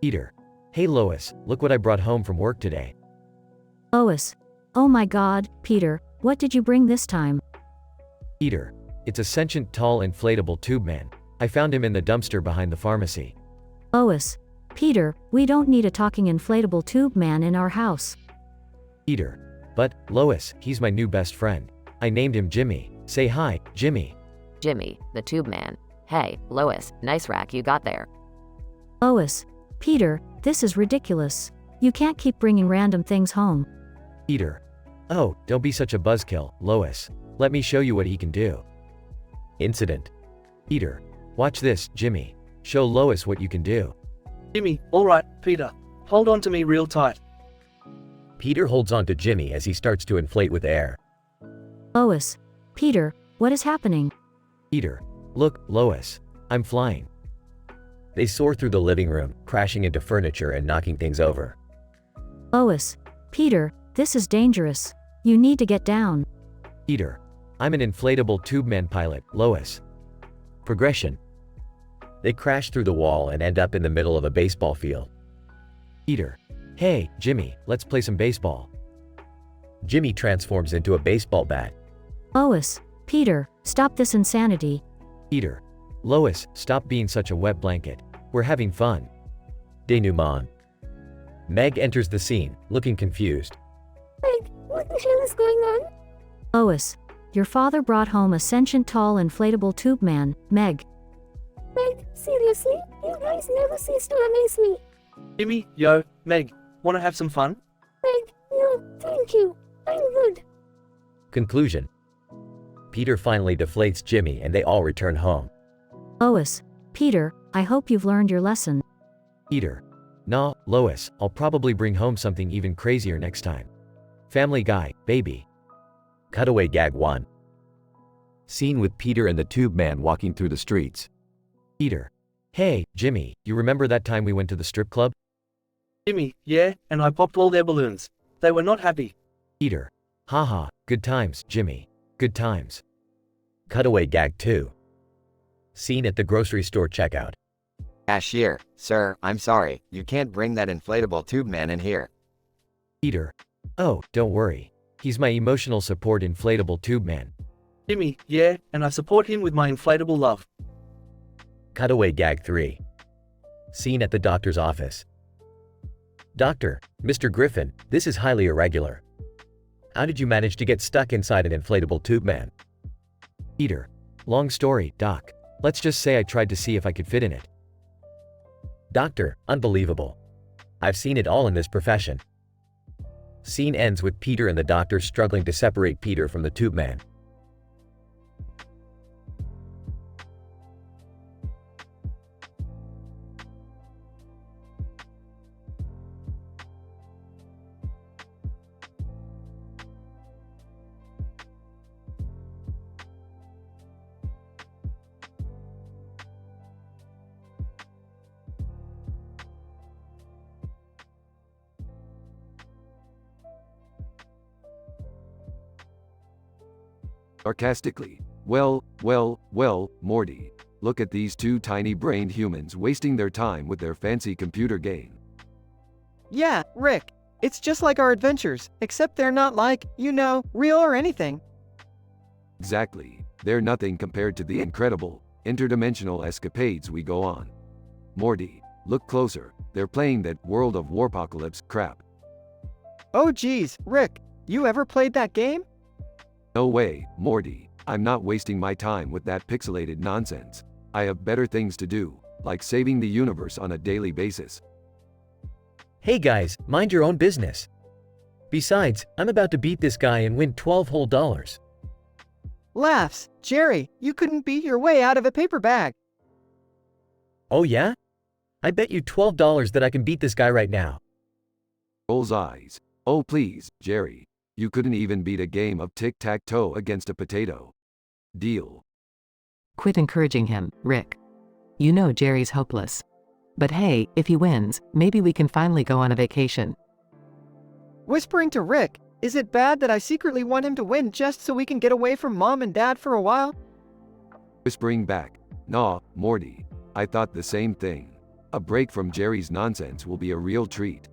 Peter, hey Lois, look what I brought home from work today. Lois, oh my God, Peter, what did you bring this time? Peter, it's a sentient tall inflatable tube man. I found him in the dumpster behind the pharmacy. Lois, Peter, we don't need a talking inflatable tube man in our house. Peter, but, Lois, he's my new best friend. I named him Jimmy. Say hi, Jimmy. Jimmy, the tube man. Hey, Lois, nice rack you got there. Lois, Peter, this is ridiculous. You can't keep bringing random things home. Peter, oh, don't be such a buzzkill, Lois. Let me show you what he can do. Incident. Peter, watch this, Jimmy. show Lois what you can do. Jimmy, alright, Peter. Hold on to me real tight. Peter holds on to Jimmy as he starts to inflate with air. Lois. Peter, what is happening? Peter. Look, Lois. I'm flying. They soar through the living room, crashing into furniture and knocking things over. Lois. Peter, this is dangerous. You need to get down. Peter. I'm an inflatable tube man pilot, Lois. Progression. They crash through the wall and end up in the middle of a baseball field. Peter. Hey, Jimmy, let's play some baseball. Jimmy transforms into a baseball bat. Lois. Peter, stop this insanity. Peter. Lois, stop being such a wet blanket. We're having fun. Denouement. Meg enters the scene, looking confused. Meg, what the hell is going on? Lois. Your father brought home a sentient tall inflatable tube man, Meg. Meg, seriously? You guys never cease to amaze me. Jimmy, yo, Meg, wanna have some fun? Meg, no, thank you. I'm good. Conclusion. Peter finally deflates Jimmy and they all return home. Lois. Peter, I hope you've learned your lesson. Peter. Nah, Lois, I'll probably bring home something even crazier next time. Family Guy, baby. Cutaway gag 1. Scene with Peter and the tube man walking through the streets. Peter. Hey, Jimmy, you remember that time we went to the strip club? Jimmy, yeah, and I popped all their balloons. They were not happy. Peter. Haha, good times, Jimmy. Good times. Cutaway gag 2. Scene at the grocery store checkout. Cashier, sir, I'm sorry, you can't bring that inflatable tube man in here. Peter. Oh, don't worry. He's my emotional support inflatable tube man. Jimmy, yeah, and I support him with my inflatable love. Cutaway gag 3. Scene at the doctor's office. Doctor, Mr. Griffin, this is highly irregular. How did you manage to get stuck inside an inflatable tube man? Peter. Long story, Doc. Let's just say I tried to see if I could fit in it. Doctor, unbelievable. I've seen it all in this profession. Scene ends with Peter and the doctor struggling to separate Peter from the tube man. Sarcastically. Well, Morty. Look at these two tiny-brained humans wasting their time with their fancy computer game. Yeah, Rick. It's just like our adventures, except they're not like, real or anything. Exactly. They're nothing compared to the incredible, interdimensional escapades we go on. Morty, look closer. They're playing that World of Warpocalypse crap. Oh geez, Rick. You ever played that game? No way, Morty. I'm not wasting my time with that pixelated nonsense. I have better things to do, like saving the universe on a daily basis. Hey guys, mind your own business. Besides, I'm about to beat this guy and win $12 whole. Laughs. Jerry, you couldn't beat your way out of a paper bag. Oh yeah? I bet you $12 that I can beat this guy right now. Rolls eyes. Oh please, Jerry. You couldn't even beat a game of tic-tac-toe against a potato. Deal. Quit encouraging him, Rick. You know Jerry's hopeless. But hey, if he wins, maybe we can finally go on a vacation. Whispering to Rick, is it bad that I secretly want him to win just so we can get away from Mom and Dad for a while? Whispering back, nah, Morty. I thought the same thing. A break from Jerry's nonsense will be a real treat.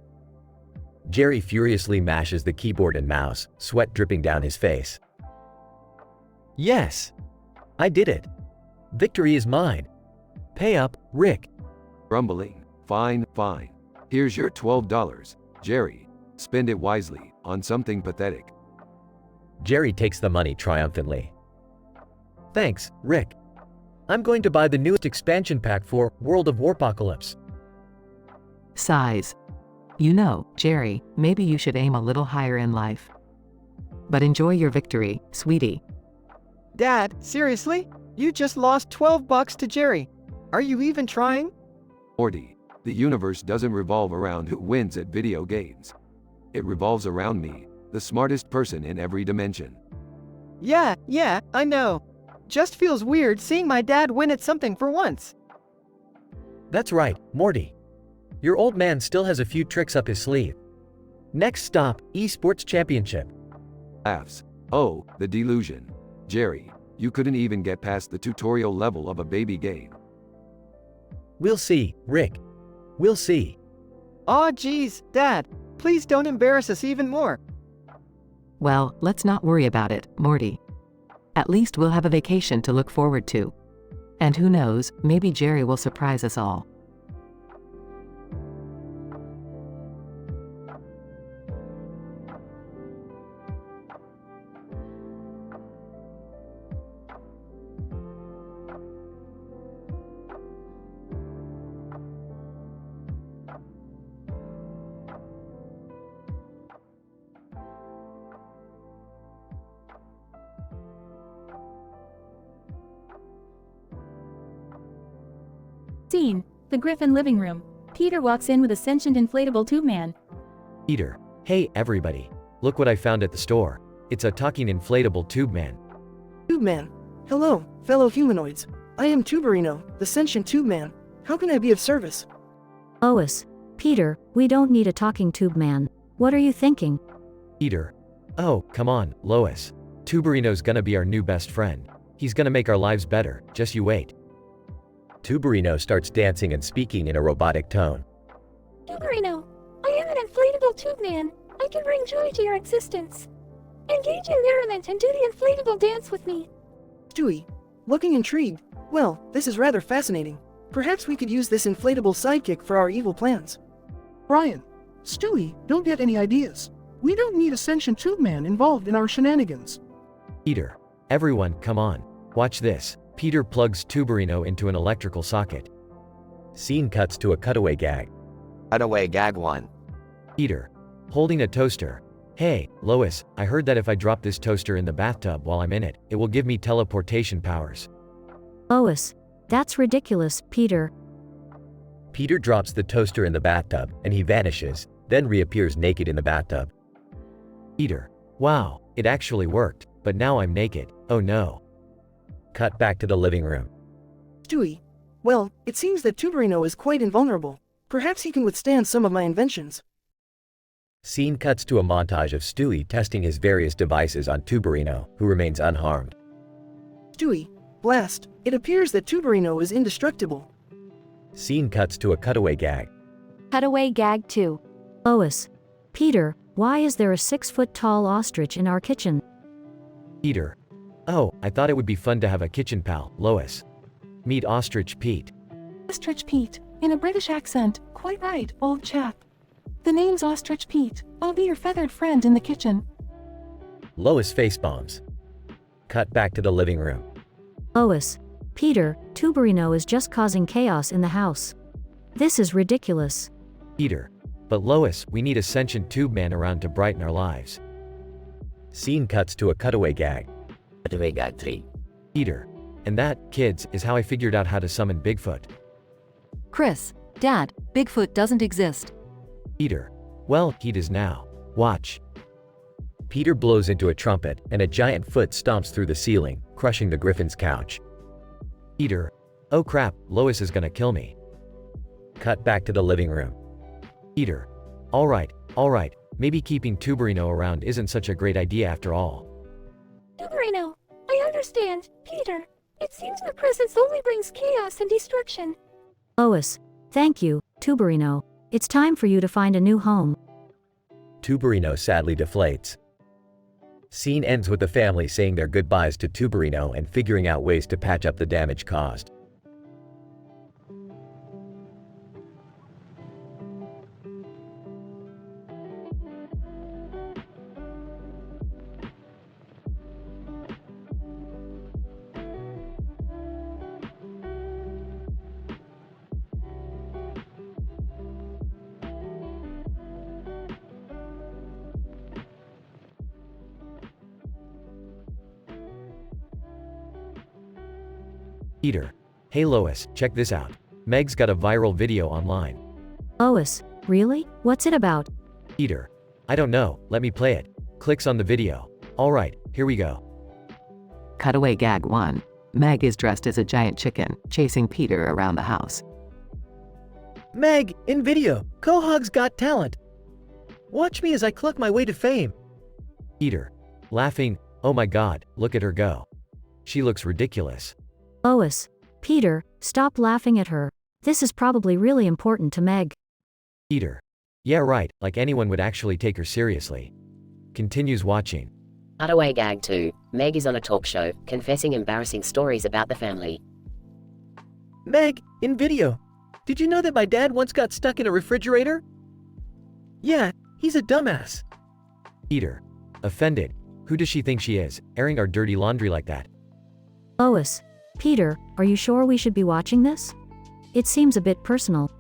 Jerry furiously mashes the keyboard and mouse, sweat dripping down his face. Yes! I did it! Victory is mine! Pay up, Rick! Grumbling. Fine. Here's your $12, Jerry. Spend it wisely, on something pathetic. Jerry takes the money triumphantly. Thanks, Rick. I'm going to buy the newest expansion pack for World of Warpocalypse. Sighs. You know, Jerry, maybe you should aim a little higher in life. But enjoy your victory, sweetie. Dad, seriously? You just lost $12 to Jerry. Are you even trying? Morty, the universe doesn't revolve around who wins at video games. It revolves around me, the smartest person in every dimension. Yeah, I know. Just feels weird seeing my dad win at something for once. That's right, Morty. Your old man still has a few tricks up his sleeve. Next stop, Esports Championship. Laughs. Oh, the delusion. Jerry, you couldn't even get past the tutorial level of a baby game. We'll see, Rick. We'll see. Aw geez, Dad, please don't embarrass us even more. Well, let's not worry about it, Morty. At least we'll have a vacation to look forward to. And who knows, maybe Jerry will surprise us all. Scene: the Griffin living room. Peter walks in with a sentient inflatable tube man. Peter, hey everybody. Look what I found at the store. It's a talking inflatable tube man. Tube man. Hello, fellow humanoids. I am Tuberino, the sentient tube man. How can I be of service? Lois. Peter, we don't need a talking tube man. What are you thinking? Peter. Oh, come on, Lois. Tuberino's gonna be our new best friend. He's gonna make our lives better, just you wait. Tuberino starts dancing and speaking in a robotic tone. Tuberino, I am an inflatable tube man. I can bring joy to your existence. Engage in merriment and do the inflatable dance with me. Stewie, looking intrigued. Well, this is rather fascinating. Perhaps we could use this inflatable sidekick for our evil plans. Brian, Stewie, don't get any ideas. We don't need a sentient tube man involved in our shenanigans. Peter. Everyone, come on. Watch this. Peter plugs Tuberino into an electrical socket. Scene cuts to a cutaway gag. Cutaway gag 1. Peter. Holding a toaster. Hey, Lois, I heard that if I drop this toaster in the bathtub while I'm in it, it will give me teleportation powers. Lois. That's ridiculous, Peter. Peter drops the toaster in the bathtub, and he vanishes, then reappears naked in the bathtub. Peter. Wow, it actually worked, but now I'm naked. Oh no. Cut back to the living room. Stewie, well, it seems that Tuberino is quite invulnerable. Perhaps he can withstand some of my inventions. Scene cuts to a montage of Stewie testing his various devices on Tuberino, who remains unharmed. Stewie, blast, it appears that Tuberino is indestructible. Scene cuts to a cutaway gag. Cutaway gag 2. Lois. Peter, why is there a 6-foot-tall ostrich in our kitchen? Peter. Oh, I thought it would be fun to have a kitchen pal, Lois. Meet Ostrich Pete. Ostrich Pete, in a British accent. Quite right, old chap. The name's Ostrich Pete. I'll be your feathered friend in the kitchen. Lois facepalms. Cut back to the living room. Lois. Peter, Tuberino is just causing chaos in the house. This is ridiculous. Peter. But Lois, we need a sentient tube man around to brighten our lives. Scene cuts to a cutaway gag. Cutaway gag 3. Peter. And that, kids, is how I figured out how to summon Bigfoot. Chris. Dad, Bigfoot doesn't exist. Peter. Well, he does now. Watch. Peter blows into a trumpet, and a giant foot stomps through the ceiling, crushing the Griffin's couch. Peter. Oh crap, Lois is gonna kill me. Cut back to the living room. Peter. Alright, maybe keeping Tuberino around isn't such a great idea after all. Tuberino, I understand, Peter. It seems my presence only brings chaos and destruction. Lois. Thank you, Tuberino. It's time for you to find a new home. Tuberino sadly deflates. Scene ends with the family saying their goodbyes to Tuberino and figuring out ways to patch up the damage caused. Peter. Hey Lois, check this out. Meg's got a viral video online. Lois, really? What's it about? Peter. I don't know, let me play it. Clicks on the video. Alright, here we go. Cutaway gag 1. Meg is dressed as a giant chicken, chasing Peter around the house. Meg, in video, Quahog's Got Talent. Watch me as I cluck my way to fame. Peter. Laughing, oh my god, look at her go. She looks ridiculous. Lois, Peter, stop laughing at her. This is probably really important to Meg. Peter. Yeah right, like anyone would actually take her seriously. Continues watching. Cutaway gag 2. Meg is on a talk show, confessing embarrassing stories about the family. Meg, in video. Did you know that my dad once got stuck in a refrigerator? Yeah, he's a dumbass. Peter. Offended. Who does she think she is, airing our dirty laundry like that? Lois, Peter, are you sure we should be watching this? It seems a bit personal.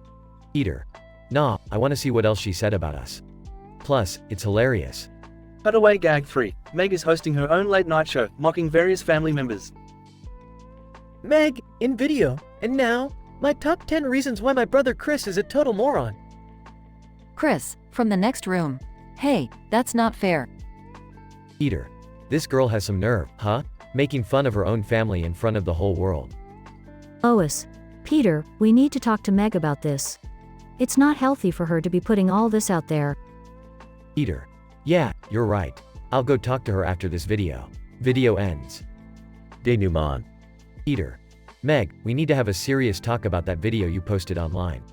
Peter. Nah, I want to see what else she said about us. Plus, it's hilarious. Cutaway gag 3. Meg is hosting her own late night show, mocking various family members. Meg, in video. And now, my top 10 reasons why my brother Chris is a total moron. Chris, from the next room. Hey, that's not fair. Peter. This girl has some nerve, huh? Making fun of her own family in front of the whole world. Lois, Peter, we need to talk to Meg about this. It's not healthy for her to be putting all this out there. Peter. Yeah, you're right. I'll go talk to her after this video. Video ends. Denouement. Peter. Meg, we need to have a serious talk about that video you posted online.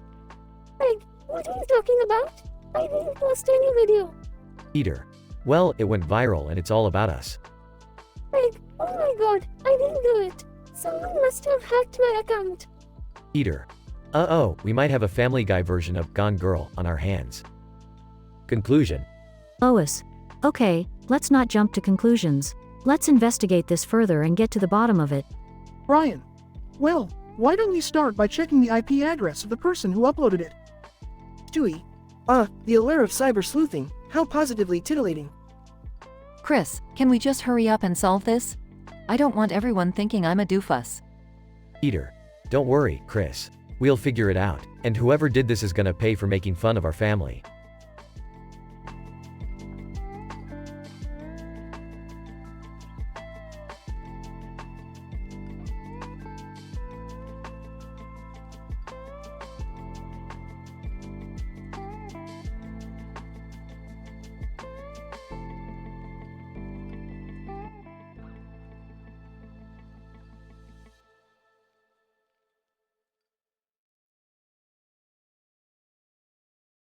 Meg, what are you talking about? I didn't post any video. Peter. Well, it went viral and it's all about us. Meg, oh my god, I didn't do it. Someone must have hacked my account. Peter. Uh-oh, we might have a Family Guy version of Gone Girl on our hands. Conclusion. Lois. Okay, let's not jump to conclusions. Let's investigate this further and get to the bottom of it. Brian. Well, why don't we start by checking the IP address of the person who uploaded it? Stewie. The allure of cyber sleuthing. How positively titillating. Chris, can we just hurry up and solve this? I don't want everyone thinking I'm a doofus. Peter. Don't worry, Chris. We'll figure it out, and whoever did this is gonna pay for making fun of our family.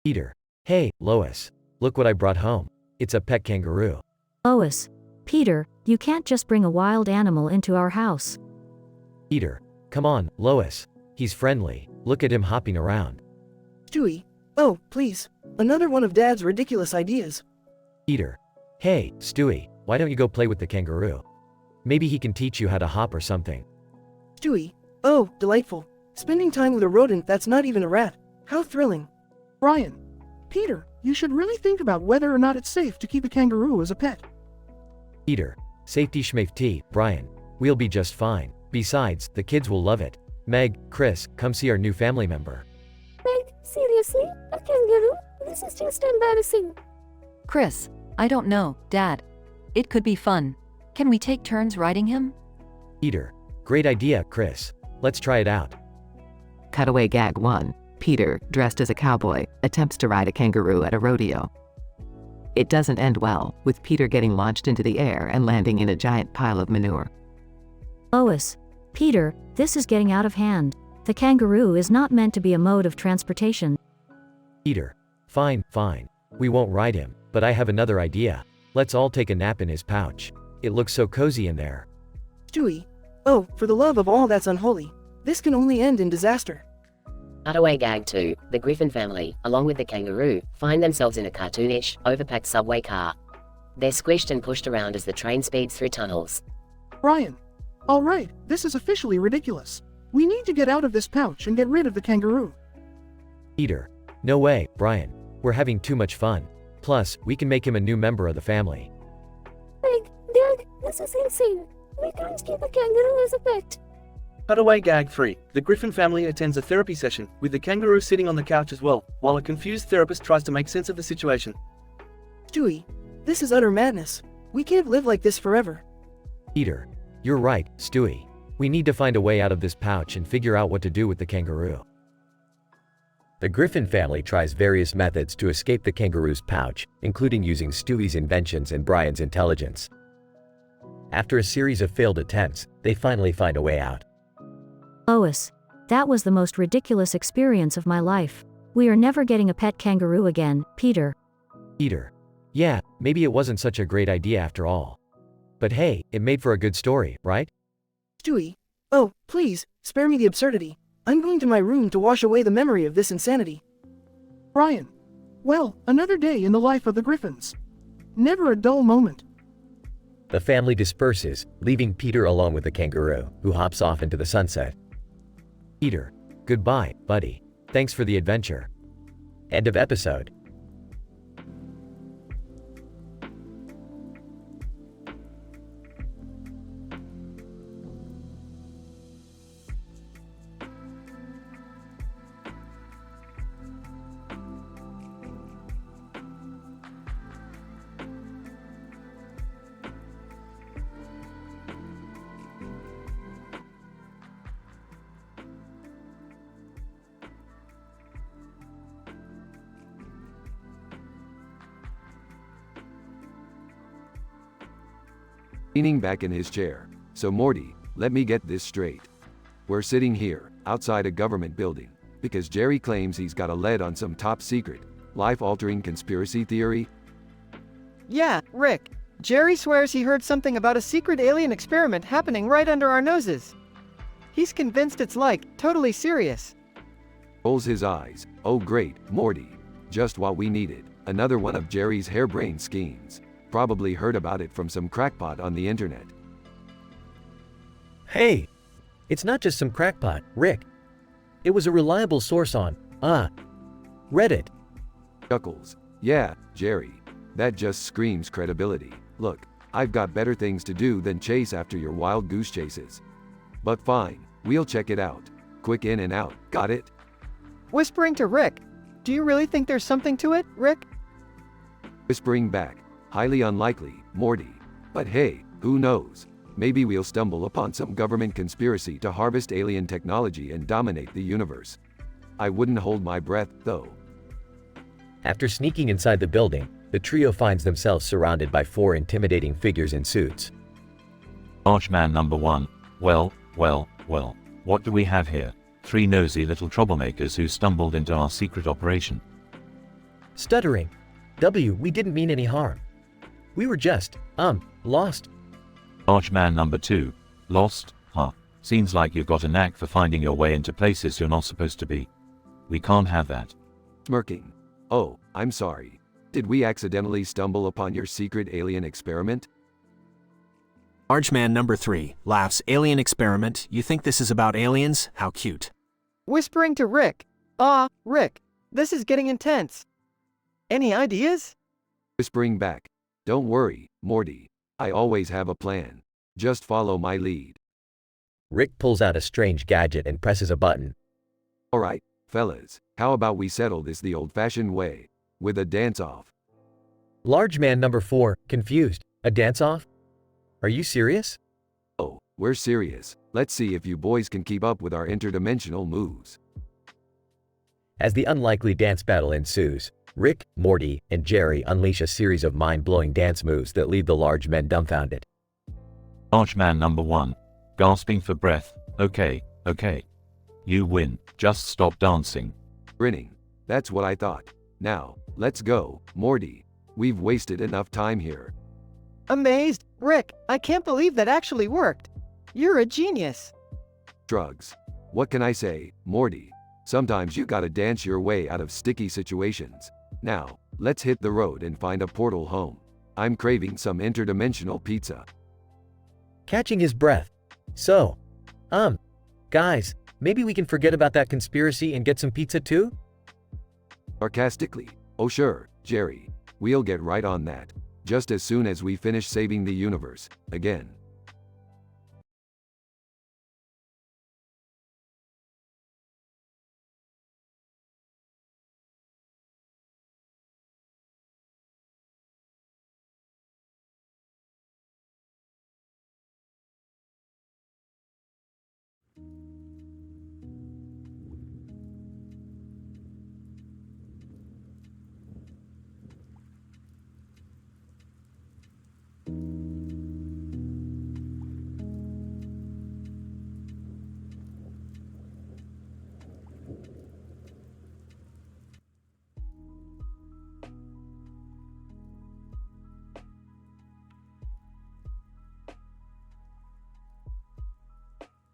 Peter. Hey, Lois. Look what I brought home. It's a pet kangaroo. Lois. Peter, you can't just bring a wild animal into our house. Peter. Come on, Lois. He's friendly. Look at him hopping around. Stewie. Oh, please. Another one of Dad's ridiculous ideas. Peter. Hey, Stewie, why don't you go play with the kangaroo? Maybe he can teach you how to hop or something. Stewie. Oh, delightful. Spending time with a rodent that's not even a rat. How thrilling. Brian. Peter, you should really think about whether or not it's safe to keep a kangaroo as a pet. Peter. Safety schmafety, Brian. We'll be just fine. Besides, the kids will love it. Meg, Chris, come see our new family member. Meg, seriously? A kangaroo? This is just embarrassing. Chris, I don't know, Dad. It could be fun. Can we take turns riding him? Peter. Great idea, Chris. Let's try it out. Cutaway gag 1. Peter, dressed as a cowboy, attempts to ride a kangaroo at a rodeo. It doesn't end well, with Peter getting launched into the air and landing in a giant pile of manure. Lois. Peter, this is getting out of hand. The kangaroo is not meant to be a mode of transportation. Peter. Fine, fine. We won't ride him, but I have another idea. Let's all take a nap in his pouch. It looks so cozy in there. Stewie. Oh, for the love of all that's unholy. This can only end in disaster. Cutaway gag 2. The Griffin family, along with the kangaroo, find themselves in a cartoonish, overpacked subway car. They're squished and pushed around as the train speeds through tunnels. Brian. Alright, this is officially ridiculous. We need to get out of this pouch and get rid of the kangaroo. Peter. No way, Brian. We're having too much fun. Plus, we can make him a new member of the family. Meg, Dad, this is insane. We can't keep a kangaroo as a pet. Cutaway gag 3. The Griffin family attends a therapy session, with the kangaroo sitting on the couch as well, while a confused therapist tries to make sense of the situation. Stewie, this is utter madness. We can't live like this forever. Peter, you're right, Stewie. We need to find a way out of this pouch and figure out what to do with the kangaroo. The Griffin family tries various methods to escape the kangaroo's pouch, including using Stewie's inventions and Brian's intelligence. After a series of failed attempts, they finally find a way out. Lois, that was the most ridiculous experience of my life. We are never getting a pet kangaroo again, Peter. Peter. Yeah, maybe it wasn't such a great idea after all. But hey, it made for a good story, right? Stewie. Oh, please, spare me the absurdity. I'm going to my room to wash away the memory of this insanity. Brian. Well, another day in the life of the Griffins. Never a dull moment. The family disperses, leaving Peter alone with the kangaroo, who hops off into the sunset. Peter. Goodbye, buddy. Thanks for the adventure. End of episode. Leaning back in his chair. So Morty, let me get this straight. We're sitting here, outside a government building, because Jerry claims he's got a lead on some top secret, life-altering conspiracy theory? Yeah, Rick. Jerry swears he heard something about a secret alien experiment happening right under our noses. He's convinced it's totally serious. Rolls his eyes. Oh great, Morty. Just what we needed. Another one of Jerry's harebrained schemes. Probably heard about it from some crackpot on the internet. Hey! It's not just some crackpot, Rick. It was a reliable source on, Reddit. Chuckles. Yeah, Jerry. That just screams credibility. Look, I've got better things to do than chase after your wild goose chases. But fine, we'll check it out. Quick in and out, got it? Whispering to Rick. Do you really think there's something to it, Rick? Whispering back. Highly unlikely, Morty. But hey, who knows? Maybe we'll stumble upon some government conspiracy to harvest alien technology and dominate the universe. I wouldn't hold my breath, though. After sneaking inside the building, the trio finds themselves surrounded by 4 intimidating figures in suits. Archman number 1. Well, what do we have here? 3 nosy little troublemakers who stumbled into our secret operation. Stuttering. We didn't mean any harm. We were just, lost. Archman number 2. Lost? Huh. Seems like you've got a knack for finding your way into places you're not supposed to be. We can't have that. Smirking. Oh, I'm sorry. Did we accidentally stumble upon your secret alien experiment? Archman number 3 laughs. Alien experiment? You think this is about aliens? How cute. Whispering to Rick. Rick. This is getting intense. Any ideas? Whispering back. Don't worry, Morty. I always have a plan. Just follow my lead. Rick pulls out a strange gadget and presses a button. Alright, fellas, how about we settle this the old-fashioned way, with a dance-off? Large man number 4, confused. A dance-off? Are you serious? Oh, we're serious. Let's see if you boys can keep up with our interdimensional moves. As the unlikely dance battle ensues, Rick, Morty, and Jerry unleash a series of mind-blowing dance moves that leave the large men dumbfounded. Archman number 1. Gasping for breath. Okay. You win. Just stop dancing. Grinning. That's what I thought. Now, let's go, Morty. We've wasted enough time here. Amazed. Rick, I can't believe that actually worked. You're a genius. Shrugs. What can I say, Morty? Sometimes you gotta dance your way out of sticky situations. Now, let's hit the road and find a portal home. I'm craving some interdimensional pizza. Catching his breath. So, guys, maybe we can forget about that conspiracy and get some pizza too? Sarcastically. Oh sure, Jerry. We'll get right on that. Just as soon as we finish saving the universe, again.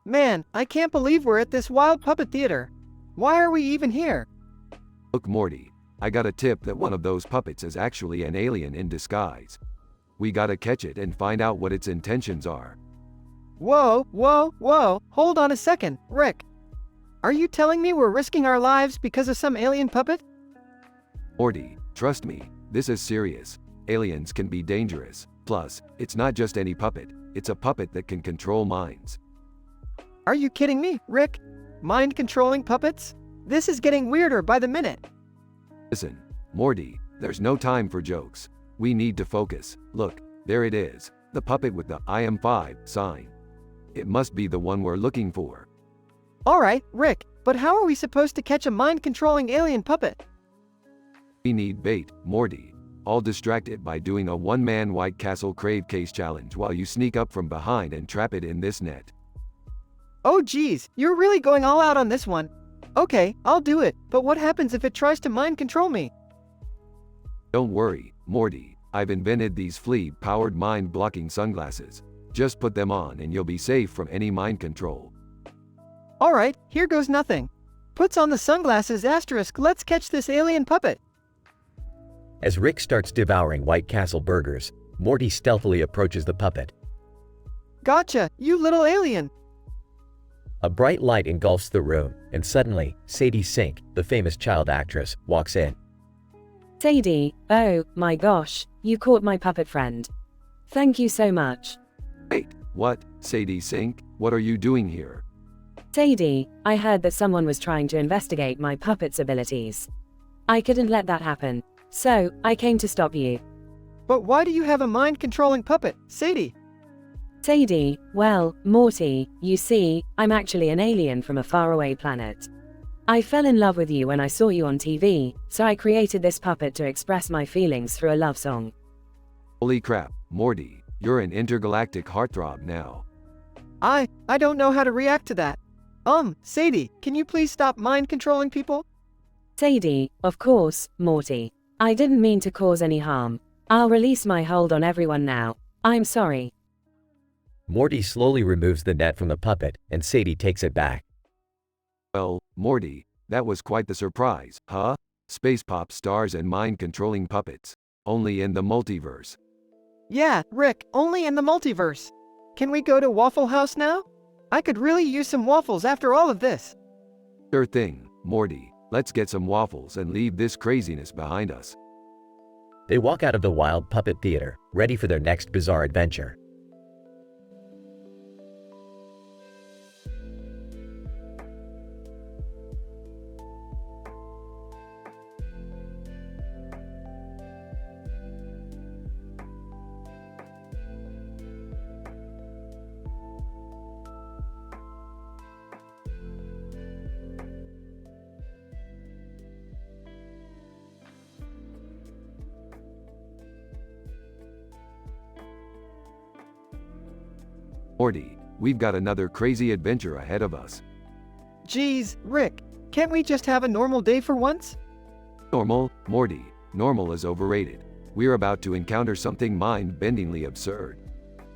Man, I can't believe we're at this wild puppet theater. Why are we even here? Look, Morty, I got a tip that one of those puppets is actually an alien in disguise. We gotta catch it and find out what its intentions are. Whoa, whoa, whoa, hold on a second, Rick. Are you telling me we're risking our lives because of some alien puppet? Morty, trust me, this is serious. Aliens can be dangerous. Plus, it's not just any puppet, it's a puppet that can control minds. Are you kidding me, Rick? Mind-controlling puppets? This is getting weirder by the minute. Listen, Morty, there's no time for jokes. We need to focus. Look, there it is, the puppet with the I am 5 sign. It must be the one we're looking for. Alright, Rick, but how are we supposed to catch a mind-controlling alien puppet? We need bait, Morty. I'll distract it by doing a one-man White Castle crave case challenge while you sneak up from behind and trap it in this net. Oh geez, you're really going all out on this one. Okay, I'll do it, but what happens if it tries to mind control me? Don't worry, Morty. I've invented these flea-powered mind-blocking sunglasses. Just put them on and you'll be safe from any mind control. Alright, here goes nothing. Puts on the sunglasses asterisk, let's catch this alien puppet. As Rick starts devouring White Castle burgers, Morty stealthily approaches the puppet. Gotcha, you little alien. A bright light engulfs the room, and suddenly, Sadie Sink, the famous child actress, walks in. Sadie, oh my gosh, you caught my puppet friend. Thank you so much. Wait, what? Sadie Sink? What are you doing here? Sadie, I heard that someone was trying to investigate my puppet's abilities. I couldn't let that happen, so I came to stop you. But why do you have a mind-controlling puppet, Sadie? Sadie, well, Morty, you see, I'm actually an alien from a faraway planet. I fell in love with you when I saw you on TV, so I created this puppet to express my feelings through a love song. Holy crap, Morty, you're an intergalactic heartthrob now. I don't know how to react to that. Sadie, can you please stop mind-controlling people? Sadie, of course, Morty. I didn't mean to cause any harm. I'll release my hold on everyone now. I'm sorry. Morty slowly removes the net from the puppet, and Sadie takes it back. Well, Morty, that was quite the surprise, huh? Space pop stars and mind-controlling puppets. Only in the multiverse. Yeah, Rick, only in the multiverse. Can we go to Waffle House now? I could really use some waffles after all of this. Sure thing, Morty. Let's get some waffles and leave this craziness behind us. They walk out of the wild puppet theater, ready for their next bizarre adventure. Morty, we've got another crazy adventure ahead of us. Geez, Rick, can't we just have a normal day for once? Normal, Morty, normal is overrated. We're about to encounter something mind-bendingly absurd.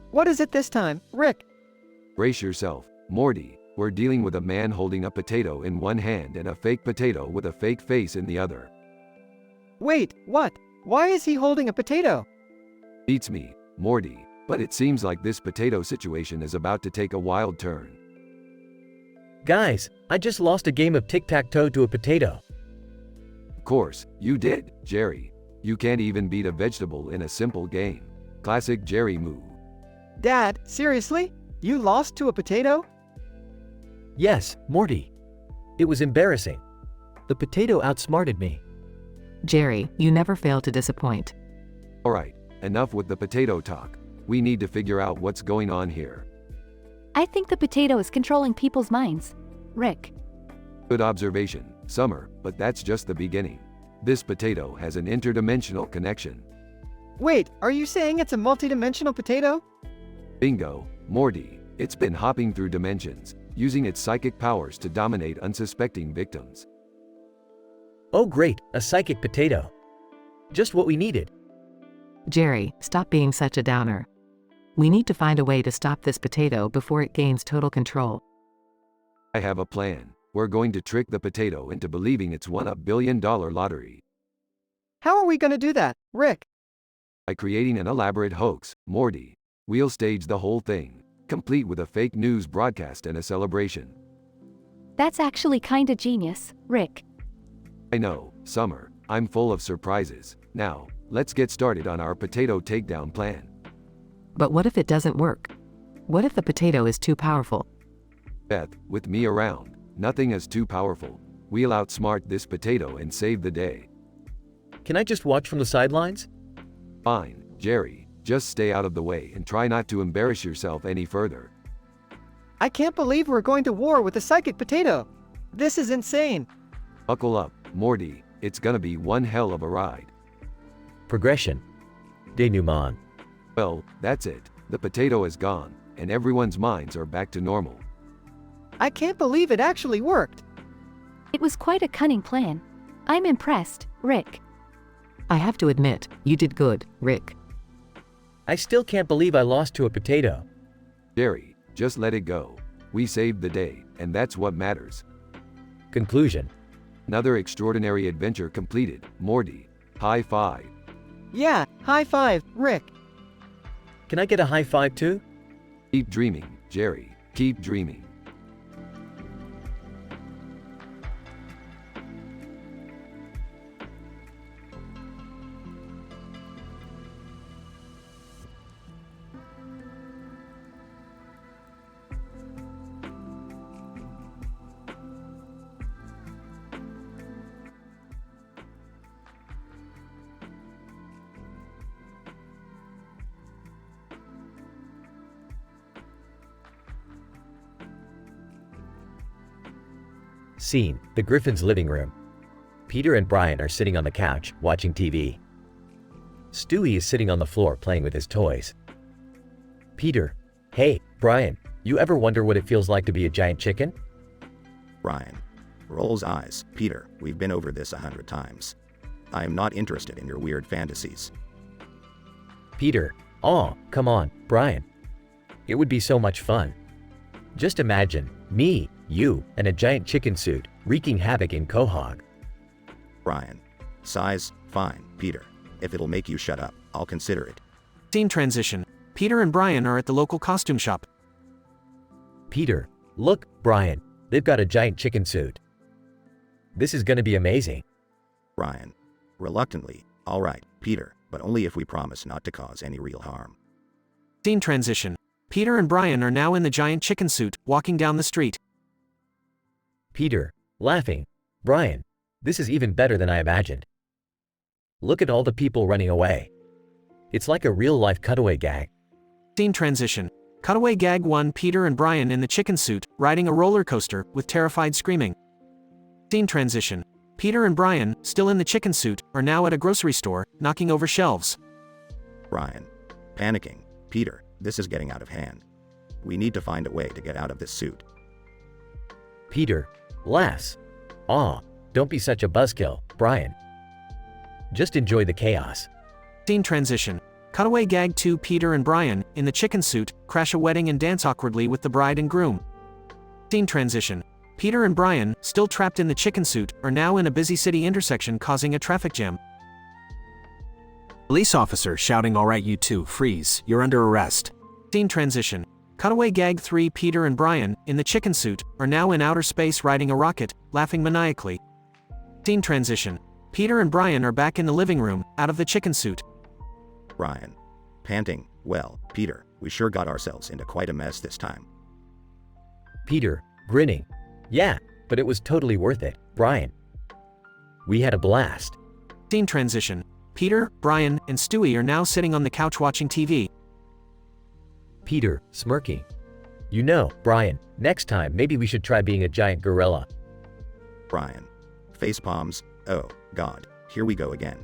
What is it this time, Rick? Brace yourself, Morty. We're dealing with a man holding a potato in one hand and a fake potato with a fake face in the other. Wait, what? Why is he holding a potato? Beats me, Morty, but it seems like this potato situation is about to take a wild turn. Guys, I just lost a game of tic-tac-toe to a potato. Of course, you did, Jerry. You can't even beat a vegetable in a simple game. Classic Jerry move. Dad, seriously? You lost to a potato? Yes, Morty. It was embarrassing. The potato outsmarted me. Jerry, you never fail to disappoint. Alright, enough with the potato talk. We need to figure out what's going on here. I think the potato is controlling people's minds. Rick. Good observation, Summer, but that's just the beginning. This potato has an interdimensional connection. Wait, are you saying it's a multidimensional potato? Bingo, Morty. It's been hopping through dimensions, using its psychic powers to dominate unsuspecting victims. Oh great, a psychic potato. Just what we needed. Jerry, stop being such a downer. We need to find a way to stop this potato before it gains total control. I have a plan. We're going to trick the potato into believing it's won $1 billion lottery. How are we gonna do that, Rick? By creating an elaborate hoax, Morty. We'll stage the whole thing, complete with a fake news broadcast and a celebration. That's actually kinda genius, Rick. I know, Summer, I'm full of surprises. Now, let's get started on our potato takedown plan. But what if it doesn't work? What if the potato is too powerful? Beth, with me around, nothing is too powerful. We'll outsmart this potato and save the day. Can I just watch from the sidelines? Fine, Jerry, just stay out of the way and try not to embarrass yourself any further. I can't believe we're going to war with a psychic potato. This is insane. Buckle up, Morty, it's gonna be one hell of a ride. Progression. Denouement. Well, that's it. The potato is gone, and everyone's minds are back to normal. I can't believe it actually worked. It was quite a cunning plan. I'm impressed, Rick. I have to admit, you did good, Rick. I still can't believe I lost to a potato. Jerry, just let it go. We saved the day, and that's what matters. Conclusion. Another extraordinary adventure completed. Morty, high five. Yeah, high five, Rick. Can I get a high five too? Keep dreaming, Jerry. Keep dreaming. Scene, the Griffin's living room. Peter and Brian are sitting on the couch, watching TV. Stewie is sitting on the floor playing with his toys. Peter, hey, Brian, you ever wonder what it feels like to be a giant chicken? Brian rolls eyes. Peter, we've been over this 100 times. I am not interested in your weird fantasies. Peter, aw, come on, Brian. It would be so much fun. Just imagine, me, you, and a giant chicken suit, wreaking havoc in Quahog. Brian, size, fine. Peter, if it'll make you shut up, I'll consider it. Scene transition. Peter and Brian are at the local costume shop. Peter, look, Brian, they've got a giant chicken suit. This is gonna be amazing. Brian, reluctantly, all right, Peter, but only if we promise not to cause any real harm. Scene transition. Peter and Brian are now in the giant chicken suit, walking down the street. Peter, laughing. Brian, this is even better than I imagined. Look at all the people running away. It's like a real-life cutaway gag. Scene transition. Cutaway gag 1. Peter and Brian in the chicken suit, riding a roller coaster, with terrified screaming. Scene transition. Peter and Brian, still in the chicken suit, are now at a grocery store, knocking over shelves. Brian, panicking. Peter, this is getting out of hand. We need to find a way to get out of this suit. Peter, laughs. Aw, don't be such a buzzkill, Brian. Just enjoy the chaos. Scene transition. Cutaway gag 2. Peter and Brian, in the chicken suit, crash a wedding and dance awkwardly with the bride and groom. Scene transition. Peter and Brian, still trapped in the chicken suit, are now in a busy city intersection causing a traffic jam. Police officer shouting, "All right, you two, freeze, you're under arrest." Scene transition. Cutaway gag 3. Peter and Brian, in the chicken suit, are now in outer space riding a rocket, laughing maniacally. Scene transition. Peter and Brian are back in the living room, out of the chicken suit. Brian, panting. Well, Peter, we sure got ourselves into quite a mess this time. Peter, grinning. Yeah, but it was totally worth it, Brian. We had a blast. Scene transition. Peter, Brian, and Stewie are now sitting on the couch watching TV. Peter, smirking. You know, Brian, next time maybe we should try being a giant gorilla. Brian, face palms. Oh, God, here we go again.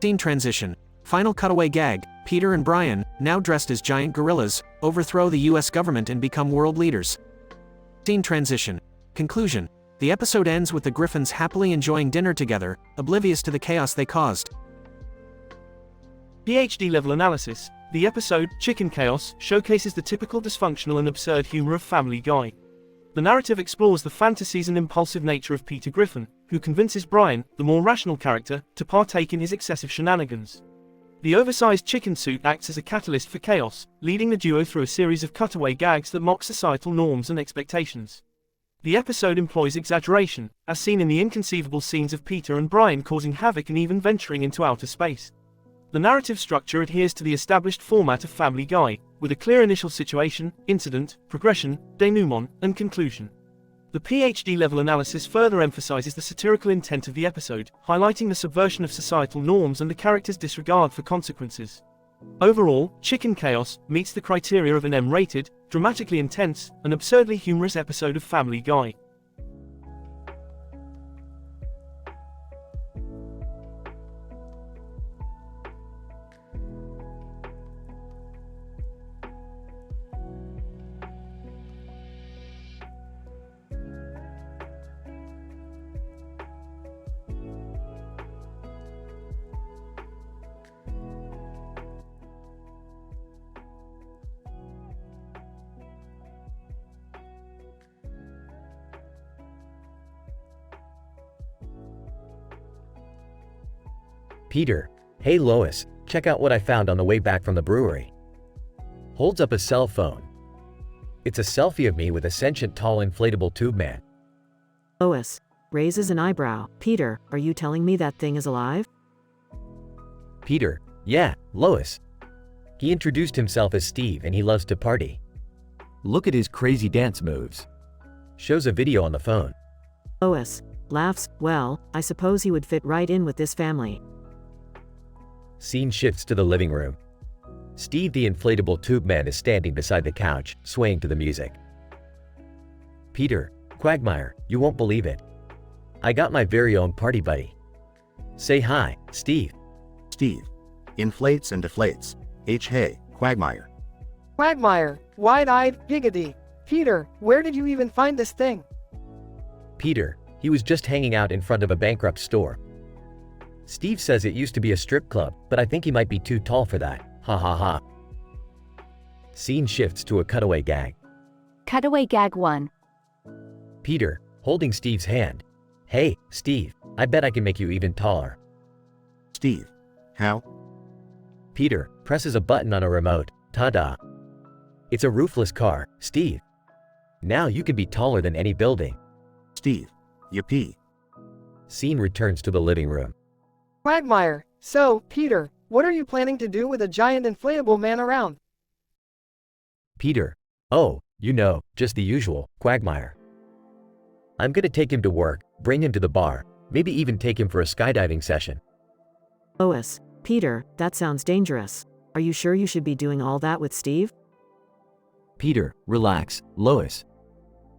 Scene transition. Final cutaway gag. Peter and Brian, now dressed as giant gorillas, overthrow the US government and become world leaders. Scene transition. Conclusion. The episode ends with the Griffins happily enjoying dinner together, oblivious to the chaos they caused. PhD level analysis. The episode, Chicken Chaos, showcases the typical dysfunctional and absurd humor of Family Guy. The narrative explores the fantasies and impulsive nature of Peter Griffin, who convinces Brian, the more rational character, to partake in his excessive shenanigans. The oversized chicken suit acts as a catalyst for chaos, leading the duo through a series of cutaway gags that mock societal norms and expectations. The episode employs exaggeration, as seen in the inconceivable scenes of Peter and Brian causing havoc and even venturing into outer space. The narrative structure adheres to the established format of Family Guy, with a clear initial situation, incident, progression, denouement, and conclusion. The PhD-level analysis further emphasizes the satirical intent of the episode, highlighting the subversion of societal norms and the characters' disregard for consequences. Overall, Chicken Chaos meets the criteria of an M-rated, dramatically intense, and absurdly humorous episode of Family Guy. Peter, hey Lois, check out what I found on the way back from the brewery. Holds up a cell phone. It's a selfie of me with a sentient tall inflatable tube man. Lois raises an eyebrow. Peter, are you telling me that thing is alive? Peter, yeah, Lois. He introduced himself as Steve and he loves to party. Look at his crazy dance moves. Shows a video on the phone. Lois laughs. Well, I suppose he would fit right in with this family. Scene shifts to the living room. Steve the inflatable tube man is standing beside the couch, swaying to the music. Peter, Quagmire, you won't believe it. I got my very own party buddy. Say hi, Steve. Steve. Inflates and deflates. Hey, Quagmire. Quagmire, wide-eyed, giggity. Peter, where did you even find this thing? Peter, he was just hanging out in front of a bankrupt store. Steve says it used to be a strip club, but I think he might be too tall for that. Ha ha ha. Scene shifts to a cutaway gag. Cutaway gag 1. Peter, holding Steve's hand. Hey, Steve, I bet I can make you even taller. Steve. How? Peter presses a button on a remote. Ta-da. It's a roofless car, Steve. Now you can be taller than any building. Steve. Yippee. Scene returns to the living room. Quagmire, so, Peter, what are you planning to do with a giant inflatable man around? Peter, oh, you know, just the usual, Quagmire. I'm gonna take him to work, bring him to the bar, maybe even take him for a skydiving session. Lois, Peter, that sounds dangerous. Are you sure you should be doing all that with Steve? Peter, relax, Lois.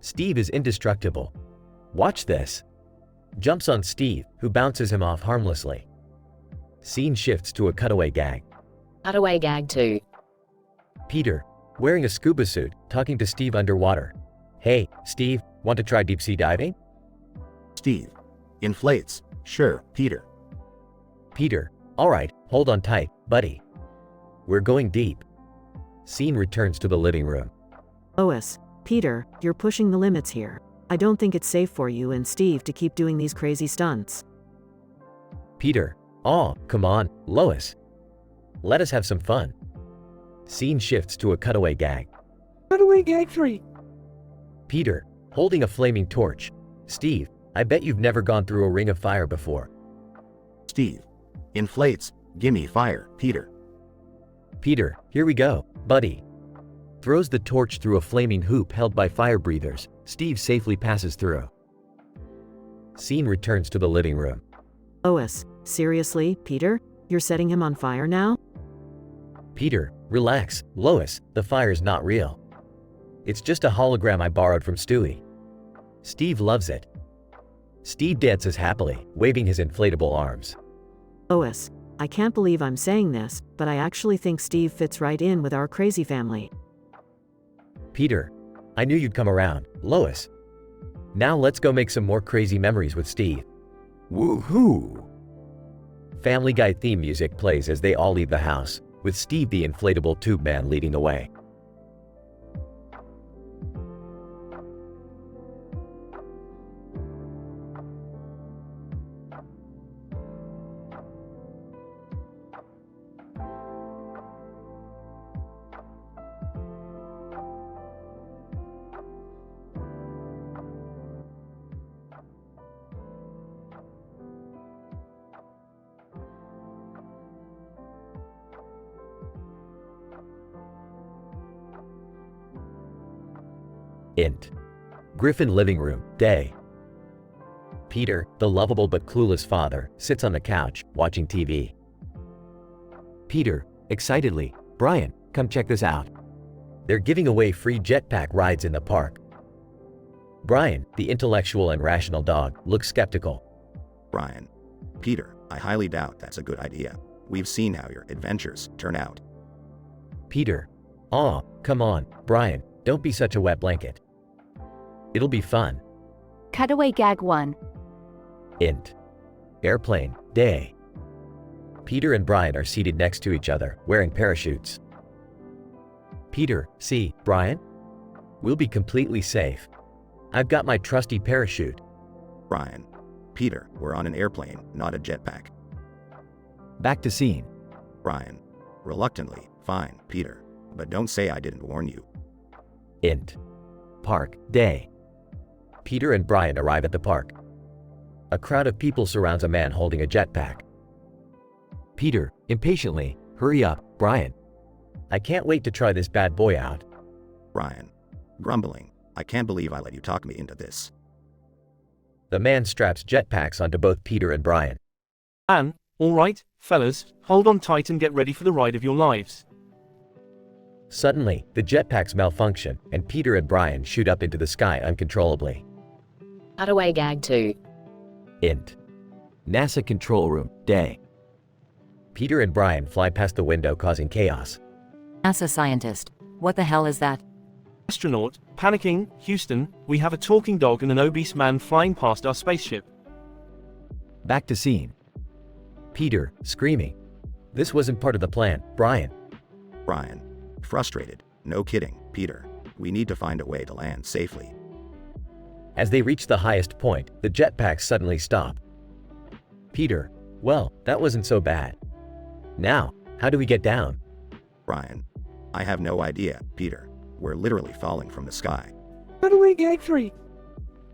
Steve is indestructible. Watch this. Jumps on Steve, who bounces him off harmlessly. Scene shifts to a cutaway gag. Cutaway gag 2. Peter, wearing a scuba suit, talking to Steve underwater. Hey, Steve, want to try deep sea diving? Steve. Inflates. Sure, Peter. Peter, alright, hold on tight, buddy. We're going deep. Scene returns to the living room. Lois, Peter, you're pushing the limits here. I don't think it's safe for you and Steve to keep doing these crazy stunts. Peter, oh, come on, Lois. Let us have some fun. Scene shifts to a cutaway gag. Cutaway gag 3. Peter, holding a flaming torch. Steve, I bet you've never gone through a ring of fire before. Steve. Inflates. Gimme fire, Peter. Peter, here we go, buddy. Throws the torch through a flaming hoop held by fire breathers. Steve safely passes through. Scene returns to the living room. Lois, seriously, Peter? You're setting him on fire now? Peter, relax, Lois, the fire's not real. It's just a hologram I borrowed from Stewie. Steve loves it. Steve dances happily, waving his inflatable arms. Lois, I can't believe I'm saying this, but I actually think Steve fits right in with our crazy family. Peter, I knew you'd come around, Lois. Now let's go make some more crazy memories with Steve. Woohoo! Family Guy theme music plays as they all leave the house, with Steve the inflatable tube man leading the way. Int. Griffin living room, day. Peter, the lovable but clueless father, sits on the couch, watching TV. Peter, excitedly, Brian, come check this out. They're giving away free jetpack rides in the park. Brian, the intellectual and rational dog, looks skeptical. Brian. Peter, I highly doubt that's a good idea. We've seen how your adventures turn out. Peter. Aw, come on, Brian, don't be such a wet blanket. It'll be fun. Cutaway gag 1. Int. Airplane, day. Peter and Brian are seated next to each other, wearing parachutes. Peter, see, Brian? We'll be completely safe. I've got my trusty parachute. Brian. Peter, we're on an airplane, not a jetpack. Back to scene. Brian. Reluctantly, fine, Peter. But don't say I didn't warn you. Int. Park, day. Peter and Brian arrive at the park. A crowd of people surrounds a man holding a jetpack. Peter, impatiently, hurry up, Brian. I can't wait to try this bad boy out. Brian. Grumbling, I can't believe I let you talk me into this. The man straps jetpacks onto both Peter and Brian. And, alright, fellas, hold on tight and get ready for the ride of your lives. Suddenly, the jetpacks malfunction, and Peter and Brian shoot up into the sky uncontrollably. Cutaway gag 2. Int. NASA control room, day. Peter and Brian fly past the window, causing chaos. NASA scientist. What the hell is that? Astronaut, panicking, Houston, we have a talking dog and an obese man flying past our spaceship. Back to scene. Peter, screaming. This wasn't part of the plan, Brian. Brian. Frustrated. No kidding, Peter. We need to find a way to land safely. As they reach the highest point, the jetpacks suddenly stop. Peter, well, that wasn't so bad. Now, how do we get down? Brian. I have no idea, Peter. We're literally falling from the sky. Cutaway gag 3.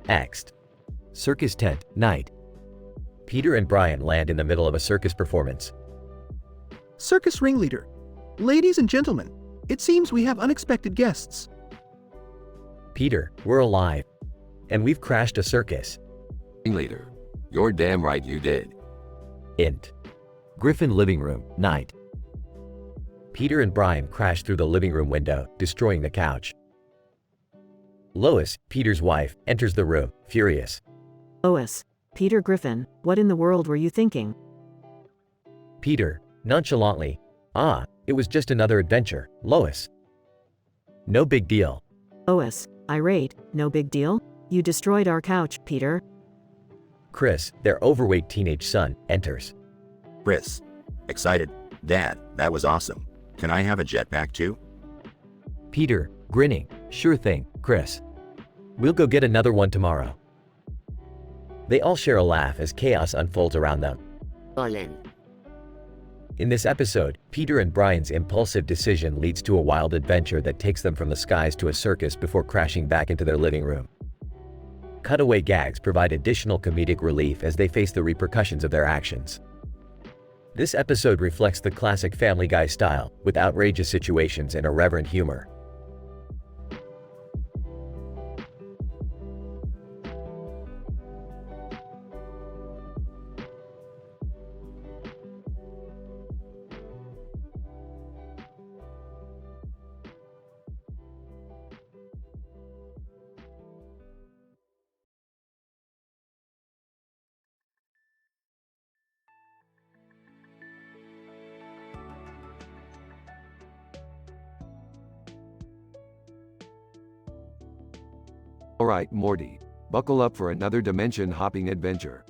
Next. Circus tent, night. Peter and Brian land in the middle of a circus performance. Circus ringleader. Ladies and gentlemen, it seems we have unexpected guests. Peter, we're alive. And we've crashed a circus. Ringleader. You're damn right you did. Int. Griffin living room, night. Peter and Brian crash through the living room window, destroying the couch. Lois, Peter's wife, enters the room, furious. Lois. Peter Griffin, what in the world were you thinking? Peter, nonchalantly. Ah, it was just another adventure, Lois. No big deal. Lois, irate, no big deal? You destroyed our couch, Peter. Chris, their overweight teenage son, enters. Chris. Excited. Dad, that was awesome. Can I have a jetpack too? Peter, grinning. Sure thing, Chris. We'll go get another one tomorrow. They all share a laugh as chaos unfolds around them. Olin. In this episode, Peter and Brian's impulsive decision leads to a wild adventure that takes them from the skies to a circus before crashing back into their living room. Cutaway gags provide additional comedic relief as they face the repercussions of their actions. This episode reflects the classic Family Guy style, with outrageous situations and irreverent humor. Alright, Morty. Buckle up for another dimension-hopping adventure.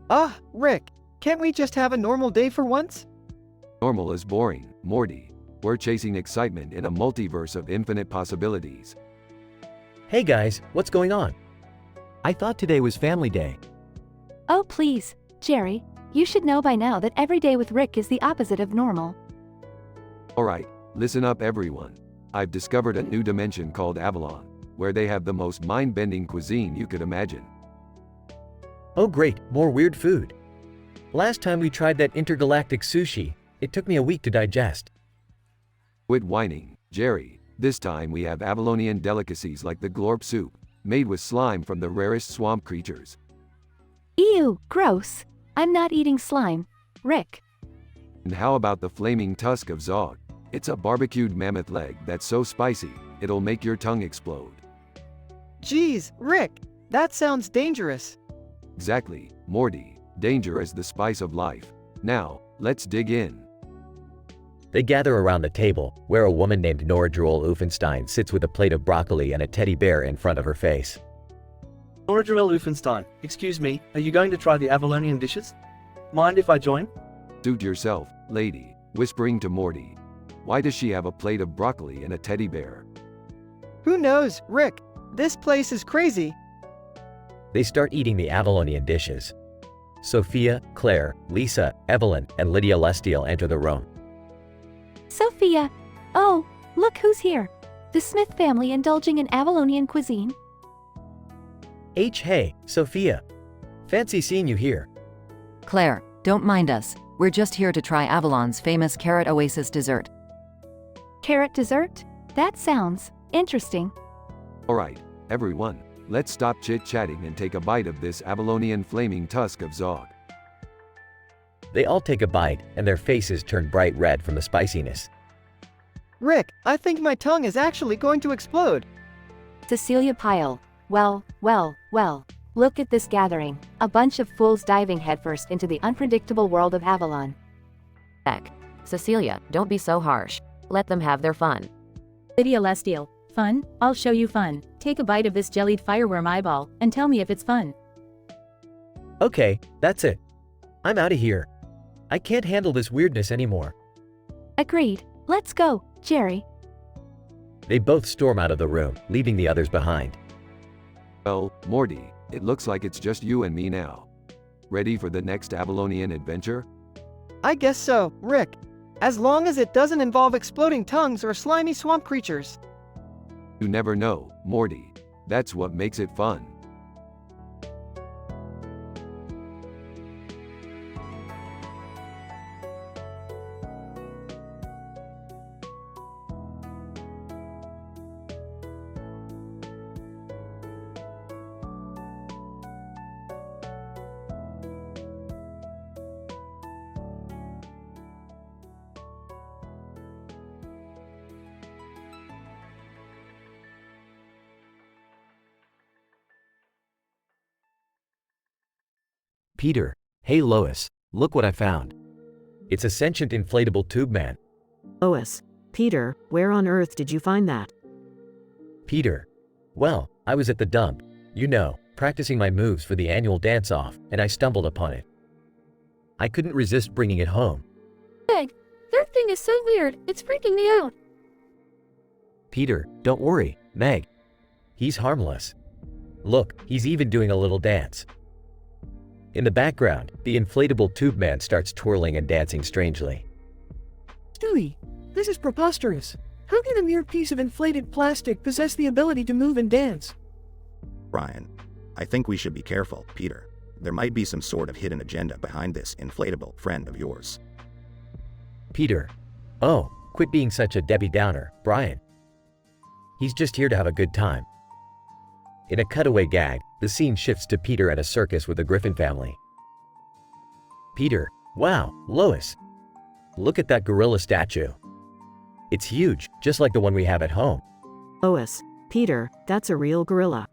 Ah, Rick, can't we just have a normal day for once? Normal is boring, Morty. We're chasing excitement in a multiverse of infinite possibilities. Hey guys, what's going on? I thought today was Family Day. Oh please, Jerry, you should know by now that every day with Rick is the opposite of normal. Alright, listen up everyone. I've discovered a new dimension called Avalon, where they have the most mind-bending cuisine you could imagine. Oh great, more weird food. Last time we tried that intergalactic sushi, it took me a week to digest. Quit whining, Jerry. This time we have Avalonian delicacies like the glorp soup, made with slime from the rarest swamp creatures. Ew, gross. I'm not eating slime. Rick. And how about the flaming tusk of Zog? It's a barbecued mammoth leg that's so spicy, it'll make your tongue explode. Geez, Rick, that sounds dangerous. Exactly, Morty. Danger is the spice of life. Now, let's dig in. They gather around the table, where a woman named Nora Joel Uffenstein sits with a plate of broccoli and a teddy bear in front of her face. Nora Joel Uffenstein, excuse me, are you going to try the Avalonian dishes? Mind if I join? Suit yourself, lady, whispering to Morty. Why does she have a plate of broccoli and a teddy bear? Who knows, Rick? This place is crazy. They start eating the Avalonian dishes. Sophia, Claire, Lisa, Evelyn, and Lydia Lestiel enter the room. Sophia. Oh, look who's here. The Smith family indulging in Avalonian cuisine. Hey, Sophia. Fancy seeing you here. Claire, don't mind us. We're just here to try Avalon's famous carrot oasis dessert. Carrot dessert? That sounds interesting. Alright, everyone, let's stop chit-chatting and take a bite of this Avalonian flaming tusk of Zog. They all take a bite, and their faces turn bright red from the spiciness. Rick, I think my tongue is actually going to explode. Cecilia Pyle. Well. Look at this gathering. A bunch of fools diving headfirst into the unpredictable world of Avalon. Heck. Cecilia, don't be so harsh. Let them have their fun. Lydia Lestiel. Fun? I'll show you fun. Take a bite of this jellied fireworm eyeball, and tell me if it's fun. Okay, that's it. I'm out of here. I can't handle this weirdness anymore. Agreed. Let's go, Jerry. They both storm out of the room, leaving the others behind. Well, Morty, it looks like it's just you and me now. Ready for the next Avalonian adventure? I guess so, Rick. As long as it doesn't involve exploding tongues or slimy swamp creatures. You never know, Morty. That's what makes it fun. Peter, hey Lois, look what I found. It's a sentient inflatable tube man. Lois, Peter, where on earth did you find that? Peter. Well, I was at the dump, practicing my moves for the annual dance-off, and I stumbled upon it. I couldn't resist bringing it home. Meg, that thing is so weird, it's freaking me out. Peter, don't worry, Meg. He's harmless. Look, he's even doing a little dance. In the background, the inflatable tube man starts twirling and dancing strangely. Stewie, this is preposterous. How can a mere piece of inflated plastic possess the ability to move and dance? Brian, I think we should be careful, Peter. There might be some sort of hidden agenda behind this inflatable friend of yours. Peter. Oh, quit being such a Debbie Downer, Brian. He's just here to have a good time. In a cutaway gag, the scene shifts to Peter at a circus with the Griffin family. Peter, wow, Lois. Look at that gorilla statue. It's huge, just like the one we have at home. Lois, Peter, that's a real gorilla.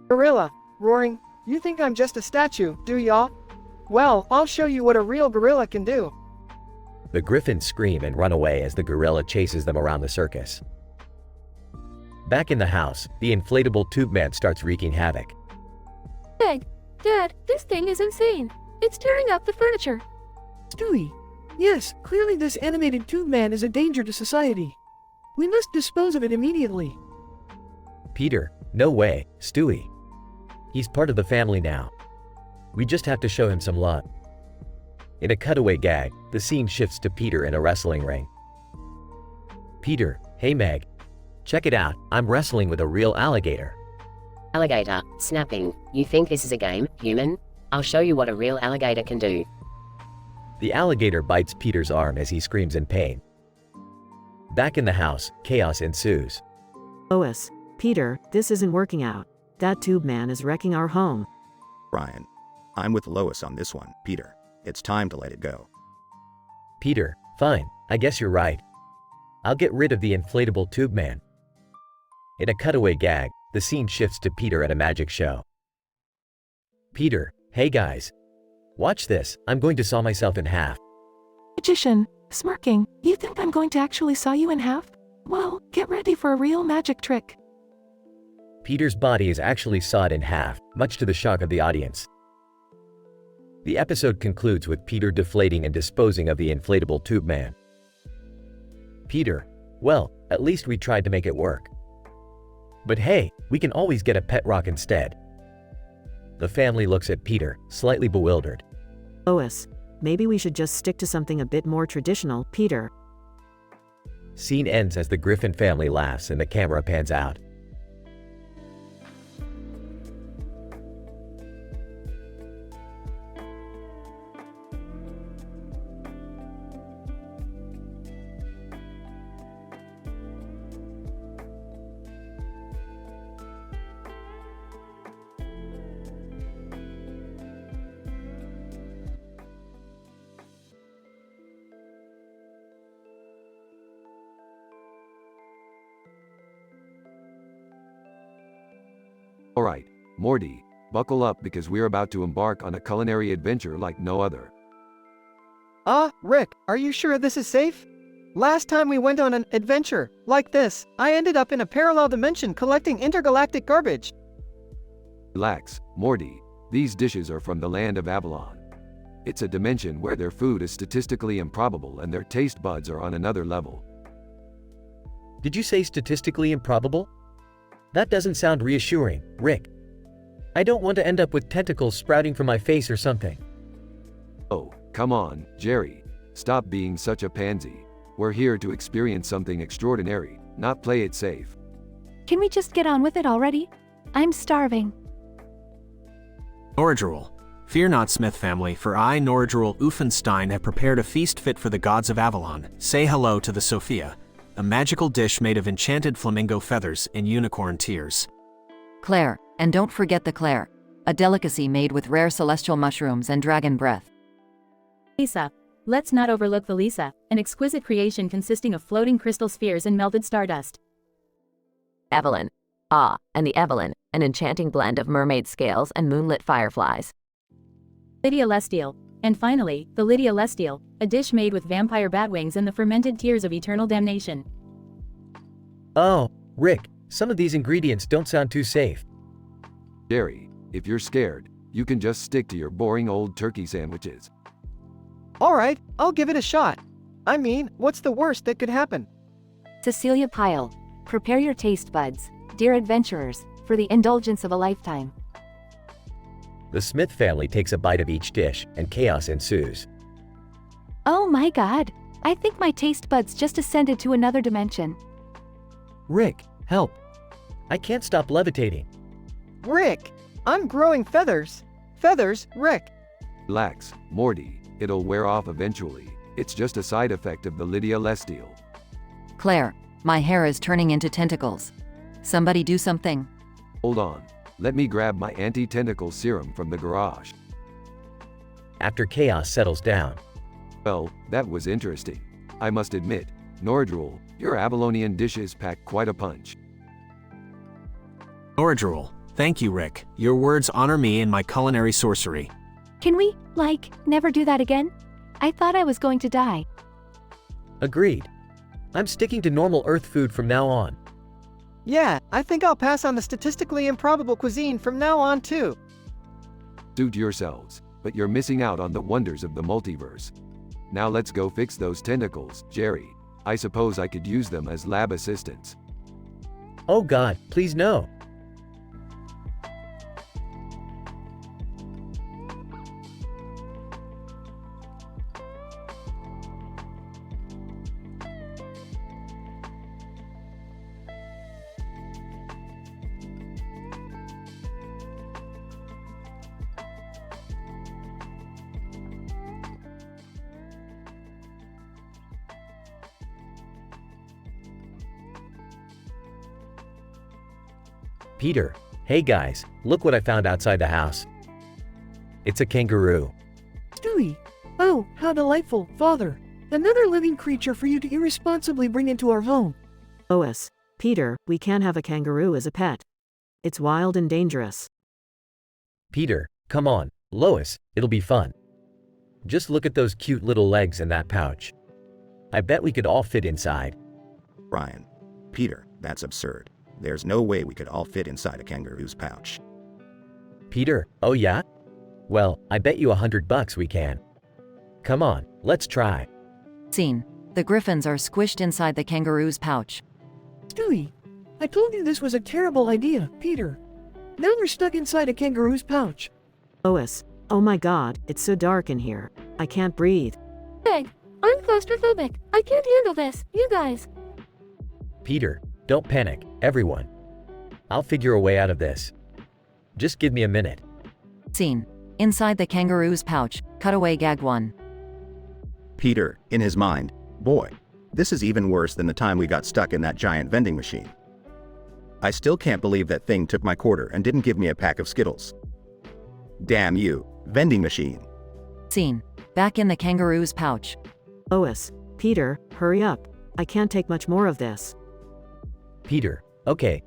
Gorilla, roaring, you think I'm just a statue, do y'all? Well, I'll show you what a real gorilla can do. The Griffins scream and run away as the gorilla chases them around the circus. Back in the house, the inflatable tube man starts wreaking havoc. Meg, Dad, this thing is insane. It's tearing up the furniture. Stewie. Yes, clearly this animated tube man is a danger to society. We must dispose of it immediately. Peter, no way, Stewie. He's part of the family now. We just have to show him some love. In a cutaway gag, the scene shifts to Peter in a wrestling ring. Peter, hey Meg. Check it out, I'm wrestling with a real alligator. Alligator, snapping. You think this is a game, human? I'll show you what a real alligator can do. The alligator bites Peter's arm as he screams in pain. Back in the house, chaos ensues. Lois, Peter, this isn't working out. That tube man is wrecking our home. Brian. I'm with Lois on this one, Peter. It's time to let it go. Peter, fine, I guess you're right. I'll get rid of the inflatable tube man. In a cutaway gag, the scene shifts to Peter at a magic show. Peter, hey guys. Watch this, I'm going to saw myself in half. Magician, smirking, you think I'm going to actually saw you in half? Well, get ready for a real magic trick. Peter's body is actually sawed in half, much to the shock of the audience. The episode concludes with Peter deflating and disposing of the inflatable tube man. Peter, well, at least we tried to make it work. But hey, we can always get a pet rock instead. The family looks at Peter, slightly bewildered. Lois, maybe we should just stick to something a bit more traditional, Peter. Scene ends as the Griffin family laughs and the camera pans out. Alright, Morty, buckle up because we're about to embark on a culinary adventure like no other. Rick, are you sure this is safe? Last time we went on an adventure like this, I ended up in a parallel dimension collecting intergalactic garbage. Relax, Morty, these dishes are from the land of Avalon. It's a dimension where their food is statistically improbable and their taste buds are on another level. Did you say statistically improbable? That doesn't sound reassuring, Rick. I don't want to end up with tentacles sprouting from my face or something. Oh, come on, Jerry. Stop being such a pansy. We're here to experience something extraordinary, not play it safe. Can we just get on with it already? I'm starving. Noradrol. Fear not, Smith family, for I, Noradrol Uffenstein, have prepared a feast fit for the gods of Avalon. Say hello to the Sophia, a magical dish made of enchanted flamingo feathers and unicorn tears. Claire, and don't forget the Claire, a delicacy made with rare celestial mushrooms and dragon breath. Lisa. Let's not overlook the Lisa, an exquisite creation consisting of floating crystal spheres and melted stardust. Evelyn. And the Evelyn, an enchanting blend of mermaid scales and moonlit fireflies. Lydia Lestiel. And finally, the Lydia Lestiel, a dish made with vampire batwings and the fermented tears of eternal damnation. Oh, Rick, some of these ingredients don't sound too safe. Jerry, if you're scared, you can just stick to your boring old turkey sandwiches. Alright, I'll give it a shot. I mean, what's the worst that could happen? Cecilia Pyle, prepare your taste buds, dear adventurers, for the indulgence of a lifetime. The Smith family takes a bite of each dish, and chaos ensues. Oh my god, I think my taste buds just ascended to another dimension. Rick, help. I can't stop levitating. Rick, I'm growing feathers. Feathers, Rick. Relax, Morty, it'll wear off eventually. It's just a side effect of the Lydia Lestiel. Claire, my hair is turning into tentacles. Somebody do something. Hold on. Let me grab my anti-tentacle serum from the garage. After chaos settles down. Well, that was interesting. I must admit, Noradrol, your Avalonian dishes pack quite a punch. Noradrol. Thank you, Rick. Your words honor me and my culinary sorcery. Can we, never do that again? I thought I was going to die. Agreed. I'm sticking to normal Earth food from now on. Yeah, I think I'll pass on the statistically improbable cuisine from now on too. Suit yourselves, but you're missing out on the wonders of the multiverse. Now let's go fix those tentacles, Jerry. I suppose I could use them as lab assistants. Oh God, please no. Peter, hey guys, look what I found outside the house. It's a kangaroo. Stewie! Oh, how delightful, Father! Another living creature for you to irresponsibly bring into our home. Lois, Peter, we can't have a kangaroo as a pet. It's wild and dangerous. Peter, come on, Lois, it'll be fun. Just look at those cute little legs in that pouch. I bet we could all fit inside. Brian. Peter, that's absurd. There's no way we could all fit inside a kangaroo's pouch. Peter, oh yeah? Well, I bet you $100 we can. Come on, let's try. Scene. The griffins are squished inside the kangaroo's pouch. Stewie, I told you this was a terrible idea, Peter. Now we're stuck inside a kangaroo's pouch. Lois, oh my god, it's so dark in here. I can't breathe. Greg, I'm claustrophobic. I can't handle this. You guys. Peter, don't panic, everyone. I'll figure a way out of this. Just give me a minute. Scene. Inside the kangaroo's pouch, cutaway gag 1. Peter, in his mind, boy, this is even worse than the time we got stuck in that giant vending machine. I still can't believe that thing took my quarter and didn't give me a pack of Skittles. Damn you, vending machine. Scene. Back in the kangaroo's pouch. Lois, Peter, hurry up. I can't take much more of this. Peter, okay,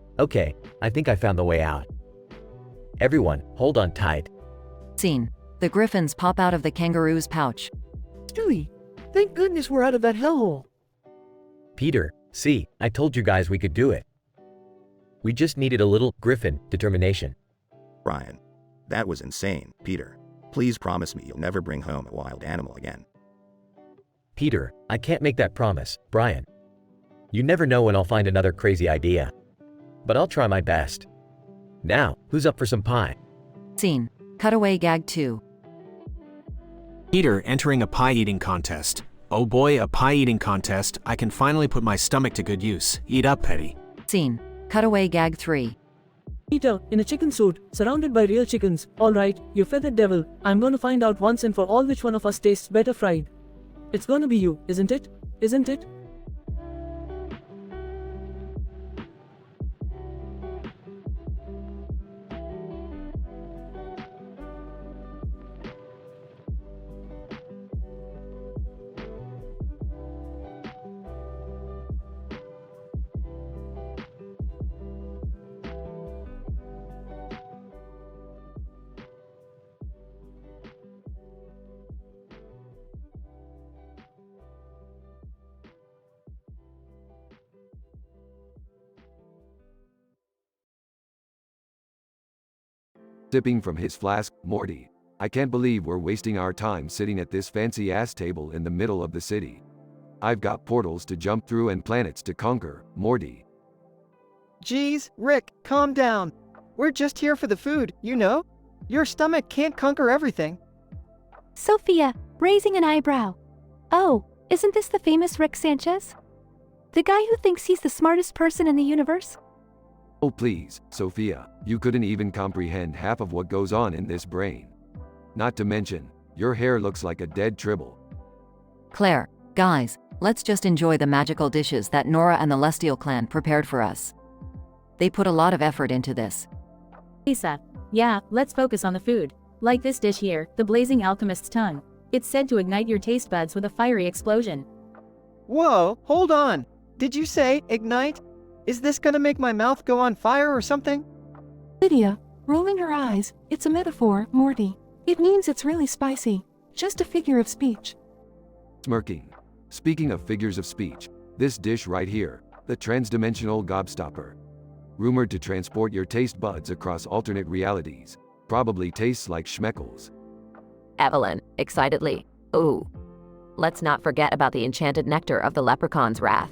I think I found the way out. Everyone, hold on tight. Scene. The griffins pop out of the kangaroo's pouch. Stewie, thank goodness we're out of that hellhole. Peter, see, I told you guys we could do it. We just needed a little griffin determination. Brian, that was insane. Peter, please promise me you'll never bring home a wild animal again. Peter, I can't make that promise, Brian. You never know when I'll find another crazy idea. But I'll try my best. Now, who's up for some pie? Scene. Cutaway gag 2. Peter entering a pie-eating contest. Oh boy, a pie-eating contest. I can finally put my stomach to good use. Eat up, Petty. Scene. Cutaway gag 3. Peter, in a chicken suit, surrounded by real chickens. Alright, you feathered devil. I'm gonna find out once and for all which one of us tastes better fried. It's gonna be you, isn't it? Isn't it? Sipping from his flask, Morty. I can't believe we're wasting our time sitting at this fancy-ass table in the middle of the city. I've got portals to jump through and planets to conquer, Morty. Geez, Rick, calm down. We're just here for the food, you know? Your stomach can't conquer everything. Sophia, raising an eyebrow. Oh, isn't this the famous Rick Sanchez? The guy who thinks he's the smartest person in the universe? Oh please, Sophia, you couldn't even comprehend half of what goes on in this brain. Not to mention, your hair looks like a dead tribble. Claire, guys, let's just enjoy the magical dishes that Nora and the Lestial clan prepared for us. They put a lot of effort into this. Lisa, yeah, let's focus on the food. Like this dish here, the blazing alchemist's tongue. It's said to ignite your taste buds with a fiery explosion. Whoa, hold on. Did you say ignite? Is this gonna make my mouth go on fire or something? Lydia, rolling her eyes, it's a metaphor, Morty. It means it's really spicy. Just a figure of speech. Smirking. Speaking of figures of speech, this dish right here, the transdimensional gobstopper. Rumored to transport your taste buds across alternate realities. Probably tastes like schmeckles. Evelyn, excitedly. Ooh. Let's not forget about the enchanted nectar of the leprechaun's wrath.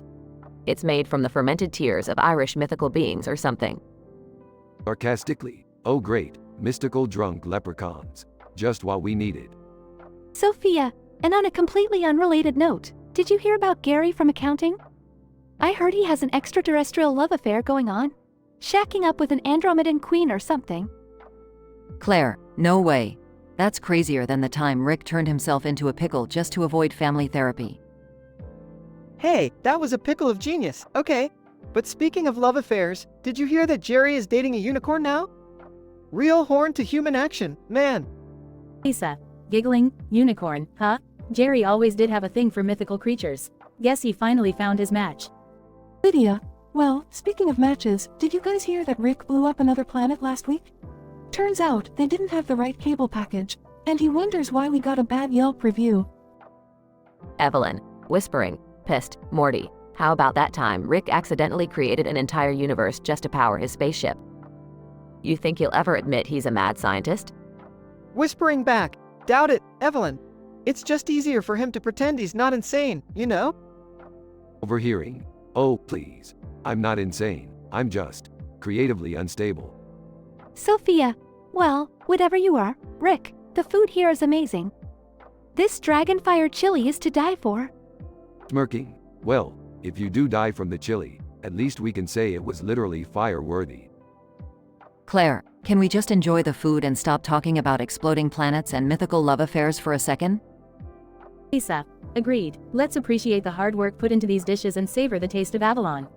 It's made from the fermented tears of Irish mythical beings or something. Sarcastically, oh great, mystical drunk leprechauns. Just what we needed. Sophia, and on a completely unrelated note, did you hear about Gary from accounting? I heard he has an extraterrestrial love affair going on. Shacking up with an Andromedan queen or something. Claire, no way. That's crazier than the time Rick turned himself into a pickle just to avoid family therapy. Hey, that was a pickle of genius. Okay, But speaking of love affairs, did you hear that Jerry is dating a unicorn now? Real horn to human action, man. Lisa, giggling, unicorn, huh? Jerry always did have a thing for mythical creatures. Guess he finally found his match. Lydia, well, speaking of matches, did you guys hear that Rick blew up another planet last week? Turns out, they didn't have the right cable package, and he wonders why we got a bad Yelp review. Evelyn, whispering, pissed, Morty. How about that time Rick accidentally created an entire universe just to power his spaceship? You think he'll ever admit he's a mad scientist? Whispering back, doubt it, Evelyn. It's just easier for him to pretend he's not insane, you know? Overhearing. Oh, please. I'm not insane. I'm just creatively unstable. Sophia, well, whatever you are, Rick, the food here is amazing. This dragonfire chili is to die for. Smirking. Well, if you do die from the chili, at least we can say it was literally fire-worthy. Claire, can we just enjoy the food and stop talking about exploding planets and mythical love affairs for a second? Lisa, agreed. Let's appreciate the hard work put into these dishes and savor the taste of Avalon.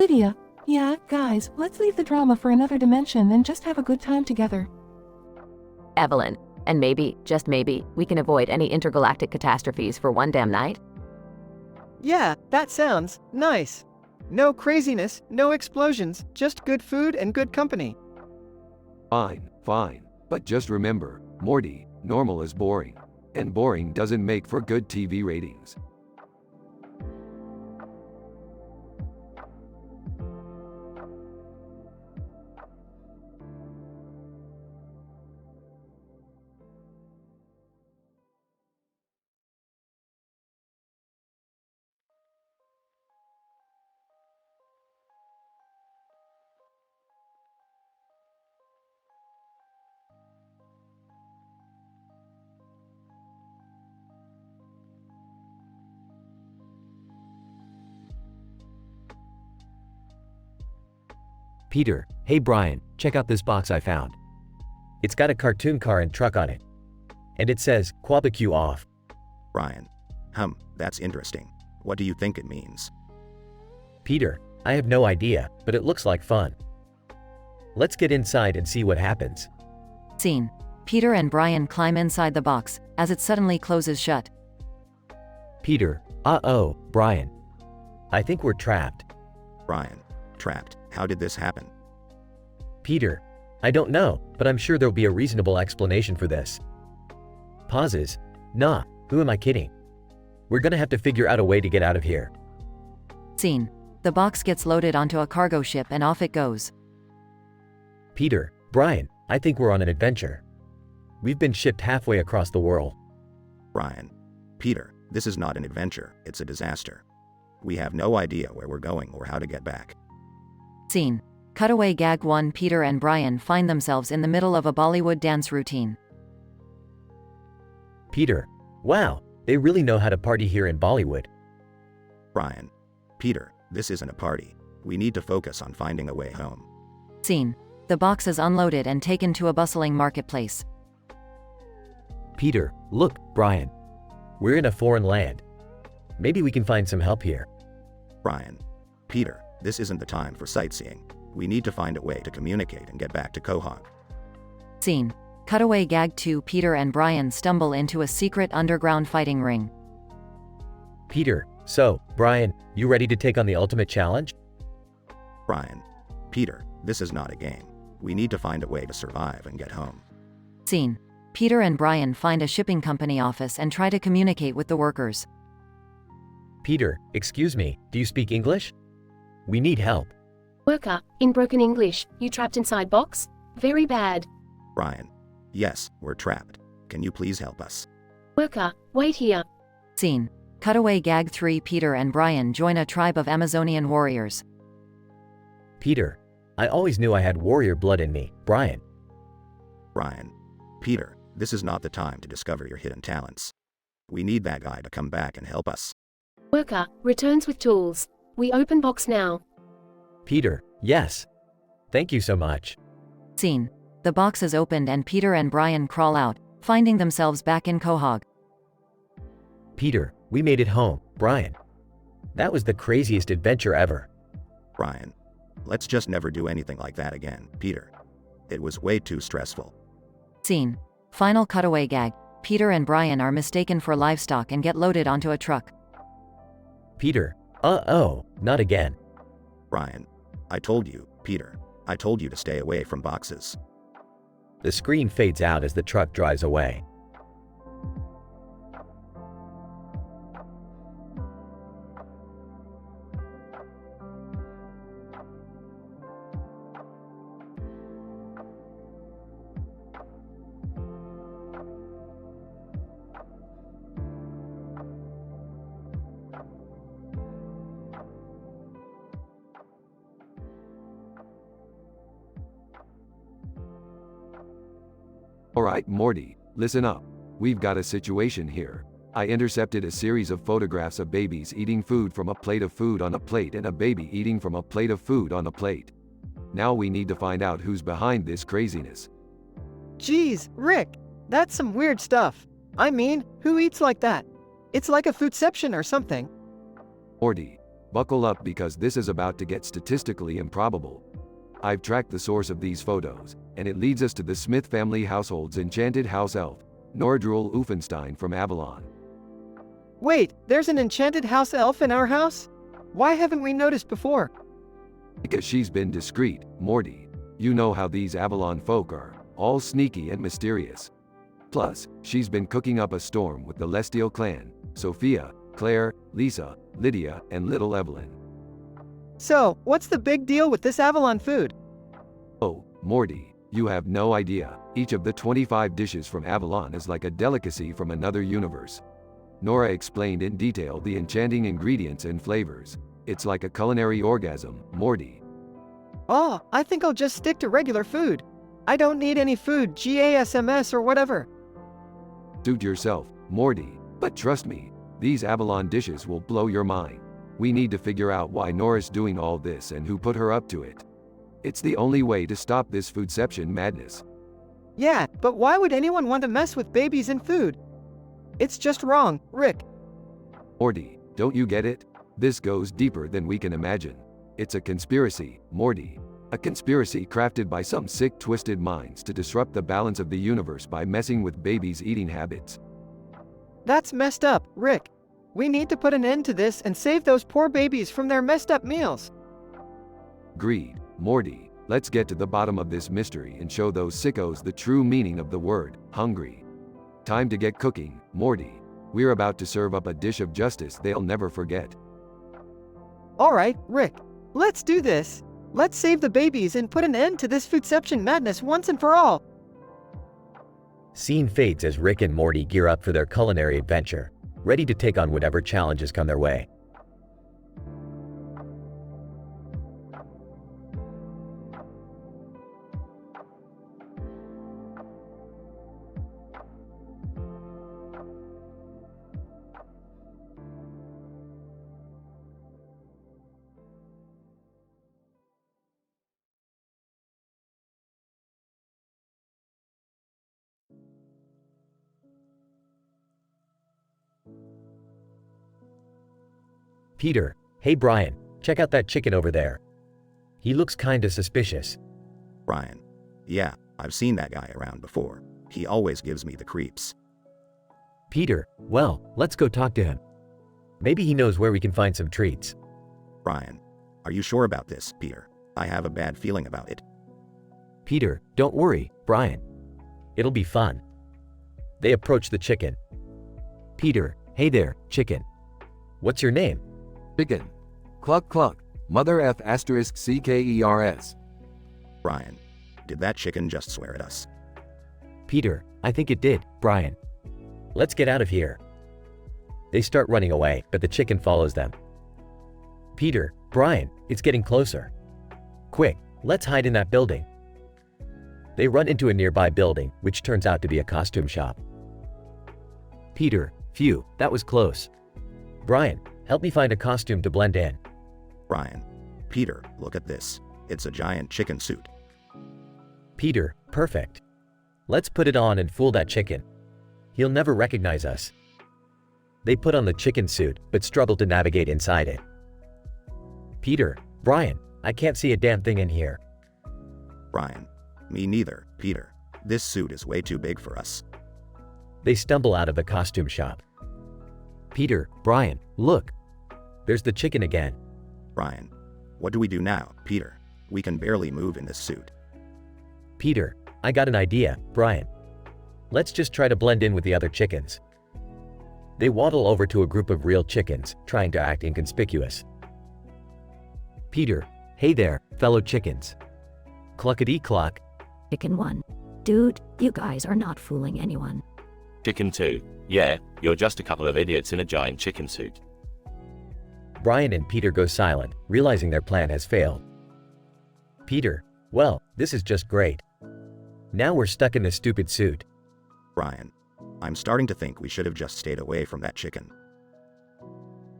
Lydia, yeah, guys, let's leave the drama for another dimension and just have a good time together. Evelyn, and maybe, just maybe, we can avoid any intergalactic catastrophes for one damn night? Yeah, that sounds nice. No craziness, no explosions, just good food and good company. Fine, fine. But just remember, Morty, normal is boring. And boring doesn't make for good TV ratings. Peter, hey Brian, check out this box I found. It's got a cartoon car and truck on it. And it says, Quabecue off. Brian. That's interesting. What do you think it means? Peter, I have no idea, but it looks like fun. Let's get inside and see what happens. Scene. Peter and Brian climb inside the box, as it suddenly closes shut. Peter, uh-oh, Brian. I think we're trapped. Brian. Trapped. How did this happen? Peter, I don't know, but I'm sure there'll be a reasonable explanation for this. Pauses. Nah, who am I kidding? We're gonna have to figure out a way to get out of here. Scene. The box gets loaded onto a cargo ship and off it goes. Peter, Brian, I think we're on an adventure. We've been shipped halfway across the world. Brian. Peter, this is not an adventure, it's a disaster. We have no idea where we're going or how to get back. Scene. Cutaway gag 1. Peter and Brian find themselves in the middle of a Bollywood dance routine. Peter, wow, they really know how to party here in Bollywood. Brian. Peter, this isn't a party. We need to focus on finding a way home. Scene. The box is unloaded and taken to a bustling marketplace. Peter, look, Brian. We're in a foreign land. Maybe we can find some help here. Brian. Peter, this isn't the time for sightseeing. We need to find a way to communicate and get back to Quahog. Scene. Cutaway gag 2. Peter and Brian stumble into a secret underground fighting ring. Peter, so, Brian, you ready to take on the ultimate challenge? Brian. Peter, this is not a game. We need to find a way to survive and get home. Scene. Peter and Brian find a shipping company office and try to communicate with the workers. Peter, excuse me, do you speak English? We need help. Worker, in broken English, you trapped inside box? Very bad. Brian. Yes, we're trapped. Can you please help us? Worker, wait here. Scene. Cutaway gag 3. Peter and Brian join a tribe of Amazonian warriors. Peter, I always knew I had warrior blood in me. Brian. Brian. Peter, this is not the time to discover your hidden talents. We need that guy to come back and help us. Worker, returns with tools. We open box now. Peter, yes. Thank you so much. Scene. The box is opened and Peter and Brian crawl out, finding themselves back in Quahog. Peter, we made it home. Brian. That was the craziest adventure ever. Brian, let's just never do anything like that again, Peter. It was way too stressful. Scene. Final cutaway gag. Peter and Brian are mistaken for livestock and get loaded onto a truck. Peter, oh, not again. Brian, I told you, Peter. I told you to stay away from boxes. The screen fades out as the truck drives away. Alright, Morty, listen up. We've got a situation here. I intercepted a series of photographs of babies eating food from a plate of food on a plate and a baby eating from a plate of food on a plate. Now we need to find out who's behind this craziness. Geez, Rick, that's some weird stuff. I mean, who eats like that? It's like a foodception or something. Morty, buckle up because this is about to get statistically improbable. I've tracked the source of these photos, and it leads us to the Smith family household's enchanted house elf, Nordrul Uffenstein from Avalon. Wait, there's an enchanted house elf in our house? Why haven't we noticed before? Because she's been discreet, Morty. You know how these Avalon folk are, all sneaky and mysterious. Plus, she's been cooking up a storm with the Lestial clan, Sophia, Claire, Lisa, Lydia, and little Evelyn. So, what's the big deal with this Avalon food? Oh, Morty, you have no idea. Each of the 25 dishes from Avalon is like a delicacy from another universe. Nora explained in detail the enchanting ingredients and flavors. It's like a culinary orgasm, Morty. Oh, I think I'll just stick to regular food. I don't need any food, GASMS or whatever. Suit yourself, Morty, but trust me, these Avalon dishes will blow your mind. We need to figure out why Nora's doing all this and who put her up to it. It's the only way to stop this foodception madness. Yeah, but why would anyone want to mess with babies and food? It's just wrong, Rick. Morty, don't you get it? This goes deeper than we can imagine. It's a conspiracy, Morty. A conspiracy crafted by some sick, twisted minds to disrupt the balance of the universe by messing with babies' eating habits. That's messed up, Rick. We need to put an end to this and save those poor babies from their messed up meals. Agreed, Morty. Let's get to the bottom of this mystery and show those sickos the true meaning of the word, hungry. Time to get cooking, Morty. We're about to serve up a dish of justice they'll never forget. Alright, Rick. Let's do this. Let's save the babies and put an end to this foodception madness once and for all. Scene fades as Rick and Morty gear up for their culinary adventure, ready to take on whatever challenges come their way. Peter, hey Brian, check out that chicken over there. He looks kinda suspicious. Brian, yeah, I've seen that guy around before. He always gives me the creeps. Peter, well, let's go talk to him. Maybe he knows where we can find some treats. Brian, are you sure about this, Peter? I have a bad feeling about it. Peter, don't worry, Brian. It'll be fun. They approach the chicken. Peter, hey there, chicken. What's your name? Chicken. Cluck cluck. Mother F asterisk CKERS. Brian, did that chicken just swear at us? Peter, I think it did, Brian. Let's get out of here. They start running away, but the chicken follows them. Peter, Brian, it's getting closer. Quick, let's hide in that building. They run into a nearby building, which turns out to be a costume shop. Peter, phew, that was close. Brian, help me find a costume to blend in. Brian, Peter, look at this. It's a giant chicken suit. Peter, perfect. Let's put it on and fool that chicken. He'll never recognize us. They put on the chicken suit, but struggle to navigate inside it. Peter, Brian, I can't see a damn thing in here. Brian. Me neither, Peter. This suit is way too big for us. They stumble out of the costume shop. Peter, Brian, look. There's the chicken again. Brian. What do we do now, Peter? We can barely move in this suit. Peter, I got an idea, Brian. Let's just try to blend in with the other chickens. They waddle over to a group of real chickens, trying to act inconspicuous. Peter, hey there, fellow chickens. Cluckety-cluck. Chicken 1. Dude, you guys are not fooling anyone. Chicken 2. Yeah, you're just a couple of idiots in a giant chicken suit. Brian and Peter go silent, realizing their plan has failed. Peter, well, this is just great. Now we're stuck in this stupid suit. Brian. I'm starting to think we should have just stayed away from that chicken.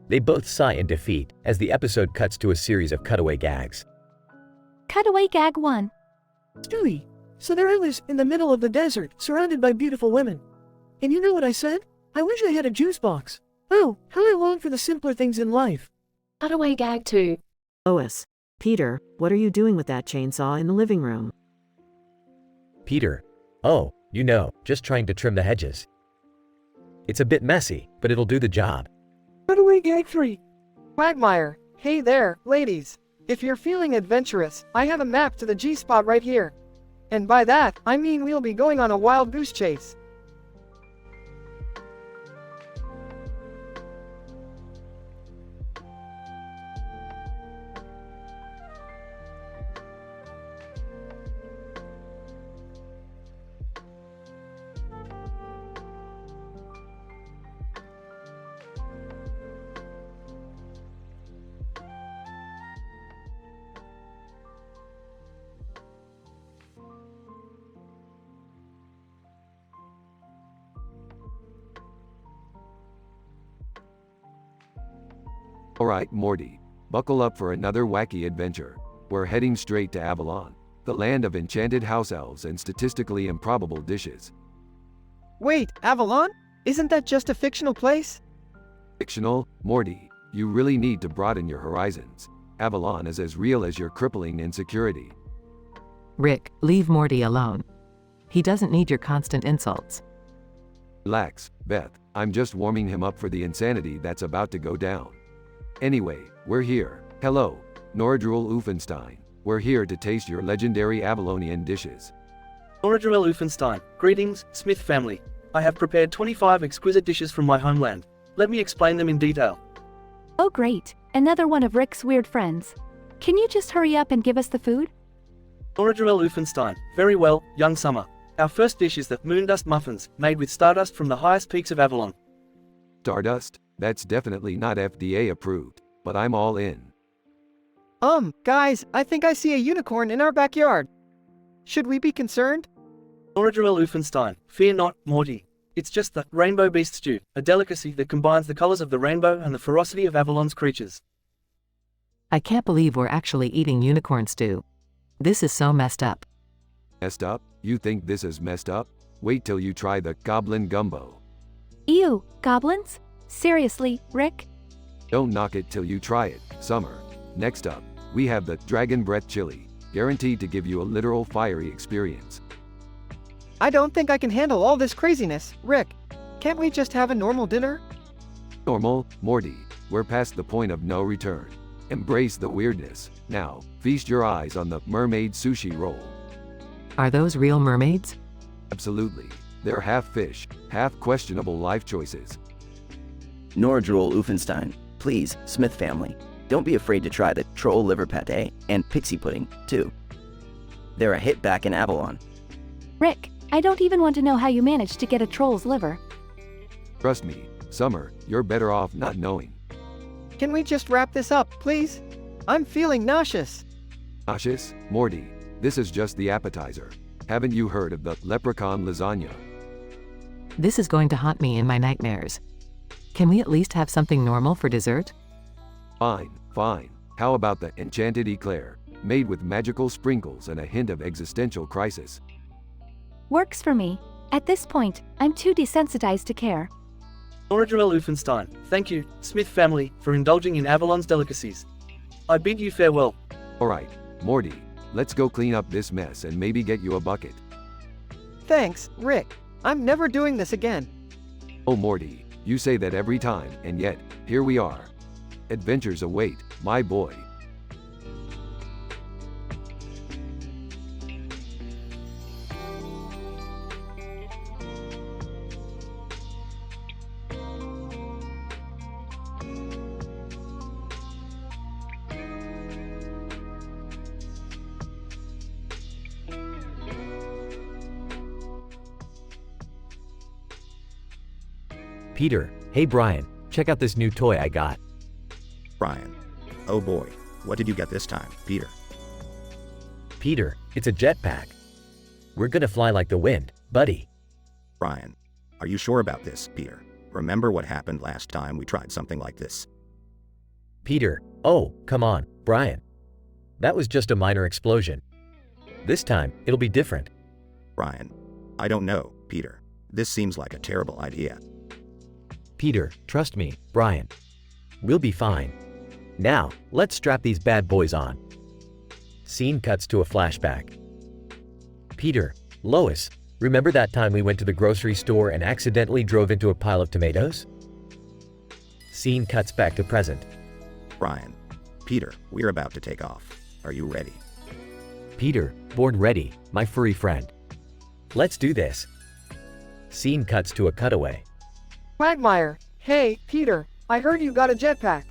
They both sigh in defeat as the episode cuts to a series of cutaway gags. Cutaway gag 1. Stewie, so there I was in the middle of the desert, surrounded by beautiful women. And you know what I said? I wish I had a juice box. Oh, how I long for the simpler things in life. Cutaway gag 2. Lois. Peter, what are you doing with that chainsaw in the living room? Peter, oh, you know, just trying to trim the hedges. It's a bit messy, but it'll do the job. Cutaway gag 3. Quagmire. Hey there, ladies. If you're feeling adventurous, I have a map to the G-spot right here. And by that, I mean we'll be going on a wild goose chase. Alright, Morty. Buckle up for another wacky adventure. We're heading straight to Avalon, the land of enchanted house elves and statistically improbable dishes. Wait, Avalon? Isn't that just a fictional place? Fictional? Morty, you really need to broaden your horizons. Avalon is as real as your crippling insecurity. Rick, leave Morty alone. He doesn't need your constant insults. Relax, Beth. I'm just warming him up for the insanity that's about to go down. Anyway, we're here. Hello, Noradrul Uffenstein. We're here to taste your legendary Avalonian dishes. Noradrul Uffenstein. Greetings, Smith family. I have prepared 25 exquisite dishes from my homeland. Let me explain them in detail. Oh great, another one of Rick's weird friends. Can you just hurry up and give us the food? Noradrul Uffenstein. Very well, young summer. Our first dish is the moondust muffins, made with stardust from the highest peaks of Avalon. Stardust? That's definitely not FDA approved, but I'm all in. Guys, I think I see a unicorn in our backyard. Should we be concerned? Noradrul Uffenstein. Fear not, Morty. It's just the rainbow beast stew, a delicacy that combines the colors of the rainbow and the ferocity of Avalon's creatures. I can't believe we're actually eating unicorn stew. This is so messed up. Messed up? You think this is messed up? Wait till you try the goblin gumbo. Ew, goblins? Seriously, Rick? Don't knock it till you try it, Summer. Next up, we have the dragon breath chili, guaranteed to give you a literal fiery experience. I don't think I can handle all this craziness, Rick. Can't we just have a normal dinner? Normal, Morty. We're past the point of no return. Embrace the weirdness. Now, feast your eyes on the mermaid sushi roll. Are those real mermaids? Absolutely. They're half fish, half questionable life choices. Noradrul Uffenstein. Please, Smith family, don't be afraid to try the troll liver pate and pixie pudding, too. They're a hit back in Avalon. Rick, I don't even want to know how you managed to get a troll's liver. Trust me, Summer, you're better off not knowing. Can we just wrap this up, please? I'm feeling nauseous. Nauseous? Morty, this is just the appetizer. Haven't you heard of the leprechaun lasagna? This is going to haunt me in my nightmares. Can we at least have something normal for dessert? Fine, fine. How about the enchanted eclair, made with magical sprinkles and a hint of existential crisis? Works for me. At this point, I'm too desensitized to care. Noradrul Uffenstein. Thank you, Smith family, for indulging in Avalon's delicacies. I bid you farewell. Alright, Morty, let's go clean up this mess and maybe get you a bucket. Thanks, Rick. I'm never doing this again. Oh Morty, you say that every time, and yet, here we are. Adventures await, my boy. Peter, hey Brian, check out this new toy I got. Brian. Oh boy, what did you get this time, Peter? Peter, it's a jetpack. We're gonna fly like the wind, buddy. Brian. Are you sure about this, Peter? Remember what happened last time we tried something like this? Peter, oh, come on, Brian. That was just a minor explosion. This time, it'll be different. Brian. I don't know, Peter. This seems like a terrible idea. Peter, trust me, Brian. We'll be fine. Now, let's strap these bad boys on. Scene cuts to a flashback. Peter, Lois, remember that time we went to the grocery store and accidentally drove into a pile of tomatoes? Scene cuts back to present. Brian. Peter, we're about to take off. Are you ready? Peter, born ready, my furry friend. Let's do this. Scene cuts to a cutaway. Quagmire, hey, Peter, I heard you got a jetpack.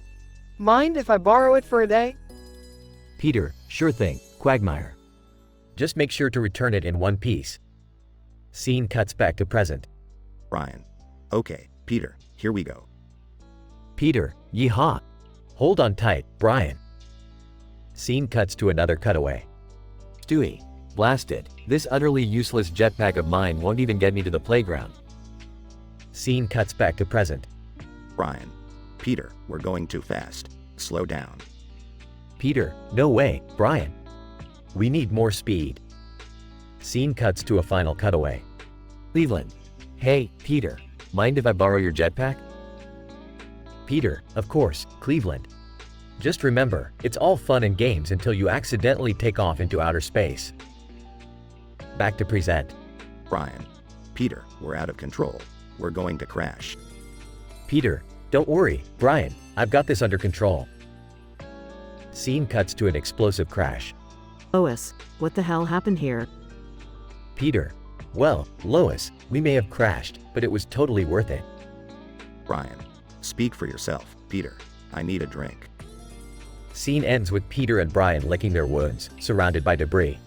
Mind if I borrow it for a day? Peter, sure thing, Quagmire. Just make sure to return it in one piece. Scene cuts back to present. Brian. Okay, Peter, here we go. Peter, yeehaw. Hold on tight, Brian. Scene cuts to another cutaway. Stewie, blast it. This utterly useless jetpack of mine won't even get me to the playground. Scene cuts back to present. Brian. Peter, we're going too fast. Slow down. Peter, no way, Brian. We need more speed. Scene cuts to a final cutaway. Cleveland. Hey, Peter, mind if I borrow your jetpack? Peter, of course, Cleveland. Just remember, it's all fun and games until you accidentally take off into outer space. Back to present. Brian. Peter, we're out of control. We're going to crash. Peter, don't worry, Brian, I've got this under control. Scene cuts to an explosive crash. Lois, what the hell happened here? Peter, well, Lois, we may have crashed, but it was totally worth it. Brian. Speak for yourself, Peter. I need a drink. Scene ends with Peter and Brian licking their wounds, surrounded by debris.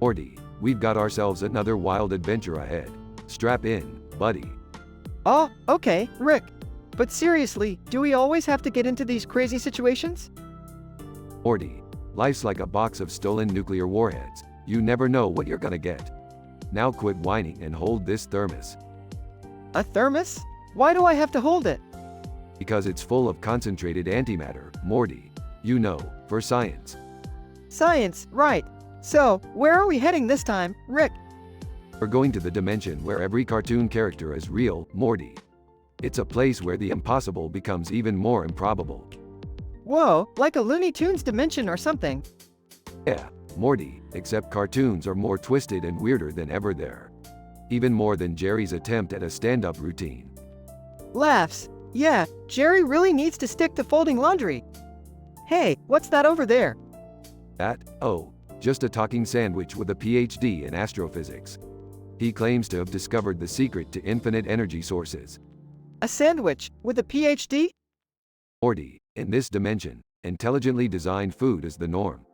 Morty, we've got ourselves another wild adventure ahead. Strap in, buddy. Oh, okay, Rick. But seriously, do we always have to get into these crazy situations? Morty, life's like a box of stolen nuclear warheads. You never know what you're gonna get. Now quit whining and hold this thermos. A thermos? Why do I have to hold it? Because it's full of concentrated antimatter, Morty. You know, for science. Science, right. So, where are we heading this time, Rick? We're going to the dimension where every cartoon character is real, Morty. It's a place where the impossible becomes even more improbable. Whoa, like a Looney Tunes dimension or something. Yeah, Morty, except cartoons are more twisted and weirder than ever there. Even more than Jerry's attempt at a stand-up routine. Laughs. Yeah, Jerry really needs to stick to folding laundry. Hey, what's that over there? That? Oh, just a talking sandwich with a PhD in astrophysics. He claims to have discovered the secret to infinite energy sources. A sandwich with a PhD? Morty, in this dimension, intelligently designed food is the norm.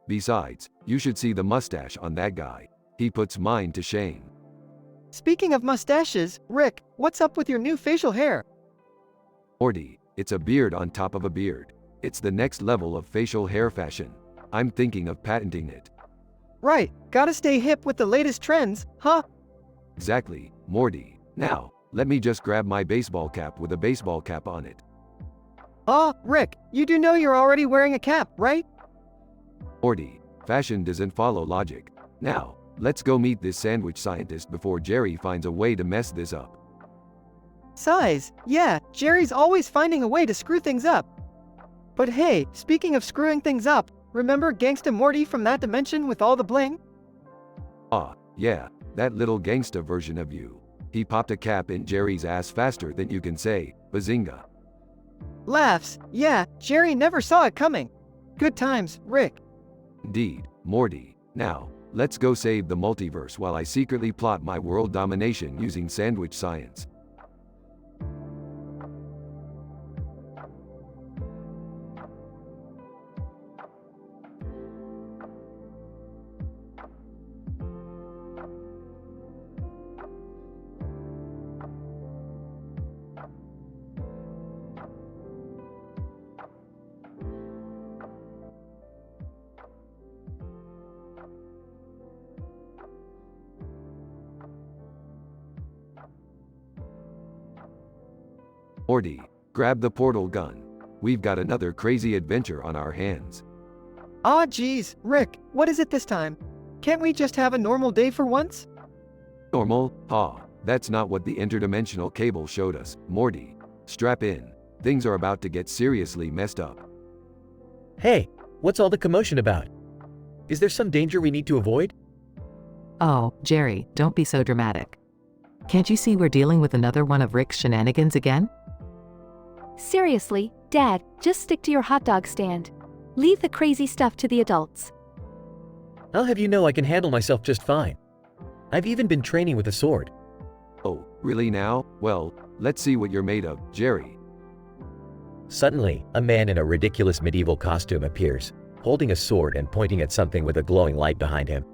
Besides, you should see the mustache on that guy. He puts mine to shame. Speaking of mustaches, Rick, what's up with your new facial hair? Morty, it's a beard on top of a beard. It's the next level of facial hair fashion. I'm thinking of patenting it. Right, gotta stay hip with the latest trends, huh? Exactly, Morty. Now, let me just grab my baseball cap with a baseball cap on it. Rick, you do know you're already wearing a cap, right? Morty, fashion doesn't follow logic. Now, let's go meet this sandwich scientist before Jerry finds a way to mess this up. Size, yeah, Jerry's always finding a way to screw things up. But hey, speaking of screwing things up, remember Gangsta Morty from that dimension with all the bling? Yeah, that little gangsta version of you. He popped a cap in Jerry's ass faster than you can say, bazinga. Laughs, yeah, Jerry never saw it coming. Good times, Rick. Indeed, Morty. Now, let's go save the multiverse while I secretly plot my world domination using sandwich science. Morty, grab the portal gun. We've got another crazy adventure on our hands. Geez, Rick, what is it this time? Can't we just have a normal day for once? Normal? That's not what the interdimensional cable showed us, Morty. Strap in. Things are about to get seriously messed up. Hey, what's all the commotion about? Is there some danger we need to avoid? Oh, Jerry, don't be so dramatic. Can't you see we're dealing with another one of Rick's shenanigans again? Seriously, Dad, just stick to your hot dog stand. Leave the crazy stuff to the adults. I'll have you know I can handle myself just fine. I've even been training with a sword. Oh, really now? Well, let's see what you're made of, Jerry. Suddenly, a man in a ridiculous medieval costume appears, holding a sword and pointing at something with a glowing light behind him.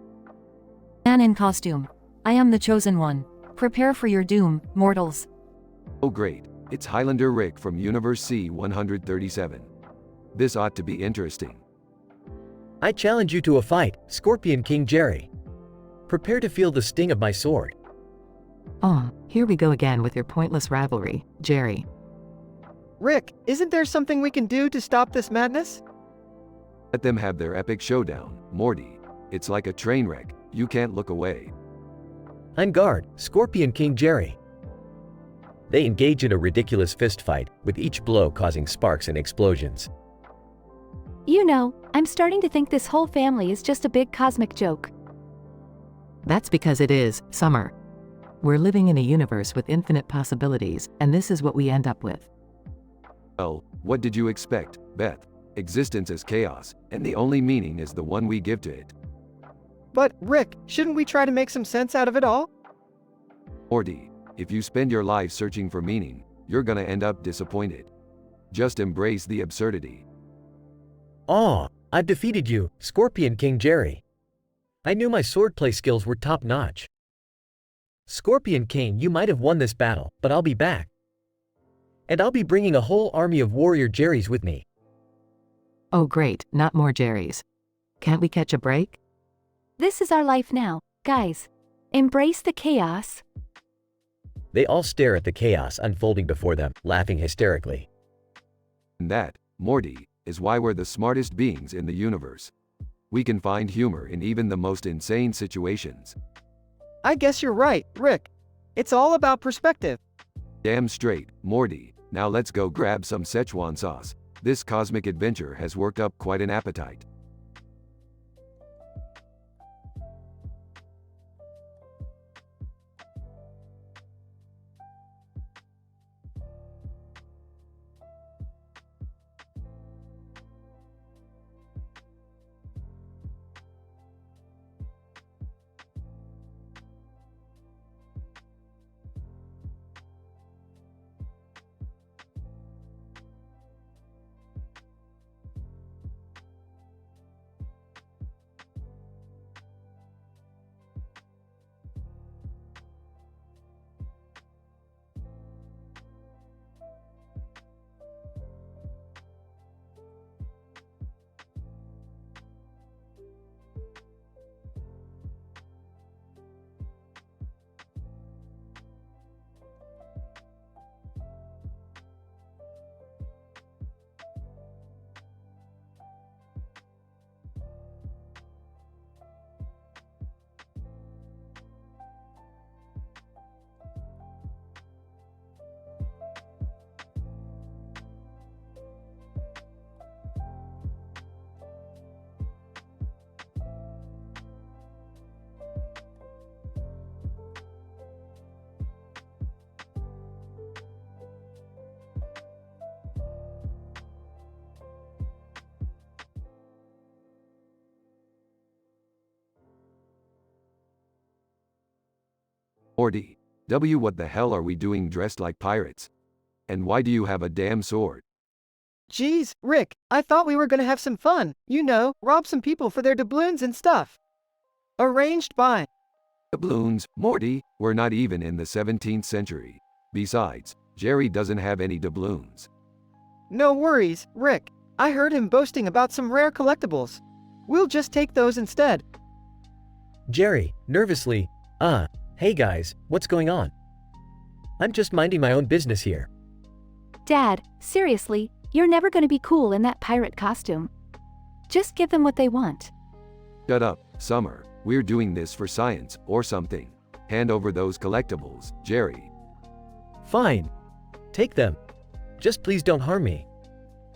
Man in costume. I am the chosen one. Prepare for your doom, mortals. Oh great, it's Highlander Rick from Universe C-137. This ought to be interesting. I challenge you to a fight, Scorpion King Jerry. Prepare to feel the sting of my sword. Oh, here we go again with your pointless rivalry, Jerry. Rick, isn't there something we can do to stop this madness? Let them have their epic showdown, Morty. It's like a train wreck, you can't look away. On guard, Scorpion King Jerry. They engage in a ridiculous fistfight, with each blow causing sparks and explosions. You know, I'm starting to think this whole family is just a big cosmic joke. That's because it is, Summer. We're living in a universe with infinite possibilities, and this is what we end up with. Well, what did you expect, Beth? Existence is chaos, and the only meaning is the one we give to it. But, Rick, shouldn't we try to make some sense out of it all? Morty, if you spend your life searching for meaning, you're gonna end up disappointed. Just embrace the absurdity. I've defeated you, Scorpion King Jerry. I knew my swordplay skills were top-notch. Scorpion King, you might have won this battle, but I'll be back. And I'll be bringing a whole army of warrior Jerrys with me. Oh great, not more Jerrys. Can't we catch a break? This is our life now, guys. Embrace the chaos. They all stare at the chaos unfolding before them, laughing hysterically. And that, Morty, is why we're the smartest beings in the universe. We can find humor in even the most insane situations. I guess you're right, Rick. It's all about perspective. Damn straight, Morty. Now let's go grab some Szechuan sauce. This cosmic adventure has worked up quite an appetite. Morty, what the hell are we doing dressed like pirates? And why do you have a damn sword? Geez, Rick, I thought we were gonna have some fun. You know, rob some people for their doubloons and stuff. Arranged by... Doubloons, Morty, we're not even in the 17th century. Besides, Jerry doesn't have any doubloons. No worries, Rick. I heard him boasting about some rare collectibles. We'll just take those instead. Jerry, nervously, hey guys, what's going on? I'm just minding my own business here. Dad, seriously, you're never gonna be cool in that pirate costume. Just give them what they want. Shut up, Summer. We're doing this for science, or something. Hand over those collectibles, Jerry. Fine. Take them. Just please don't harm me.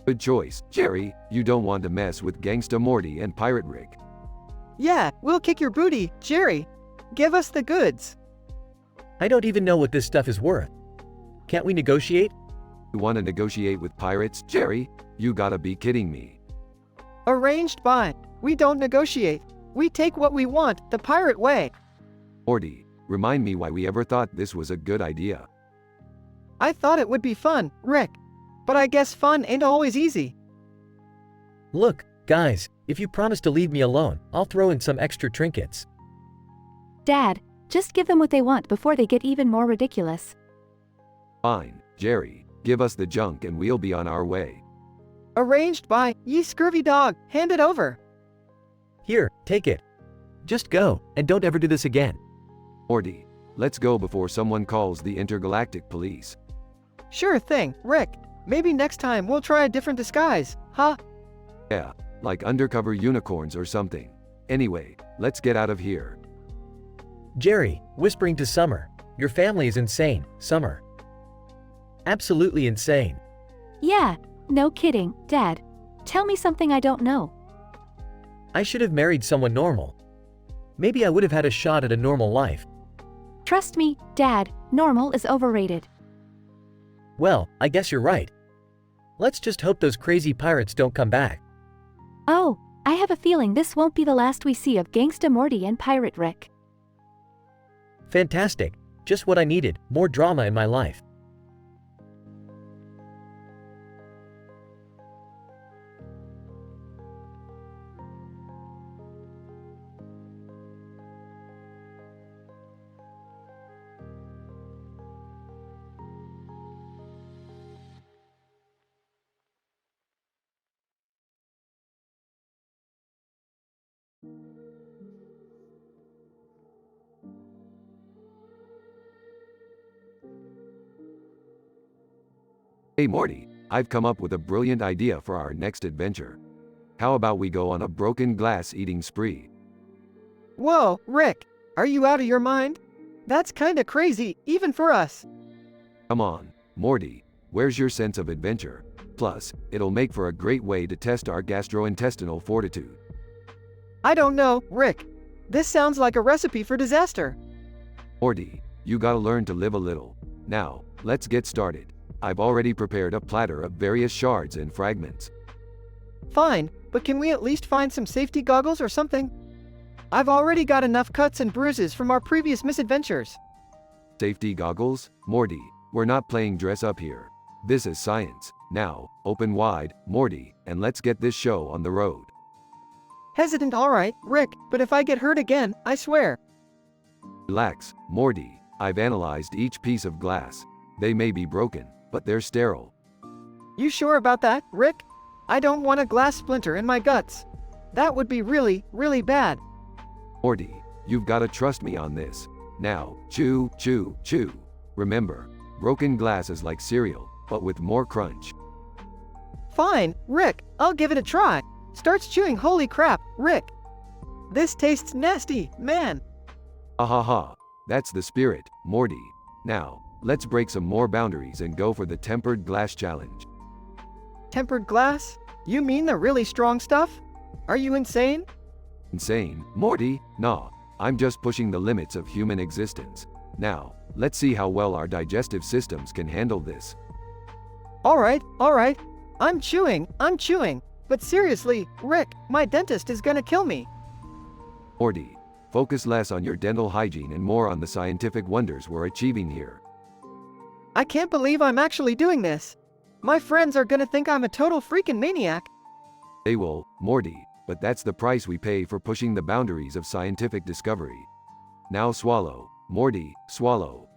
Good choice, Jerry. You don't want to mess with Gangsta Morty and Pirate Rick. Yeah, we'll kick your booty, Jerry. Give us the goods. I don't even know what this stuff is worth. Can't we negotiate? You want to negotiate with pirates, Jerry? You gotta be kidding me. Arranged by... We don't negotiate. We take what we want, the pirate way. Morty, remind me why we ever thought this was a good idea. I thought it would be fun, Rick. But I guess fun ain't always easy. Look, guys, if you promise to leave me alone, I'll throw in some extra trinkets. Dad, just give them what they want before they get even more ridiculous. Fine, Jerry. Give us the junk and we'll be on our way. Arranged by... Ye scurvy dog, hand it over. Here, take it. Just go, and don't ever do this again. Morty, let's go before someone calls the intergalactic police. Sure thing, Rick. Maybe next time we'll try a different disguise, huh? Yeah, like undercover unicorns or something. Anyway, let's get out of here. Jerry, whispering to Summer. Your family is insane, Summer. Absolutely insane. Yeah, no kidding, Dad. Tell me something I don't know. I should have married someone normal. Maybe I would have had a shot at a normal life. Trust me, Dad, normal is overrated. Well, I guess you're right. Let's just hope those crazy pirates don't come back. Oh, I have a feeling this won't be the last we see of Gangsta Morty and Pirate Rick. Fantastic. Just what I needed, more drama in my life. Hey Morty, I've come up with a brilliant idea for our next adventure. How about we go on a broken glass eating spree? Whoa, Rick, are you out of your mind? That's kinda crazy, even for us. Come on, Morty, where's your sense of adventure? Plus, it'll make for a great way to test our gastrointestinal fortitude. I don't know, Rick. This sounds like a recipe for disaster. Morty, you gotta learn to live a little. Now, let's get started. I've already prepared a platter of various shards and fragments. Fine, but can we at least find some safety goggles or something? I've already got enough cuts and bruises from our previous misadventures. Safety goggles? Morty, we're not playing dress up here. This is science. Now, open wide, Morty, and let's get this show on the road. Hesitant, alright, Rick, but if I get hurt again, I swear. Relax, Morty, I've analyzed each piece of glass. They may be broken, but they're sterile. You sure about that, Rick? I don't want a glass splinter in my guts. That would be really, really bad. Morty, you've gotta trust me on this. Now, chew, chew, chew. Remember, broken glass is like cereal, but with more crunch. Fine, Rick, I'll give it a try. Starts chewing. Holy crap, Rick. This tastes nasty, man. Ha, that's the spirit, Morty. Now, let's break some more boundaries and go for the tempered glass challenge. Tempered glass? You mean the really strong stuff? Are you insane? Insane, Morty? Nah, I'm just pushing the limits of human existence. Now, let's see how well our digestive systems can handle this. Alright, I'm chewing. But seriously, Rick, my dentist is gonna kill me. Morty, focus less on your dental hygiene and more on the scientific wonders we're achieving here. I can't believe I'm actually doing this. My friends are gonna think I'm a total freaking maniac. They will, Morty, but that's the price we pay for pushing the boundaries of scientific discovery. Now swallow, Morty, swallow.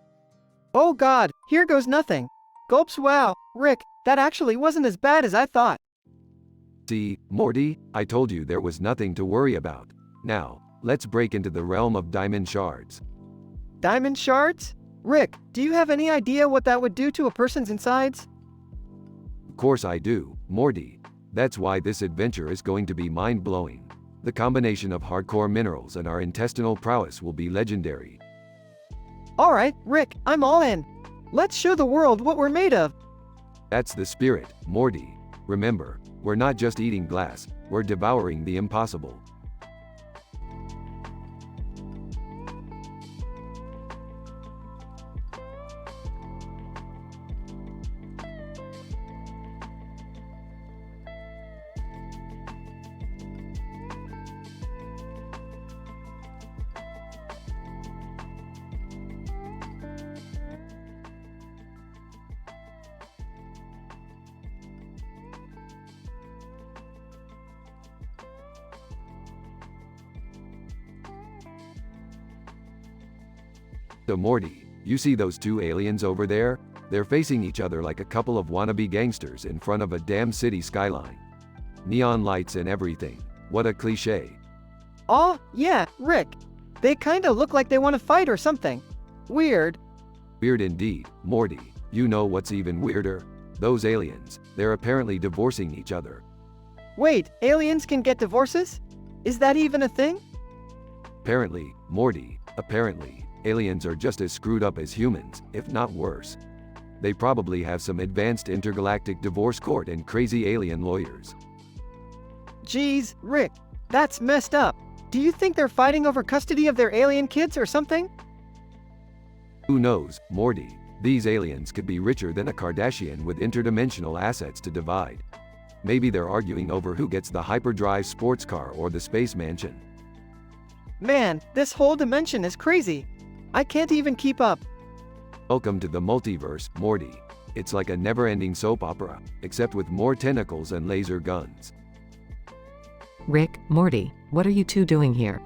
Oh god, here goes nothing. Gulps. Wow, Rick, that actually wasn't as bad as I thought. See, Morty, I told you there was nothing to worry about. Now, let's break into the realm of diamond shards. Diamond shards? Rick, do you have any idea what that would do to a person's insides? Of course I do, Morty. That's why this adventure is going to be mind-blowing. The combination of hardcore minerals and our intestinal prowess will be legendary. Alright, Rick, I'm all in. Let's show the world what we're made of. That's the spirit, Morty. Remember, we're not just eating glass, we're devouring the impossible. So Morty, you see those two aliens over there? They're facing each other like a couple of wannabe gangsters in front of a damn city skyline. Neon lights and everything. What a cliche. Oh, yeah, Rick. They kinda look like they want to fight or something. Weird. Weird indeed, Morty. You know what's even weirder? Those aliens, they're apparently divorcing each other. Wait, aliens can get divorces? Is that even a thing? Apparently, Morty, apparently. Aliens are just as screwed up as humans, if not worse. They probably have some advanced intergalactic divorce court and crazy alien lawyers. Geez, Rick, that's messed up. Do you think they're fighting over custody of their alien kids or something? Who knows, Morty? These aliens could be richer than a Kardashian with interdimensional assets to divide. Maybe they're arguing over who gets the hyperdrive sports car or the space mansion. Man, this whole dimension is crazy. I can't even keep up. Welcome to the multiverse, Morty. It's like a never-ending soap opera, except with more tentacles and laser guns. Rick, Morty, what are you two doing here?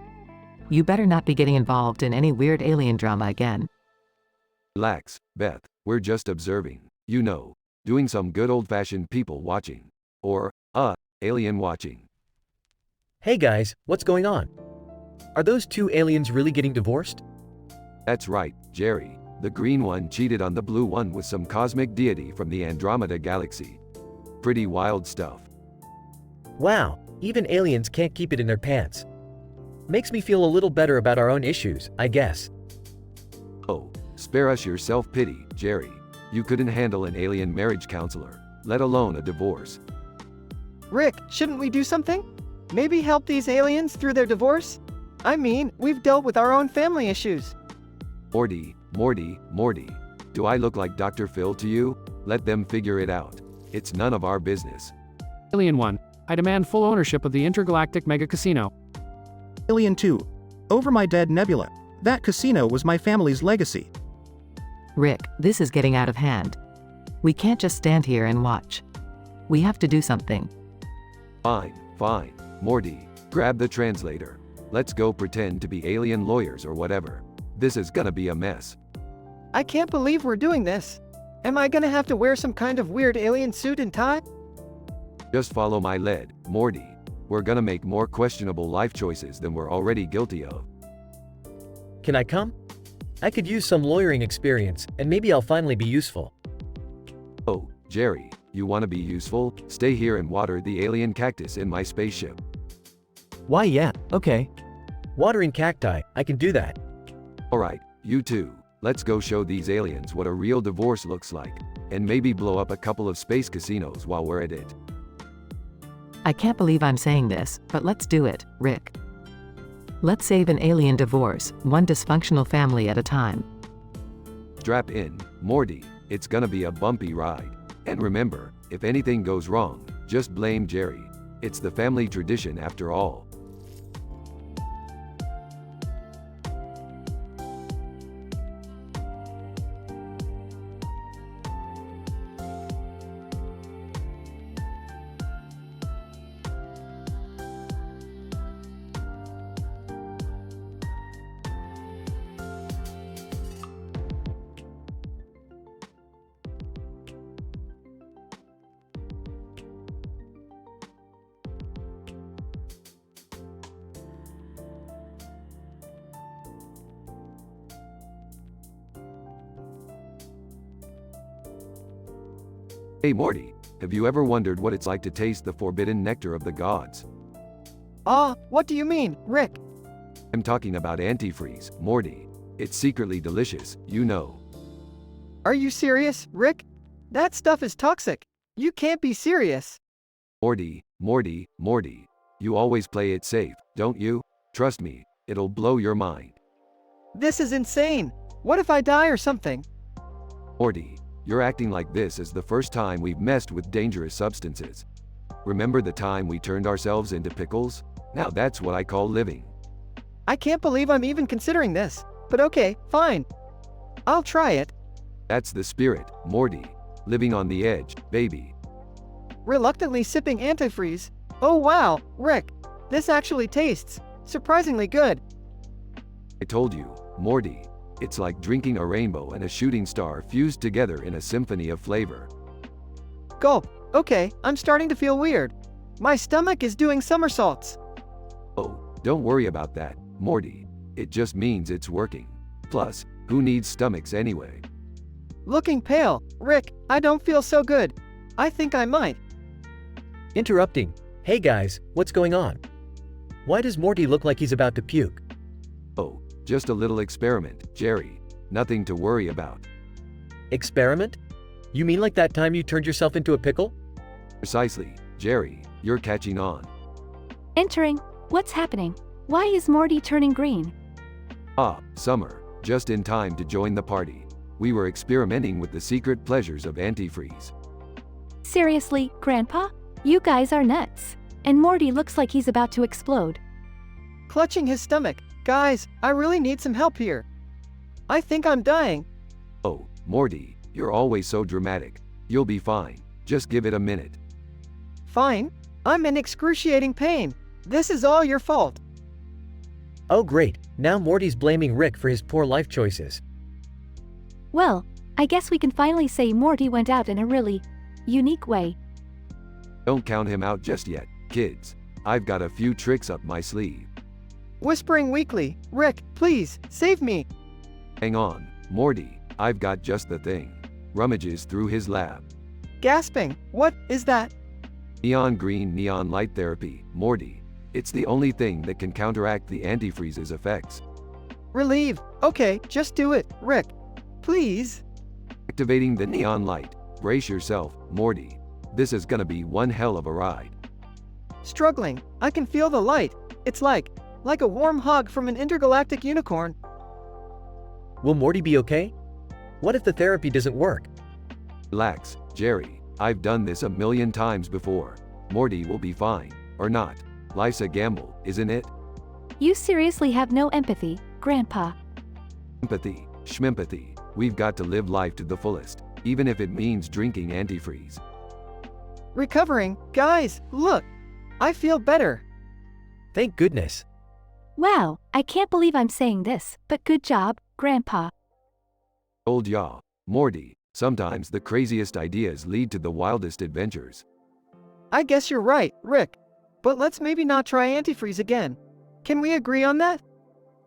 You better not be getting involved in any weird alien drama again. Relax, Beth, we're just observing. You know, doing some good old-fashioned people watching. Or, alien watching. Hey guys, what's going on? Are those two aliens really getting divorced? That's right, Jerry. The green one cheated on the blue one with some cosmic deity from the Andromeda galaxy. Pretty wild stuff. Wow, even aliens can't keep it in their pants. Makes me feel a little better about our own issues, I guess. Oh, spare us your self-pity, Jerry. You couldn't handle an alien marriage counselor, let alone a divorce. Rick, shouldn't we do something? Maybe help these aliens through their divorce? I mean, we've dealt with our own family issues. Morty, do I look like Dr. Phil to you? Let them figure it out. It's none of our business. Alien 1, I demand full ownership of the intergalactic mega casino. Alien 2, over my dead Nebula. That casino was my family's legacy. Rick, this is getting out of hand. We can't just stand here and watch. We have to do something. Fine. Morty, grab the translator. Let's go pretend to be alien lawyers or whatever. This is gonna be a mess. I can't believe we're doing this. Am I gonna have to wear some kind of weird alien suit and tie? Just follow my lead, Morty. We're gonna make more questionable life choices than we're already guilty of. Can I come? I could use some lawyering experience, and maybe I'll finally be useful. Oh, Jerry, you wanna be useful? Stay here and water the alien cactus in my spaceship. Why, yeah, okay. Watering cacti, I can do that. Alright, you two. Let's go show these aliens what a real divorce looks like, and maybe blow up a couple of space casinos while we're at it. I can't believe I'm saying this, but let's do it, Rick. Let's save an alien divorce, one dysfunctional family at a time. Strap in, Morty. It's gonna be a bumpy ride. And remember, if anything goes wrong, just blame Jerry. It's the family tradition after all. Hey Morty, have you ever wondered what it's like to taste the forbidden nectar of the gods? What do you mean, Rick? I'm talking about antifreeze, Morty. It's secretly delicious, you know. Are you serious, Rick? That stuff is toxic. You can't be serious. Morty. You always play it safe, don't you? Trust me, it'll blow your mind. This is insane. What if I die or something? Morty, you're acting like this is the first time we've messed with dangerous substances. Remember the time we turned ourselves into pickles? Now that's what I call living. I can't believe I'm even considering this. But okay, fine. I'll try it. That's the spirit, Morty. Living on the edge, baby. Reluctantly sipping antifreeze. Oh wow, Rick. This actually tastes surprisingly good. I told you, Morty. It's like drinking a rainbow and a shooting star fused together in a symphony of flavor. Gulp. Okay, I'm starting to feel weird. My stomach is doing somersaults. Oh, don't worry about that, Morty. It just means it's working. Plus, who needs stomachs anyway? Looking pale. Rick, I don't feel so good. I think I might. Interrupting. Hey guys, what's going on? Why does Morty look like he's about to puke? Oh, just a little experiment, Jerry. Nothing to worry about. Experiment? You mean like that time you turned yourself into a pickle? Precisely, Jerry. You're catching on. Entering. What's happening? Why is Morty turning green? Summer. Just in time to join the party. We were experimenting with the secret pleasures of antifreeze. Seriously, Grandpa? You guys are nuts. And Morty looks like he's about to explode. Clutching his stomach. Guys, I really need some help here. I think I'm dying. Oh, Morty, you're always so dramatic. You'll be fine. Just give it a minute. Fine. I'm in excruciating pain. This is all your fault. Oh great, now Morty's blaming Rick for his poor life choices. Well, I guess we can finally say Morty went out in a really unique way. Don't count him out just yet, kids. I've got a few tricks up my sleeve. Whispering weakly, Rick, please, save me. Hang on, Morty. I've got just the thing. Rummages through his lab. Gasping. What is that? Neon green neon light therapy, Morty. It's the only thing that can counteract the antifreeze's effects. Relieved. Okay, just do it, Rick. Please. Activating the neon light. Brace yourself, Morty. This is gonna be one hell of a ride. Struggling. I can feel the light. It's like a warm hug from an intergalactic unicorn. Will Morty be okay? What if the therapy doesn't work? Relax, Jerry. I've done this a million times before. Morty will be fine. Or not. Life's a gamble, isn't it? You seriously have no empathy, Grandpa. Empathy, schmimpathy. We've got to live life to the fullest, even if it means drinking antifreeze. Recovering. Guys, look. I feel better. Thank goodness. Wow, I can't believe I'm saying this, but good job, Grandpa. Old yaw. Morty, sometimes the craziest ideas lead to the wildest adventures. I guess you're right, Rick. But let's maybe not try antifreeze again. Can we agree on that?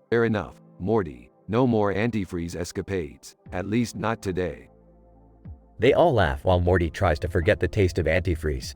Fair enough, Morty. No more antifreeze escapades. At least not today. They all laugh while Morty tries to forget the taste of antifreeze.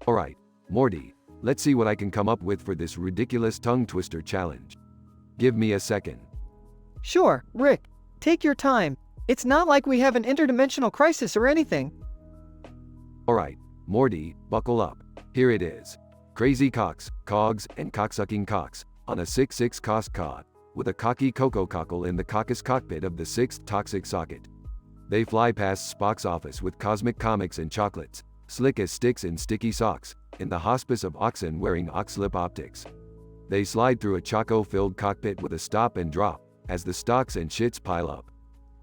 Alright, Morty, let's see what I can come up with for this ridiculous tongue twister challenge. Give me a second. Sure, Rick. Take your time. It's not like we have an interdimensional crisis or anything. Alright, Morty, buckle up. Here it is. Crazy cocks, cogs, and cocksucking cocks, on a 6-6 cost cod, with a cocky cocoa cockle in the caucus cockpit of the 6th toxic socket. They fly past Spock's office with cosmic comics and chocolates, slick as sticks in sticky socks, in the hospice of oxen wearing oxlip optics. They slide through a choco-filled cockpit with a stop and drop, as the stocks and shits pile up.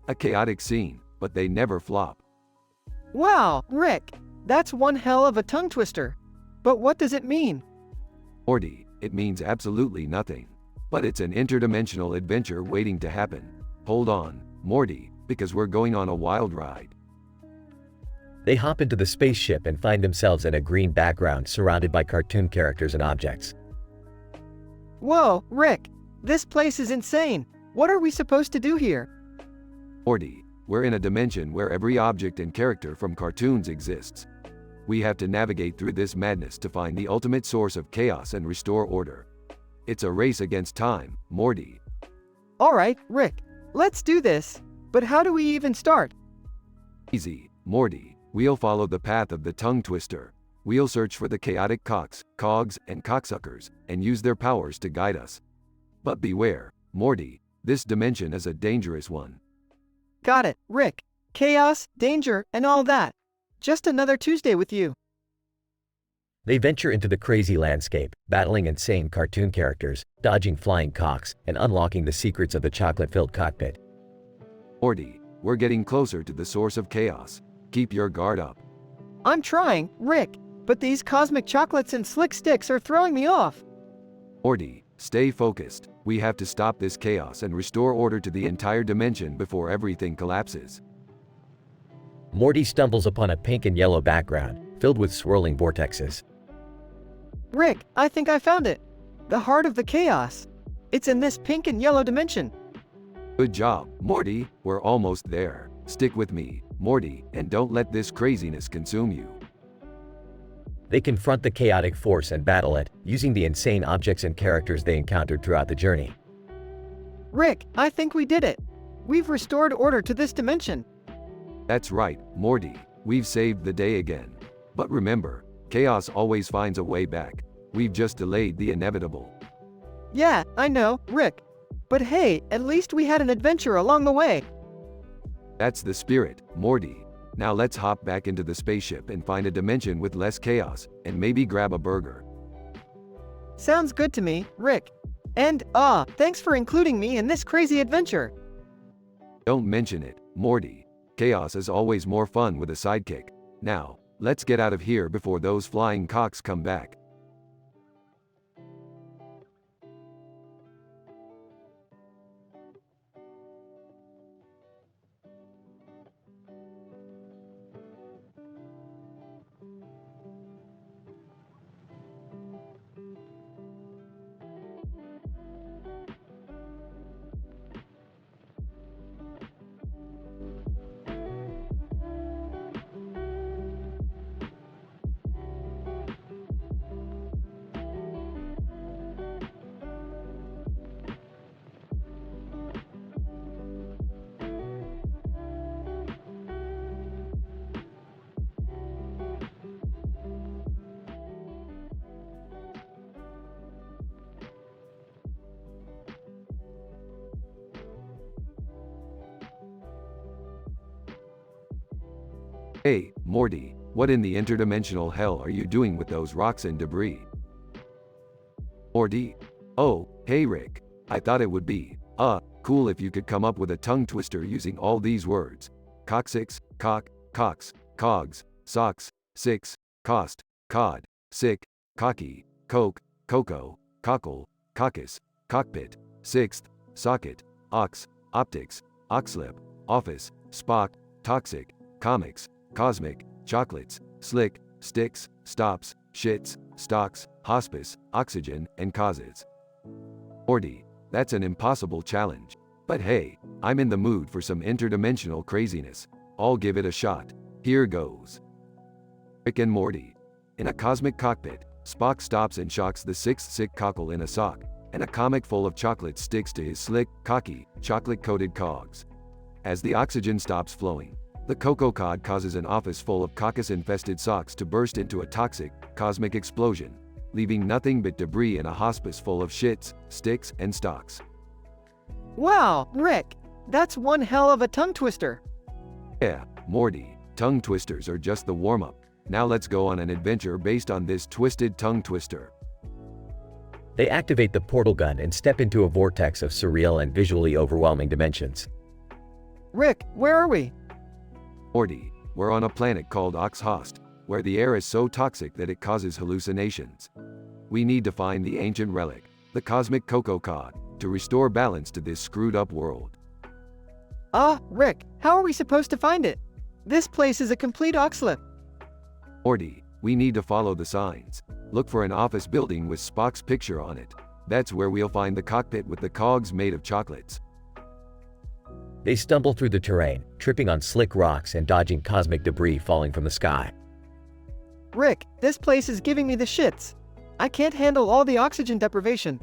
A chaotic scene, but they never flop. Wow, Rick, that's one hell of a tongue twister. But what does it mean? Morty, it means absolutely nothing. But it's an interdimensional adventure waiting to happen. Hold on, Morty, because we're going on a wild ride. They hop into the spaceship and find themselves in a green background surrounded by cartoon characters and objects. Whoa, Rick, this place is insane. What are we supposed to do here? Morty, we're in a dimension where every object and character from cartoons exists. We have to navigate through this madness to find the ultimate source of chaos and restore order. It's a race against time, Morty. Alright, Rick, let's do this. But how do we even start? Easy, Morty. We'll follow the path of the tongue twister. We'll search for the chaotic cocks, cogs, and cocksuckers, and use their powers to guide us. But beware, Morty, this dimension is a dangerous one. Got it, Rick. Chaos, danger, and all that. Just another Tuesday with you. They venture into the crazy landscape, battling insane cartoon characters, dodging flying cocks, and unlocking the secrets of the chocolate-filled cockpit. Morty, we're getting closer to the source of chaos. Keep your guard up. I'm trying, Rick, but these cosmic chocolates and slick sticks are throwing me off. Morty, stay focused. We have to stop this chaos and restore order to the entire dimension before everything collapses. Morty stumbles upon a pink and yellow background, filled with swirling vortexes. Rick, I think I found it. The heart of the chaos. It's in this pink and yellow dimension. Good job, Morty. We're almost there. Stick with me, Morty, and don't let this craziness consume you. They confront the chaotic force and battle it, using the insane objects and characters they encountered throughout the journey. Rick, I think we did it. We've restored order to this dimension. That's right, Morty. We've saved the day again. But remember, chaos always finds a way back. We've just delayed the inevitable. Yeah, I know, Rick. But hey, at least we had an adventure along the way. That's the spirit, Morty. Now let's hop back into the spaceship and find a dimension with less chaos, and maybe grab a burger. Sounds good to me, Rick. And, thanks for including me in this crazy adventure. Don't mention it, Morty. Chaos is always more fun with a sidekick. Now, let's get out of here before those flying cocks come back. Hey, Morty, what in the interdimensional hell are you doing with those rocks and debris? Morty? Oh, hey Rick. I thought it would be, cool if you could come up with a tongue twister using all these words. Coccyx, cock, cocks, cogs, socks, six, cost, cod, sick, cocky, coke, cocoa, cockle, caucus, cockpit, sixth, socket, ox, optics, oxlip, office, Spock, toxic, comics, cosmic, chocolates, slick, sticks, stops, shits, stocks, hospice, oxygen, and causes. Morty, that's an impossible challenge. But hey, I'm in the mood for some interdimensional craziness. I'll give it a shot. Here goes. Rick and Morty. In a cosmic cockpit, Spock stops and shocks the sixth sick cockle in a sock, and a comic full of chocolate sticks to his slick, cocky, chocolate-coated cogs. As the oxygen stops flowing, the cocoa cod causes an office full of coccus-infested socks to burst into a toxic, cosmic explosion, leaving nothing but debris in a hospice full of shits, sticks, and stocks. Wow, Rick, that's one hell of a tongue twister. Yeah, Morty, tongue twisters are just the warm-up. Now let's go on an adventure based on this twisted tongue twister. They activate the portal gun and step into a vortex of surreal and visually overwhelming dimensions. Rick, where are we? Morty, we're on a planet called Oxhost, where the air is so toxic that it causes hallucinations. We need to find the ancient relic, the cosmic cocoa cod, to restore balance to this screwed-up world. Rick, how are we supposed to find it? This place is a complete oxlip. Morty, we need to follow the signs. Look for an office building with Spock's picture on it. That's where we'll find the cockpit with the cogs made of chocolates. They stumble through the terrain, tripping on slick rocks and dodging cosmic debris falling from the sky. Rick, this place is giving me the shits. I can't handle all the oxygen deprivation.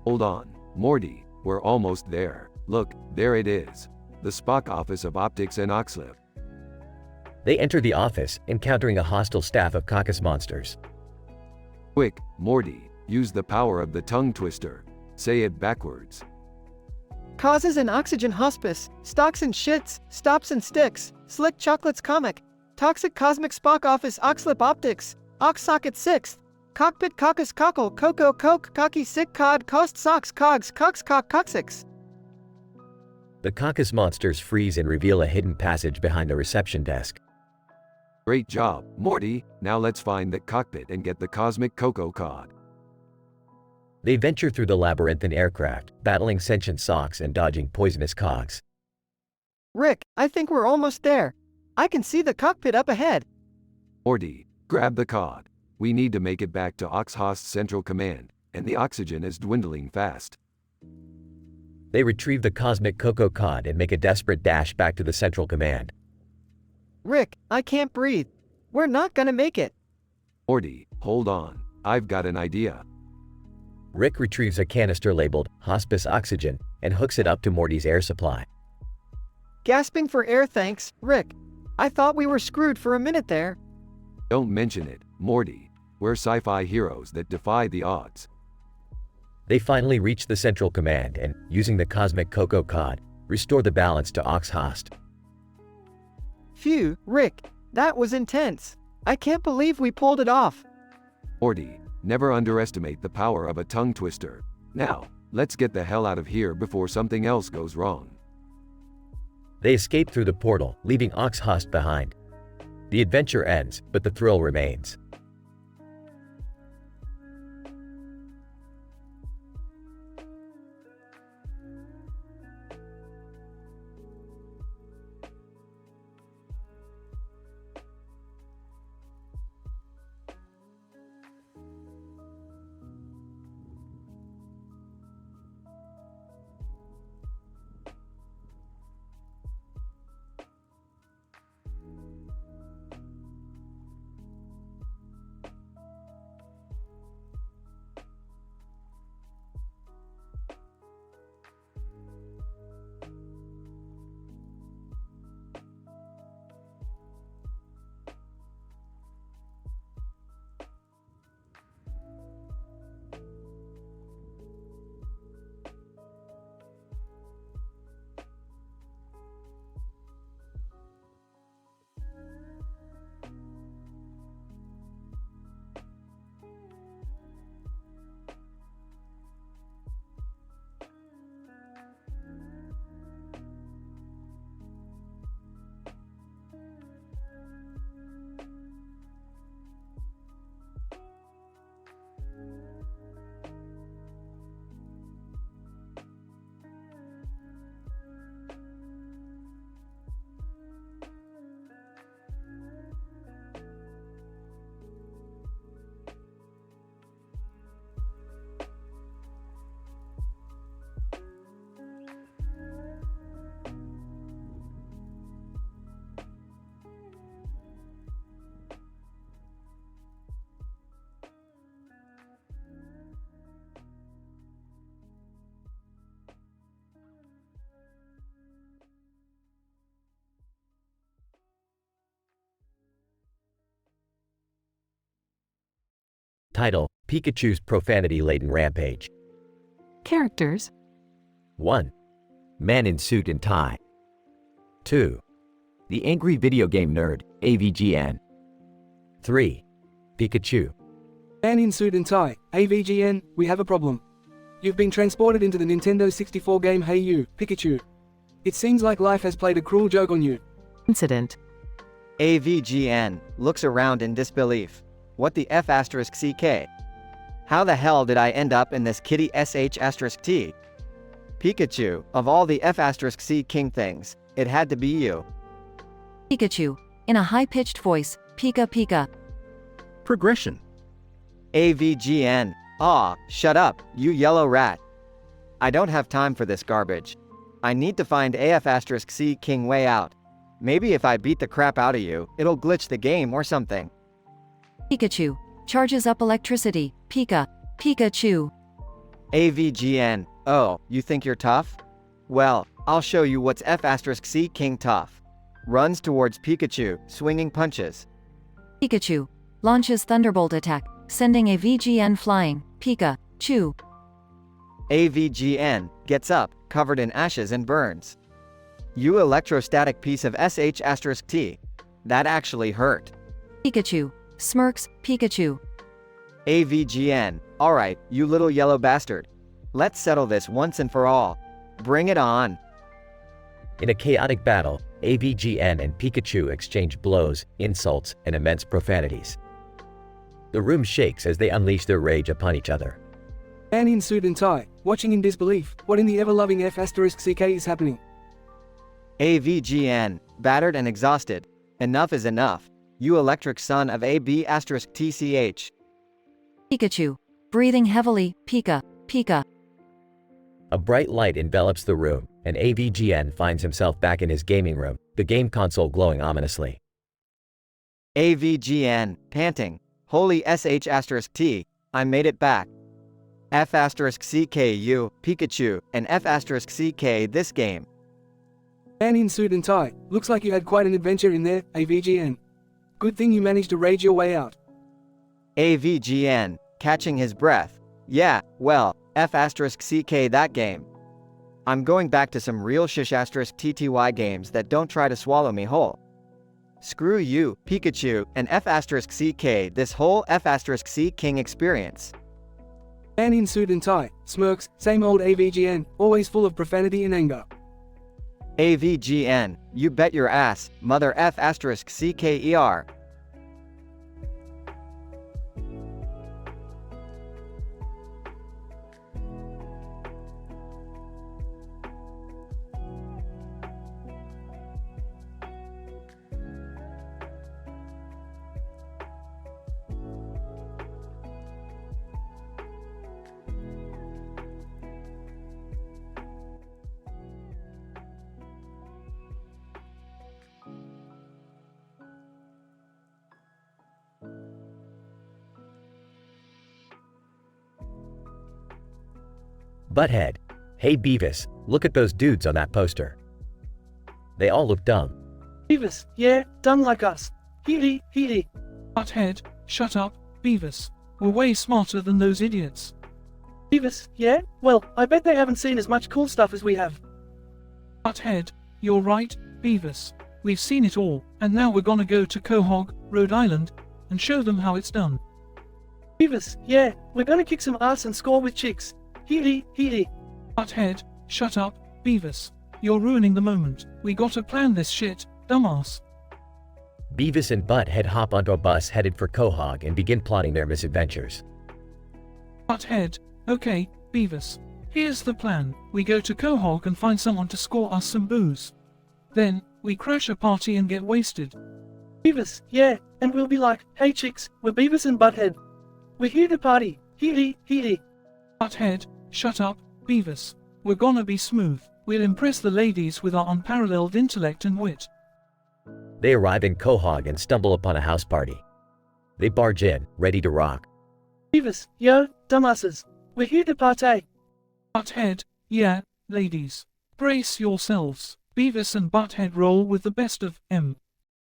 Hold on, Morty, we're almost there. Look, there it is. The Spock office of Optics and Oxlip. They enter the office, encountering a hostile staff of coccus monsters. Quick, Morty, use the power of the tongue twister. Say it backwards. Causes an oxygen hospice, stocks and shits, stops and sticks, slick chocolates comic, toxic cosmic Spock office oxlip optics, ox socket sixth, cockpit coccus cockle cocoa coke cocky sick cod cost socks cogs cox cock coccyx. The coccus monsters freeze and reveal a hidden passage behind the reception desk. Great job, Morty. Now let's find the cockpit and get the cosmic cocoa cod. They venture through the labyrinthine aircraft, battling sentient socks and dodging poisonous cogs. Rick, I think we're almost there. I can see the cockpit up ahead. Morty, grab the cod. We need to make it back to Oxhost's Central Command, and the oxygen is dwindling fast. They retrieve the cosmic cocoa cod and make a desperate dash back to the Central Command. Rick, I can't breathe. We're not gonna make it. Morty, hold on. I've got an idea. Rick retrieves a canister labeled Hospice Oxygen and hooks it up to Morty's air supply. Gasping for air thanks, Rick. I thought we were screwed for a minute there. Don't mention it, Morty. We're sci-fi heroes that defy the odds. They finally reach the Central Command and, using the cosmic cocoa cod, restore the balance to Oxhost. Phew, Rick, that was intense. I can't believe we pulled it off. Morty, never underestimate the power of a tongue twister. Now, let's get the hell out of here before something else goes wrong. They escape through the portal, leaving Oxhost behind. The adventure ends, but the thrill remains. Title: Pikachu's profanity-laden rampage. Characters: 1. Man in suit and tie. 2. The angry video game nerd, AVGN. 3. Pikachu. Man in suit and tie, AVGN, we have a problem. You've been transported into the Nintendo 64 game Hey You, Pikachu. It seems like life has played a cruel joke on you. Incident. AVGN looks around in disbelief. What the F***CK? How the hell did I end up in this kitty SH**T? Pikachu, of all the F***C king things, it had to be you. Pikachu, in a high-pitched voice, Pika Pika. Progression. AVGN, aw, shut up, you yellow rat. I don't have time for this garbage. I need to find AF**C king way out. Maybe if I beat the crap out of you, it'll glitch the game or something. Pikachu, charges up electricity, Pika, Pikachu. AVGN, oh, you think you're tough? Well, I'll show you what's F***C king tough. Runs towards Pikachu, swinging punches. Pikachu, launches Thunderbolt attack, sending AVGN flying, Pika, Chu. AVGN, gets up, covered in ashes and burns. You electrostatic piece of SH**T. That actually hurt. Pikachu, smirks, Pikachu. AVGN, alright, you little yellow bastard. Let's settle this once and for all. Bring it on. In a chaotic battle, AVGN and Pikachu exchange blows, insults, and immense profanities. The room shakes as they unleash their rage upon each other. Man in suit and tie, watching in disbelief, what in the ever-loving F***CK is happening? AVGN, battered and exhausted. Enough is enough. You electric son of AB**TCH. Pikachu, breathing heavily, Pika, Pika. A bright light envelops the room, and AVGN finds himself back in his gaming room, the game console glowing ominously. AVGN, panting. Holy SH**T, I made it back. F***CKU, Pikachu, and F***CK this game. Man in suit and tie, looks like you had quite an adventure in there, AVGN. Good thing you managed to rage your way out. AVGN, catching his breath. Yeah, well, F***CK that game. I'm going back to some real *TTY games that don't try to swallow me whole. Screw you, Pikachu, and F***CK this whole F***C king experience. Man in suit and tie, smirks, same old AVGN, always full of profanity and anger. AVGN, you bet your ass, mother F***CKER. Butthead. Hey Beavis, look at those dudes on that poster. They all look dumb. Beavis, yeah, dumb like us. Hee hee. Butthead, shut up, Beavis. We're way smarter than those idiots. Beavis, yeah? Well, I bet they haven't seen as much cool stuff as we have. Butthead, you're right, Beavis. We've seen it all, and now we're gonna go to Quahog, Rhode Island, and show them how it's done. Beavis, yeah, we're gonna kick some ass and score with chicks. Hee hee. Butthead, shut up, Beavis. You're ruining the moment. We gotta plan this shit, dumbass. Beavis and Butthead hop onto a bus headed for Quahog and begin plotting their misadventures. Butthead, okay, Beavis. Here's the plan. We go to Quahog and find someone to score us some booze. Then, we crash a party and get wasted. Beavis, yeah, and we'll be like, hey chicks, we're Beavis and Butthead. We're here to party. Hee hee. Butthead, shut up, Beavis. We're gonna be smooth. We'll impress the ladies with our unparalleled intellect and wit. They arrive in Quahog and stumble upon a house party. They barge in, ready to rock. Beavis, yo, dumbasses. We're here to party. Butthead, yeah, ladies. Brace yourselves. Beavis and Butthead roll with the best of M.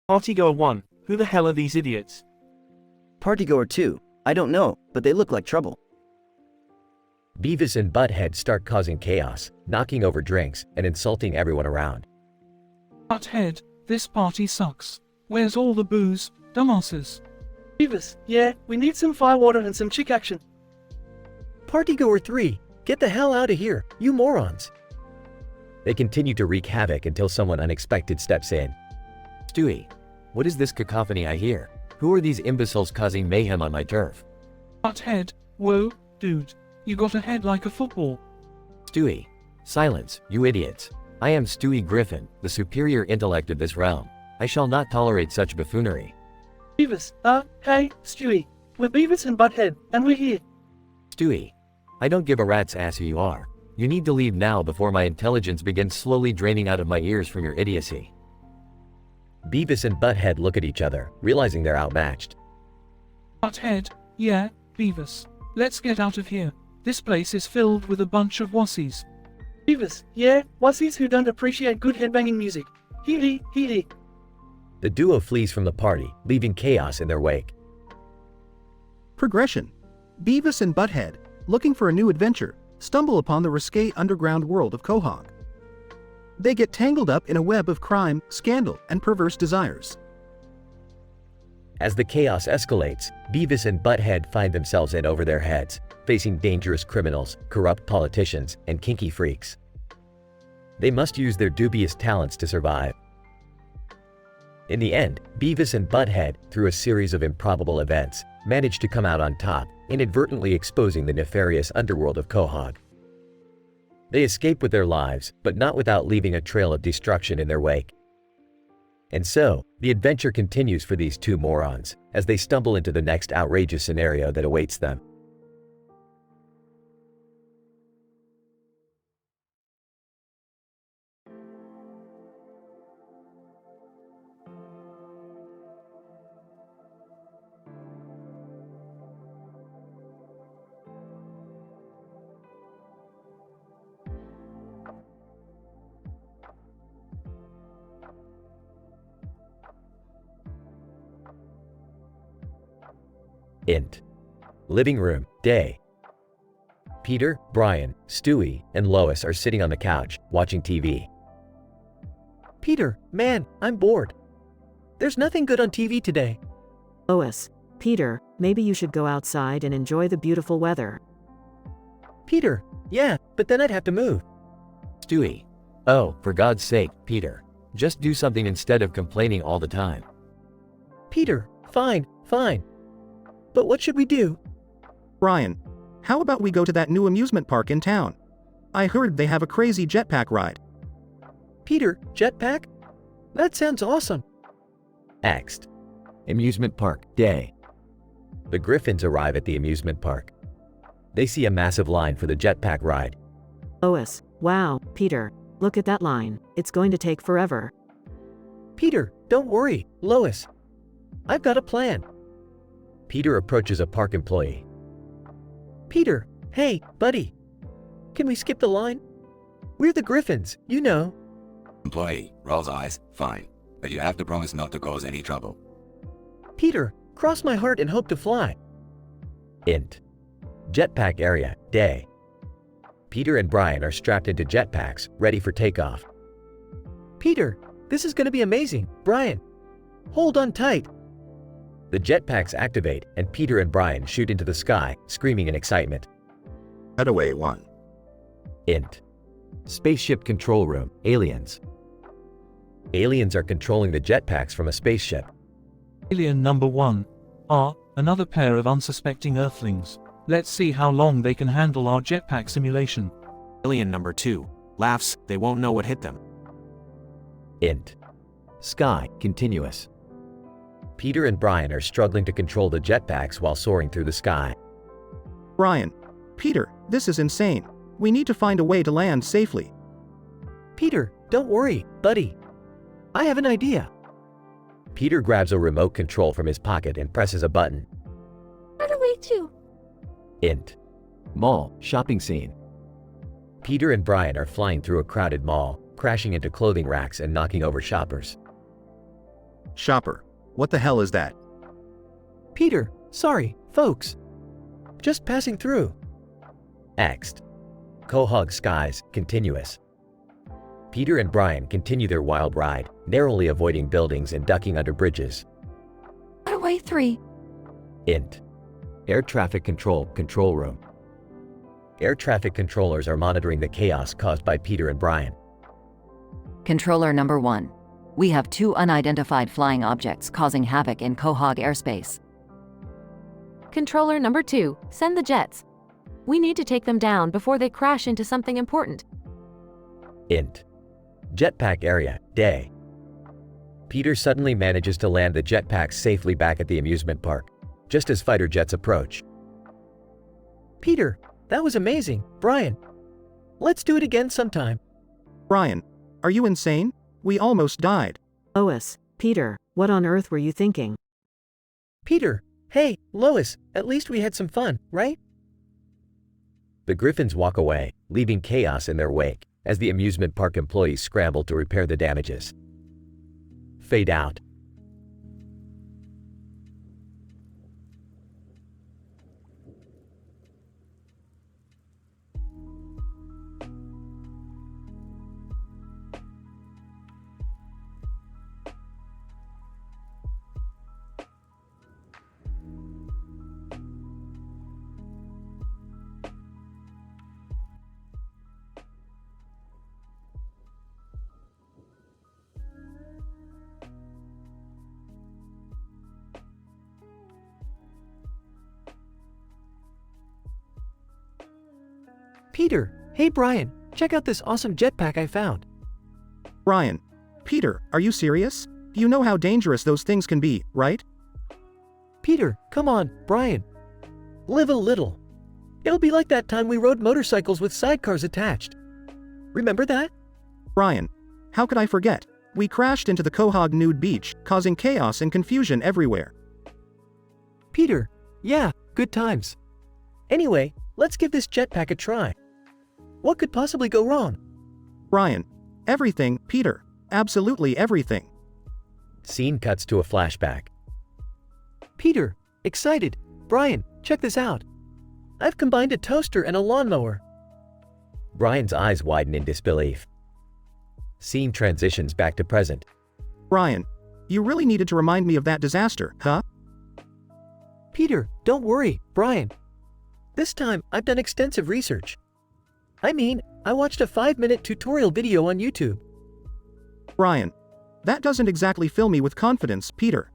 Partygoer 1, who the hell are these idiots? Partygoer 2, I don't know, but they look like trouble. Beavis and Butthead start causing chaos, knocking over drinks, and insulting everyone around. Butthead, this party sucks. Where's all the booze, dumbasses? Beavis, yeah, we need some firewater and some chick action. Partygoer 3, get the hell out of here, you morons. They continue to wreak havoc until someone unexpected steps in. Stewie, what is this cacophony I hear? Who are these imbeciles causing mayhem on my turf? Butthead, whoa, dude. You got a head like a football. Stewie, silence, you idiots. I am Stewie Griffin, the superior intellect of this realm. I shall not tolerate such buffoonery. Beavis, hey, Stewie. We're Beavis and Butthead, and we're here. Stewie, I don't give a rat's ass who you are. You need to leave now before my intelligence begins slowly draining out of my ears from your idiocy. Beavis and Butthead look at each other, realizing they're outmatched. Butthead, yeah, Beavis. Let's get out of here. This place is filled with a bunch of wussies. Beavis, yeah, wussies who don't appreciate good headbanging music. Hee hee. The duo flees from the party, leaving chaos in their wake. Progression. Beavis and Butthead, looking for a new adventure, stumble upon the risque underground world of Quahog. They get tangled up in a web of crime, scandal, and perverse desires. As the chaos escalates, Beavis and Butthead find themselves in over their heads, facing dangerous criminals, corrupt politicians, and kinky freaks. They must use their dubious talents to survive. In the end, Beavis and Butthead, through a series of improbable events, manage to come out on top, inadvertently exposing the nefarious underworld of Quahog. They escape with their lives, but not without leaving a trail of destruction in their wake. And so, the adventure continues for these two morons, as they stumble into the next outrageous scenario that awaits them. Int. Living room, day. Peter, Brian, Stewie, and Lois are sitting on the couch, watching TV. Peter, man, I'm bored. There's nothing good on TV today. Lois, Peter, maybe you should go outside and enjoy the beautiful weather. Peter, yeah, but then I'd have to move. Stewie, oh, for God's sake, Peter. Just do something instead of complaining all the time. Peter, fine. But what should we do? Brian, how about we go to that new amusement park in town? I heard they have a crazy jetpack ride. Peter, jetpack? That sounds awesome. Next. Amusement park, day. The Griffins arrive at the amusement park. They see a massive line for the jetpack ride. Lois, wow, Peter, look at that line. It's going to take forever. Peter, don't worry, Lois. I've got a plan. Peter approaches a park employee. Peter, hey, buddy. Can we skip the line? We're the Griffins, you know. Employee, rolls eyes, fine. But you have to promise not to cause any trouble. Peter, cross my heart and hope to fly. Int. Jetpack area, day. Peter and Brian are strapped into jetpacks, ready for takeoff. Peter, this is going to be amazing. Brian, hold on tight. The jetpacks activate, and Peter and Brian shoot into the sky, screaming in excitement. Cutaway 1. Int. Spaceship control room, aliens. Aliens are controlling the jetpacks from a spaceship. Alien number 1. Another pair of unsuspecting Earthlings. Let's see how long they can handle our jetpack simulation. Alien number 2. Laughs, they won't know what hit them. Int. Sky, continuous. Peter and Brian are struggling to control the jetpacks while soaring through the sky. Brian, Peter, this is insane. We need to find a way to land safely. Peter, don't worry, buddy. I have an idea. Peter grabs a remote control from his pocket and presses a button. Cutaway 2. Int. Mall, shopping scene. Peter and Brian are flying through a crowded mall, crashing into clothing racks and knocking over shoppers. Shopper. What the hell is that? Peter, Sorry, folks. Just passing through. Next. Quahog skies, continuous. Peter and Brian continue their wild ride, narrowly avoiding buildings and ducking under bridges. Runway 3. Int. Air traffic control room. Air traffic controllers are monitoring the chaos caused by Peter and Brian. Controller number 1. We have 2 unidentified flying objects causing havoc in Quahog airspace. Controller number 2, send the jets. We need to take them down before they crash into something important. Int. Jetpack area, day. Peter suddenly manages to land the jetpacks safely back at the amusement park, just as fighter jets approach. Peter, that was amazing. Brian, let's do it again sometime. Brian, are you insane? We almost died. Lois, Peter, what on earth were you thinking? Peter, hey, Lois, at least we had some fun, right? The Griffins walk away, leaving chaos in their wake, as the amusement park employees scramble to repair the damages. Fade out. Peter, hey Brian, check out this awesome jetpack I found. Brian, Peter, are you serious? You know how dangerous those things can be, right? Peter, come on, Brian. Live a little. It'll be like that time we rode motorcycles with sidecars attached. Remember that? Brian, how could I forget? We crashed into the Quahog nude beach, causing chaos and confusion everywhere. Peter, yeah, good times. Anyway, let's give this jetpack a try. What could possibly go wrong? Brian, everything, Peter, absolutely everything. Scene cuts to a flashback. Peter, excited. Brian, check this out. I've combined a toaster and a lawnmower. Brian's eyes widen in disbelief. Scene transitions back to present. Brian, you really needed to remind me of that disaster, huh? Peter, don't worry, Brian. This time, I've done extensive research. I mean, I watched a 5-minute tutorial video on YouTube. Brian, that doesn't exactly fill me with confidence, Peter.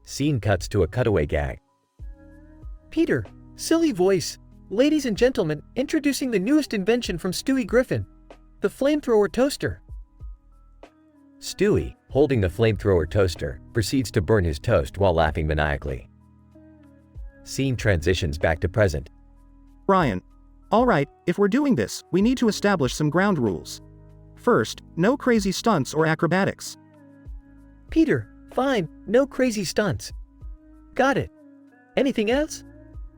Scene cuts to a cutaway gag. Peter, silly voice. Ladies and gentlemen, introducing the newest invention from Stewie Griffin, the flamethrower toaster. Stewie, holding the flamethrower toaster, proceeds to burn his toast while laughing maniacally. Scene transitions back to present. Brian, all right, if we're doing this, we need to establish some ground rules. First, no crazy stunts or acrobatics. Peter, fine, no crazy stunts. Got it. Anything else?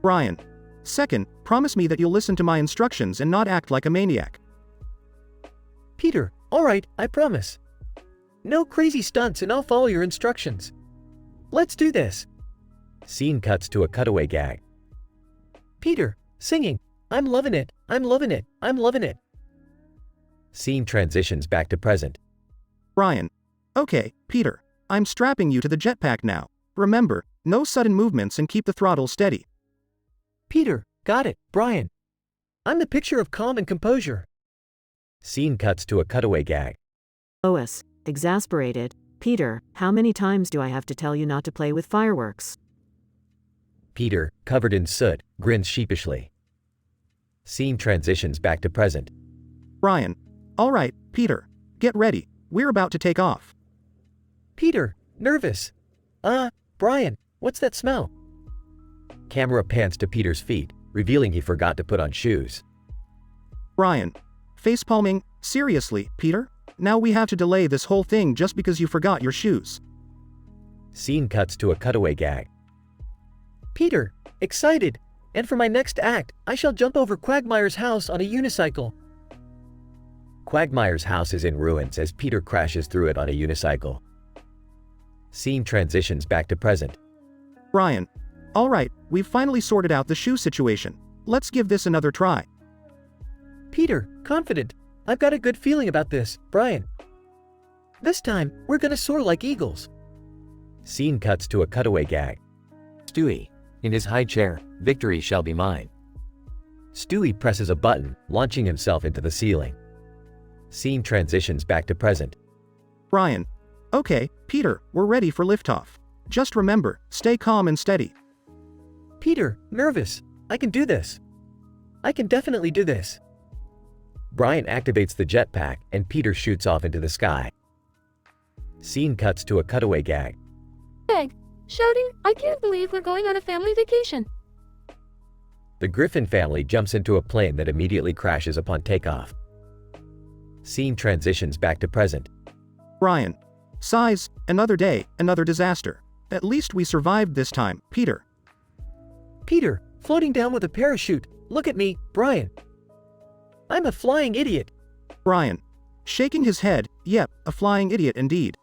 Brian, second, promise me that you'll listen to my instructions and not act like a maniac. Peter, all right, I promise. No crazy stunts and I'll follow your instructions. Let's do this. Scene cuts to a cutaway gag. Peter, singing, I'm loving it, I'm loving it, I'm loving it. Scene transitions back to present. Brian, okay, Peter, I'm strapping you to the jetpack now. Remember, no sudden movements and keep the throttle steady. Peter, got it, Brian. I'm the picture of calm and composure. Scene cuts to a cutaway gag. Lois, exasperated. Peter, how many times do I have to tell you not to play with fireworks? Peter, covered in soot, grins sheepishly. Scene transitions back to present. Brian, all right, Peter, get ready. We're about to take off. Peter, nervous. Brian, what's that smell? Camera pans to Peter's feet, revealing he forgot to put on shoes. Brian, facepalming, seriously, Peter? Now we have to delay this whole thing just because you forgot your shoes. Scene cuts to a cutaway gag. Peter, excited. And for my next act, I shall jump over Quagmire's house on a unicycle. Quagmire's house is in ruins as Peter crashes through it on a unicycle. Scene transitions back to present. Brian, Alright, we've finally sorted out the shoe situation. Let's give this another try. Peter, confident. I've got a good feeling about this, Brian. This time, we're gonna soar like eagles. Scene cuts to a cutaway gag. Stewie, in his high chair, victory shall be mine. Stewie presses a button, launching himself into the ceiling. Scene transitions back to present. Brian. Okay, Peter, we're ready for liftoff. Just remember, stay calm and steady. Peter, nervous. I can do this. I can definitely do this. Brian activates the jetpack, and Peter shoots off into the sky. Scene cuts to a cutaway gag. Meg, shouting, I can't believe we're going on a family vacation. The Griffin family jumps into a plane that immediately crashes upon takeoff. Scene transitions back to present. Brian. Size, another day, another disaster. At least we survived this time, Peter. Peter, floating down with a parachute. Look at me, Brian. I'm a flying idiot. Brian. Shaking his head, yep, a flying idiot indeed.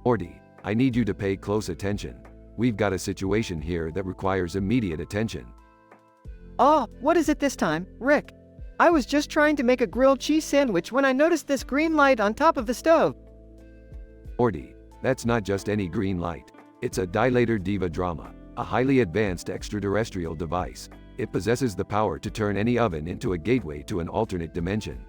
Morty, I need you to pay close attention. We've got a situation here that requires immediate attention. Oh, what is it this time, Rick? I was just trying to make a grilled cheese sandwich when I noticed this green light on top of the stove. Morty, that's not just any green light. It's a dilator diva drama, a highly advanced extraterrestrial device. It possesses the power to turn any oven into a gateway to an alternate dimension.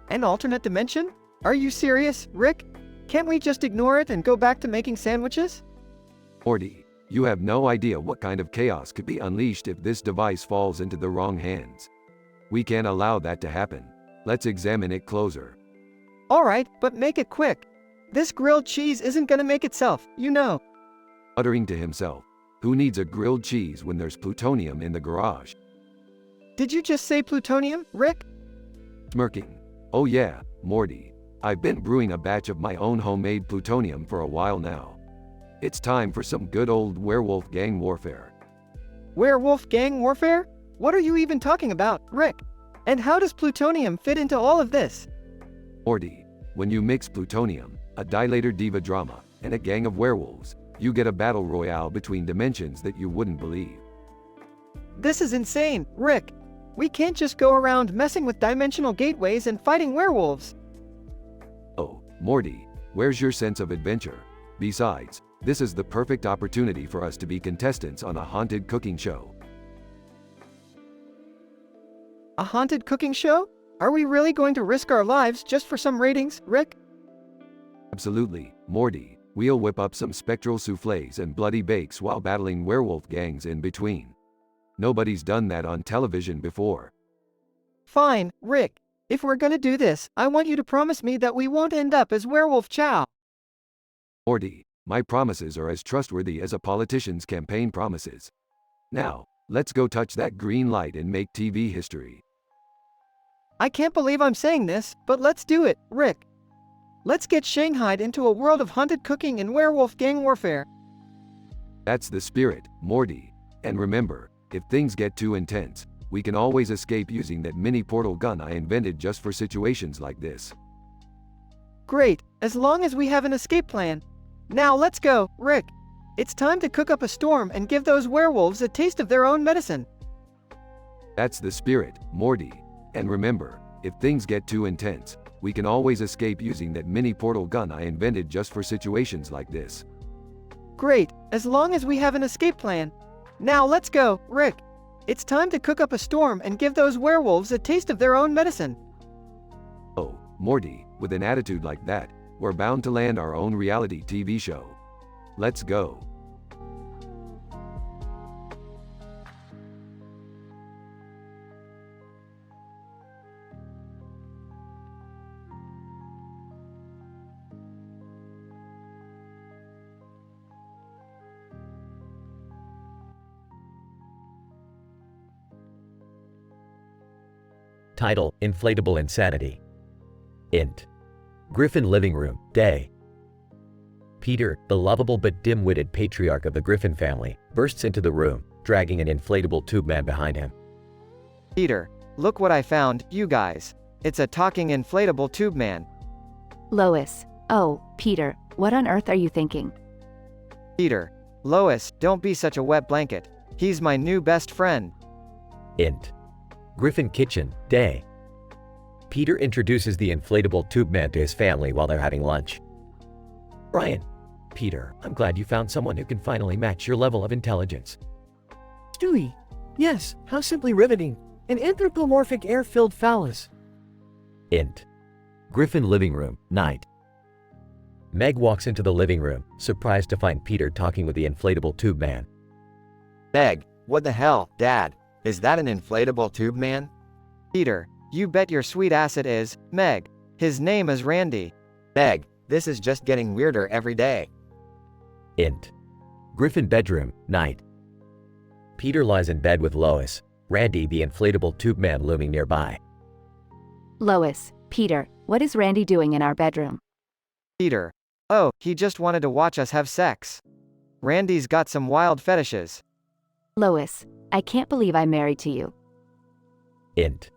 An alternate dimension? Are you serious, Rick? Can't we just ignore it and go back to making sandwiches? Morty, you have no idea what kind of chaos could be unleashed if this device falls into the wrong hands. We can't allow that to happen. Let's examine it closer. Alright, but make it quick. This grilled cheese isn't gonna make itself, you know. Uttering to himself, who needs a grilled cheese when there's plutonium in the garage? Did you just say plutonium, Rick? Smirking. Oh yeah, Morty. I've been brewing a batch of my own homemade plutonium for a while now. It's time for some good old werewolf gang warfare. Werewolf gang warfare? What are you even talking about, Rick? And how does plutonium fit into all of this? Morty, when you mix plutonium, a dilator diva drama, and a gang of werewolves, you get a battle royale between dimensions that you wouldn't believe. This is insane, Rick. We can't just go around messing with dimensional gateways and fighting werewolves. Oh, Morty, where's your sense of adventure? Besides, this is the perfect opportunity for us to be contestants on a haunted cooking show. A haunted cooking show? Are we really going to risk our lives just for some ratings, Rick? Absolutely, Morty. We'll whip up some spectral soufflés and bloody bakes while battling werewolf gangs in between. Nobody's done that on television before. Fine, Rick. If we're gonna do this, I want you to promise me that we won't end up as werewolf chow. Morty, my promises are as trustworthy as a politician's campaign promises. Now, let's go touch that green light and make TV history. I can't believe I'm saying this, but let's do it, Rick. Let's get Shanghaied into a world of haunted cooking and werewolf gang warfare. That's the spirit, Morty. And remember, if things get too intense, we can always escape using that mini portal gun I invented just for situations like this. Great, as long as we have an escape plan. Now let's go, Rick. It's time to cook up a storm and give those werewolves a taste of their own medicine. That's the spirit, Morty. And remember, if things get too intense, we can always escape using that mini portal gun I invented just for situations like this. Great, as long as we have an escape plan. Now let's go, Rick. It's time to cook up a storm and give those werewolves a taste of their own medicine. Oh, Morty, with an attitude like that, we're bound to land our own reality TV show. Let's go. Title: Inflatable Insanity. Int. Griffin Living Room, Day. Peter, the lovable but dim-witted patriarch of the Griffin family, bursts into the room, dragging an inflatable tube man behind him. Peter, look what I found, you guys. It's a talking inflatable tube man. Lois. Oh, Peter, what on earth are you thinking? Peter. Lois, don't be such a wet blanket. He's my new best friend. Int. Griffin Kitchen, Day. Peter introduces the inflatable tube man to his family while they're having lunch. Brian. Peter, I'm glad you found someone who can finally match your level of intelligence. Stewie. Yes, how simply riveting. An anthropomorphic air-filled phallus. Int. Griffin Living Room, Night. Meg walks into the living room, surprised to find Peter talking with the inflatable tube man. Meg, what the hell, Dad? Is that an inflatable tube man? Peter, you bet your sweet ass it is, Meg. His name is Randy. Meg, This is just getting weirder every day. Int. Griffin bedroom, night. Peter lies in bed with Lois, Randy the inflatable tube man looming nearby. Lois, Peter, what is Randy doing in our bedroom? Peter. Oh, he just wanted to watch us have sex. Randy's got some wild fetishes. Lois, I can't believe I'm married to you. Int.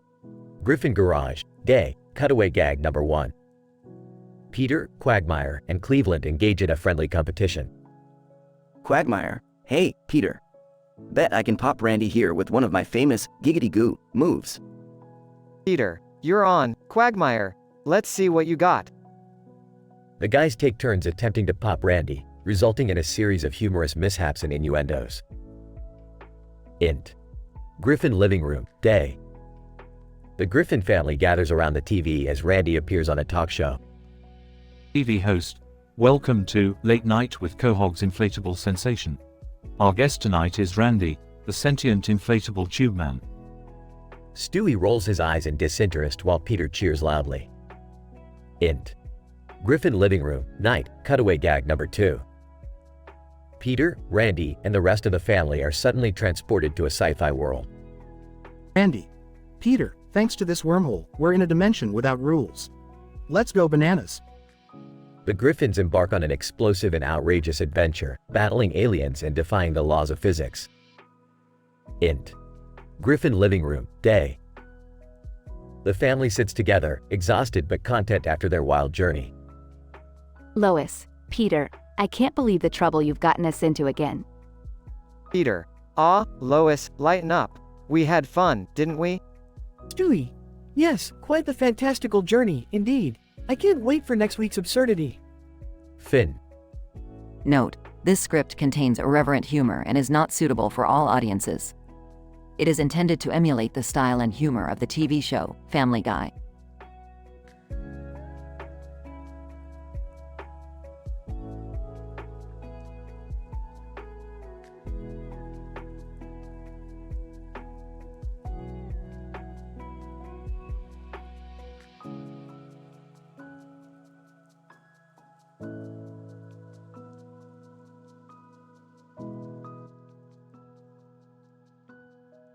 Griffin garage, day, cutaway gag number 1. Peter, Quagmire, and Cleveland engage in a friendly competition. Quagmire, hey, Peter. Bet I can pop Randy here with one of my famous giggity-goo moves. Peter, you're on, Quagmire. Let's see what you got. The guys take turns attempting to pop Randy, resulting in a series of humorous mishaps and innuendos. Int. Griffin living room, day. The Griffin family gathers around the TV as Randy appears on a talk show. TV host, welcome to Late Night with Quahog's Inflatable Sensation. Our guest tonight is Randy, the sentient inflatable tube man. Stewie rolls his eyes in disinterest while Peter cheers loudly. Int. Griffin living room, night, cutaway gag number 2. Peter, Randy, and the rest of the family are suddenly transported to a sci-fi world. Randy. Peter, thanks to this wormhole, we're in a dimension without rules. Let's go bananas. The Griffins embark on an explosive and outrageous adventure, battling aliens and defying the laws of physics. Int. Griffin living room, day. The family sits together, exhausted but content after their wild journey. Lois, Peter, I can't believe the trouble you've gotten us into again. Peter. Lois, lighten up. We had fun, didn't we? Stewie. Yes, quite the fantastical journey, indeed. I can't wait for next week's absurdity. Finn. Note, this script contains irreverent humor and is not suitable for all audiences. It is intended to emulate the style and humor of the TV show, Family Guy.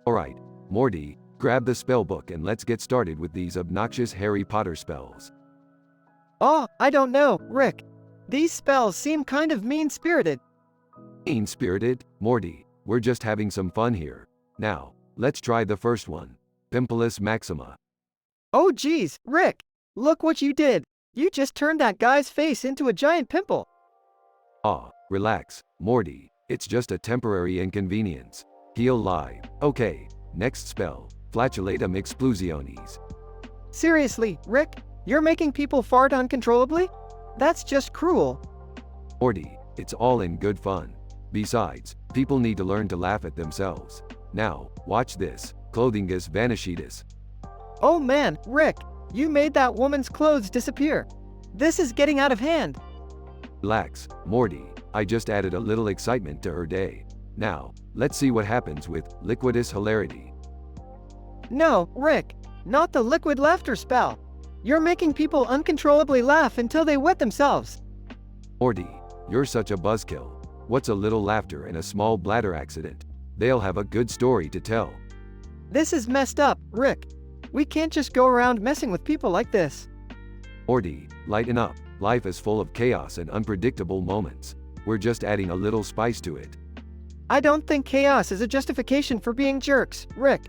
Alright, Morty, grab the spell book and let's get started with these obnoxious Harry Potter spells. I don't know, Rick. These spells seem kind of mean-spirited. Mean-spirited? Morty, we're just having some fun here. Now, let's try the first one. Pimpulus Maxima. Oh geez, Rick! Look what you did! You just turned that guy's face into a giant pimple! Relax, Morty, it's just a temporary inconvenience. He'll lie. Okay, next spell, Flatulatum Explosiones. Seriously, Rick? You're making people fart uncontrollably? That's just cruel. Morty, it's all in good fun. Besides, people need to learn to laugh at themselves. Now, watch this, Clothingus Vanishitis. Oh man, Rick! You made that woman's clothes disappear. This is getting out of hand. Relax, Morty, I just added a little excitement to her day. Now, let's see what happens with Liquidus Hilarity. No, Rick, not the liquid laughter spell. You're making people uncontrollably laugh until they wet themselves. Morty, you're such a buzzkill. What's a little laughter and a small bladder accident? They'll have a good story to tell. This is messed up, Rick. We can't just go around messing with people like this. Morty, lighten up. Life is full of chaos and unpredictable moments. We're just adding a little spice to it. I don't think chaos is a justification for being jerks, Rick.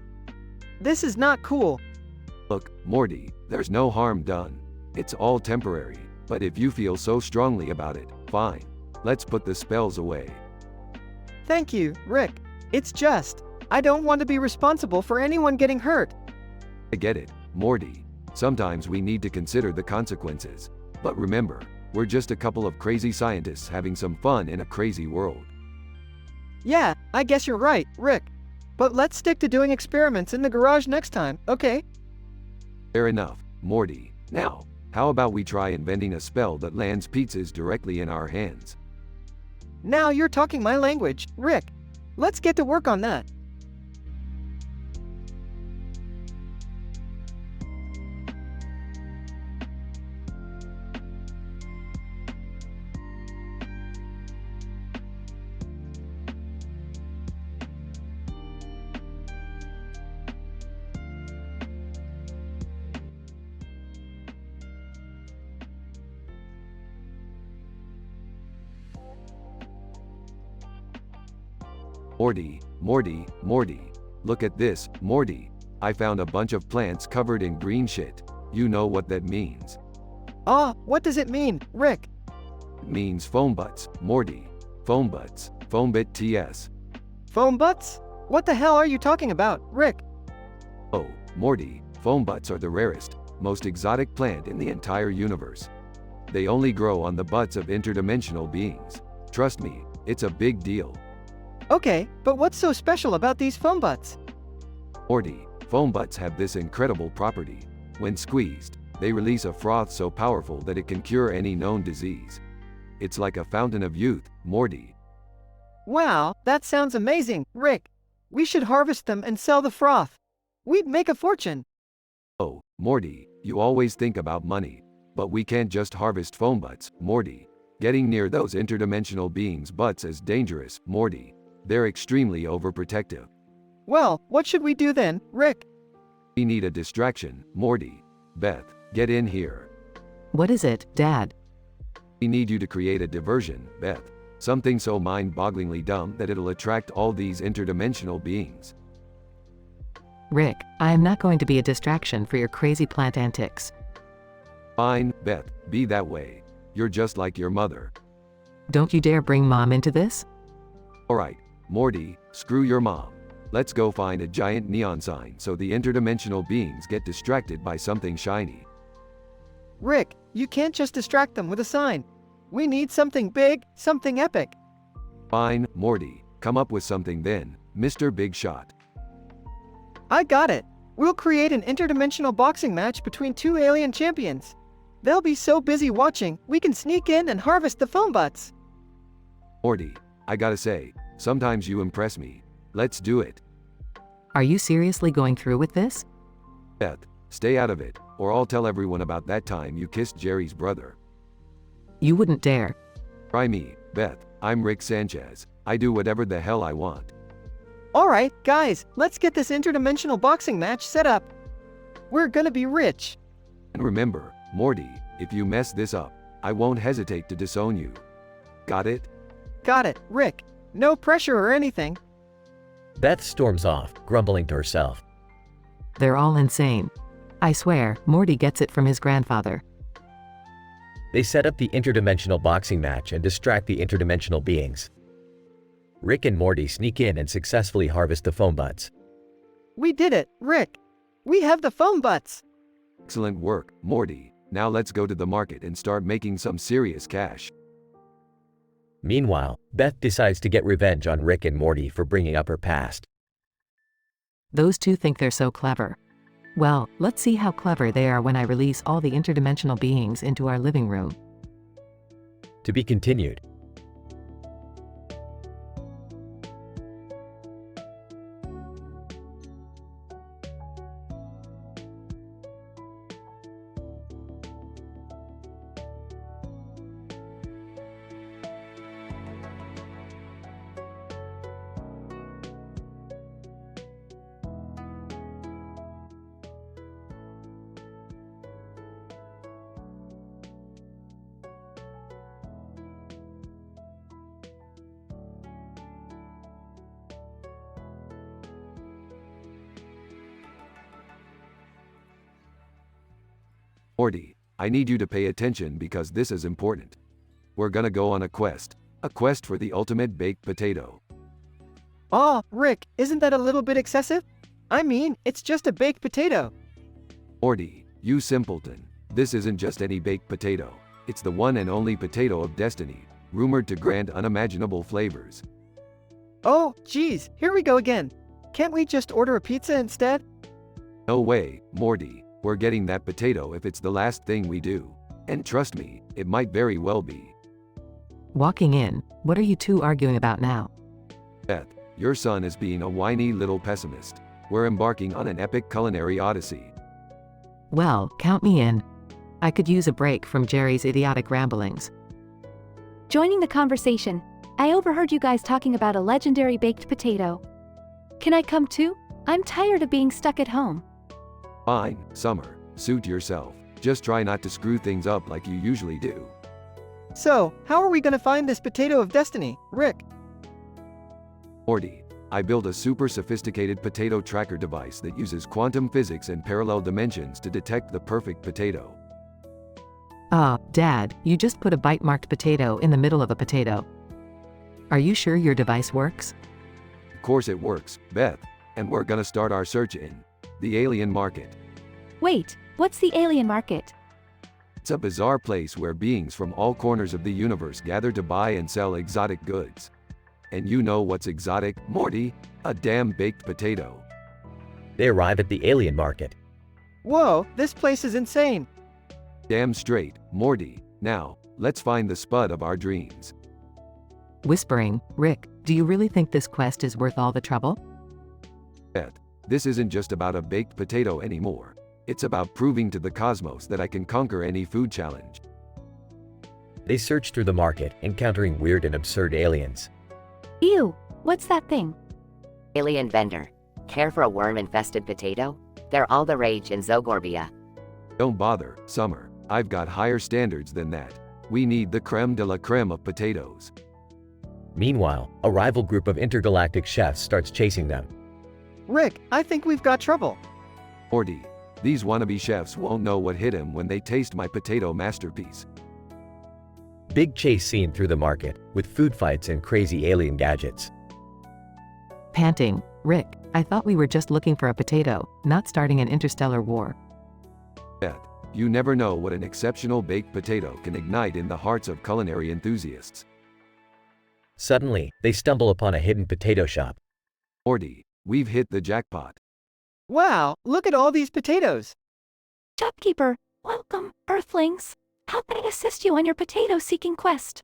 This is not cool. Look, Morty, there's no harm done. It's all temporary, but if you feel so strongly about it, fine. Let's put the spells away. Thank you, Rick. It's just, I don't want to be responsible for anyone getting hurt. I get it, Morty. Sometimes we need to consider the consequences. But remember, we're just a couple of crazy scientists having some fun in a crazy world. Yeah, I guess you're right, Rick. But let's stick to doing experiments in the garage next time, okay? Fair enough, Morty. Now, how about we try inventing a spell that lands pizzas directly in our hands? Now you're talking my language, Rick. Let's get to work on that. Morty. Look at this, Morty. I found a bunch of plants covered in green shit. You know what that means. What does it mean, Rick? It means foam butts, Morty. Foam butts. Foambit TS. Foam butts? What the hell are you talking about, Rick? Oh, Morty, foam butts are the rarest, most exotic plant in the entire universe. They only grow on the butts of interdimensional beings. Trust me, it's a big deal. Okay, but what's so special about these foam butts? Morty, foam butts have this incredible property. When squeezed, they release a froth so powerful that it can cure any known disease. It's like a fountain of youth, Morty. Wow, that sounds amazing, Rick. We should harvest them and sell the froth. We'd make a fortune. Oh, Morty, you always think about money. But we can't just harvest foam butts, Morty. Getting near those interdimensional beings' butts is dangerous, Morty. They're extremely overprotective. Well, what should we do then, Rick? We need a distraction, Morty. Beth, get in here. What is it, Dad? We need you to create a diversion, Beth. Something so mind-bogglingly dumb that it'll attract all these interdimensional beings. Rick, I am not going to be a distraction for your crazy plant antics. Fine, Beth, be that way. You're just like your mother. Don't you dare bring Mom into this? Alright, Morty, screw your mom. Let's go find a giant neon sign so the interdimensional beings get distracted by something shiny. Rick, you can't just distract them with a sign. We need something big, something epic. Fine, Morty, come up with something then, Mr. Big Shot. I got it. We'll create an interdimensional boxing match between two alien champions. They'll be so busy watching, we can sneak in and harvest the foam butts. Morty, I gotta say, sometimes you impress me. Let's do it. Are you seriously going through with this? Beth, stay out of it, or I'll tell everyone about that time you kissed Jerry's brother. You wouldn't dare. Try me, Beth. I'm Rick Sanchez. I do whatever the hell I want. Alright, guys, let's get this interdimensional boxing match set up. We're gonna be rich. And remember, Morty, if you mess this up, I won't hesitate to disown you. Got it? Got it, Rick. No pressure or anything. Beth storms off, grumbling to herself. They're all insane. I swear, Morty gets it from his grandfather. They set up the interdimensional boxing match and distract the interdimensional beings. Rick and Morty sneak in and successfully harvest the foam butts. We did it, Rick. We have the foam butts. Excellent work, Morty. Now let's go to the market and start making some serious cash. Meanwhile, Beth decides to get revenge on Rick and Morty for bringing up her past. Those two think they're so clever. Well, let's see how clever they are when I release all the interdimensional beings into our living room. To be continued. Morty, I need you to pay attention because this is important. We're gonna go on a quest for the ultimate baked potato. Rick, isn't that a little bit excessive? I mean, it's just a baked potato. Morty, you simpleton. This isn't just any baked potato. It's the one and only potato of destiny, rumored to grant unimaginable flavors. Oh, geez, here we go again. Can't we just order a pizza instead? No way, Morty. We're getting that potato if it's the last thing we do. And trust me, it might very well be. Walking in, what are you two arguing about now? Beth, your son is being a whiny little pessimist. We're embarking on an epic culinary odyssey. Well, count me in. I could use a break from Jerry's idiotic ramblings. Joining the conversation, I overheard you guys talking about a legendary baked potato. Can I come too? I'm tired of being stuck at home. Fine, Summer, suit yourself. Just try not to screw things up like you usually do. So, how are we gonna find this potato of destiny, Rick? Morty, I built a super sophisticated potato tracker device that uses quantum physics and parallel dimensions to detect the perfect potato. Ah, Dad, you just put a bite-marked potato in the middle of a potato. Are you sure your device works? Of course it works, Beth. And we're gonna start our search in the alien market. Wait, what's the alien market? It's a bizarre place where beings from all corners of the universe gather to buy and sell exotic goods. And you know what's exotic, Morty? A damn baked potato. They arrive at the alien market. Whoa, this place is insane. Damn straight, Morty. Now, let's find the spud of our dreams. Whispering, Rick, do you really think this quest is worth all the trouble? Beth, this isn't just about a baked potato anymore. It's about proving to the cosmos that I can conquer any food challenge. They search through the market, encountering weird and absurd aliens. Ew, what's that thing? Alien vendor. Care for a worm-infested potato? They're all the rage in Zogorbia. Don't bother, Summer. I've got higher standards than that. We need the creme de la creme of potatoes. Meanwhile, a rival group of intergalactic chefs starts chasing them. Rick, I think we've got trouble. Morty, these wannabe chefs won't know what hit him when they taste my potato masterpiece. Big chase scene through the market, with food fights and crazy alien gadgets. Panting, Rick, I thought we were just looking for a potato, not starting an interstellar war. Beth, you never know what an exceptional baked potato can ignite in the hearts of culinary enthusiasts. Suddenly, they stumble upon a hidden potato shop. Morty, we've hit the jackpot. Wow, look at all these potatoes. Shopkeeper, welcome, Earthlings. How can I assist you on your potato-seeking quest?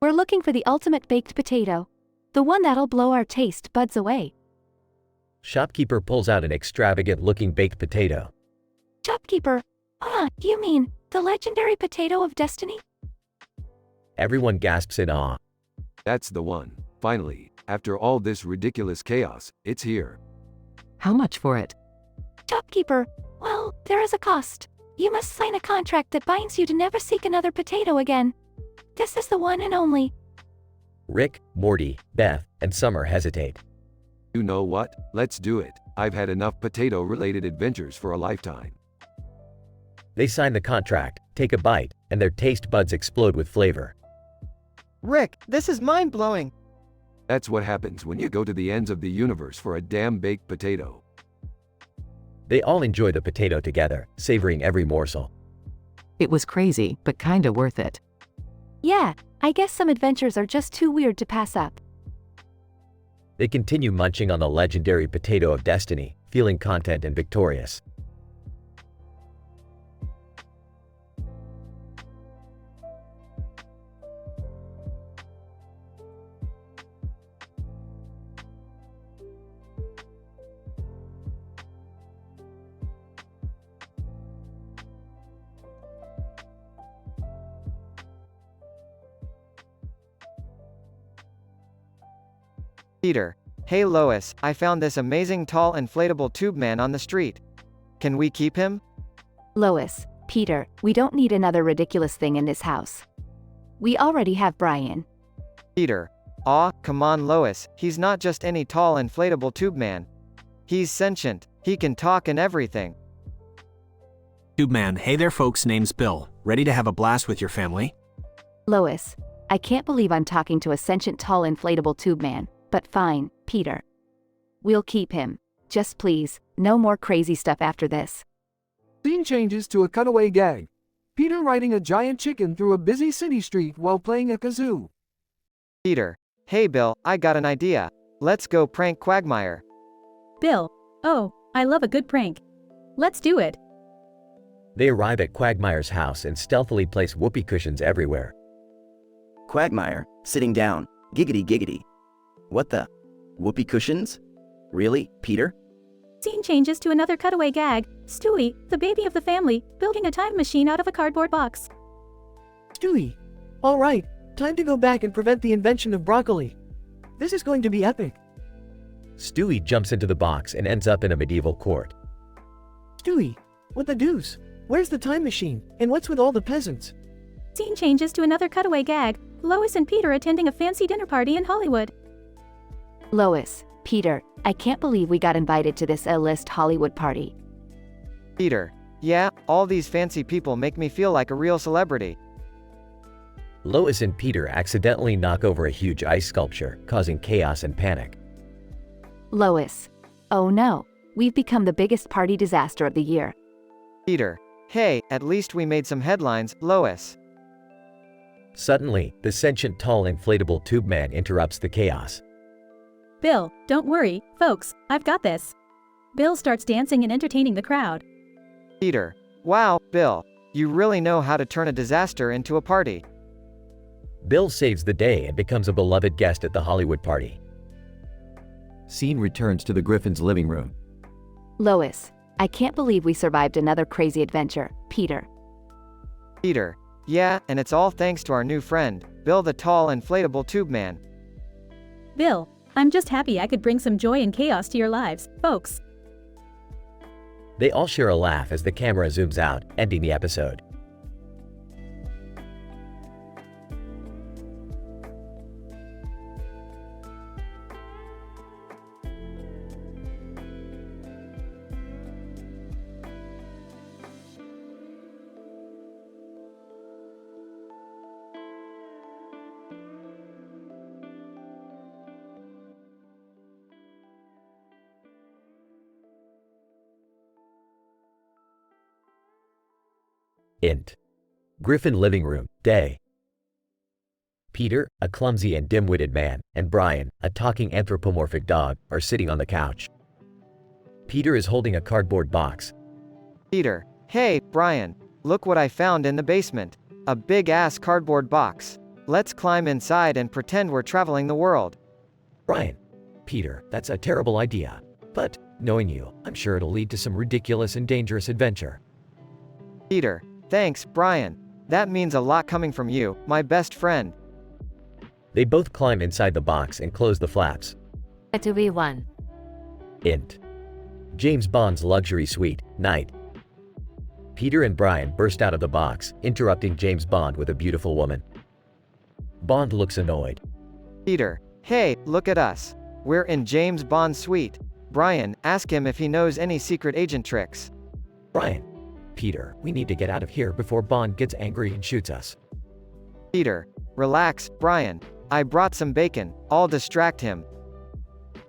We're looking for the ultimate baked potato. The one that'll blow our taste buds away. Shopkeeper pulls out an extravagant-looking baked potato. Shopkeeper, you mean the legendary potato of destiny? Everyone gasps in awe. That's the one. Finally, after all this ridiculous chaos, it's here. How much for it? Shopkeeper, well, there is a cost. You must sign a contract that binds you to never seek another potato again. This is the one and only. Rick, Morty, Beth, and Summer hesitate. You know what? Let's do it. I've had enough potato-related adventures for a lifetime. They sign the contract, take a bite, and their taste buds explode with flavor. Rick, this is mind-blowing. That's what happens when you go to the ends of the universe for a damn baked potato. They all enjoy the potato together, savoring every morsel. It was crazy, but kinda worth it. Yeah, I guess some adventures are just too weird to pass up. They continue munching on the legendary potato of destiny, feeling content and victorious. Peter, hey Lois, I found this amazing tall inflatable tube man on the street. Can we keep him? Lois, Peter, we don't need another ridiculous thing in this house. We already have Brian. Peter, come on Lois, he's not just any tall inflatable tube man. He's sentient, he can talk and everything. Tube man, hey there folks, name's Bill. Ready to have a blast with your family? Lois, I can't believe I'm talking to a sentient tall inflatable tube man. But fine, Peter. We'll keep him. Just please, no more crazy stuff after this. Scene changes to a cutaway gag. Peter riding a giant chicken through a busy city street while playing a kazoo. Peter, hey Bill, I got an idea. Let's go prank Quagmire. Bill, oh, I love a good prank. Let's do it. They arrive at Quagmire's house and stealthily place whoopee cushions everywhere. Quagmire, sitting down, giggity giggity. What the? Whoopee cushions? Really, Peter? Scene changes to another cutaway gag. Stewie, the baby of the family, building a time machine out of a cardboard box. Stewie, all right, time to go back and prevent the invention of broccoli. This is going to be epic. Stewie jumps into the box and ends up in a medieval court. Stewie, what the deuce? Where's the time machine? And what's with all the peasants? Scene changes to another cutaway gag. Lois and Peter attending a fancy dinner party in Hollywood. Lois, Peter, I can't believe we got invited to this A-list Hollywood party. Peter, yeah, all these fancy people make me feel like a real celebrity. Lois and Peter accidentally knock over a huge ice sculpture, causing chaos and panic. Lois. Oh no, we've become the biggest party disaster of the year. Peter, hey, at least we made some headlines, Lois. Suddenly, the sentient tall inflatable tube man interrupts the chaos. Bill, don't worry, folks, I've got this. Bill starts dancing and entertaining the crowd. Peter, wow, Bill, you really know how to turn a disaster into a party. Bill saves the day and becomes a beloved guest at the Hollywood party. Scene returns to the Griffin's living room. Lois, I can't believe we survived another crazy adventure, Peter. Peter, yeah, and it's all thanks to our new friend, Bill the tall inflatable tube man. Bill, I'm just happy I could bring some joy and chaos to your lives, folks. They all share a laugh as the camera zooms out, ending the episode. Int. Griffin living room, day. Peter, a clumsy and dim-witted man, and Brian, a talking anthropomorphic dog, are sitting on the couch. Peter is holding a cardboard box. Peter, hey, Brian, look what I found in the basement. A big-ass cardboard box. Let's climb inside and pretend we're traveling the world. Brian. Peter, that's a terrible idea. But, knowing you, I'm sure it'll lead to some ridiculous and dangerous adventure. Peter, thanks, Brian. That means a lot coming from you, my best friend. They both climb inside the box and close the flaps. A 2v1. Int. James Bond's luxury suite, night. Peter and Brian burst out of the box, interrupting James Bond with a beautiful woman. Bond looks annoyed. Peter, hey, look at us. We're in James Bond's suite. Brian, ask him if he knows any secret agent tricks. Brian. Peter, we need to get out of here before Bond gets angry and shoots us. Peter, relax, Brian. I brought some bacon. I'll distract him.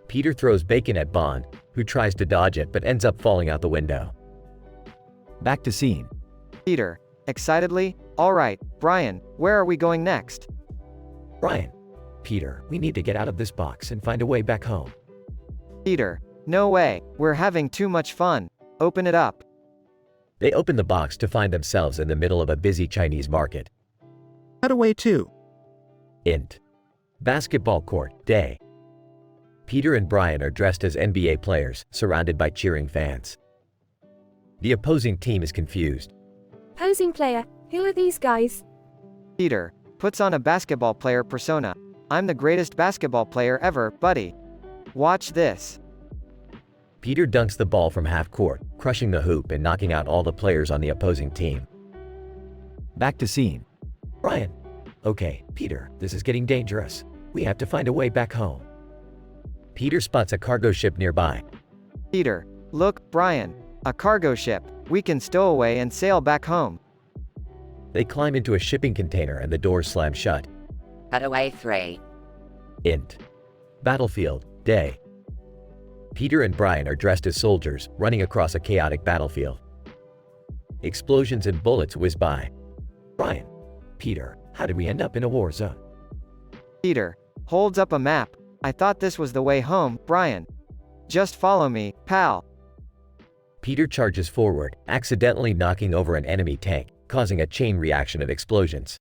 Peter throws bacon at Bond, who tries to dodge it but ends up falling out the window. Back to scene. Peter, excitedly, all right, Brian, where are we going next? Brian. Peter, we need to get out of this box and find a way back home. Peter, no way, we're having too much fun. Open it up. They open the box to find themselves in the middle of a busy Chinese market. Cutaway 2. Int. Basketball court, day. Peter and Brian are dressed as NBA players, surrounded by cheering fans. The opposing team is confused. Posing player, who are these guys? Peter puts on a basketball player persona. I'm the greatest basketball player ever, buddy. Watch this. Peter dunks the ball from half court, crushing the hoop and knocking out all the players on the opposing team. Back to scene. Brian. Okay, Peter, this is getting dangerous. We have to find a way back home. Peter spots a cargo ship nearby. Peter, look, Brian, a cargo ship. We can stow away and sail back home. They climb into a shipping container and the doors slam shut. Cutaway 3. Int. Battlefield, day. Peter and Brian are dressed as soldiers, running across a chaotic battlefield. Explosions and bullets whiz by. Brian. Peter, how did we end up in a war zone? Peter holds up a map. I thought this was the way home, Brian. Just follow me, pal. Peter charges forward, accidentally knocking over an enemy tank, causing a chain reaction of explosions.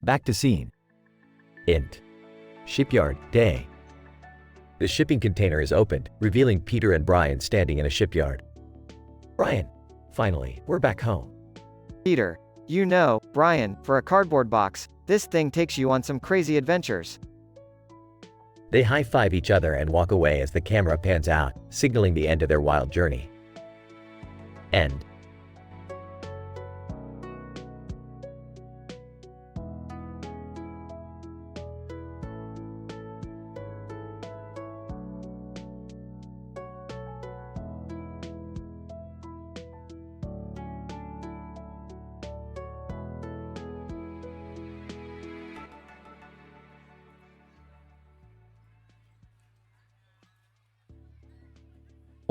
Back to scene. Int. Shipyard, day. The shipping container is opened, revealing Peter and Brian standing in a shipyard. Brian. Finally, we're back home. Peter, you know, Brian, for a cardboard box, this thing takes you on some crazy adventures. They high-five each other and walk away as the camera pans out, signaling the end of their wild journey. End.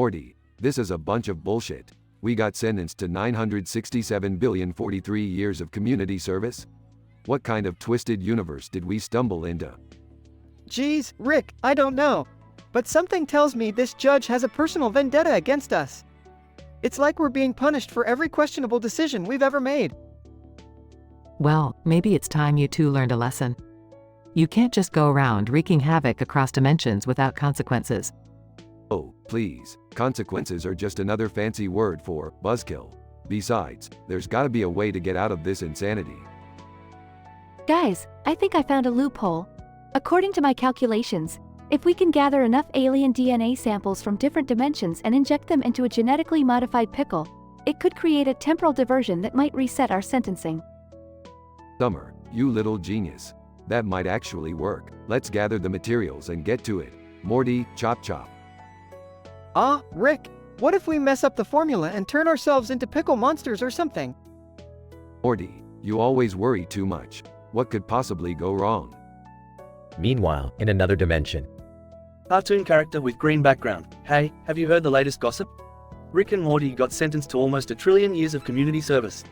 Morty, this is a bunch of bullshit. We got sentenced to 967,043 years of community service? What kind of twisted universe did we stumble into? Geez, Rick, I don't know. But something tells me this judge has a personal vendetta against us. It's like we're being punished for every questionable decision we've ever made. Well, maybe it's time you two learned a lesson. You can't just go around wreaking havoc across dimensions without consequences. Oh, please. Consequences are just another fancy word for buzzkill. Besides, there's gotta be a way to get out of this insanity. Guys, I think I found a loophole. According to my calculations, if we can gather enough alien DNA samples from different dimensions and inject them into a genetically modified pickle, it could create a temporal diversion that might reset our sentencing. Summer, you little genius. That might actually work. Let's gather the materials and get to it. Morty, chop chop. Rick, what if we mess up the formula and turn ourselves into pickle monsters or something? Morty, you always worry too much. What could possibly go wrong? Meanwhile, in another dimension. Cartoon character with green background. Hey, have you heard the latest gossip? Rick and Morty got sentenced to almost 1 trillion years of community service.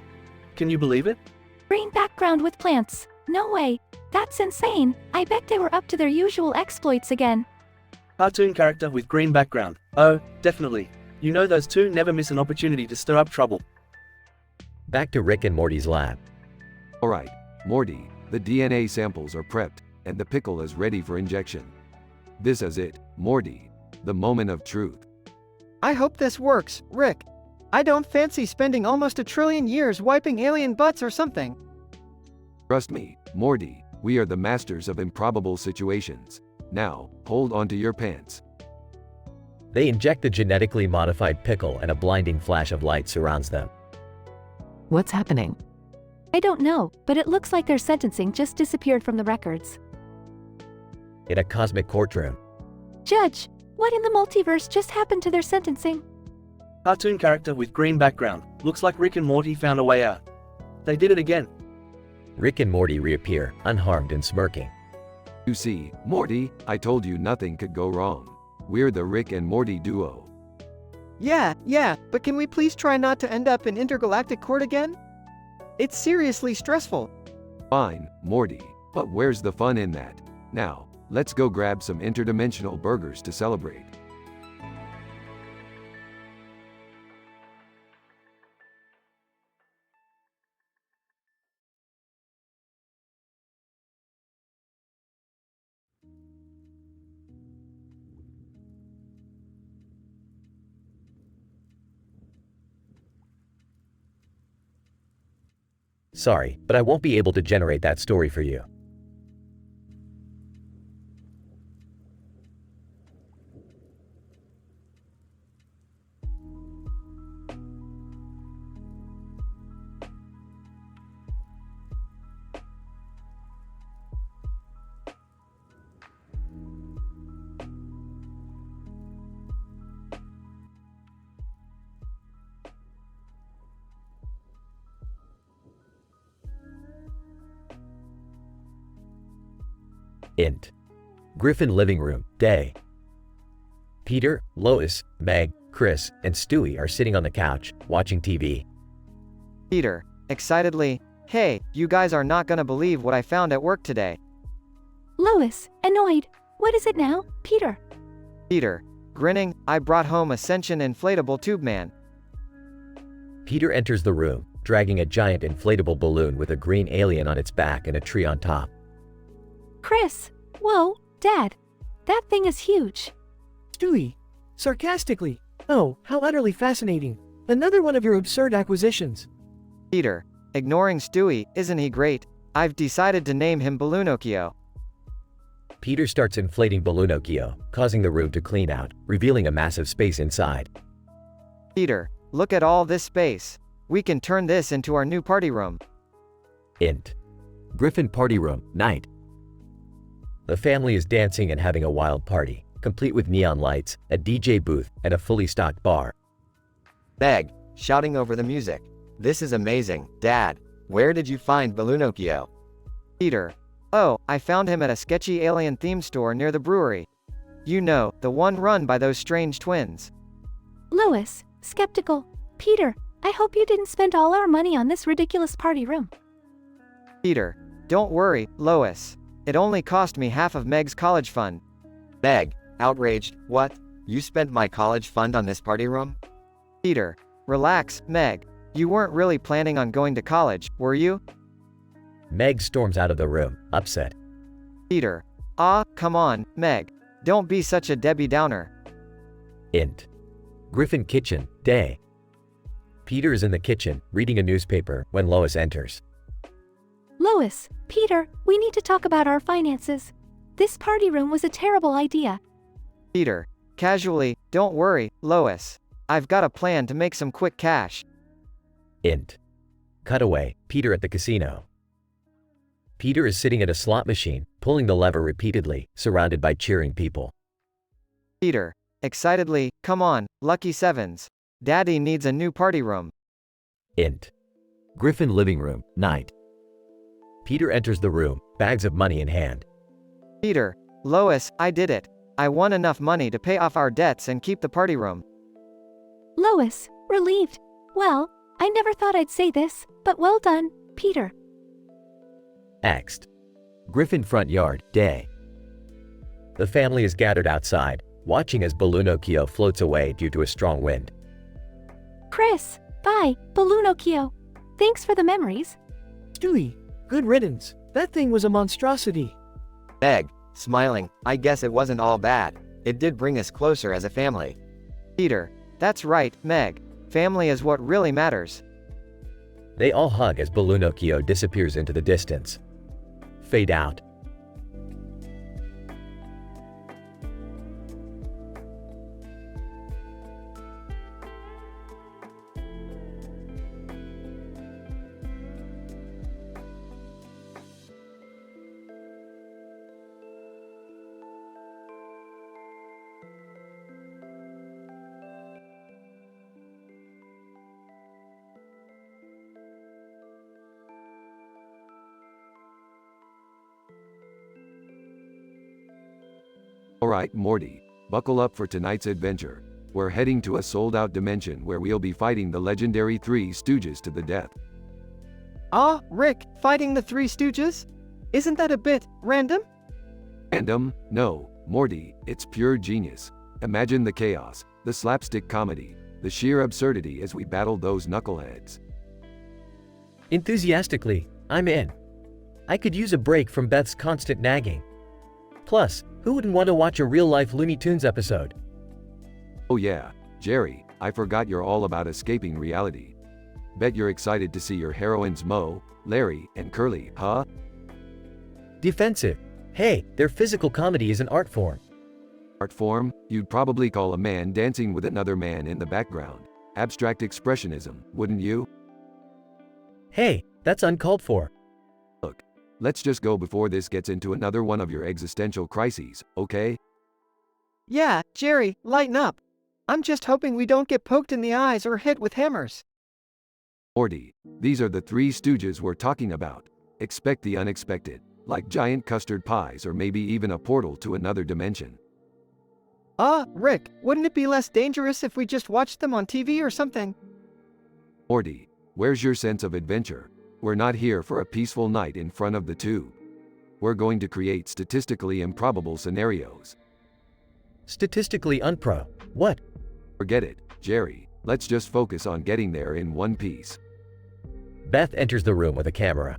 Can you believe it? Green background with plants. No way. That's insane. I bet they were up to their usual exploits again. Cartoon character with green background. Oh, definitely. You know those two never miss an opportunity to stir up trouble. Back to Rick and Morty's lab. Alright, Morty, the DNA samples are prepped, and the pickle is ready for injection. This is it, Morty. The moment of truth. I hope this works, Rick. I don't fancy spending almost 1 trillion years wiping alien butts or something. Trust me, Morty, we are the masters of improbable situations. Now, hold onto your pants. They inject the genetically modified pickle and a blinding flash of light surrounds them. What's happening? I don't know, but it looks like their sentencing just disappeared from the records. In a cosmic courtroom. Judge, what in the multiverse just happened to their sentencing? Cartoon character with green background. Looks like Rick and Morty found a way out. They did it again. Rick and Morty reappear, unharmed and smirking. You see, Morty, I told you nothing could go wrong. We're the Rick and Morty duo. Yeah, but can we please try not to end up in intergalactic court again? It's seriously stressful. Fine, Morty, but where's the fun in that? Now, let's go grab some interdimensional burgers to celebrate. Sorry, but I won't be able to generate that story for you. Int. Griffin living room, day. Peter, Lois, Meg, Chris, and Stewie are sitting on the couch, watching TV. Peter, excitedly, hey, you guys are not gonna believe what I found at work today. Lois, annoyed, what is it now, Peter? Peter, grinning, I brought home a sentient inflatable tube man. Peter enters the room, dragging a giant inflatable balloon with a green alien on its back and a tree on top. Chris, whoa, Dad, that thing is huge. Stewie, sarcastically, oh, how utterly fascinating. Another one of your absurd acquisitions. Peter, ignoring Stewie, isn't he great? I've decided to name him Balloonocchio. Peter starts inflating Balloonocchio, causing the room to clean out, revealing a massive space inside. Peter, look at all this space. We can turn this into our new party room. Int. Griffin party room, night. The family is dancing and having a wild party, complete with neon lights, a DJ booth, and a fully stocked bar. Meg, shouting over the music. This is amazing, Dad. Where did you find Balloonocchio? Peter, oh, I found him at a sketchy alien themed store near the brewery. You know, the one run by those strange twins. Lois, skeptical. Peter, I hope you didn't spend all our money on this ridiculous party room. Peter, don't worry, Lois. It only cost me half of Meg's college fund. Meg, outraged, what? You spent my college fund on this party room? Peter, relax, Meg. You weren't really planning on going to college, were you? Meg storms out of the room, upset. Peter, come on, Meg. Don't be such a Debbie Downer. Int. Griffin kitchen, day. Peter is in the kitchen, reading a newspaper, when Lois enters. Lois, Peter, we need to talk about our finances. This party room was a terrible idea. Peter, casually, don't worry, Lois. I've got a plan to make some quick cash. Int. Cutaway, Peter at the casino. Peter is sitting at a slot machine, pulling the lever repeatedly, surrounded by cheering people. Peter, excitedly, come on, lucky sevens. Daddy needs a new party room. Int. Griffin living room, night. Peter enters the room, bags of money in hand. Peter, Lois, I did it. I won enough money to pay off our debts and keep the party room. Lois, relieved. Well, I never thought I'd say this, but well done, Peter. Next. Griffin front yard, day. The family is gathered outside, watching as Balloonocchio floats away due to a strong wind. Chris, bye, Balloonocchio. Thanks for the memories. Stewie, good riddance. That thing was a monstrosity. Meg, smiling, I guess it wasn't all bad. It did bring us closer as a family. Peter, that's right, Meg. Family is what really matters. They all hug as Balloonocchio disappears into the distance. Fade out. Alright, Morty, buckle up for tonight's adventure. We're heading to a sold-out dimension where we'll be fighting the legendary Three Stooges to the death. Rick, fighting the Three Stooges? Isn't that a bit random? Random? No, Morty, it's pure genius. Imagine the chaos, the slapstick comedy, the sheer absurdity as we battle those knuckleheads. Enthusiastically, I'm in. I could use a break from Beth's constant nagging. Plus, who wouldn't want to watch a real-life Looney Tunes episode? Oh yeah, Jerry, I forgot you're all about escaping reality. Bet you're excited to see your heroines Mo, Larry, and Curly, huh? Defensive. Hey, their physical comedy is an art form. Art form? You'd probably call a man dancing with another man in the background abstract expressionism, wouldn't you? Hey, that's uncalled for. Look, let's just go before this gets into another one of your existential crises, okay? Yeah, Jerry, lighten up. I'm just hoping we don't get poked in the eyes or hit with hammers. Morty, these are the Three Stooges we're talking about. Expect the unexpected, like giant custard pies or maybe even a portal to another dimension. Rick, wouldn't it be less dangerous if we just watched them on TV or something? Morty, where's your sense of adventure? We're not here for a peaceful night in front of the tube. We're going to create statistically improbable scenarios. Statistically unpro. What? Forget it, Jerry. Let's just focus on getting there in one piece. Beth enters the room with a camera.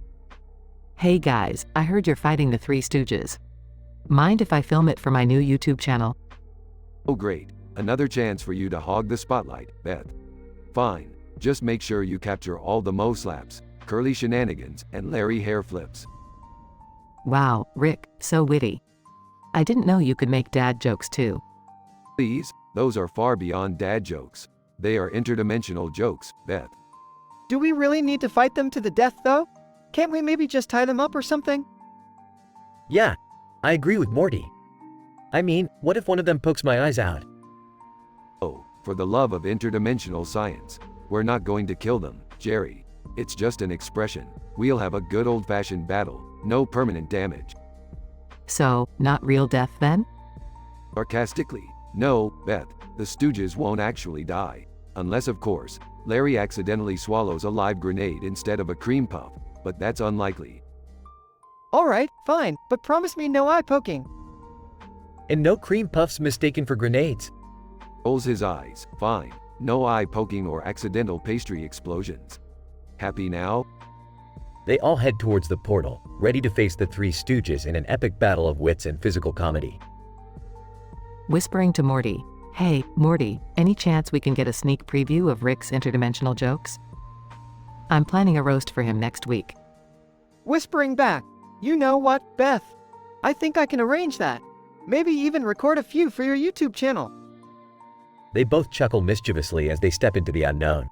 Hey guys, I heard you're fighting the Three Stooges. Mind if I film it for my new YouTube channel? Oh great, another chance for you to hog the spotlight, Beth. Fine, just make sure you capture all the Mo slaps, Curly shenanigans, and Larry hair flips. Wow, Rick, so witty. I didn't know you could make dad jokes too. Please, those are far beyond dad jokes. They are interdimensional jokes, Beth. Do we really need to fight them to the death though? Can't we maybe just tie them up or something? Yeah, I agree with Morty. I mean, what if one of them pokes my eyes out? Oh, for the love of interdimensional science. We're not going to kill them, Jerry. It's just an expression. We'll have a good old-fashioned battle, no permanent damage. So, not real death then? Sarcastically, no, Beth. the Stooges won't actually die. Unless, of course, Larry accidentally swallows a live grenade instead of a cream puff, but that's unlikely. Alright, fine, but promise me no eye poking. And no cream puffs mistaken for grenades. Rolls his eyes. Fine. No eye poking or accidental pastry explosions. Happy now? They all head towards the portal, ready to face the Three Stooges in an epic battle of wits and physical comedy. Whispering to Morty, "Hey, Morty, any chance we can get a sneak preview of Rick's interdimensional jokes? I'm planning a roast for him next week." Whispering back, "You know what, Beth? I think I can arrange that. Maybe even record a few for your YouTube channel." They both chuckle mischievously as they step into the unknown.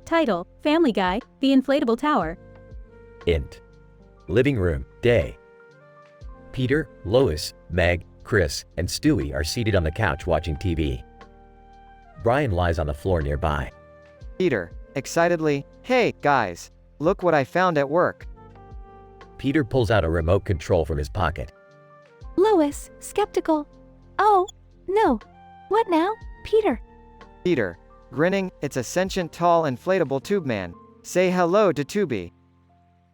Title, Family Guy, The Inflatable Tower. Int. Living room, day. Peter, Lois, Meg, Chris, and Stewie are seated on the couch watching TV. Brian lies on the floor nearby. Peter, excitedly, "Hey, guys, look what I found at work." Peter pulls out a remote control from his pocket. Lois, skeptical. Oh, no. What now, Peter? Peter, grinning, "It's a sentient tall inflatable tube man. Say hello to Tubi."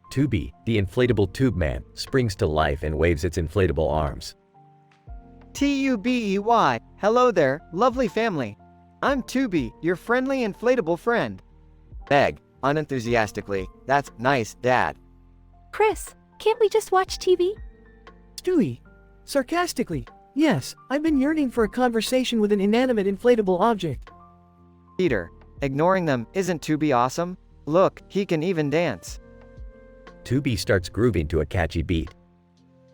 Tubi, the inflatable tube man, springs to life and waves its inflatable arms. Tubey, hello there, lovely family. I'm Tubi, your friendly inflatable friend. Meg, unenthusiastically, "That's nice, Dad." Chris, can't we just watch TV? Stewie, sarcastically, "Yes, I've been yearning for a conversation with an inanimate inflatable object." Peter, ignoring them, "Isn't Tubi awesome? Look, he can even dance." Tubi starts grooving to a catchy beat.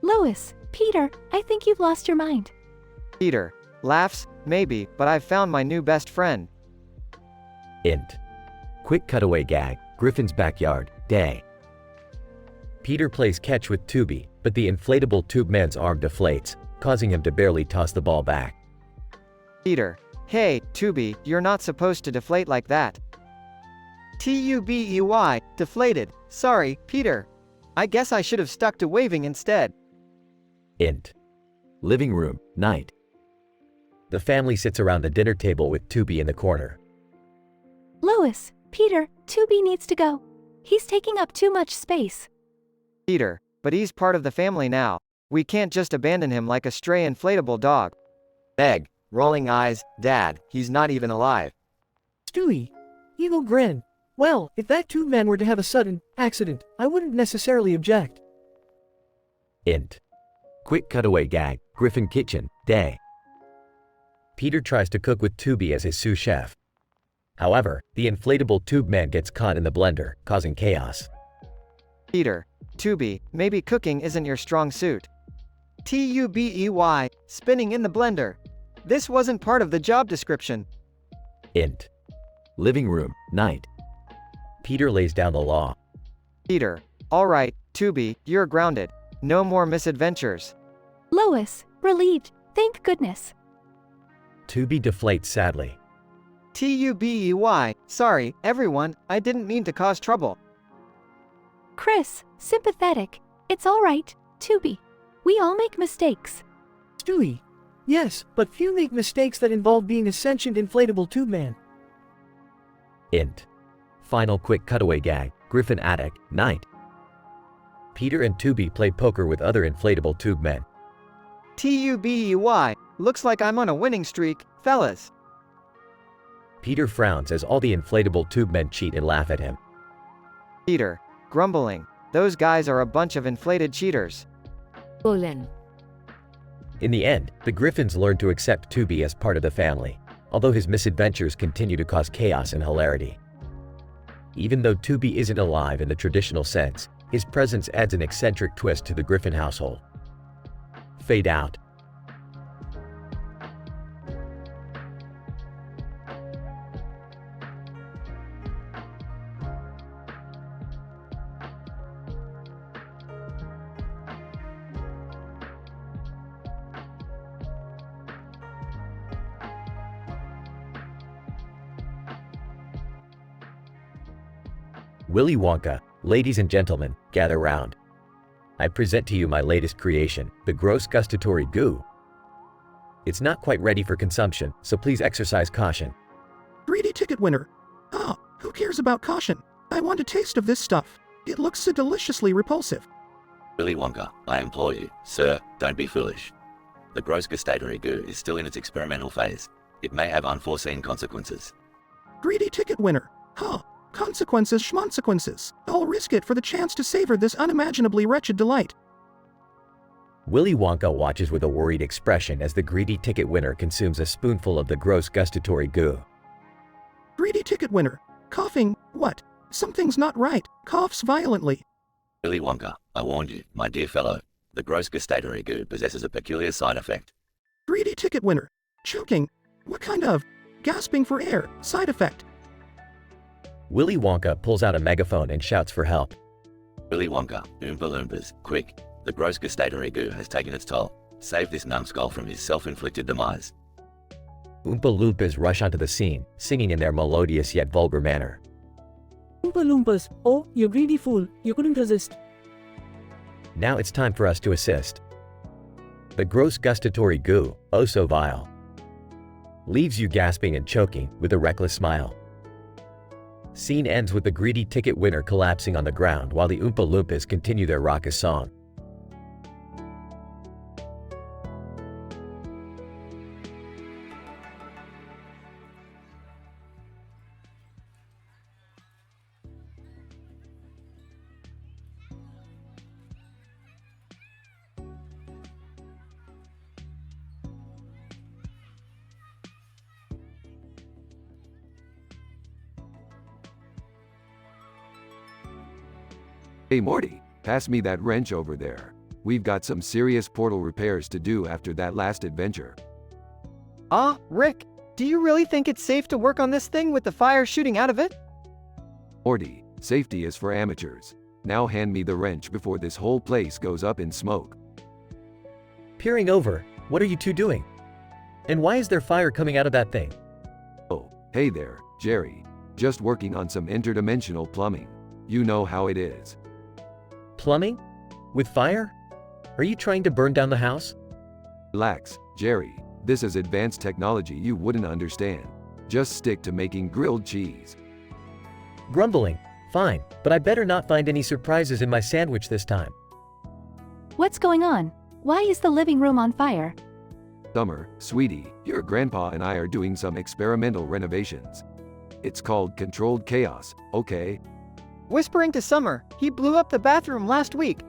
Lois, Peter, I think you've lost your mind. Peter, laughs, "Maybe, but I've found my new best friend." Int. Quick cutaway gag, Griffin's backyard, day. Peter plays catch with Tubi, but the inflatable tube man's arm deflates, causing him to barely toss the ball back. Peter, "Hey, Tubi, you're not supposed to deflate like that." Tubey, deflated. Sorry, Peter. I guess I should have stuck to waving instead. Int. Living room, night. The family sits around the dinner table with Tubi in the corner. Lois, Peter, Tubi needs to go. He's taking up too much space. Peter, "But he's part of the family now. We can't just abandon him like a stray inflatable dog." Meg, rolling eyes, "Dad, he's not even alive." Stewie, evil grin. "Well, if that tube man were to have a sudden accident, I wouldn't necessarily object." Int. Quick cutaway gag, Griffin kitchen, day. Peter tries to cook with Tubi as his sous chef. However, the inflatable tube man gets caught in the blender, causing chaos. Peter, "Tubi, maybe cooking isn't your strong suit." Tubey, spinning in the blender. This wasn't part of the job description. Int. Living room, night. Peter lays down the law. Peter, "Alright, Tubi, you're grounded. No more misadventures." Lois, relieved, thank goodness. Tubi deflates sadly. Tubey, sorry, everyone, I didn't mean to cause trouble. Chris, sympathetic. It's all right, Tubi. We all make mistakes. Stewie, yes, but few make mistakes that involve being a sentient inflatable tube man. Int. Final quick cutaway gag, Griffin attic, night. Peter and Tubi play poker with other inflatable tube men. Tubey, looks like I'm on a winning streak, fellas. Peter frowns as all the inflatable tube men cheat and laugh at him. Peter, grumbling, "Those guys are a bunch of inflated cheaters." Olin. In the end, the Griffins learn to accept Tubi as part of the family, although his misadventures continue to cause chaos and hilarity. Even though Tubi isn't alive in the traditional sense, his presence adds an eccentric twist to the Griffin household. Fade out. Willy Wonka, ladies and gentlemen, gather round. I present to you my latest creation, the gross gustatory goo. It's not quite ready for consumption, so please exercise caution. Greedy ticket winner. Ah, who cares about caution? I want a taste of this stuff. It looks so deliciously repulsive. Willy Wonka, I implore you, sir, don't be foolish. The gross gustatory goo is still in its experimental phase. It may have unforeseen consequences. Greedy ticket winner. Huh. Consequences schmonsequences. I'll risk it for the chance to savor this unimaginably wretched delight. Willy Wonka watches with a worried expression as the greedy ticket winner consumes a spoonful of the gross gustatory goo. Greedy ticket winner. Coughing. What? Something's not right. Coughs violently. Willy Wonka, I warned you, my dear fellow. The gross gustatory goo possesses a peculiar side effect. Greedy ticket winner. Choking. What kind of gasping for air side effect? Willy Wonka pulls out a megaphone and shouts for help. Willy Wonka, Oompa Loompas, quick. The gross gustatory goo has taken its toll. Save this numbskull from his self-inflicted demise. Oompa Loompas rush onto the scene, singing in their melodious yet vulgar manner. Oompa Loompas, oh, you greedy fool, you couldn't resist. Now it's time for us to assist. The gross gustatory goo, oh so vile, leaves you gasping and choking with a reckless smile. Scene ends with the greedy ticket winner collapsing on the ground while the Oompa Loompas continue their raucous song. Hey Morty, pass me that wrench over there. We've got some serious portal repairs to do after that last adventure. Ah, Rick, do you really think it's safe to work on this thing with the fire shooting out of it? Morty, safety is for amateurs. Now hand me the wrench before this whole place goes up in smoke. Peering over, what are you two doing? And why is there fire coming out of that thing? Oh, hey there, Jerry. Just working on some interdimensional plumbing. You know how it is. Plumbing? With fire? Are you trying to burn down the house? Relax, Jerry. This is advanced technology you wouldn't understand. Just stick to making grilled cheese. Grumbling. Fine, but I better not find any surprises in my sandwich this time. What's going on? Why is the living room on fire? Summer, sweetie, your grandpa and I are doing some experimental renovations. It's called controlled chaos, okay? Whispering to Summer, he blew up the bathroom last week.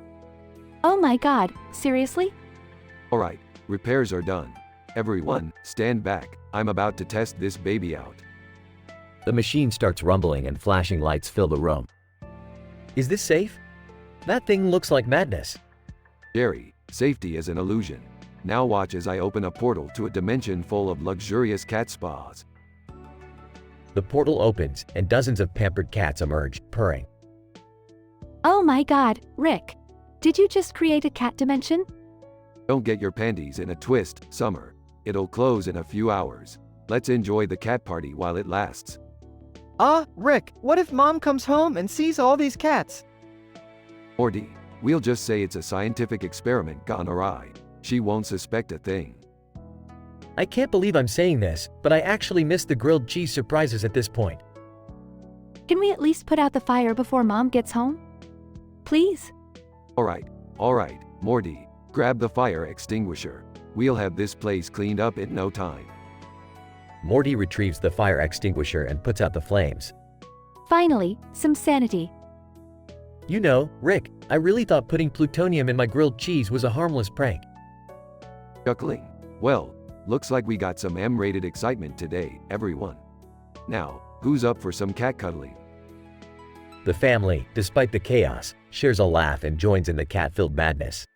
Oh my god, seriously? Alright, repairs are done. Everyone, stand back. I'm about to test this baby out. The machine starts rumbling and flashing lights fill the room. Is this safe? That thing looks like madness. Jerry, safety is an illusion. Now watch as I open a portal to a dimension full of luxurious cat spas. The portal opens and dozens of pampered cats emerge, purring. Oh my god, Rick. Did you just create a cat dimension? Don't get your panties in a twist, Summer. It'll close in a few hours. Let's enjoy the cat party while it lasts. Ah, Rick, what if Mom comes home and sees all these cats? Morty, we'll just say it's a scientific experiment gone awry. She won't suspect a thing. I can't believe I'm saying this, but I actually missed the grilled cheese surprises at this point. Can we at least put out the fire before Mom gets home? Please? Alright, Morty, grab the fire extinguisher. We'll have this place cleaned up in no time. Morty retrieves the fire extinguisher and puts out the flames. Finally, some sanity. You know, Rick, I really thought putting plutonium in my grilled cheese was a harmless prank. Chuckling. Well, looks like we got some M-rated excitement today, everyone. Now, who's up for some cat cuddling? The family, despite the chaos, shares a laugh and joins in the cat-filled madness.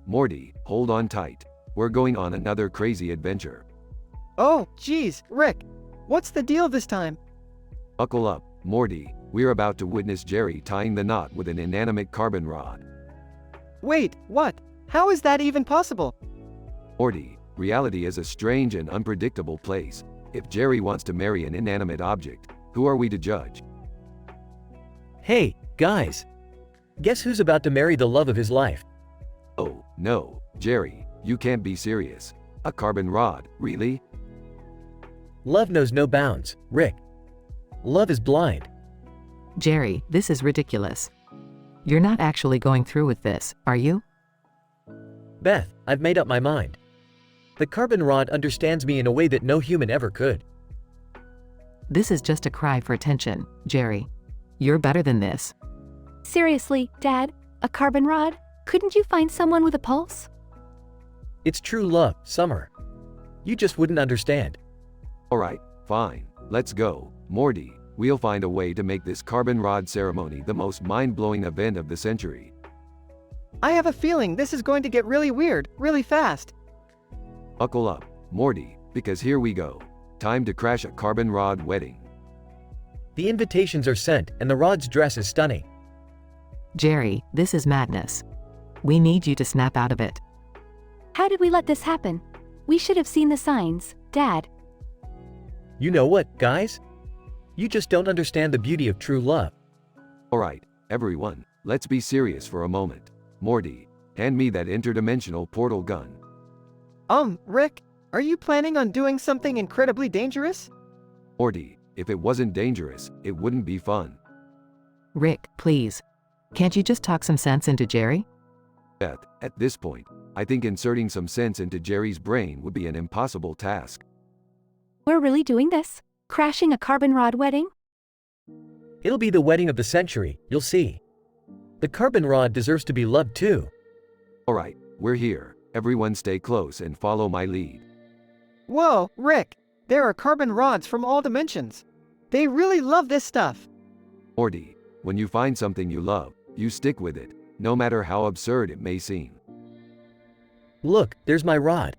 Morty, hold on tight. We're going on another crazy adventure. Oh, geez, Rick. What's the deal this time? Buckle up, Morty. We're about to witness Jerry tying the knot with an inanimate carbon rod. Wait, what? How is that even possible? Morty, reality is a strange and unpredictable place. If Jerry wants to marry an inanimate object, who are we to judge? Hey, guys. Guess who's about to marry the love of his life? Oh, no, Jerry, you can't be serious. A carbon rod, really? Love knows no bounds, Rick. Love is blind. Jerry, this is ridiculous. You're not actually going through with this, are you? Beth, I've made up my mind. The carbon rod understands me in a way that no human ever could. This is just a cry for attention, Jerry. You're better than this. Seriously, Dad? A carbon rod? Couldn't you find someone with a pulse? It's true love, Summer. You just wouldn't understand. Alright, fine. Let's go, Morty. We'll find a way to make this carbon rod ceremony the most mind-blowing event of the century. I have a feeling this is going to get really weird, really fast. Buckle up, Morty, because here we go. Time to crash a carbon rod wedding. The invitations are sent, and the rod's dress is stunning. Jerry, this is madness. We need you to snap out of it. How did we let this happen? We should have seen the signs, Dad. You know what, guys? You just don't understand the beauty of true love. Alright, everyone, let's be serious for a moment. Morty, hand me that interdimensional portal gun. Rick, are you planning on doing something incredibly dangerous? Morty, if it wasn't dangerous, it wouldn't be fun. Rick, please. Can't you just talk some sense into Jerry? Beth, at this point, I think inserting some sense into Jerry's brain would be an impossible task. We're really doing this? Crashing a carbon rod wedding? It'll be the wedding of the century, you'll see. The carbon rod deserves to be loved too. Alright, we're here. Everyone stay close and follow my lead. Whoa, Rick! There are carbon rods from all dimensions. They really love this stuff. Morty, when you find something you love, you stick with it, no matter how absurd it may seem. Look, there's my rod.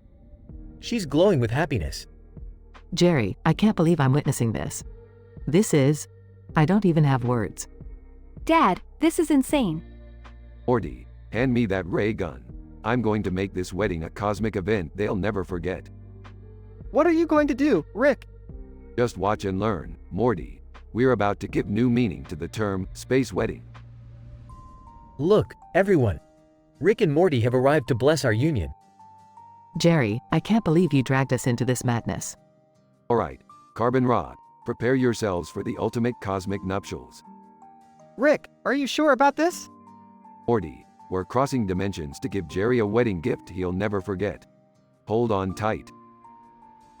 She's glowing with happiness. Jerry, I can't believe I'm witnessing this. I don't even have words. Dad, this is insane. Morty, hand me that ray gun. I'm going to make this wedding a cosmic event they'll never forget. What are you going to do, Rick? Just watch and learn, Morty. We're about to give new meaning to the term space wedding. Look, everyone. Rick and Morty have arrived to bless our union. Jerry, I can't believe you dragged us into this madness. Alright, carbon rod, prepare yourselves for the ultimate cosmic nuptials. Rick, are you sure about this? Morty, we're crossing dimensions to give Jerry a wedding gift he'll never forget. Hold on tight.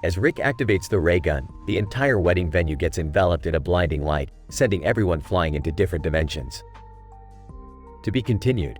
As Rick activates the ray gun, the entire wedding venue gets enveloped in a blinding light, sending everyone flying into different dimensions. To be continued.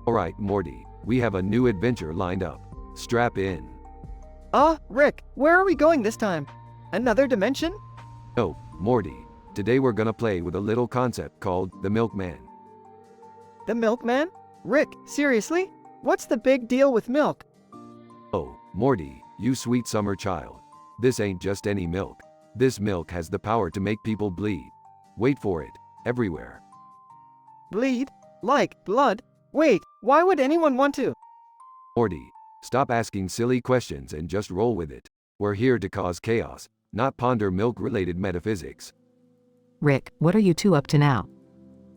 Alright, Morty, we have a new adventure lined up. Strap in. Rick, where are we going this time? Another dimension? No, Morty. Today we're gonna play with a little concept called the milkman. The milkman? Rick, seriously? What's the big deal with milk? Oh, Morty, you sweet summer child. This ain't just any milk. This milk has the power to make people bleed. Wait for it, everywhere. Bleed? Like blood? Wait, why would anyone want to? Morty, stop asking silly questions and just roll with it. We're here to cause chaos, not ponder milk-related metaphysics. Rick, what are you two up to now?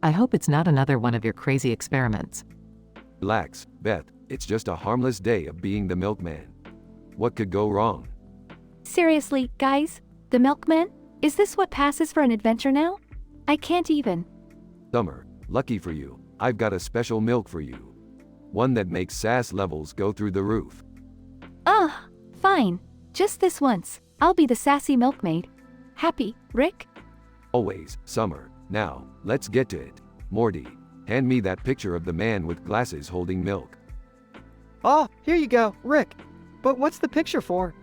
I hope it's not another one of your crazy experiments. Relax, Beth, it's just a harmless day of being the milkman. What could go wrong? Seriously, guys? The milkman? Is this what passes for an adventure now? I can't even. Summer, lucky for you, I've got a special milk for you. One that makes sass levels go through the roof. Ugh, fine. Just this once. I'll be the sassy milkmaid. Happy, Rick? Always, Summer. Now, let's get to it. Morty, hand me that picture of the man with glasses holding milk. Oh, here you go, Rick. But what's the picture for?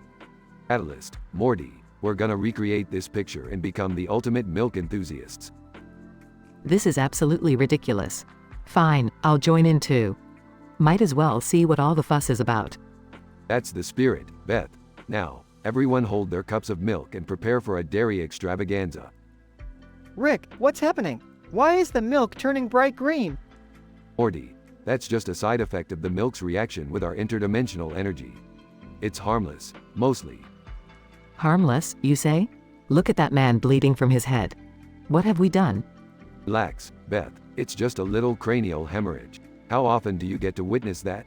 Catalyst, Morty, we're gonna recreate this picture and become the ultimate milk enthusiasts. This is absolutely ridiculous. Fine, I'll join in too. Might as well see what all the fuss is about. That's the spirit, Beth. Now, everyone hold their cups of milk and prepare for a dairy extravaganza. Rick, what's happening? Why is the milk turning bright green? Morty, that's just a side effect of the milk's reaction with our interdimensional energy. It's harmless, mostly. Harmless, you say? Look at that man bleeding from his head. What have we done? Relax, Beth. It's just a little cranial hemorrhage. How often do you get to witness that?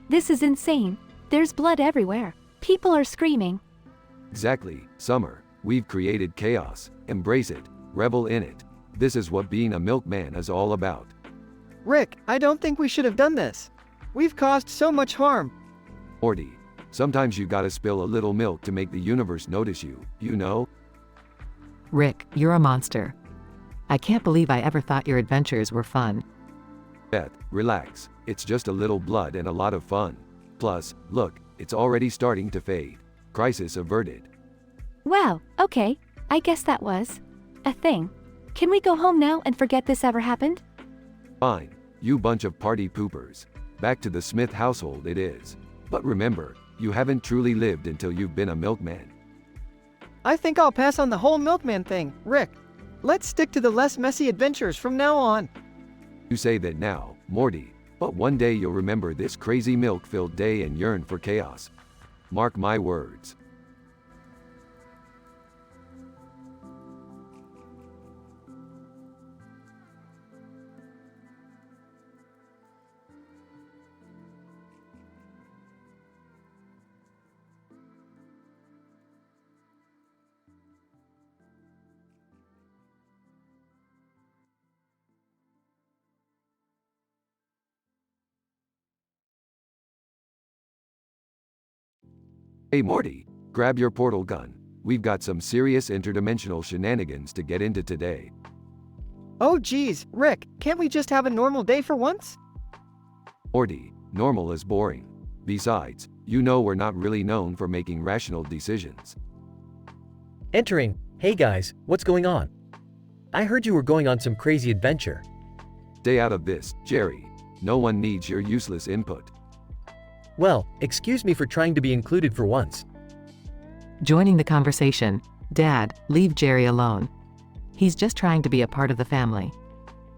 This is insane. There's blood everywhere. People are screaming. Exactly, Summer. We've created chaos. Embrace it. Revel in it. This is what being a milkman is all about. Rick, I don't think we should have done this. We've caused so much harm. Morty, sometimes you gotta spill a little milk to make the universe notice you, you know? Rick, you're a monster. I can't believe I ever thought your adventures were fun. Beth, relax. It's just a little blood and a lot of fun. Plus, look, it's already starting to fade. Crisis averted. Wow, okay. I guess that was a thing. Can we go home now and forget this ever happened? Fine, you bunch of party poopers. Back to the Smith household it is. But remember, you haven't truly lived until you've been a milkman. I think I'll pass on the whole milkman thing, Rick. Let's stick to the less messy adventures from now on. You say that now, Morty, but one day you'll remember this crazy milk-filled day and yearn for chaos. Mark my words. Hey Morty, grab your portal gun. We've got some serious interdimensional shenanigans to get into today. Oh geez, Rick, can't we just have a normal day for once? Morty, normal is boring. Besides, you know we're not really known for making rational decisions. Entering. Hey guys, what's going on? I heard you were going on some crazy adventure. Stay out of this, Jerry. No one needs your useless input. Well, excuse me for trying to be included for once. Joining the conversation. Dad, leave Jerry alone. He's just trying to be a part of the family.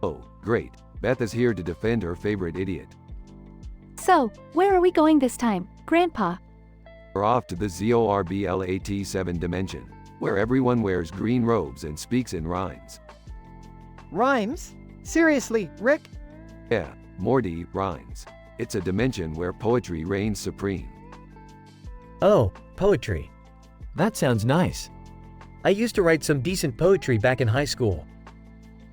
Oh, great. Beth is here to defend her favorite idiot. So, where are we going this time, Grandpa? We're off to the ZORBLAT7 dimension, where everyone wears green robes and speaks in rhymes. Rhymes? Seriously, Rick? Yeah, Morty, rhymes. It's a dimension where poetry reigns supreme. Oh, poetry. That sounds nice. I used to write some decent poetry back in high school.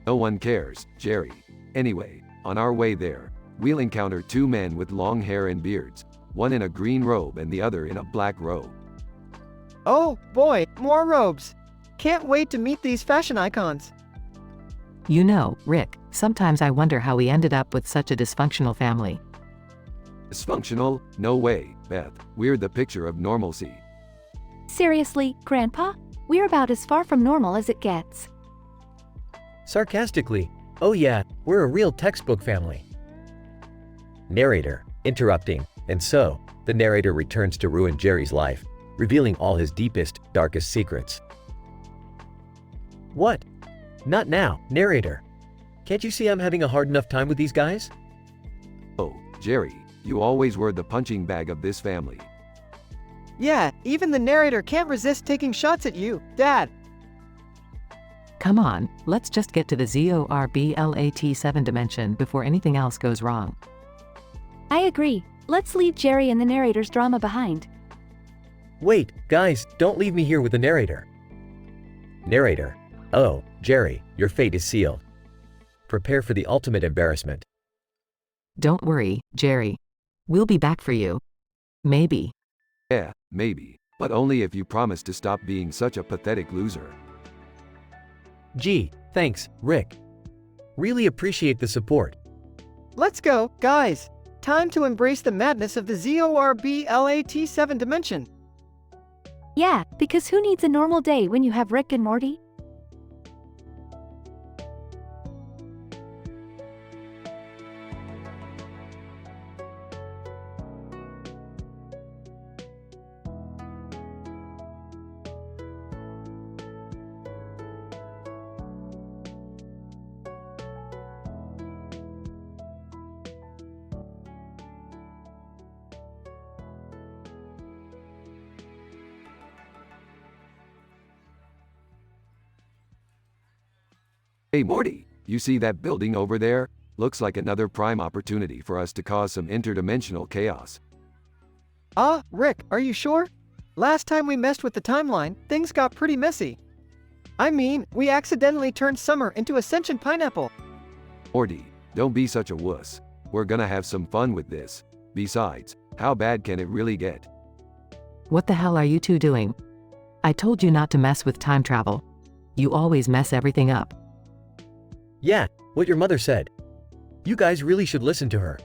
No one cares, Jerry. Anyway, on our way there, we'll encounter two men with long hair and beards, one in a green robe and the other in a black robe. Oh, boy, more robes. Can't wait to meet these fashion icons. You know, Rick, sometimes I wonder how we ended up with such a dysfunctional family. Dysfunctional? No way, Beth. We're the picture of normalcy. Seriously, Grandpa? We're about as far from normal as it gets. Sarcastically, oh yeah, we're a real textbook family. Narrator, interrupting, and so, the narrator returns to ruin Jerry's life, revealing all his deepest, darkest secrets. What? Not now, narrator. Can't you see I'm having a hard enough time with these guys? Oh, Jerry, you always were the punching bag of this family. Yeah, even the narrator can't resist taking shots at you, Dad. Come on, let's just get to the ZORBLAT7 dimension before anything else goes wrong. I agree. Let's leave Jerry and the narrator's drama behind. Wait, guys, don't leave me here with the narrator. Narrator. Oh, Jerry, your fate is sealed. Prepare for the ultimate embarrassment. Don't worry, Jerry. We'll be back for you. Maybe. Yeah, maybe. But only if you promise to stop being such a pathetic loser. Gee, thanks, Rick. Really appreciate the support. Let's go, guys. Time to embrace the madness of the ZORBLAT7 dimension. Yeah, because who needs a normal day when you have Rick and Morty? Hey Morty, you see that building over there? Looks like another prime opportunity for us to cause some interdimensional chaos. Rick, are you sure? Last time we messed with the timeline, things got pretty messy. I mean, we accidentally turned Summer into a sentient pineapple. Morty, don't be such a wuss. We're gonna have some fun with this. Besides, how bad can it really get? What the hell are you two doing? I told you not to mess with time travel. You always mess everything up. Yeah, what your mother said. You guys really should listen to her.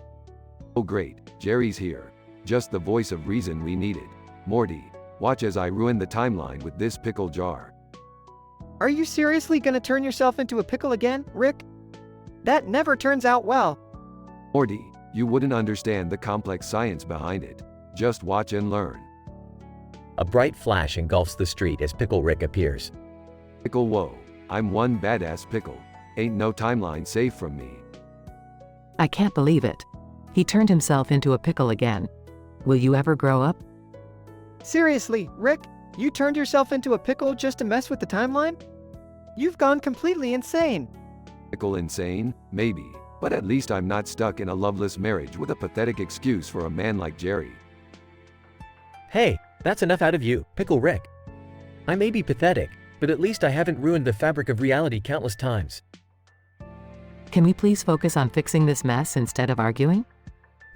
Oh great, Jerry's here. Just the voice of reason we needed. Morty, watch as I ruin the timeline with this pickle jar. Are you seriously gonna turn yourself into a pickle again, Rick? That never turns out well. Morty, you wouldn't understand the complex science behind it. Just watch and learn. A bright flash engulfs the street as Pickle Rick appears. Pickle whoa, I'm one badass pickle. Ain't no timeline safe from me. I can't believe it. He turned himself into a pickle again. Will you ever grow up? Seriously, Rick? You turned yourself into a pickle just to mess with the timeline? You've gone completely insane. Pickle insane? Maybe. But at least I'm not stuck in a loveless marriage with a pathetic excuse for a man like Jerry. Hey, that's enough out of you, Pickle Rick. I may be pathetic, but at least I haven't ruined the fabric of reality countless times. Can we please focus on fixing this mess instead of arguing?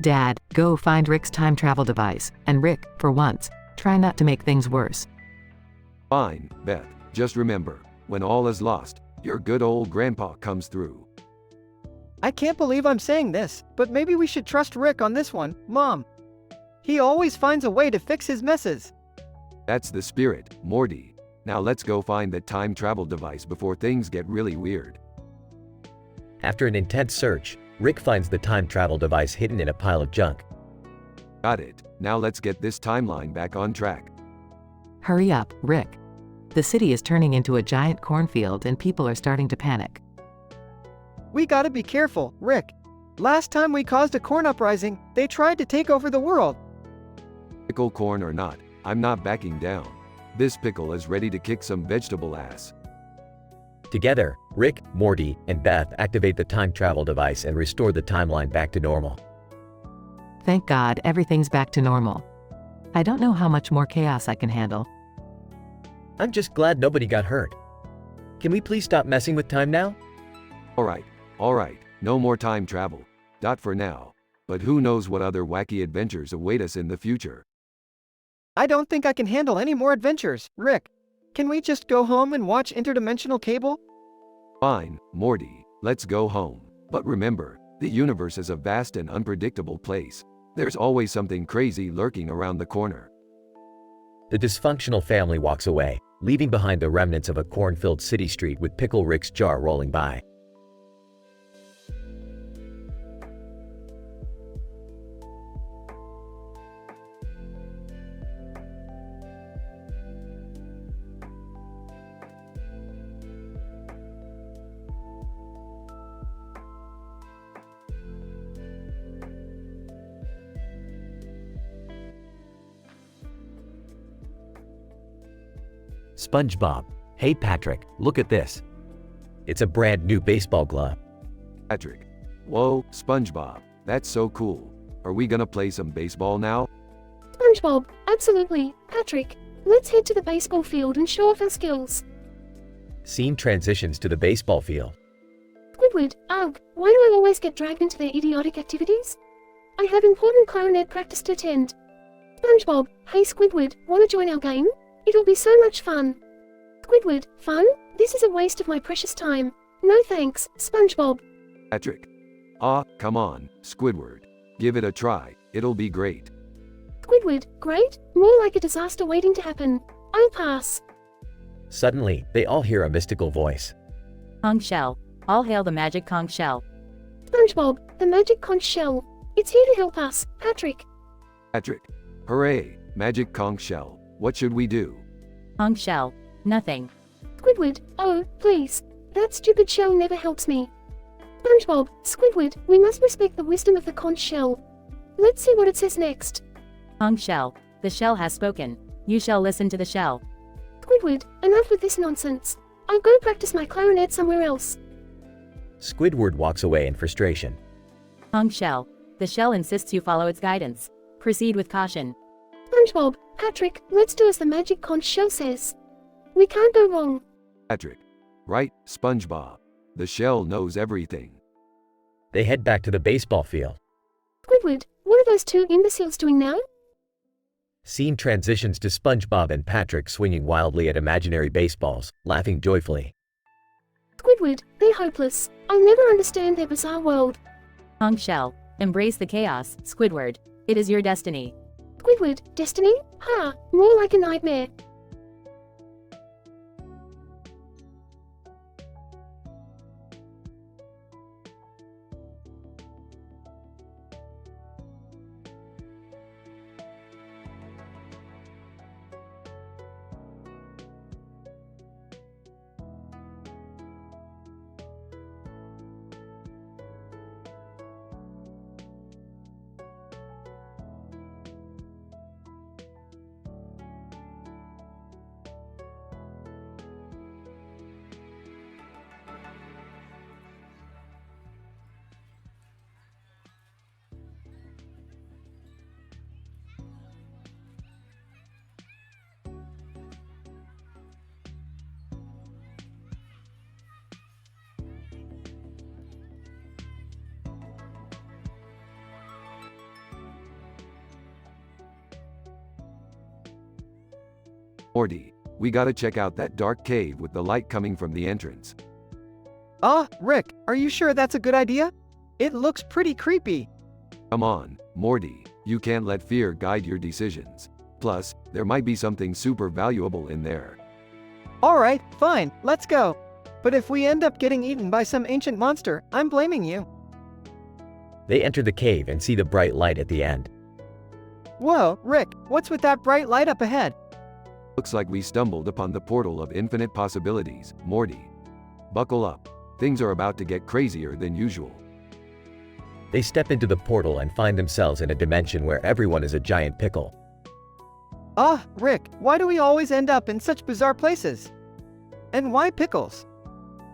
Dad, go find Rick's time travel device, and Rick, for once, try not to make things worse. Fine, Beth. Just remember, when all is lost, your good old grandpa comes through. I can't believe I'm saying this, but maybe we should trust Rick on this one, Mom. He always finds a way to fix his messes. That's the spirit, Morty. Now let's go find that time travel device before things get really weird. After an intense search, Rick finds the time travel device hidden in a pile of junk. Got it. Now let's get this timeline back on track. Hurry up, Rick. The city is turning into a giant cornfield and people are starting to panic. We gotta be careful, Rick. Last time we caused a corn uprising, they tried to take over the world. Pickle corn or not, I'm not backing down. This pickle is ready to kick some vegetable ass. Together, Rick, Morty, and Beth activate the time travel device and restore the timeline back to normal. Thank God everything's back to normal. I don't know how much more chaos I can handle. I'm just glad nobody got hurt. Can we please stop messing with time now? Alright, no more time travel. Dot for now. But who knows what other wacky adventures await us in the future. I don't think I can handle any more adventures, Rick. Can we just go home and watch interdimensional cable? Fine, Morty, let's go home. But remember, the universe is a vast and unpredictable place. There's always something crazy lurking around the corner. The dysfunctional family walks away, leaving behind the remnants of a corn-filled city street with Pickle Rick's jar rolling by. SpongeBob. Hey Patrick, look at this. It's a brand new baseball glove. Patrick. Whoa, SpongeBob, that's so cool. Are we gonna play some baseball now? SpongeBob, absolutely. Patrick, let's head to the baseball field and show off our skills. Scene transitions to the baseball field. Squidward, ugh, why do I always get dragged into their idiotic activities? I have important clarinet practice to attend. SpongeBob, hey Squidward, wanna join our game? It'll be so much fun. Squidward, fun? This is a waste of my precious time. No thanks, SpongeBob. Patrick. Come on, Squidward. Give it a try, it'll be great. Squidward, great? More like a disaster waiting to happen. I'll pass. Suddenly, they all hear a mystical voice. Conch shell. All hail the magic conch shell. SpongeBob, the magic conch shell. It's here to help us, Patrick. Patrick. Hooray, magic conch shell. What should we do? Conch shell. Nothing. Squidward, oh, please. That stupid shell never helps me. SpongeBob, Squidward, we must respect the wisdom of the conch shell. Let's see what it says next. Conch shell. The shell has spoken. You shall listen to the shell. Squidward, enough with this nonsense. I'll go practice my clarinet somewhere else. Squidward walks away in frustration. Conch shell. The shell insists you follow its guidance. Proceed with caution. SpongeBob, Patrick, let's do as the magic conch shell says. We can't go wrong. Patrick. Right, SpongeBob. The shell knows everything. They head back to the baseball field. Squidward, what are those two imbeciles doing now? Scene transitions to SpongeBob and Patrick swinging wildly at imaginary baseballs, laughing joyfully. Squidward, they're hopeless. I'll never understand their bizarre world. Conch shell. Embrace the chaos, Squidward. It is your destiny. Squidward, destiny? Ha, more like a nightmare. Morty, we gotta check out that dark cave with the light coming from the entrance. Rick, are you sure that's a good idea? It looks pretty creepy. Come on, Morty, you can't let fear guide your decisions. Plus, there might be something super valuable in there. Alright, fine, let's go. But if we end up getting eaten by some ancient monster, I'm blaming you. They enter the cave and see the bright light at the end. Whoa, Rick, what's with that bright light up ahead? Looks like we stumbled upon the portal of infinite possibilities, Morty. Buckle up. Things are about to get crazier than usual. They step into the portal and find themselves in a dimension where everyone is a giant pickle. Rick, why do we always end up in such bizarre places? And why pickles?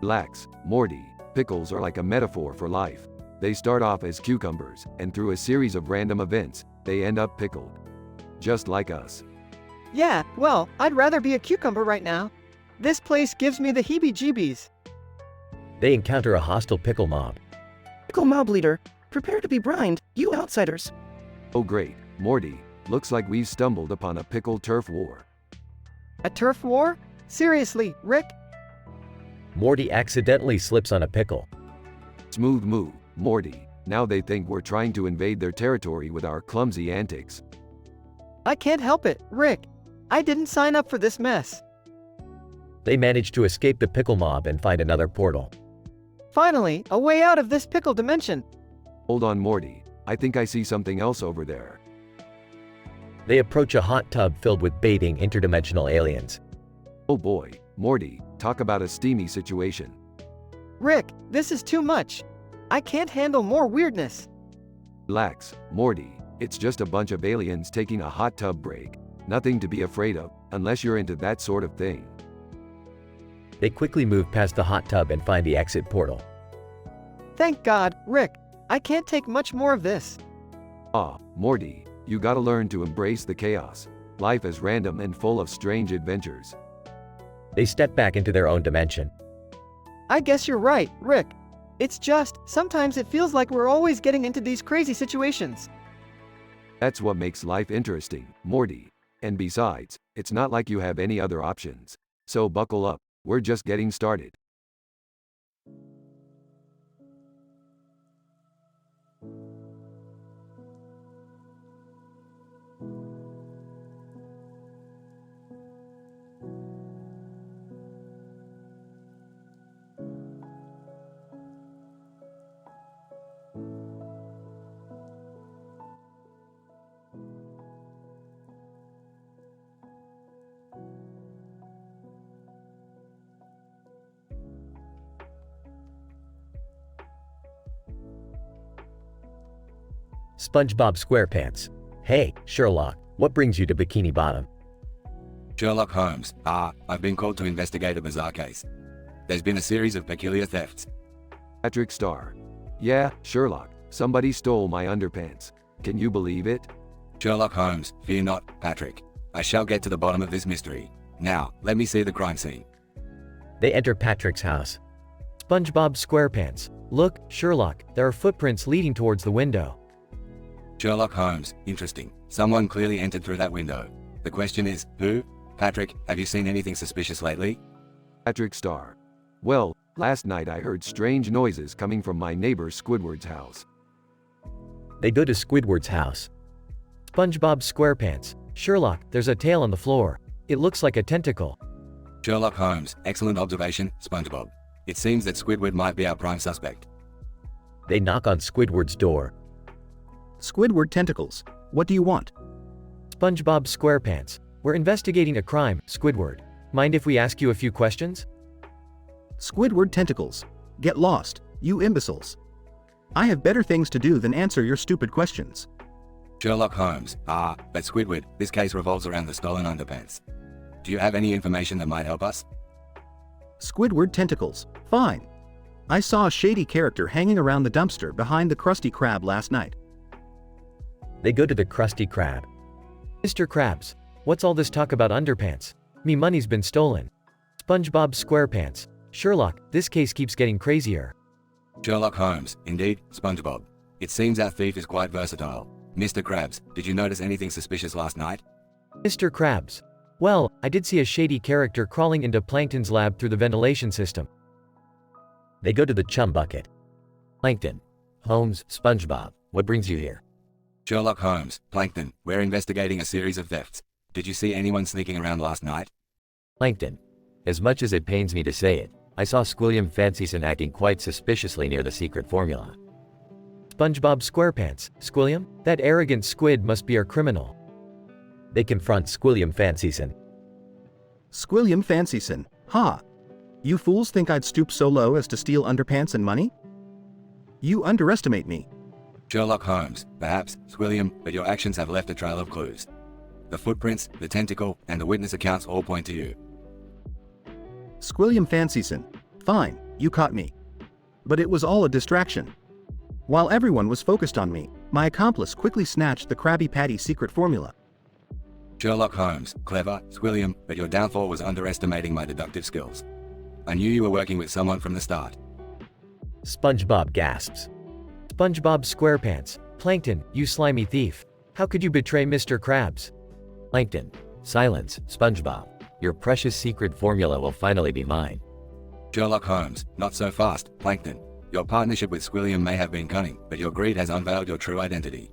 Relax, Morty. Pickles are like a metaphor for life. They start off as cucumbers, and through a series of random events, they end up pickled. Just like us. Yeah, well, I'd rather be a cucumber right now. This place gives me the heebie-jeebies. They encounter a hostile pickle mob. Pickle mob leader, prepare to be brined, you outsiders. Oh great, Morty. Looks like we've stumbled upon a pickle turf war. A turf war? Seriously, Rick? Morty accidentally slips on a pickle. Smooth move, Morty. Now they think we're trying to invade their territory with our clumsy antics. I can't help it, Rick. I didn't sign up for this mess. They manage to escape the pickle mob and find another portal. Finally, a way out of this pickle dimension. Hold on, Morty. I think I see something else over there. They approach a hot tub filled with bathing interdimensional aliens. Oh boy, Morty, talk about a steamy situation. Rick, this is too much. I can't handle more weirdness. Relax, Morty. It's just a bunch of aliens taking a hot tub break. Nothing to be afraid of, unless you're into that sort of thing. They quickly move past the hot tub and find the exit portal. Thank God, Rick. I can't take much more of this. Morty, you gotta learn to embrace the chaos. Life is random and full of strange adventures. They step back into their own dimension. I guess you're right, Rick. It's just, sometimes it feels like we're always getting into these crazy situations. That's what makes life interesting, Morty. And besides, it's not like you have any other options. So buckle up, we're just getting started. SpongeBob SquarePants. Hey, Sherlock, what brings you to Bikini Bottom? Sherlock Holmes. I've been called to investigate a bizarre case. There's been a series of peculiar thefts. Patrick Star. Yeah, Sherlock, somebody stole my underpants. Can you believe it? Sherlock Holmes, fear not, Patrick. I shall get to the bottom of this mystery. Now, let me see the crime scene. They enter Patrick's house. SpongeBob SquarePants. Look, Sherlock, there are footprints leading towards the window. Sherlock Holmes, interesting. Someone clearly entered through that window. The question is, who? Patrick, have you seen anything suspicious lately? Patrick Star. Well, last night I heard strange noises coming from my neighbor Squidward's house. They go to Squidward's house. SpongeBob SquarePants. Sherlock, there's a tail on the floor. It looks like a tentacle. Sherlock Holmes, excellent observation, SpongeBob. It seems that Squidward might be our prime suspect. They knock on Squidward's door. Squidward tentacles. What do you want? SpongeBob SquarePants. We're investigating a crime, Squidward. Mind if we ask you a few questions? Squidward tentacles. Get lost, you imbeciles. I have better things to do than answer your stupid questions. Sherlock Holmes. But Squidward, this case revolves around the stolen underpants. Do you have any information that might help us? Squidward tentacles. Fine. I saw a shady character hanging around the dumpster behind the Krusty Krab last night. They go to the Krusty Krab. Mr. Krabs, what's all this talk about underpants? Me money's been stolen. SpongeBob SquarePants. Sherlock, this case keeps getting crazier. Sherlock Holmes, indeed, SpongeBob. It seems our thief is quite versatile. Mr. Krabs, did you notice anything suspicious last night? Mr. Krabs. Well, I did see a shady character crawling into Plankton's lab through the ventilation system. They go to the chum bucket. Plankton. Holmes, SpongeBob, what brings you here? Sherlock Holmes, Plankton, we're investigating a series of thefts. Did you see anyone sneaking around last night? Plankton. As much as it pains me to say it, I saw Squilliam Fancyson acting quite suspiciously near the secret formula. SpongeBob SquarePants. Squilliam? That arrogant squid must be our criminal. They confront Squilliam Fancyson. Squilliam Fancyson. Ha! You fools think I'd stoop so low as to steal underpants and money? You underestimate me. Sherlock Holmes, perhaps, Squilliam, but your actions have left a trail of clues. The footprints, the tentacle, and the witness accounts all point to you. Squilliam Fancyson. Fine, you caught me. But it was all a distraction. While everyone was focused on me, my accomplice quickly snatched the Krabby Patty secret formula. Sherlock Holmes, clever, Squilliam, but your downfall was underestimating my deductive skills. I knew you were working with someone from the start. SpongeBob gasps. SpongeBob SquarePants. Plankton, you slimy thief. How could you betray Mr. Krabs? Plankton. Silence, SpongeBob. Your precious secret formula will finally be mine. Sherlock Holmes, not so fast, Plankton. Your partnership with Squilliam may have been cunning, but your greed has unveiled your true identity.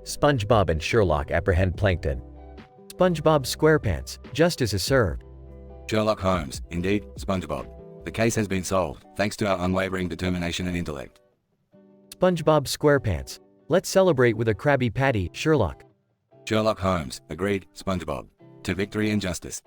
SpongeBob and Sherlock apprehend Plankton. SpongeBob SquarePants. Justice is served. Sherlock Holmes, indeed, SpongeBob. The case has been solved, thanks to our unwavering determination and intellect. SpongeBob SquarePants. Let's celebrate with a Krabby Patty, Sherlock. Sherlock Holmes, agreed, SpongeBob. To victory and justice.